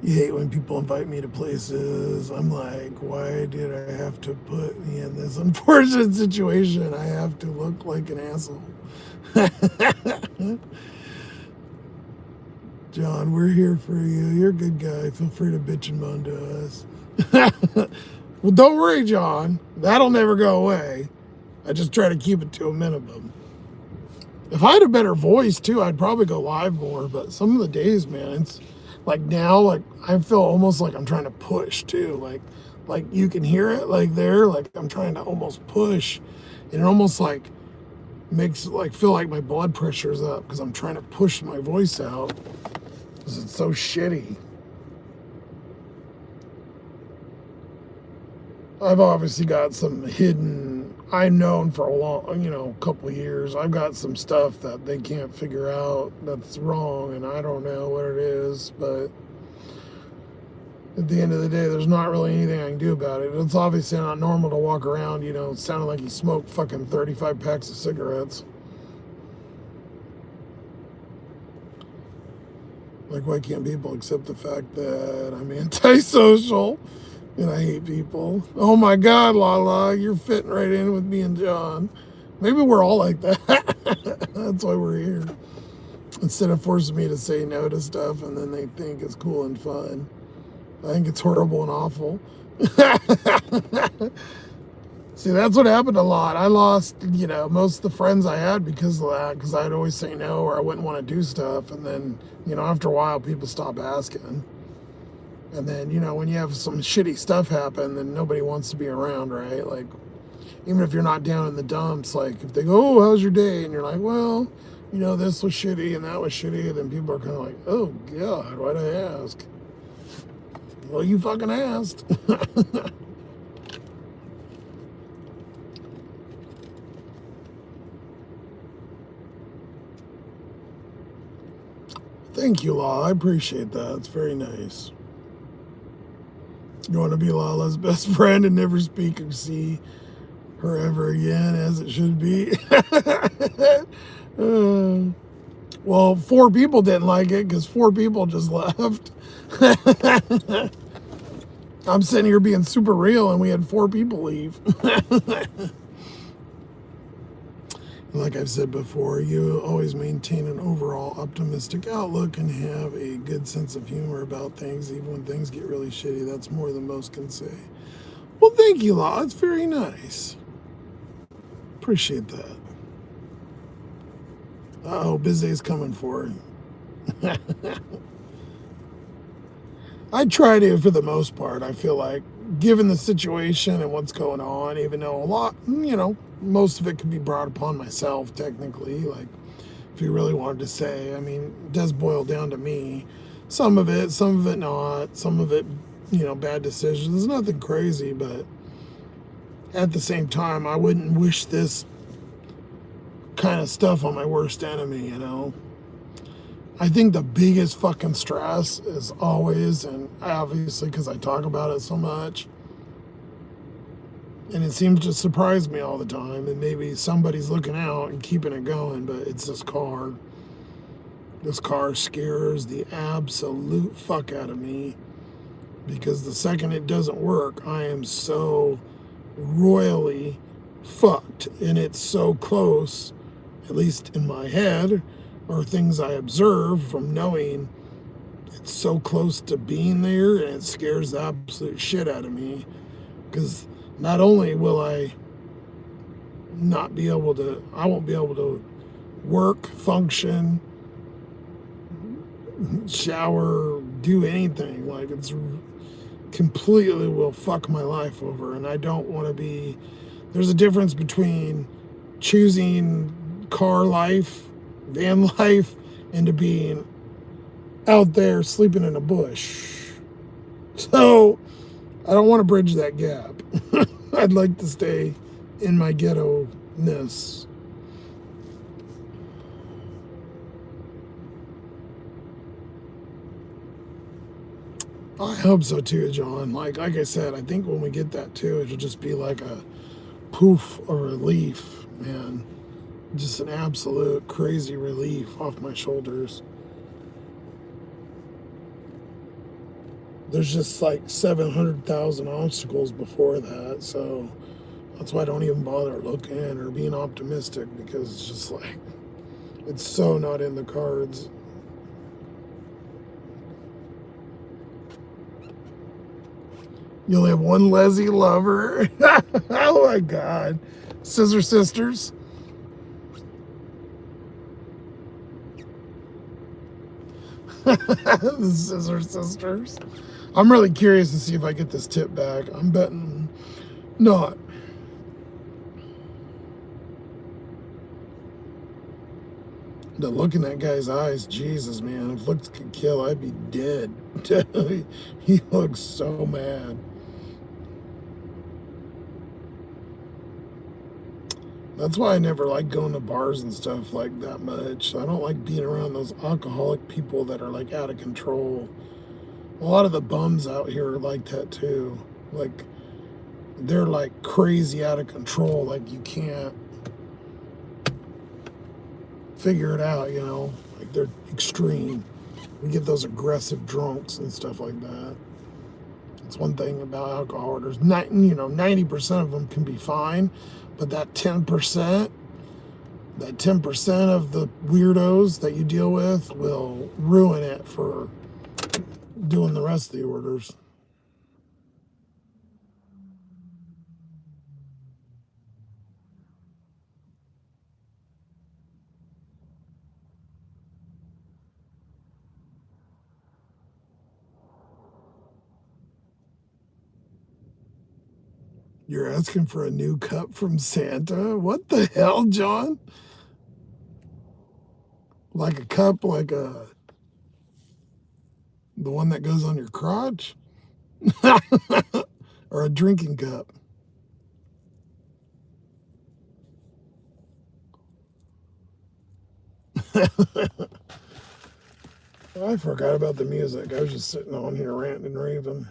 You hate when people invite me to places. I'm like, why did I have to put me in this unfortunate situation? I have to look like an asshole. John, we're here for you. You're a good guy. Feel free to bitch and moan to us. Well, don't worry, John. That'll never go away. I just try to keep it to a minimum. If I had a better voice, too, I'd probably go live more. But some of the days, man, it's like now, like I feel almost like I'm trying to push, too. Like you can hear it, like there, like I'm trying to almost push. And it almost like makes like feel like my blood pressure's up because I'm trying to push my voice out because it's so shitty. I've obviously got some hidden, I've known for a long, you know, couple of years, I've got some stuff that they can't figure out that's wrong, and I don't know what it is, but at the end of the day, there's not really anything I can do about it. It's obviously not normal to walk around, you know, sounding like you smoked fucking 35 packs of cigarettes. Like, why can't people accept the fact that I'm antisocial and I hate people? Oh my God, Lala, you're fitting right in with me and John. Maybe we're all like that. That's why we're here. Instead of forcing me to say no to stuff and then they think it's cool and fun. I think it's horrible and awful. See, that's what happened a lot. I lost, you know, most of the friends I had because of that, because I'd always say no or I wouldn't want to do stuff. And then, you know, after a while, people stop asking. And then, you know, when you have some shitty stuff happen, then nobody wants to be around, right? Like, even if you're not down in the dumps, like, if they go, oh, how's your day? And you're like, well, you know, this was shitty and that was shitty. And then people are kind of like, oh, God, why'd I ask? Well, you fucking asked. Thank you, Law. I appreciate that. It's very nice. You want to be Lala's best friend and never speak or see her ever again, as it should be. Well, 4 people didn't like it because 4 people just left. I'm sitting here being super real and we had 4 people leave. Like I've said before, you always maintain an overall optimistic outlook and have a good sense of humor about things, even when things get really shitty. That's more than most can say. Well, thank you, Law. It's very nice. Appreciate that. Uh-oh, Bizay's coming for it. I try to, for the most part. I feel like, given the situation and what's going on, even though a lot, most of it can be brought upon myself, technically. Like, if you really wanted to say, I mean, it does boil down to me. Some of it not. Some of it, bad decisions. Nothing crazy, but at the same time, I wouldn't wish this kind of stuff on my worst enemy, I think the biggest fucking stress is always, and obviously because I talk about it so much, and it seems to surprise me all the time, and maybe somebody's looking out and keeping it going, but it's this car. This car scares the absolute fuck out of me because the second it doesn't work, I am so royally fucked, and it's so close, at least in my head, or things I observe from knowing it's so close to being there, and it scares the absolute shit out of me because not only will I won't be able to work, function, shower, do anything. Like, it's completely will fuck my life over, and I don't want to be. There's a difference between choosing car life, van life, into being out there sleeping in a bush. So I don't want to bridge that gap. I'd like to stay in my ghetto-ness. I hope so too, John. Like I said, I think when we get that too, it'll just be like a poof or relief, man. Just an absolute crazy relief off my shoulders. There's just like 700,000 obstacles before that, so that's why I don't even bother looking or being optimistic, because it's just like, it's so not in the cards. You only have one Leslie lover. Oh my God. Scissor Sisters. The Scissor Sisters. I'm really curious to see if I get this tip back. I'm betting not. The look in that guy's eyes, Jesus, man. If looks could kill, I'd be dead. He looks so mad. That's why I never like going to bars and stuff like that much. I don't like being around those alcoholic people that are like out of control. A lot of the bums out here are like that too. Like, they're like crazy out of control. Like, you can't figure it out, Like, they're extreme. We get those aggressive drunks and stuff like that. That's one thing about alcohol orders. 90% of them can be fine, but that 10%, of the weirdos that you deal with will ruin it for doing the rest of the orders. You're asking for a new cup from Santa? What the hell, John? Like a cup, like the one that goes on your crotch? Or a drinking cup? I forgot about the music. I was just sitting on here ranting and raving.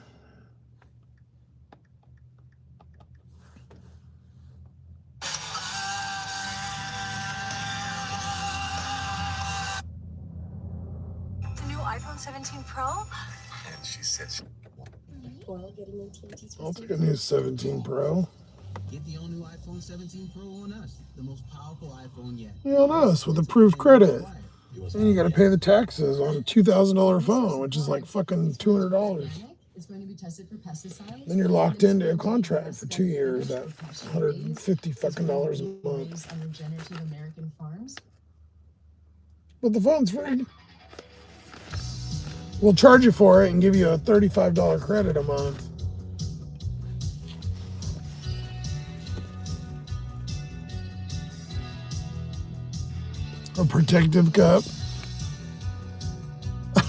The new iPhone 17 Pro? And she said I'll take a new 17 Pro. Get the all-new iPhone 17 Pro on us. The most powerful iPhone yet. On us with approved credit. And you got to pay the taxes on a $2,000 phone, which is like fucking $200. It's going to be tested for pesticides. Then you're locked into a contract for 2 years at $150 fucking dollars a month. Raised on regenerative American farms. But the phone's free. We'll charge you for it and give you a $35 credit a month. A protective cup.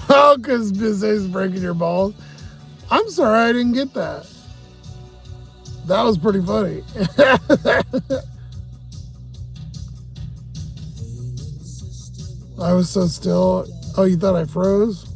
Oh, because Bizay's breaking your balls. I'm sorry, I didn't get that. That was pretty funny. I was so still. Oh, you thought I froze?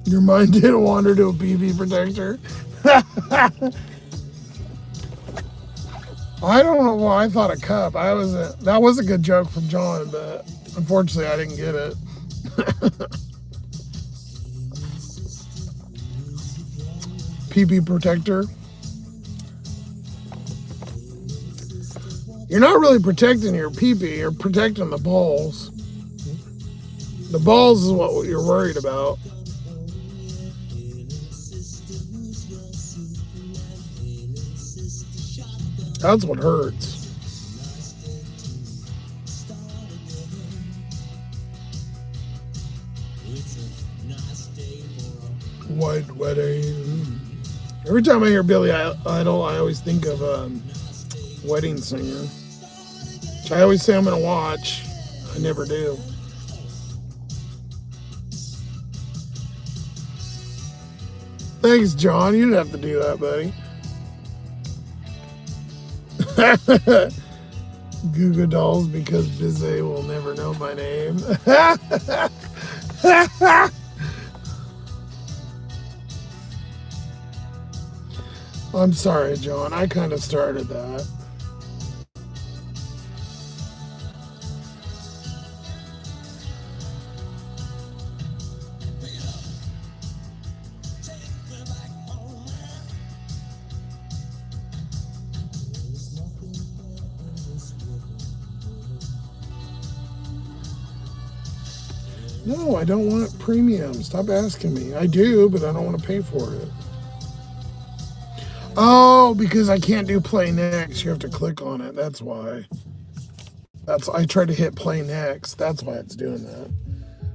Your mind didn't wander to a PV protector. I don't know why I thought a cup. That was a good joke from John, but unfortunately I didn't get it. PP protector. You're not really protecting your PP, you're protecting the balls. The balls is what you're worried about. That's what hurts. White wedding. Every time I hear Billy Idol, I always think of Wedding Singer, which I always say I'm going to watch. I never do. Thanks, John. You didn't have to do that, buddy. Goo Goo Dolls because Bizay will never know my name. I'm sorry, John. I kind of started that. No, I don't want premium. Stop asking me. I do, but I don't want to pay for it. Oh, because I can't do play next. You have to click on it. That's why. I tried to hit play next. That's why it's doing that.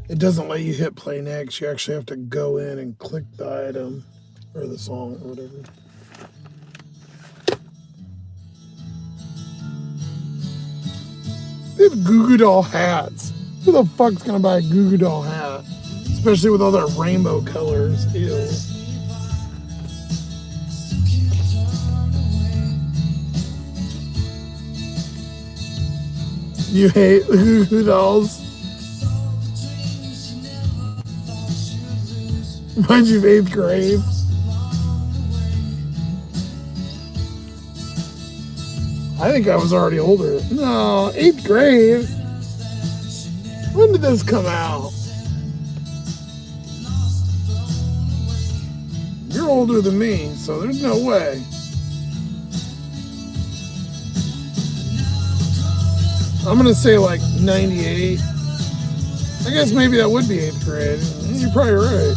It doesn't let you hit play next. You actually have to go in and click the item or the song or whatever. They have Goo Goo Doll hats. Who the fuck's gonna buy a Goo Goo Doll hat? Especially with all their rainbow colors. Ew. You hate Goo Goo Dolls? Reminds you of 8th grade. I think I was already older. No, 8th grade. When did this come out? You're older than me, so there's no way. I'm gonna say like 98. I guess maybe that would be 8th grade. You're probably right.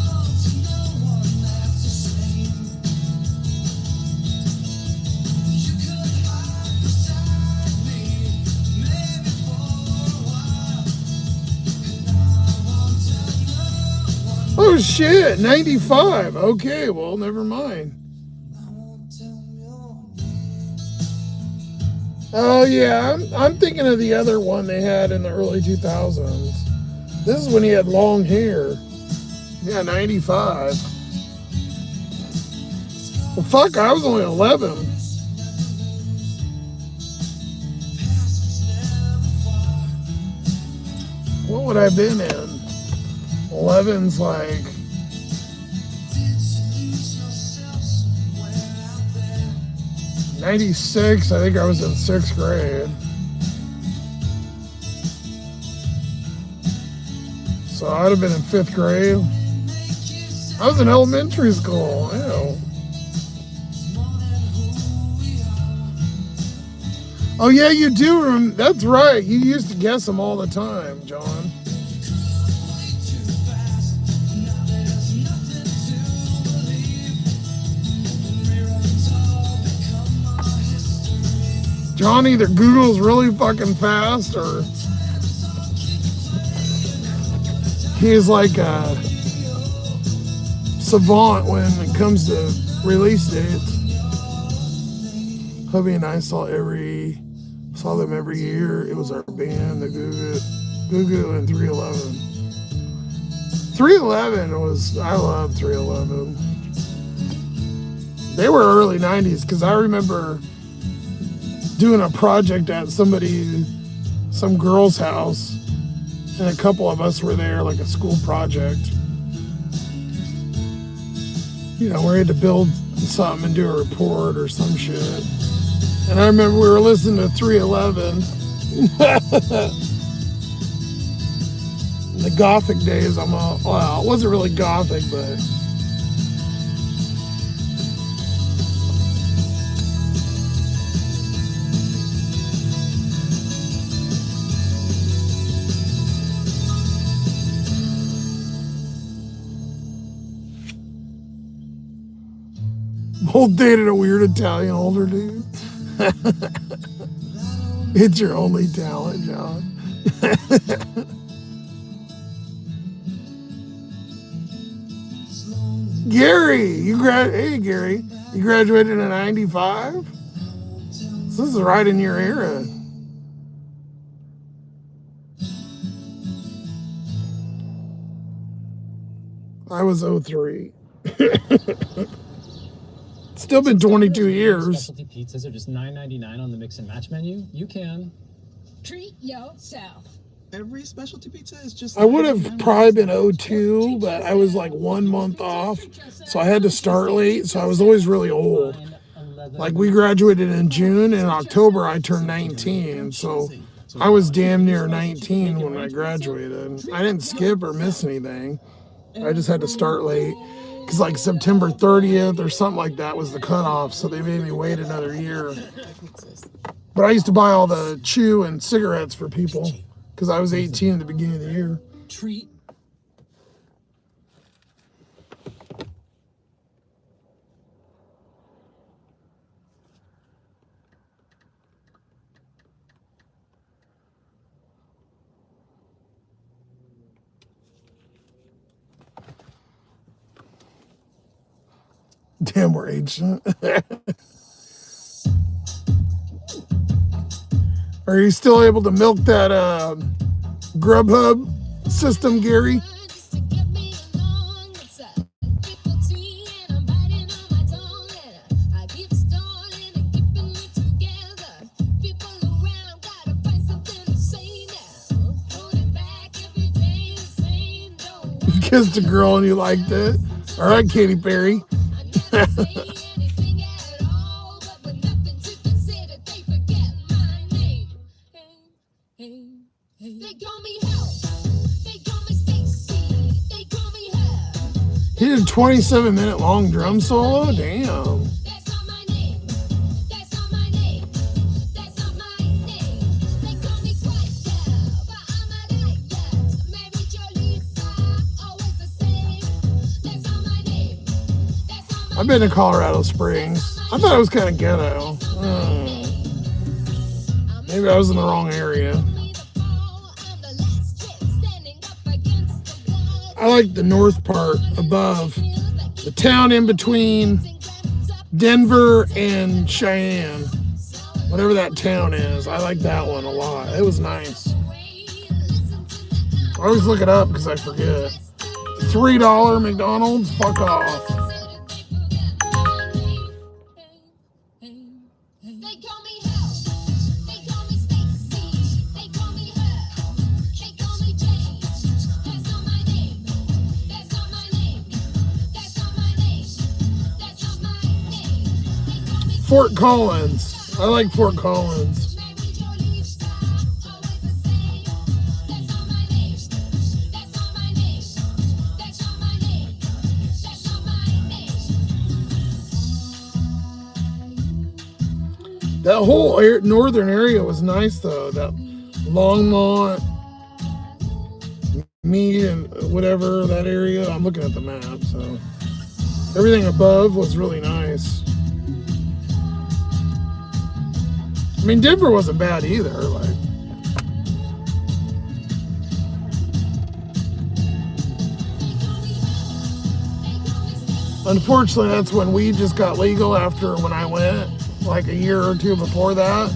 Oh shit, 95. Okay, well, never mind. Oh yeah, I'm thinking of the other one they had in the early 2000s. This is when he had long hair. Yeah, 95. Well, fuck, I was only 11. What would I have been in? 11's like 96. I think I was in 6th grade. So I'd have been in 5th grade. I was in elementary school. Ew. Oh yeah, you do. That's right. You used to guess them all the time, John. John either Googles really fucking fast or he's like a savant when it comes to release dates. Hubby and I saw them every year. It was our band, the Goo Goo and 311. 311 was, I love 311. They were early 90s because I remember doing a project at some girl's house, and a couple of us were there, like a school project. You know, we had to build something and do a report or some shit. And I remember we were listening to 311. The Gothic days, well, it wasn't really Gothic, but both dated a weird Italian older dude. It's your only talent, John. Gary, hey Gary, you graduated in 95? So this is right in your era. I was 03. Still been 22 years. Specialty pizzas are just $9.99 on the mix and match menu. You can Treat yourself. Every specialty pizza is just. I would have probably been 02, but I was like 1 month off, so I had to start late, so I was always really old. Like we graduated in June, and in October I turned 19, so I was damn near 19 when I graduated. I didn't skip or miss anything. I just had to start late. Because like September 30th or something like that was the cutoff, so they made me wait another year. But I used to buy all the chew and cigarettes for people because I was 18 at the beginning of the year. treat. Damn, we're ancient. Are you still able to milk that Grubhub system, Gary? You kissed a girl and you liked it. All right, Katy Perry. He did a 27-minute long drum solo? Damn. I've been to Colorado Springs. I thought it was kind of ghetto. Maybe I was in the wrong area. I like the north part above. The town in between Denver and Cheyenne Whatever that town is, I like that one a lot. It was nice. I always look it up because I forget. $3 McDonald's? Fuck off. Fort Collins. I like Fort Collins. That whole northern area was nice though. That Longmont, Meade, and whatever that area. I'm looking at the map, so everything above was really nice. I mean, Denver wasn't bad either. Like, unfortunately, that's when weed just got legal after when I went, like a year or two before that.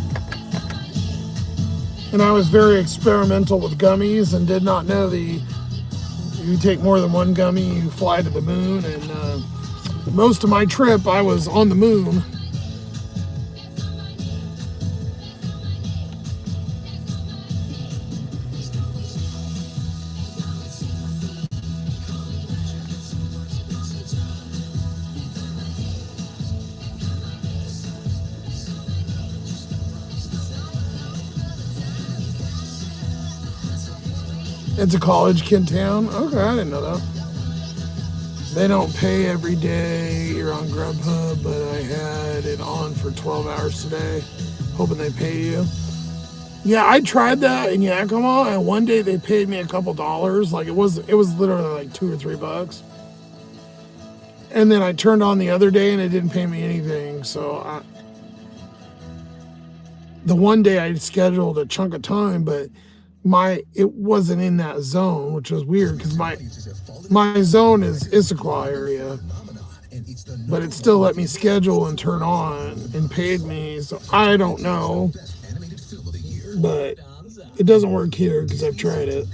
And I was very experimental with gummies and did not know you take more than one gummy, you fly to the moon. And most of my trip, I was on the moon. It's a college kid town? Okay, I didn't know that. They don't pay every day. You're on Grubhub, but I had it on for 12 hours today, hoping they pay you. Yeah, I tried that in Yakima, and one day they paid me a couple dollars. Like it was literally like $2 or $3. And then I turned on the other day, and it didn't pay me anything. So the one day I scheduled a chunk of time, but it wasn't in that zone, which was weird because my zone is Issaquah area, but it still let me schedule and turn on and paid me. So I don't know, but it doesn't work here because I've tried it.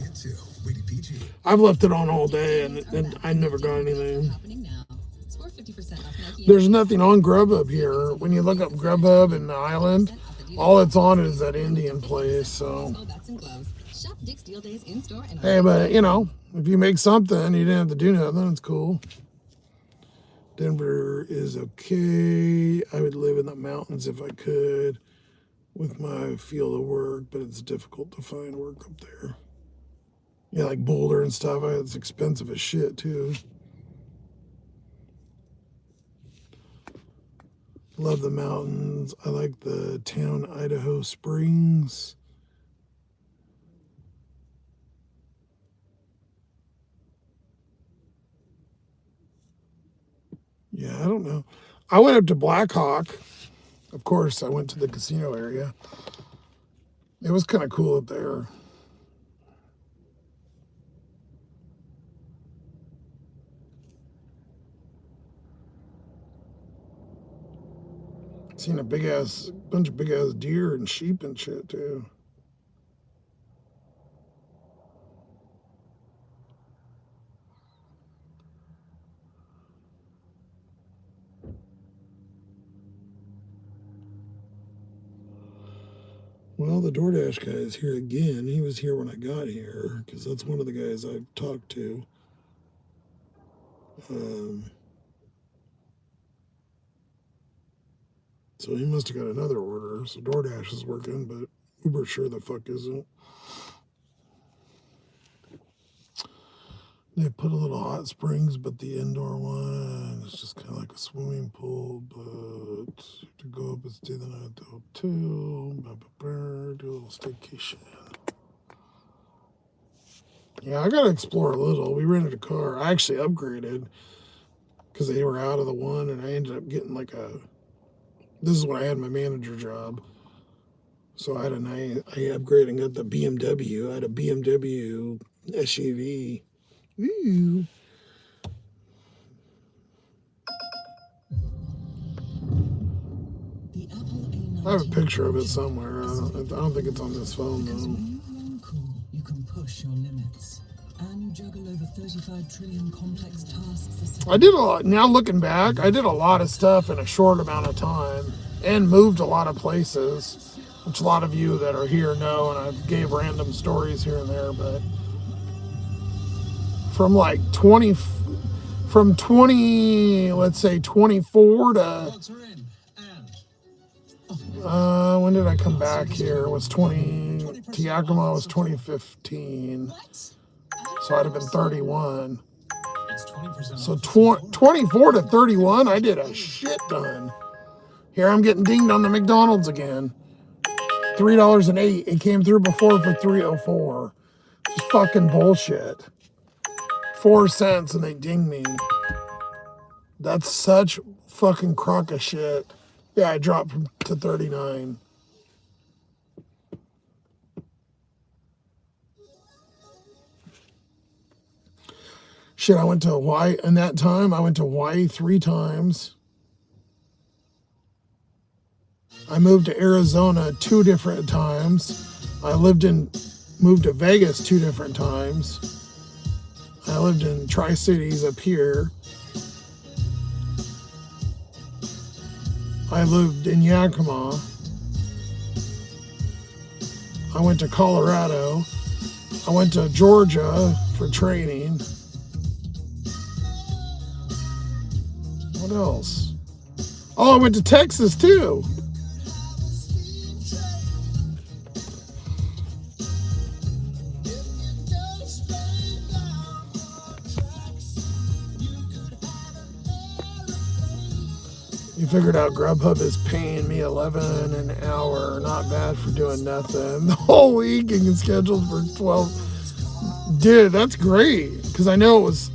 I've left it on all day and I never got anything. There's nothing on Grubhub here. When you look up Grubhub in the island, all it's on is that Indian place. So, hey, but you know, if you make something, you didn't have to do nothing. It's cool. Denver is okay. I would live in the mountains if I could with my field of work, but it's difficult to find work up there. Yeah, like Boulder and stuff. It's expensive as shit too. Love the mountains. I like the town Idaho Springs. Yeah, I don't know. I went up to Blackhawk. Of course, I went to the casino area. It was kind of cool up there. Seen a bunch of big ass deer and sheep and shit too. Well, the DoorDash guy is here again. He was here when I got here because that's one of the guys I've talked to. So he must have got another order. So DoorDash is working, but Uber sure the fuck isn't. They put a little hot springs, but the indoor one is just kind of like a swimming pool. But to go up and stay the night at the hotel, do a little staycation. Yeah, I got to explore a little. We rented a car. I actually upgraded because they were out of the one, and I ended up getting this is when I had my manager job. So I upgraded and got the BMW. I had a BMW SUV. Ooh. The Apple A9 I have a picture of it somewhere. I don't think it's on this phone Because though. when you run cool, you can push your limits. And you juggle over 35 trillion complex tasks. I did a lot. Now looking back, I did a lot of stuff in a short amount of time and moved a lot of places, which a lot of you that are here know, and I've gave random stories here and there, but from like 20, let's say 24 to, when did I come back here? It was Yakima was 2015. So I'd have been 31. So 24 to 31, I did a shit ton. Here I'm getting dinged on the McDonald's again. $3.08. It came through before for $3.04. It's fucking bullshit. 4 cents and they ding me. That's such fucking crock of shit. Yeah, I dropped to 39. Shit, I went to Hawaii in that time. I went to Hawaii 3 times. I moved to Arizona 2 different times. Moved to Vegas 2 different times. I lived in Tri-Cities up here. I lived in Yakima. I went to Colorado. I went to Georgia for training. What else? Oh, I went to Texas too. You figured out Grubhub is paying me $11 an hour. Not bad for doing nothing. The whole week and scheduled for 12. Dude, that's great. Because I know it was,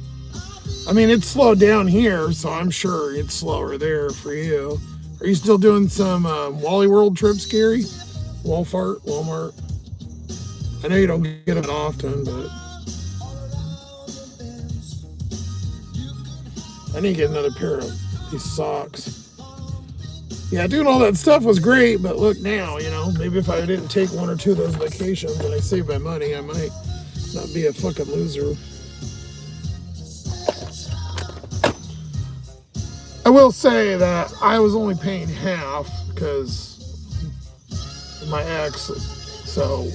I mean, it's slowed down here, so I'm sure it's slower there for you. Are you still doing some Wally World trips, Gary? Walmart? I know you don't get them often, but I need to get another pair of these socks. Yeah, doing all that stuff was great, but look now, you know, maybe if I didn't take 1 or 2 of those vacations and I saved my money, I might not be a fucking loser. I will say that I was only paying half because my ex, so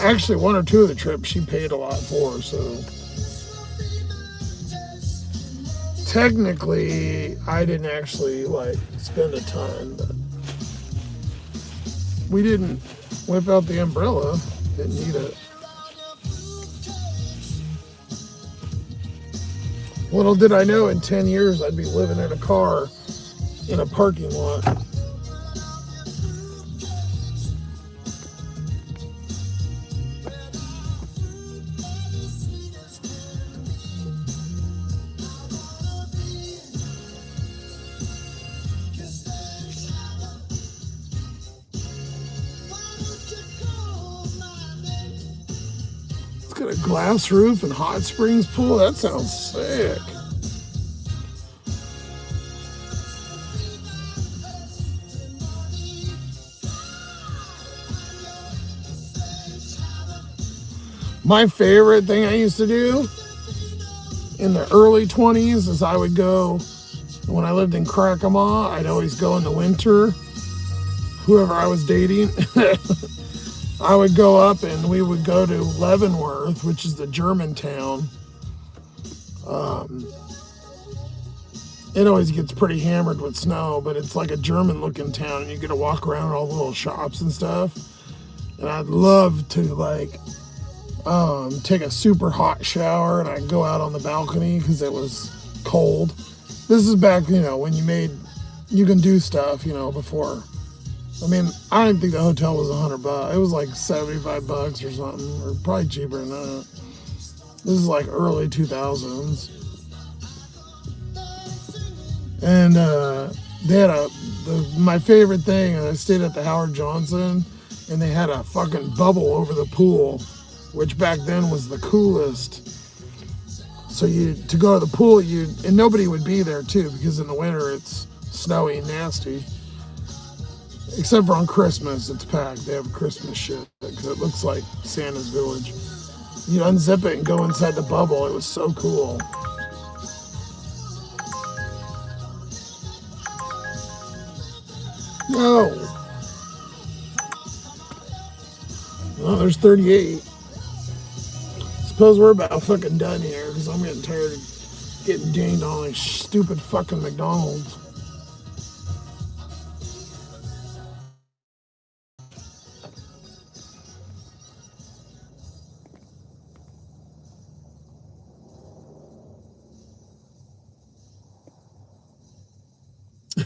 actually 1 or 2 of the trips she paid a lot for, so technically I didn't actually like spend a ton, but we didn't whip out the umbrella, didn't need it. Little did I know in 10 years I'd be living in a car in a parking lot. It's got a glass roof and hot springs pool. That sounds sick. My favorite thing I used to do in the early 20s is I would go, when I lived in Yakima, I'd always go in the winter. Whoever I was dating, I would go up and we would go to Leavenworth, which is the German town. It always gets pretty hammered with snow, but it's like a German looking town and you get to walk around all the little shops and stuff. And I'd love to like take a super hot shower and I'd go out on the balcony because it was cold. This is back, you know, when you can do stuff, you know, before. I mean, I didn't think the hotel was $100. It was like $75 or something, or probably cheaper than that. This is like early 2000s. And they had my favorite thing, I stayed at the Howard Johnson, and they had a fucking bubble over the pool, which back then was the coolest. So to go to the pool, and nobody would be there too, because in the winter it's snowy and nasty. Except for on Christmas, it's packed. They have Christmas shit because it looks like Santa's village. You unzip it and go inside the bubble. It was so cool. No. Oh, there's 38. Suppose we're about fucking done here because I'm getting tired of getting dinged on like stupid fucking McDonald's.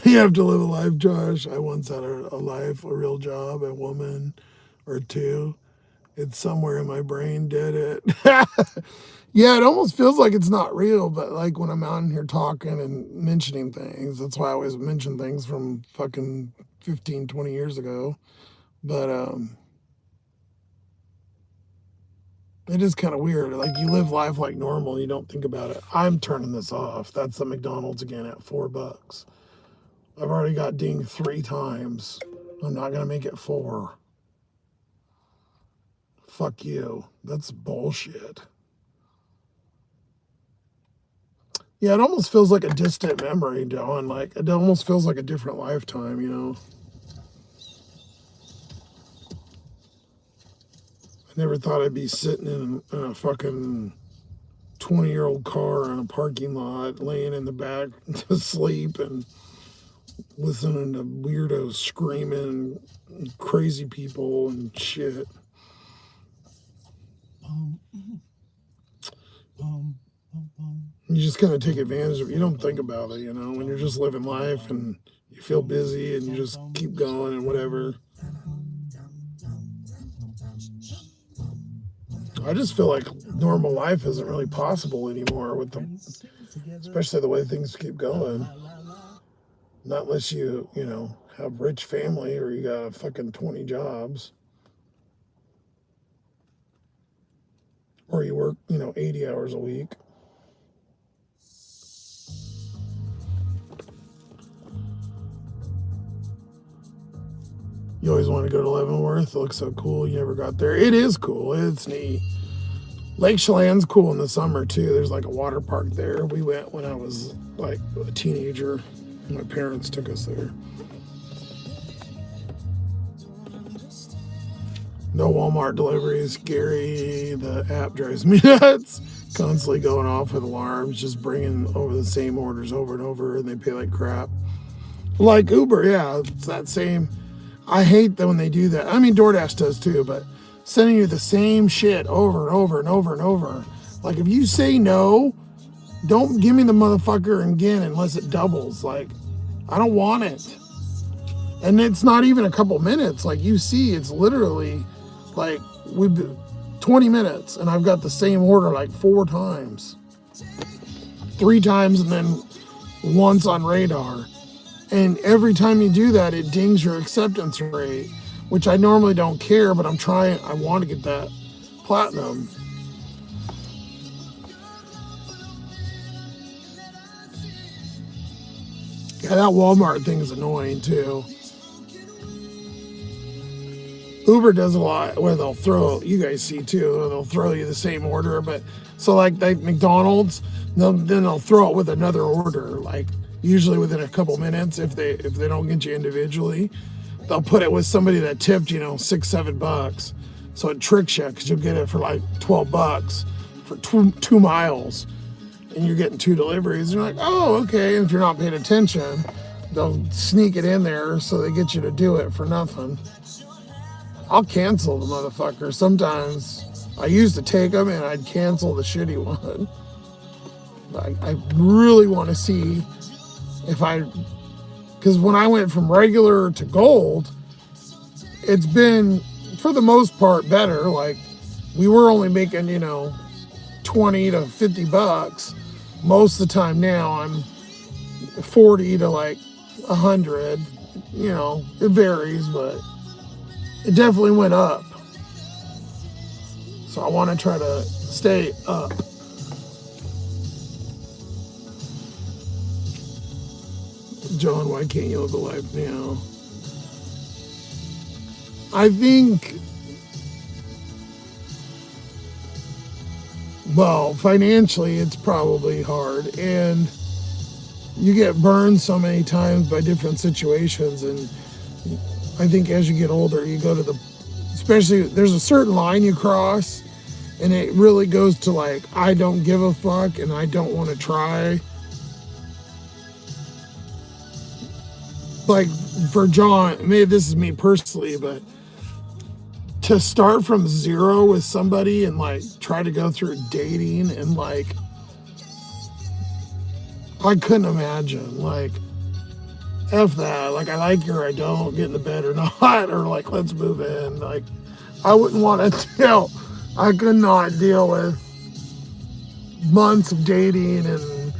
You have to live a life, Josh. I once had a life, a real job, a woman or two. It's somewhere in my brain did it. Yeah, it almost feels like it's not real, but like when I'm out in here talking and mentioning things, that's why I always mention things from fucking 15, 20 years ago. But it is kind of weird. Like you live life like normal, you don't think about it. I'm turning this off. That's the McDonald's again at $4. I've already got dinged 3 times. I'm not gonna make it 4. Fuck you. That's bullshit. Yeah, it almost feels like a distant memory, Dawn. Like it almost feels like a different lifetime, you know. I never thought I'd be sitting in a fucking 20-year-old car in a parking lot, laying in the back to sleep and listening to weirdos screaming, and crazy people and shit. You just kind of take advantage of it. You don't think about it, you know, when you're just living life and you feel busy and you just keep going and whatever. I just feel like normal life isn't really possible anymore with especially the way things keep going. Not unless you know, have rich family or you got fucking 20 jobs. Or you work, 80 hours a week. You always want to go to Leavenworth. It looks so cool. You never got there. It is cool. It's neat. Lake Chelan's cool in the summer too. There's like a water park there. We went when I was like a teenager. My parents took us there. No Walmart deliveries. Gary, the app drives me nuts. Constantly going off with alarms, just bringing over the same orders over and over, and they pay like crap. Like Uber, yeah, it's that same. I hate that when they do that. I mean, DoorDash does too, but sending you the same shit over and over and over and over. Like, if you say no, don't give me the motherfucker again unless it doubles. Like, I don't want it. And it's not even a couple minutes. Like, you see, it's literally like 20 minutes, and I've got the same order like 4 times. 3 times, and then once on radar. And every time you do that, it dings your acceptance rate, which I normally don't care, but I'm trying. I want to get that platinum. Yeah, that Walmart thing is annoying too. Uber does a lot where they'll throw, you guys see too, they'll throw you the same order, but so like McDonald's, then they'll throw it with another order, like usually within a couple minutes. If they don't get you individually, they'll put it with somebody that tipped, $6-7. So it tricks you because you'll get it for like $12 for 2 miles, and you're getting 2 deliveries. And you're like, oh, okay. And if you're not paying attention, they'll sneak it in there so they get you to do it for nothing. I'll cancel the motherfucker. Sometimes I used to take them and I'd cancel the shitty one. I really want to see if because when I went from regular to gold, it's been, for the most part, better. Like, we were only making, $20 to $50. Most of the time now, I'm 40 to like 100. It varies, but it definitely went up. So I want to try to stay up. John, why can't you live a life now? I think, well, financially, it's probably hard. And you get burned so many times by different situations. And I think as you get older, you go to the, especially, there's a certain line you cross, and it really goes to like, I don't give a fuck and I don't want to try. Like for John, maybe this is me personally, but to start from zero with somebody and like try to go through dating and like, I couldn't imagine. Like, F that. Like, I like you or I don't, get in the bed or not, or like, let's move in. Like, I wouldn't want to deal. I could not deal with months of dating and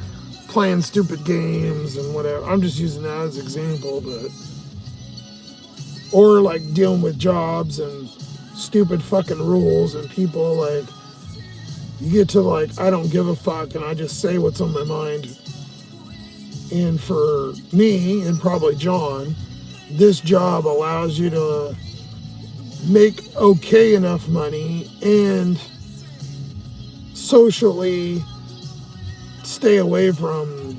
playing stupid games and whatever. I'm just using that as an example, but or like dealing with jobs and stupid fucking rules and people. Like, you get to like, I don't give a fuck and I just say what's on my mind. And for me and probably John, this job allows you to make okay enough money and socially stay away from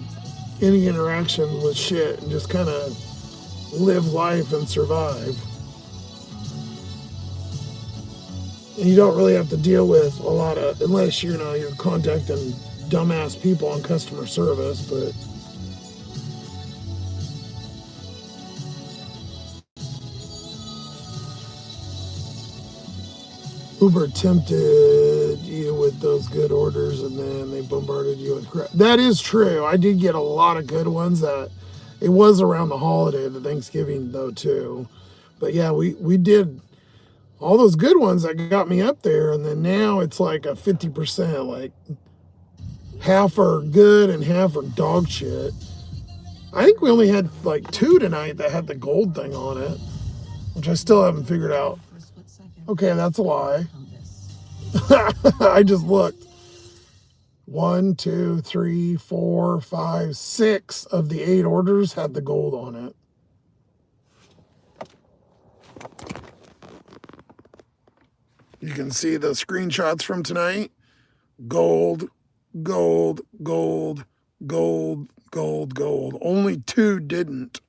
any interaction with shit and just kind of live life and survive. And you don't really have to deal with a lot of, unless you know you're contacting dumbass people on customer service, but Uber tempted you with those good orders and then they bombarded you with crap. That is true. I did get a lot of good ones. That it was around the holiday, the Thanksgiving though too. But yeah, we did all those good ones that got me up there, and then now it's like a 50%, like half are good and half are dog shit. I think we only had like 2 tonight that had the gold thing on it, which I still haven't figured out. Okay, that's a lie. I just looked. 1, 2, 3, 4, 5, 6 of the 8 orders had the gold on it. You can see the screenshots from tonight. Gold, gold, gold, gold, gold, gold. Only 2 didn't.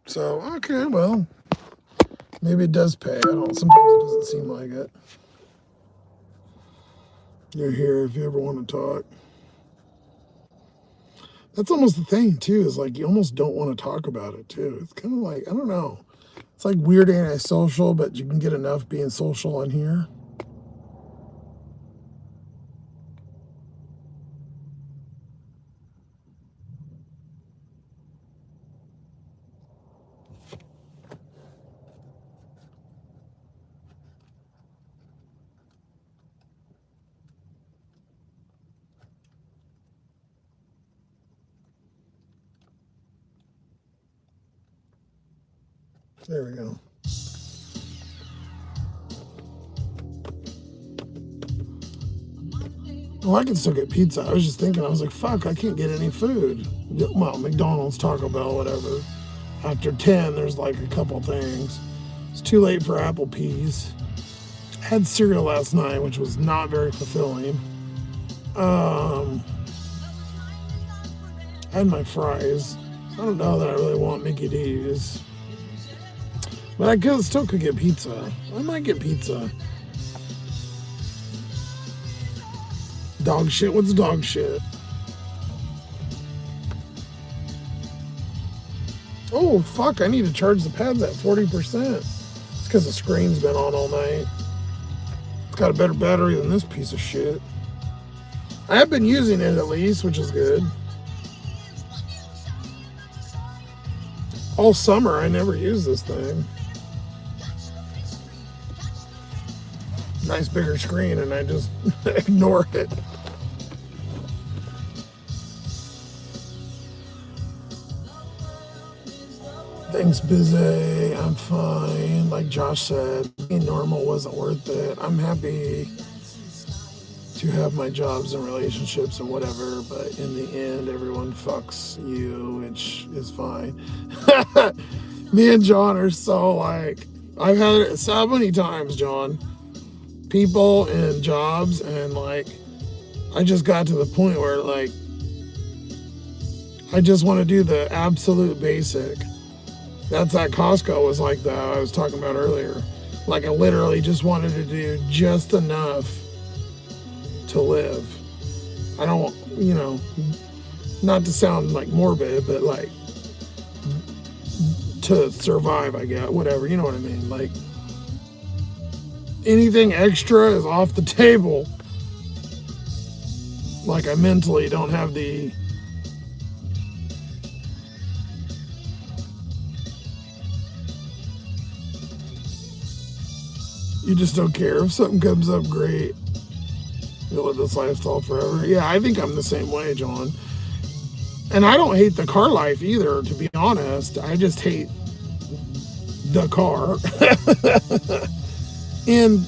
So, okay, well, maybe it does pay. I don't, sometimes it doesn't seem like it. You're here if you ever want to talk. That's almost the thing, too, is like you almost don't want to talk about it, too. It's kind of like, I don't know. It's like weird antisocial, but you can get enough being social on here. There we go. Well, I can still get pizza. I was just thinking, I was like, fuck, I can't get any food. Well, McDonald's, Taco Bell, whatever. After 10, there's like a couple things. It's too late for Applebee's. Had cereal last night, which was not very fulfilling. Had my fries. I don't know that I really want Mickey D's. But I still could get pizza. I might get pizza. Dog shit, what's dog shit? Oh, fuck, I need to charge the pads at 40%. It's because the screen's been on all night. It's got a better battery than this piece of shit. I have been using it at least, which is good. All summer, I never use this thing. Nice bigger screen, and I just ignore it. Things busy, I'm fine. Like Josh said, being normal wasn't worth it. I'm happy to have my jobs and relationships and whatever, but in the end, everyone fucks you, which is fine. Me and John are so like, I've had it so many times, John. People and jobs, and like, I just got to the point where like, I just want to do the absolute basic. That's that Costco was like that I was talking about earlier. Like I literally just wanted to do just enough to live. I don't, you know, not to sound like morbid, but like to survive, I guess, whatever, you know what I mean? Like anything extra is off the table. Like I mentally don't have the you just don't care if something comes up, great. You'll live this lifestyle forever. Yeah, I think I'm the same way, John. And I don't hate the car life either, to be honest. I just hate the car. And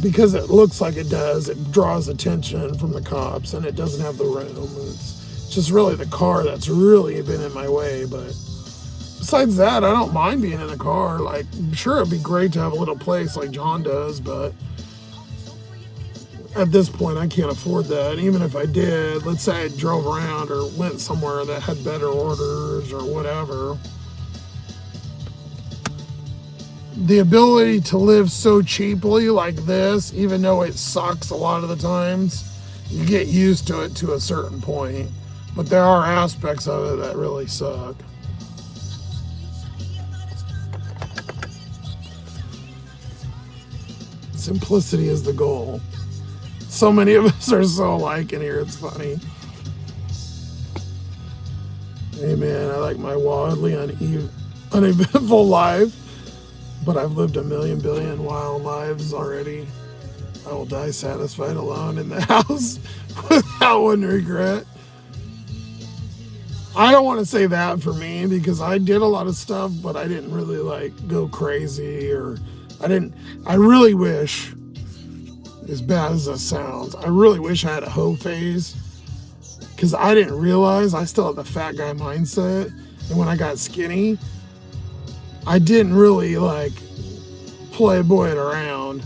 because it looks like it does, it draws attention from the cops, and it doesn't have the room. It's just really the car that's really been in my way. But besides that, I don't mind being in a car. Like, sure, it'd be great to have a little place like John does, but at this point, I can't afford that. And even if I did, let's say I drove around or went somewhere that had better orders or whatever, the ability to live so cheaply like this, even though it sucks a lot of the times, you get used to it to a certain point. But there are aspects of it that really suck. Simplicity is the goal. So many of us are so alike in here, it's funny. Hey man, I like my wildly uneventful life, but I've lived a million billion wild lives already. I will die satisfied alone in the house without one regret. I don't want to say that for me because I did a lot of stuff, but I didn't really like go crazy or I really wish, as bad as that sounds, I really wish I had a hoe phase because I didn't realize I still had the fat guy mindset. And when I got skinny, I didn't really like playboy it around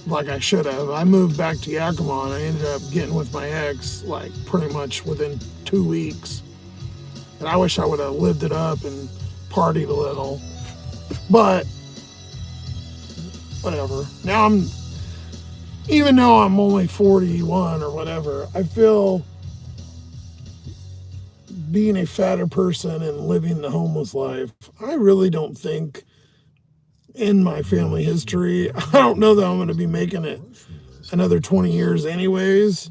like I should have. I moved back to Yakima and I ended up getting with my ex like pretty much within 2 weeks. And I wish I would have lived it up and partied a little. But whatever. Now even though I'm only 41 or whatever, I feel being a fatter person and living the homeless life, I really don't think in my family history, I don't know that I'm going to be making it another 20 years anyways.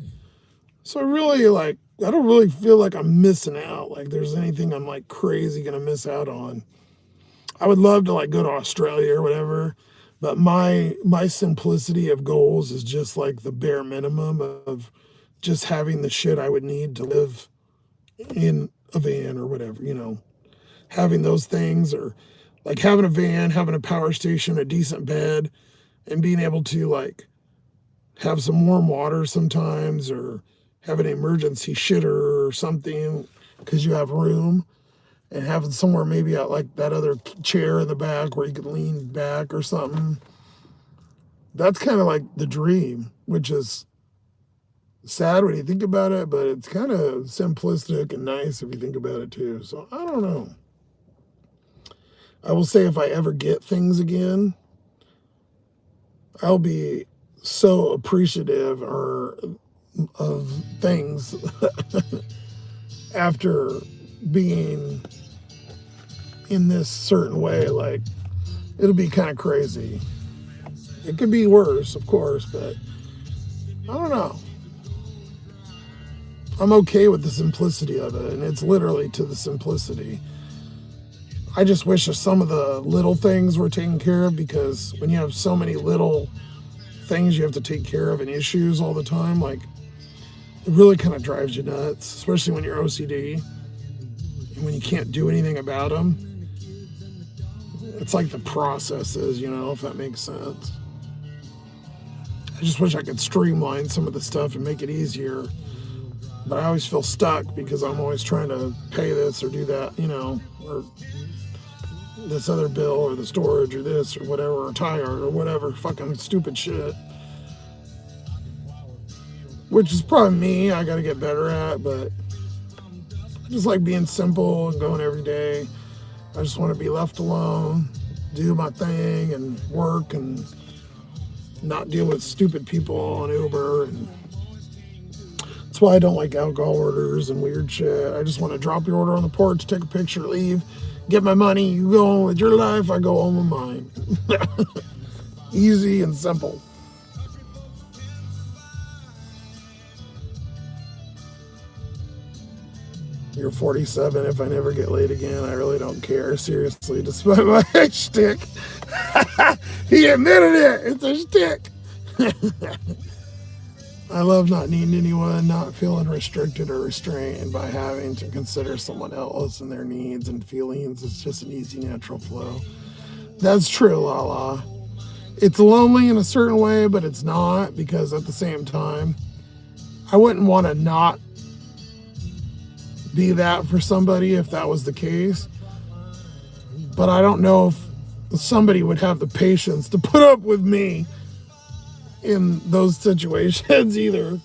So I don't really feel like I'm missing out. Like there's anything I'm like crazy going to miss out on. I would love to like go to Australia or whatever. But my simplicity of goals is just like the bare minimum of just having the shit I would need to live in a van or whatever, you know, having those things or like having a van, having a power station, a decent bed, and being able to like have some warm water sometimes or have an emergency shitter or something because you have room. And having somewhere maybe out like that other chair in the back where you can lean back or something. That's kind of like the dream, which is sad when you think about it, but it's kind of simplistic and nice if you think about it too. So I don't know. I will say if I ever get things again, I'll be so appreciative of things after being in this certain way. Like it'll be kind of crazy. It could be worse, of course, but I don't know. I'm okay with the simplicity of it, and it's literally to the simplicity. I just wish that some of the little things were taken care of because when you have so many little things you have to take care of and issues all the time, like it really kind of drives you nuts, especially when you're OCD and when you can't do anything about them. It's like the processes, you know, if that makes sense. I just wish I could streamline some of the stuff and make it easier. But I always feel stuck because I'm always trying to pay this or do that, you know, or this other bill or the storage or this or whatever, or tire or whatever, fucking stupid shit. Which is probably me, I gotta get better at, but I just like being simple and going every day. I just want to be left alone, do my thing and work and not deal with stupid people on Uber. And that's why I don't like alcohol orders and weird shit. I just want to drop your order on the porch, take a picture, leave, get my money. You go on with your life, I go on with mine. Easy and simple. You're 47. If I never get laid again, I really don't care. Seriously, despite my shtick. He admitted it. It's a shtick. I love not needing anyone, not feeling restricted or restrained by having to consider someone else and their needs and feelings. It's just an easy, natural flow. That's true, Lala. It's lonely in a certain way, but it's not, because at the same time, I wouldn't want to not be that for somebody if that was the case. But I don't know if somebody would have the patience to put up with me in those situations either.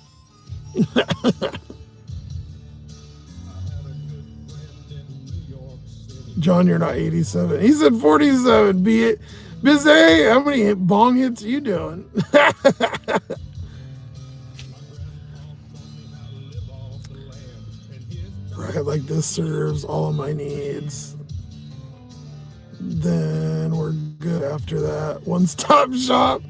John, you're not 87. He said 47. Be it. Busy, how many bong hits are you doing? Right, like this serves all of my needs. Then we're good after that. One-stop shop.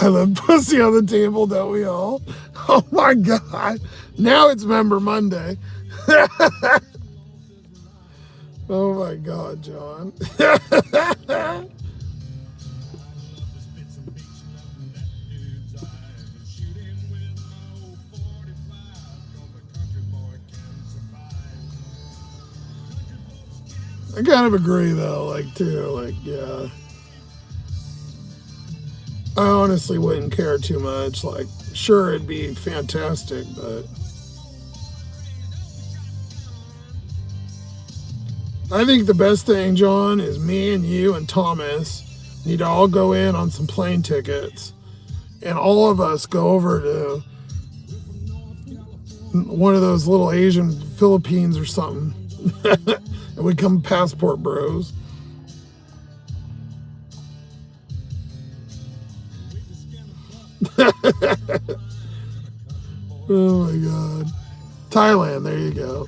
I love pussy on the table, don't we all? Oh my God. Now it's Member Monday. Oh my God, John. I kind of agree though, like too, like, yeah. I honestly wouldn't care too much. Like, sure, it'd be fantastic, but I think the best thing, John, is me and you and Thomas need to all go in on some plane tickets and all of us go over to one of those little Asian Philippines or something. And we become passport bros. Oh my God. Thailand, there you go.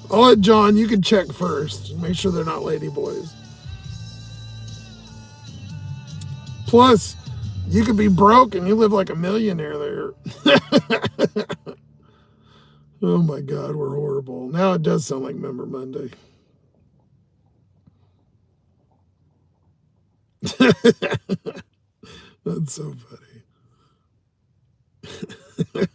I'll let John, you can check first. Make sure they're not ladyboys. Plus, you could be broke and you live like a millionaire there. Oh my God, we're horrible. Now it does sound like Member Monday. That's so funny. The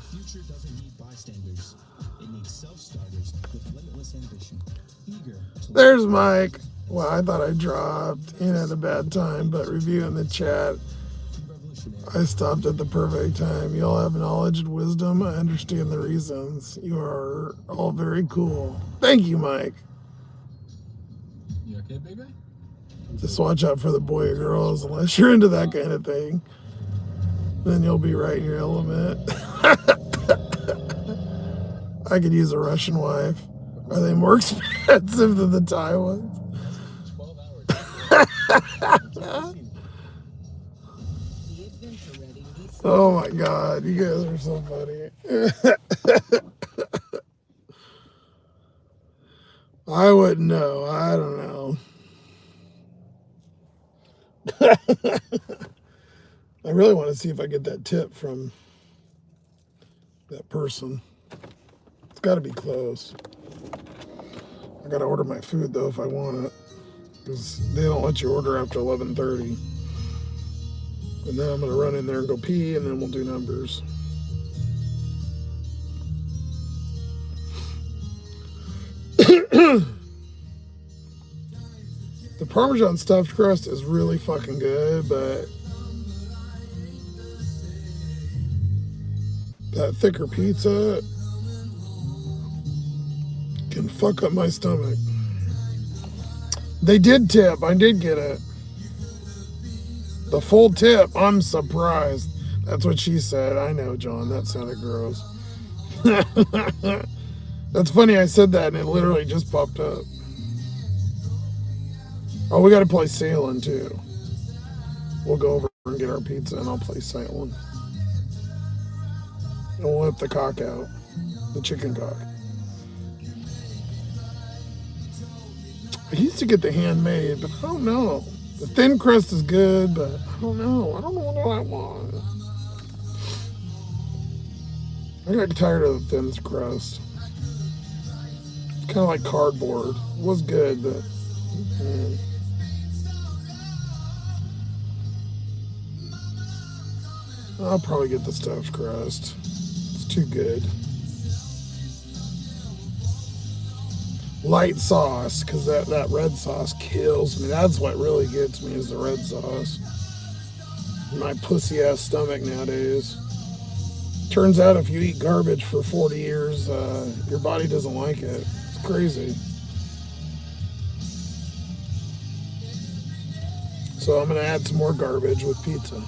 future doesn't need bystanders. It needs self-starters with limitless ambition, eager to... There's Mike. Well, I thought I dropped in at a bad time, but reviewing the chat, I stopped at the perfect time. You all have knowledge and wisdom. I understand the reasons. You are all very cool. Thank you, Mike. You okay, baby? Just watch out for the boy or girls, unless you're into that kind of thing. Then you'll be right in your element. I could use a Russian wife. Are they more expensive than the Thai ones? Oh my God, you guys are so funny. I wouldn't know. I don't know. I really want to see if I get that tip from that person. It's got to be close. I got to order my food though if I want it, because they don't let you order after 11:30. And then I'm going to run in there and go pee, and then we'll do numbers. The Parmesan stuffed crust is really fucking good, but that thicker pizza can fuck up my stomach. They did tip. I did get it. The full tip. I'm surprised. That's what she said. I know, John. That sounded gross. That's funny. I said that and it literally just popped up. Oh, we got to play sailing too. We'll go over and get our pizza and I'll play sailing. And we'll whip the cock out. The chicken cock. I used to get the handmade, but I don't know. The thin crust is good, but I don't know. I don't know what I want. I got tired of the thin crust. Kind of like cardboard. It was good, but I'll probably get the stuffed crust. It's too good. Light sauce, because that red sauce kills me. That's what really gets me is the red sauce. My pussy ass stomach nowadays. Turns out if you eat garbage for 40 years, your body doesn't like it. It's crazy. So I'm going to add some more garbage with pizza.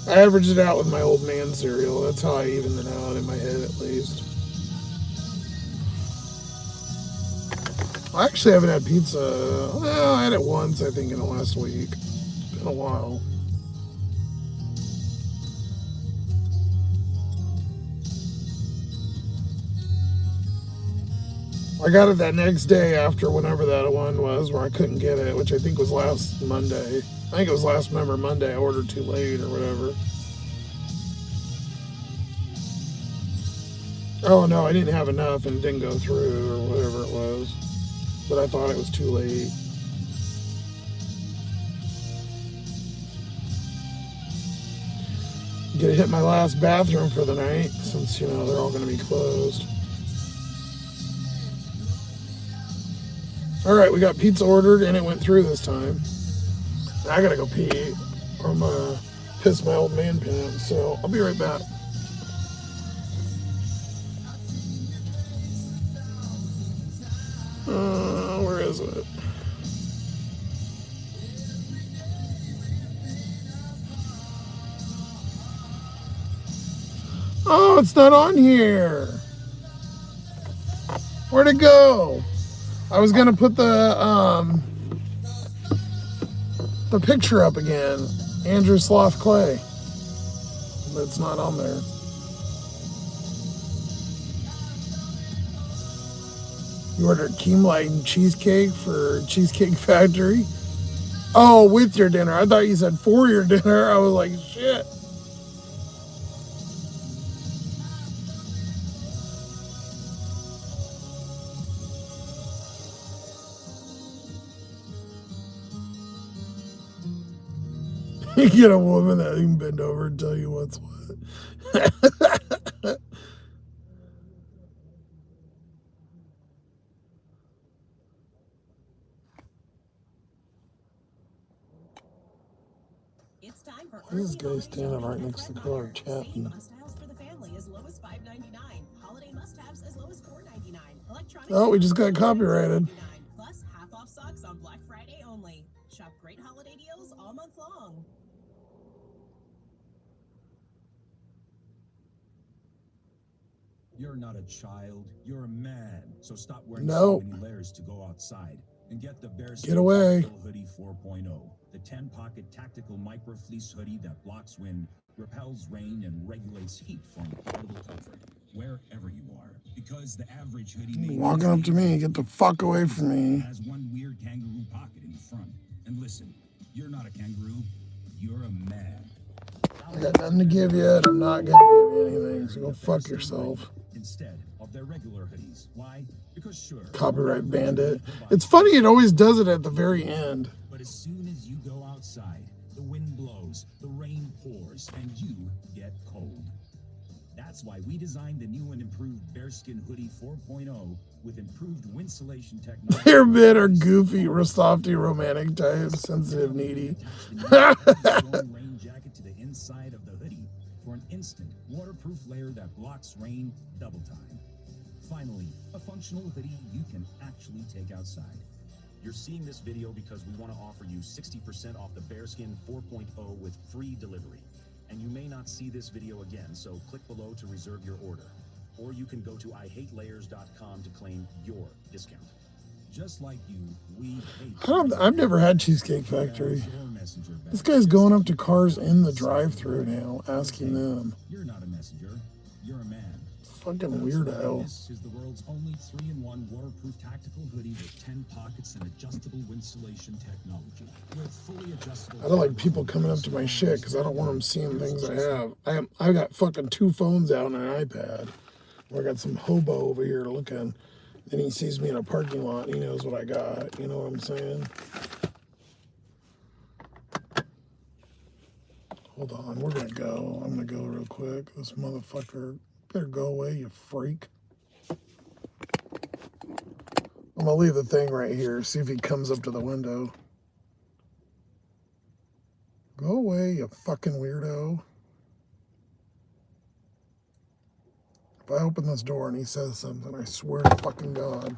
I averaged it out with my old man cereal. That's how I evened it out in my head, at least. I actually haven't had pizza. Well, I had it once, I think, in the last week. It's been a while. I got it that next day after whenever that one was where I couldn't get it, which I think was last Monday. I think it was last Monday. I ordered too late or whatever. Oh no, I didn't have enough and it didn't go through or whatever it was. But I thought it was too late. Gonna hit my last bathroom for the night since, they're all gonna be closed. All right, we got pizza ordered and it went through this time. I gotta go pee or I'm gonna piss my old man pants, so I'll be right back. Where is it? Oh, it's not on here. Where'd it go? I was gonna put the picture up again. Andrew Sloth Clay. But it's not on there. You ordered key lime and cheesecake for Cheesecake Factory? Oh, with your dinner. I thought you said for your dinner. I was like, shit. You get a woman that can bend over and tell you what's what. It's time for This guy standing right next to the car chatting. must-haves for the family as low as $5.99. Holiday must-haves as low as $4.99. Electronics Oh, we just got copyrighted. plus half-off socks on Black Friday only. Shop great holiday deals all month long. You're not a child, you're a man. So stop wearing Nope. so many layers to go outside. And get the Bearskin Get away. Tactical Hoodie 4.0, the 10-pocket tactical micro fleece hoodie that blocks wind, repels rain, and regulates heat for incredible comfort wherever you are. Because the average hoodie may Walking up to me, get the fuck away from me. has one weird kangaroo pocket in the front. And listen, you're not a kangaroo, you're a man. I got nothing to give you, and I'm not gonna give you anything. So go fuck yourself. Instead of their regular hoodies. Why? Because sure. Copyright bandit. It's funny, it always does it at the very end. But as soon as you go outside, the wind blows, the rain pours, and you get cold. That's why we designed the new and improved Bearskin Hoodie 4.0 with improved winsulation technology. Their men are goofy, softy, romantic types, sensitive, needy. Rain jacket to the inside of the hoodie for an instant waterproof layer that blocks rain double time. Finally, a functional hoodie you can actually take outside. You're seeing this video because we want to offer you 60% off the Bearskin 4.0 with free delivery. And you may not see this video again, so click below to reserve your order. Or you can go to ihatelayers.com to claim your discount. Just like you, we hate... I've never had Cheesecake Factory. This guy's going up to cars in the drive-thru now, asking them. You're not a messenger, you're a man. Fucking weirdo. This is the world's only 3-in-1 waterproof tactical hoodie with 10 pockets and adjustable winsulation technology. With fully adjustable... I don't like people coming up to my shit because I don't want them seeing things I have. I got fucking 2 phones out and an iPad. Or I got some hobo over here looking. Then he sees me in a parking lot and he knows what I got. You know what I'm saying? Hold on, we're gonna go. I'm gonna go real quick. This motherfucker better go away, you freak. I'm gonna leave the thing right here, see if he comes up to the window. Go away, you fucking weirdo. If I open this door and he says something, I swear to fucking God.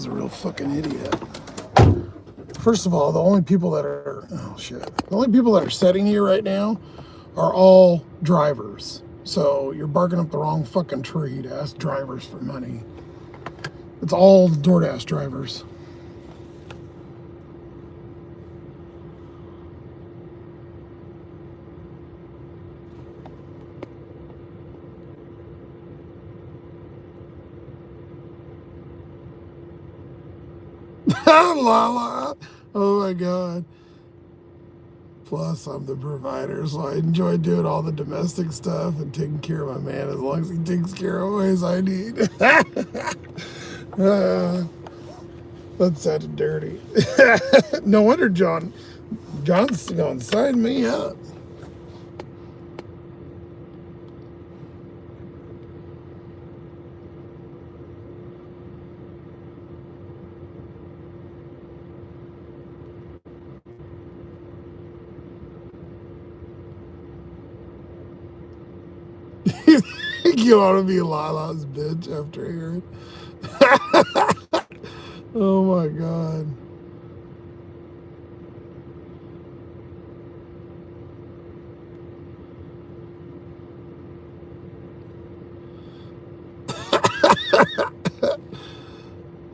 guy's a real fucking idiot. First of all, the only people that are, oh shit, the only people that are sitting here right now are all drivers. So you're barking up the wrong fucking tree to ask drivers for money. It's all DoorDash drivers. Lala. Oh my God. Plus, I'm the provider, so I enjoy doing all the domestic stuff and taking care of my man as long as he takes care of ways I need. That sounded dirty. No wonder John's going to sign me up. You ought to be Lala's bitch after hearing. Oh my God.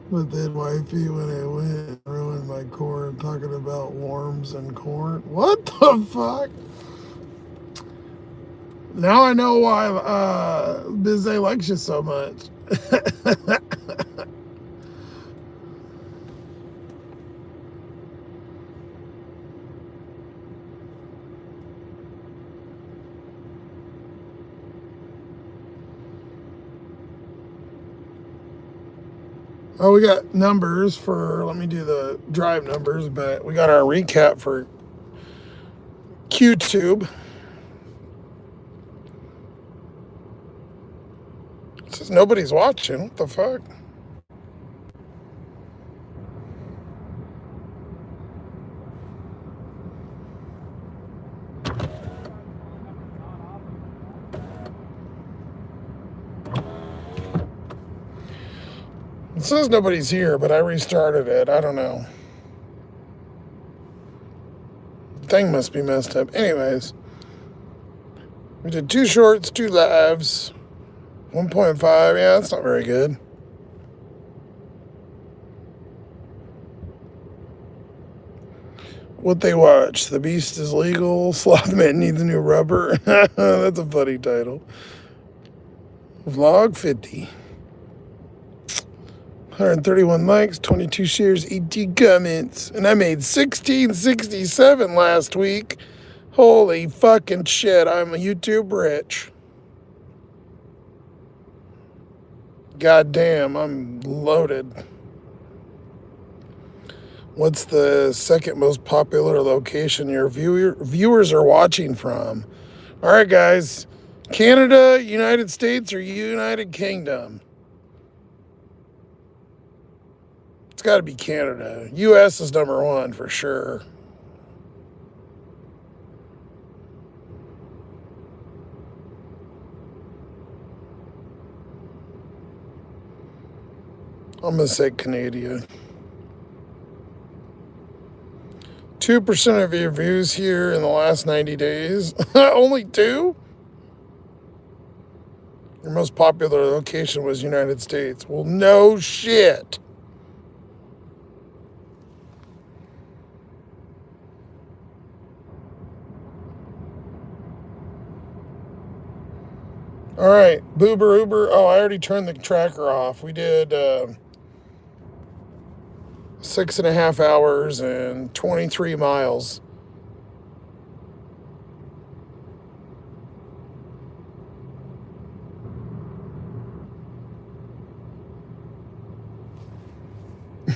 But then wifey, when I went, ruined my corn talking about worms and corn. What the fuck? Now I know why Bizet likes you so much. Oh, we got numbers for, let me do the drive numbers, but we got our recap for QTube. It says nobody's watching. What the fuck? It says nobody's here, but I restarted it. I don't know. The thing must be messed up. Anyways, we did 2 shorts, 2 lives, 1.5. Yeah, that's not very good. What they watch: The Beast is Legal, Sloth-Man Needs a New Rubber. That's a funny title. Vlog 50. 131 likes, 22 shares, 18 comments. And I made 1667 last week. Holy fucking shit, I'm a YouTube rich. God damn, I'm loaded. What's the second most popular location your viewers are watching from? All right, guys. Canada, United States, or United Kingdom? It's got to be Canada. U.S. is number 1 for sure. I'm going to say Canada. 2% of your views here in the last 90 days. Only 2? Your most popular location was United States. Well, no shit. All right, Boober Uber. Oh, I already turned the tracker off. We did 6.5 hours and 23 miles.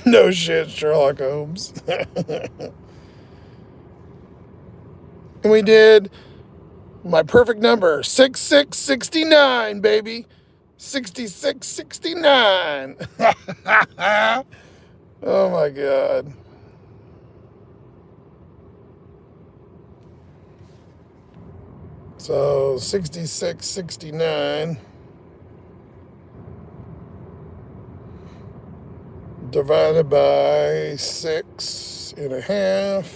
No shit, Sherlock Holmes. And we did my perfect number, 6669, baby. 6669. Oh my God. So 6669. divided by 6.5.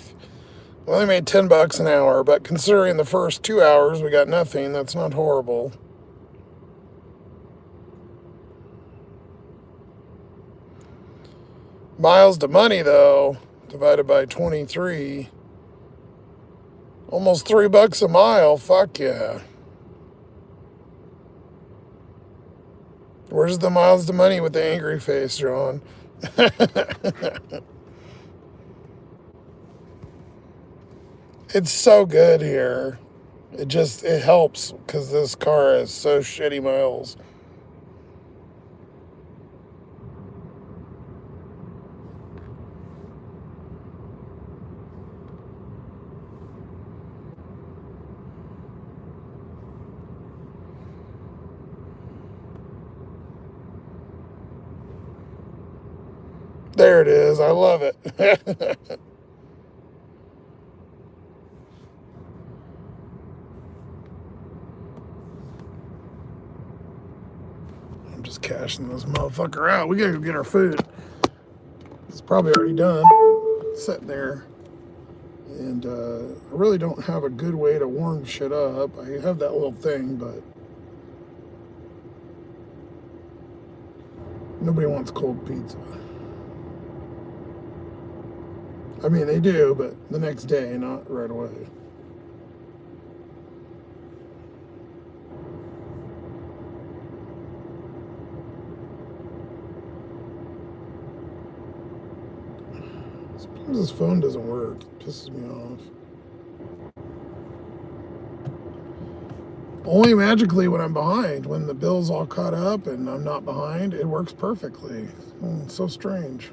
We only made $10 an hour, but considering the first 2 hours we got nothing, that's not horrible. Miles to money, though, divided by 23. Almost $3 a mile. Fuck yeah. Where's the miles to money with the angry face, John? It's so good here. It helps because this car has so shitty miles. There it is. I love it. I'm just cashing this motherfucker out. We gotta go get our food. It's probably already done. Sitting there. And I really don't have a good way to warm shit up. I have that little thing, but nobody wants cold pizza. I mean, they do, but the next day, not right away. Sometimes this phone doesn't work. It pisses me off. Only magically when I'm behind. When the bill's all caught up and I'm not behind, it works perfectly. It's so strange.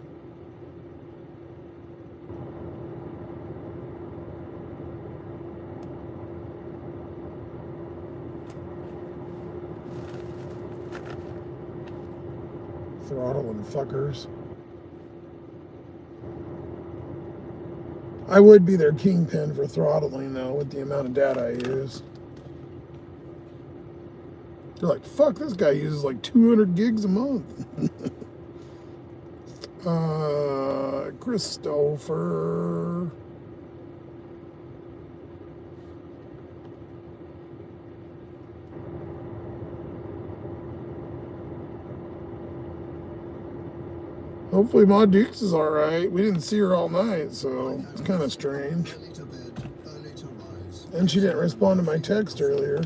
Throttling fuckers. I would be their kingpin for throttling, though, with the amount of data I use. They're like, fuck, this guy uses like 200 gigs a month. Christopher. Hopefully Ma Dukes is all right. We didn't see her all night, so it's kind of strange. And she didn't respond to my text earlier.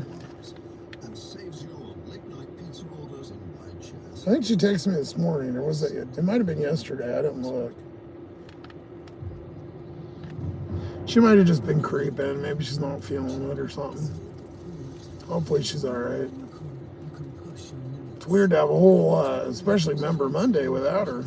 I think she texted me this morning, or was it might have been yesterday. I didn't look. She might have just been creeping. Maybe she's not feeling it or something. Hopefully she's all right. It's weird to have a whole, especially Member Monday without her.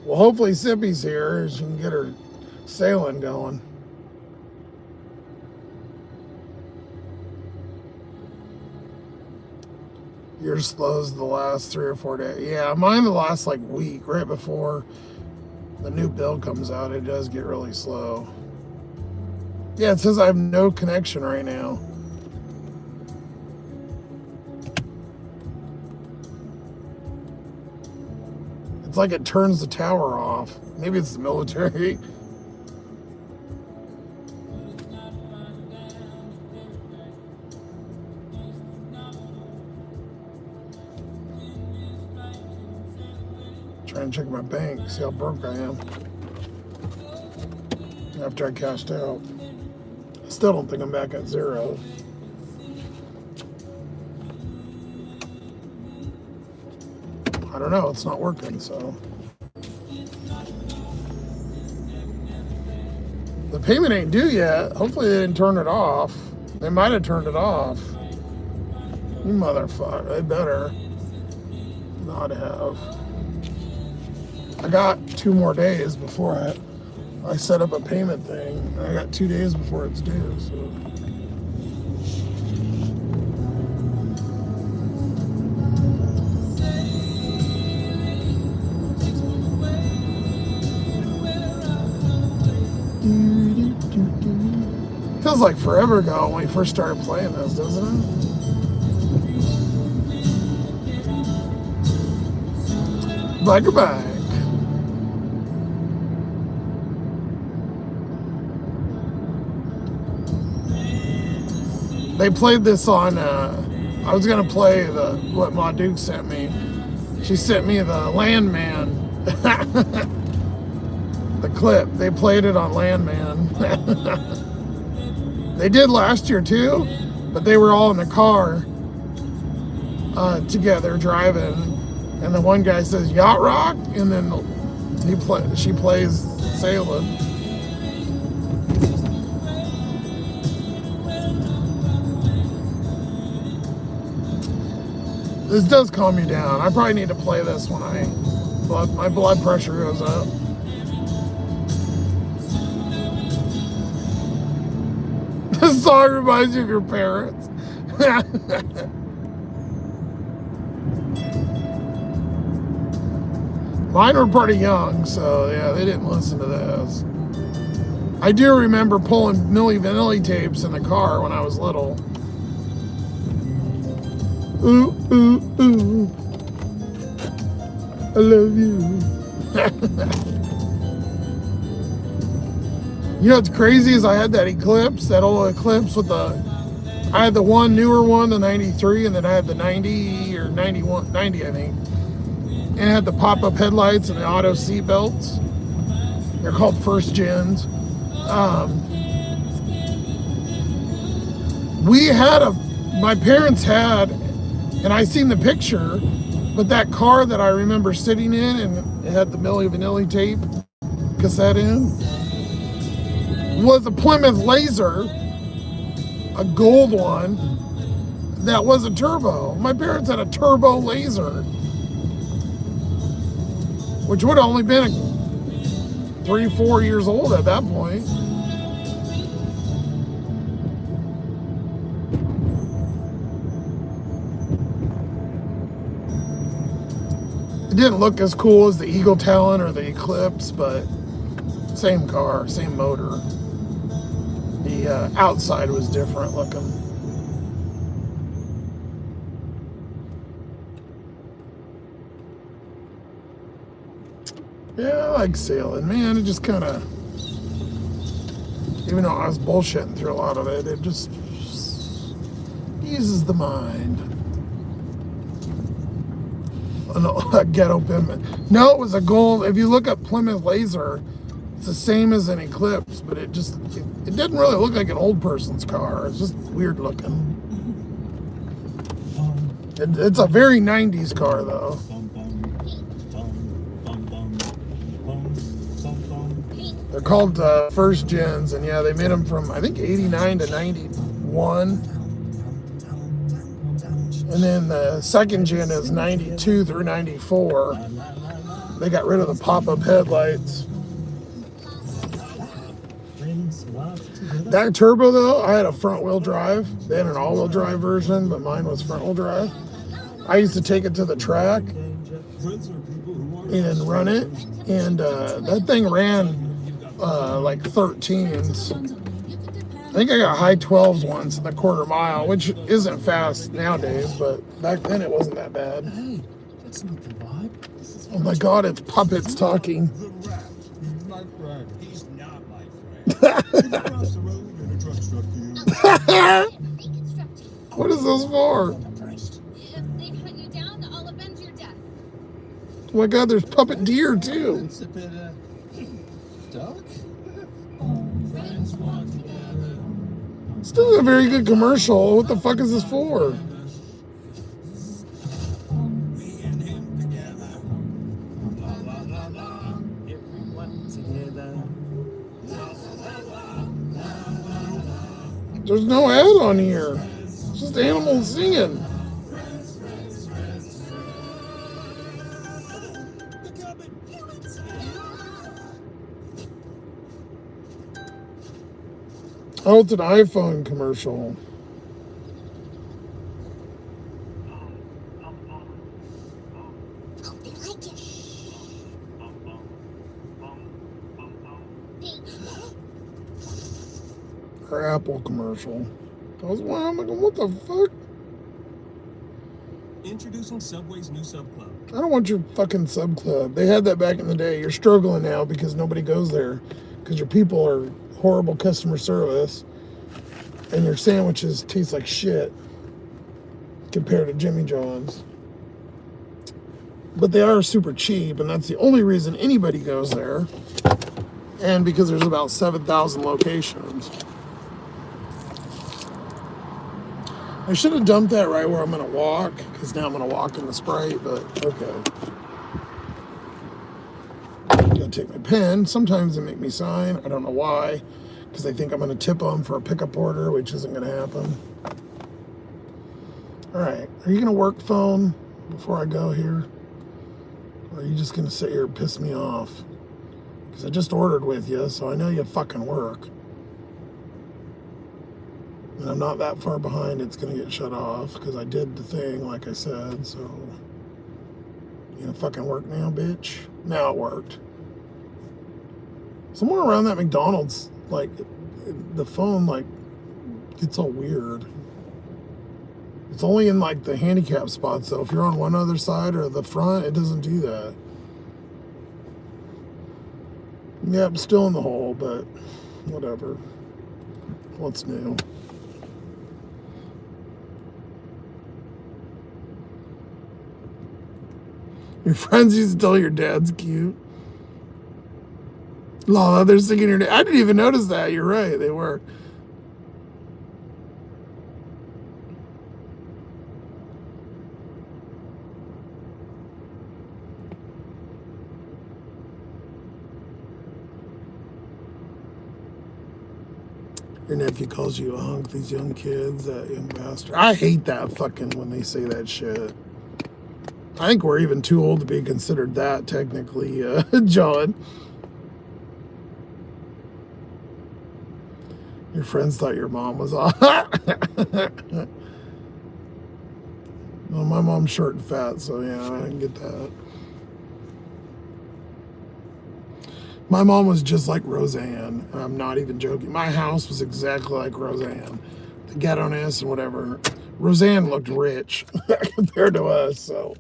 Well, hopefully Sippy's here and she can get her sailing going. Yours slows the last 3 or 4 days. Yeah, mine the last like week, right before the new bill comes out, it does get really slow. Yeah, it says I have no connection right now. It's like it turns the tower off. Maybe it's the military. Trying to check my bank, see how broke I am. After I cashed out. I still don't think I'm back at zero. I don't know, it's not working, so. The payment ain't due yet. Hopefully they didn't turn it off. They might have turned it off. You motherfucker, they better not have. I got 2 more days before I set up a payment thing. I got 2 days before it's due, so. Feels like forever ago when we first started playing this, doesn't it? Goodbye. They played this on, I was going to play what Ma Duke sent me. She sent me the Landman. The clip. They played it on Landman. They did last year too, but they were all in the car together driving, and the one guy says yacht rock, and then she plays sailing. This does calm you down. I probably need to play this when my blood pressure goes up. This song reminds you of your parents. Mine were pretty young, so yeah, they didn't listen to this. I do remember pulling Milli Vanilli tapes in the car when I was little. Ooh, ooh, ooh. I love you. You know what's crazy is I had that Eclipse, that old Eclipse with I had the one newer one, the 93, and then I had the 90 or 91, 90 I think. And it had the pop-up headlights and the auto seat belts. They're called first gens. My parents had, and I seen the picture, but that car that I remember sitting in and it had the Milli Vanilli tape cassette in was a Plymouth Laser, a gold one, that was a turbo. My parents had a turbo Laser, which would have only been 3-4 years old at that point. It didn't look as cool as the Eagle Talon or the Eclipse, but same car, same motor. The outside was different looking. Yeah, I like sailing, man. It just kind of, even though I was bullshitting through a lot of it, it just eases the mind. A ghetto pimp. No, it was a gold. If you look at Plymouth Laser, it's the same as an Eclipse, but it didn't really look like an old person's car. It's just weird looking. It's a very 90s car, though. They're called first gens, and yeah, they made them from, I think, 89 to 91. And then the second gen is 92 through 94. They got rid of the pop-up headlights. That turbo, though, I had a front-wheel drive. They had an all-wheel drive version, but mine was front-wheel drive. I used to take it to the track and run it, and that thing ran like 13s. I think I got high 12s once in the quarter mile, which isn't fast nowadays, but back then it wasn't that bad. Hey, that's not the vibe. Oh my God, it's puppets talking. He's my friend. He's not my friend. He's across the road and a truck struck you. What is this for? If they hunt you down, I'll avenge your death. Oh my God, there's puppet deer too. It's a bit duck. Still a very good commercial. What the fuck is this for? There's no ad on here. It's just animals singing. Oh, it's an iPhone commercial. or Apple commercial. I was wow, I'm like, what the fuck? Introducing Subway's new sub club. I don't want your fucking sub club. They had that back in the day. You're struggling now because nobody goes there because your people are horrible customer service and your sandwiches taste like shit compared to Jimmy John's. But they are super cheap, and that's the only reason anybody goes there. And because there's about 7,000 locations. I should have dumped that right where I'm going to walk, because now I'm going to walk in the Sprite, but okay. Gotta take my pen. Sometimes they make me sign. I don't know why, because they think I'm going to tip them for a pickup order, which isn't going to happen. All right, are you going to work phone before I go here? Or are you just going to sit here and piss me off? Because I just ordered with you, so I know you fucking work. And I'm not that far behind, it's going to get shut off, because I did the thing, like I said, so... You gonna fucking work now, bitch? Now it worked. Somewhere around that McDonald's, like, the phone, like, gets all weird. It's only in, like, the handicap spots, though. If you're on one other side or the front, it doesn't do that. Yeah, I'm still in the hole, but whatever. What's new? Your friends used to tell your dad's cute. Lala, they're singing your name. I didn't even notice that. You're right, they were. Your nephew calls you a hunk, these young kids, that young bastard. I hate that fucking when they say that shit. I think we're even too old to be considered that, technically, John. Your friends thought your mom was off. Well, my mom's short and fat, so yeah, I can get that. My mom was just like Roseanne. I'm not even joking. My house was exactly like Roseanne. The ghetto-ness and whatever. Roseanne looked rich compared to us, so.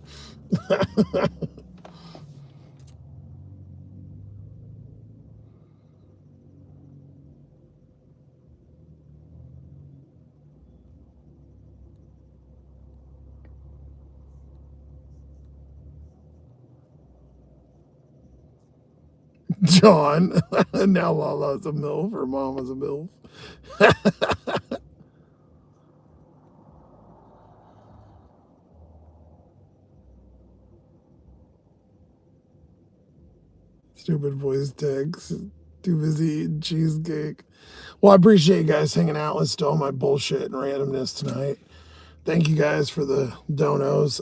John, now Lala's a MILF, her mom was a MILF. Stupid voice text. Too busy eating cheesecake. Well, I appreciate you guys hanging out. Let's do all my bullshit and randomness tonight. Thank you guys for the donos.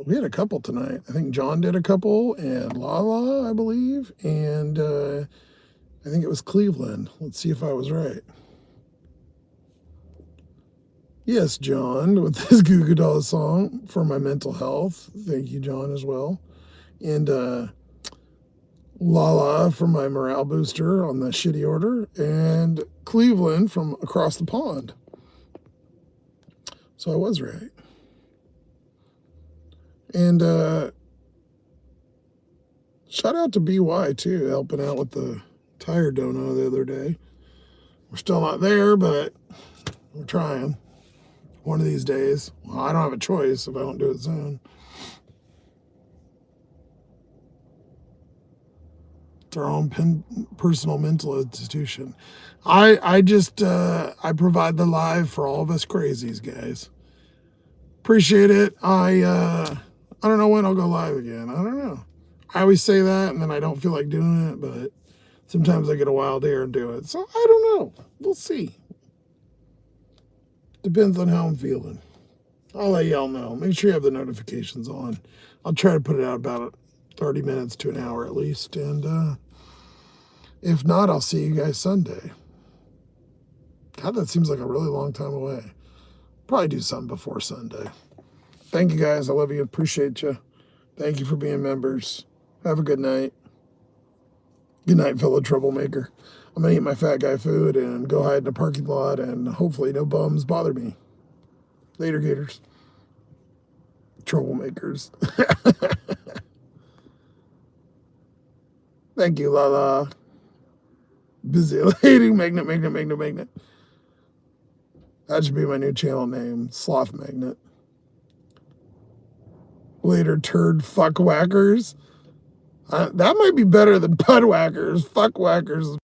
We had a couple tonight. I think John did a couple, and Lala, I believe, and I think it was Cleveland. Let's see if I was right. Yes, John, with this Goo Goo Dolls song for my mental health. Thank you, John, as well. And Lala for my morale booster on the shitty order. And Cleveland from across the pond. So I was right. And shout out to BY, too, helping out with the tire dono the other day. We're still not there, but we're trying. One of these days. Well, I don't have a choice if I don't do it soon. It's our own personal mental institution. I just I provide the live for all of us crazies, guys. Appreciate it. I don't know when I'll go live again. I don't know. I always say that and then I don't feel like doing it, but sometimes I get a wild hair and do it. So I don't know. We'll see. Depends on how I'm feeling. I'll let y'all know. Make sure you have the notifications on. I'll try to put it out about 30 minutes to an hour at least. And if not, I'll see you guys Sunday. God, that seems like a really long time away. Probably do something before Sunday. Thank you guys. I love you. Appreciate you. Thank you for being members. Have a good night. Good night, fellow troublemaker. I'm going to eat my fat guy food and go hide in a parking lot, and hopefully no bums bother me. Later, gators. Troublemakers. Thank you, Lala. Busy lady. Magnet. That should be my new channel name. Sloth Magnet. Later, turd fuck whackers. That might be better than pud whackers. Fuck whackers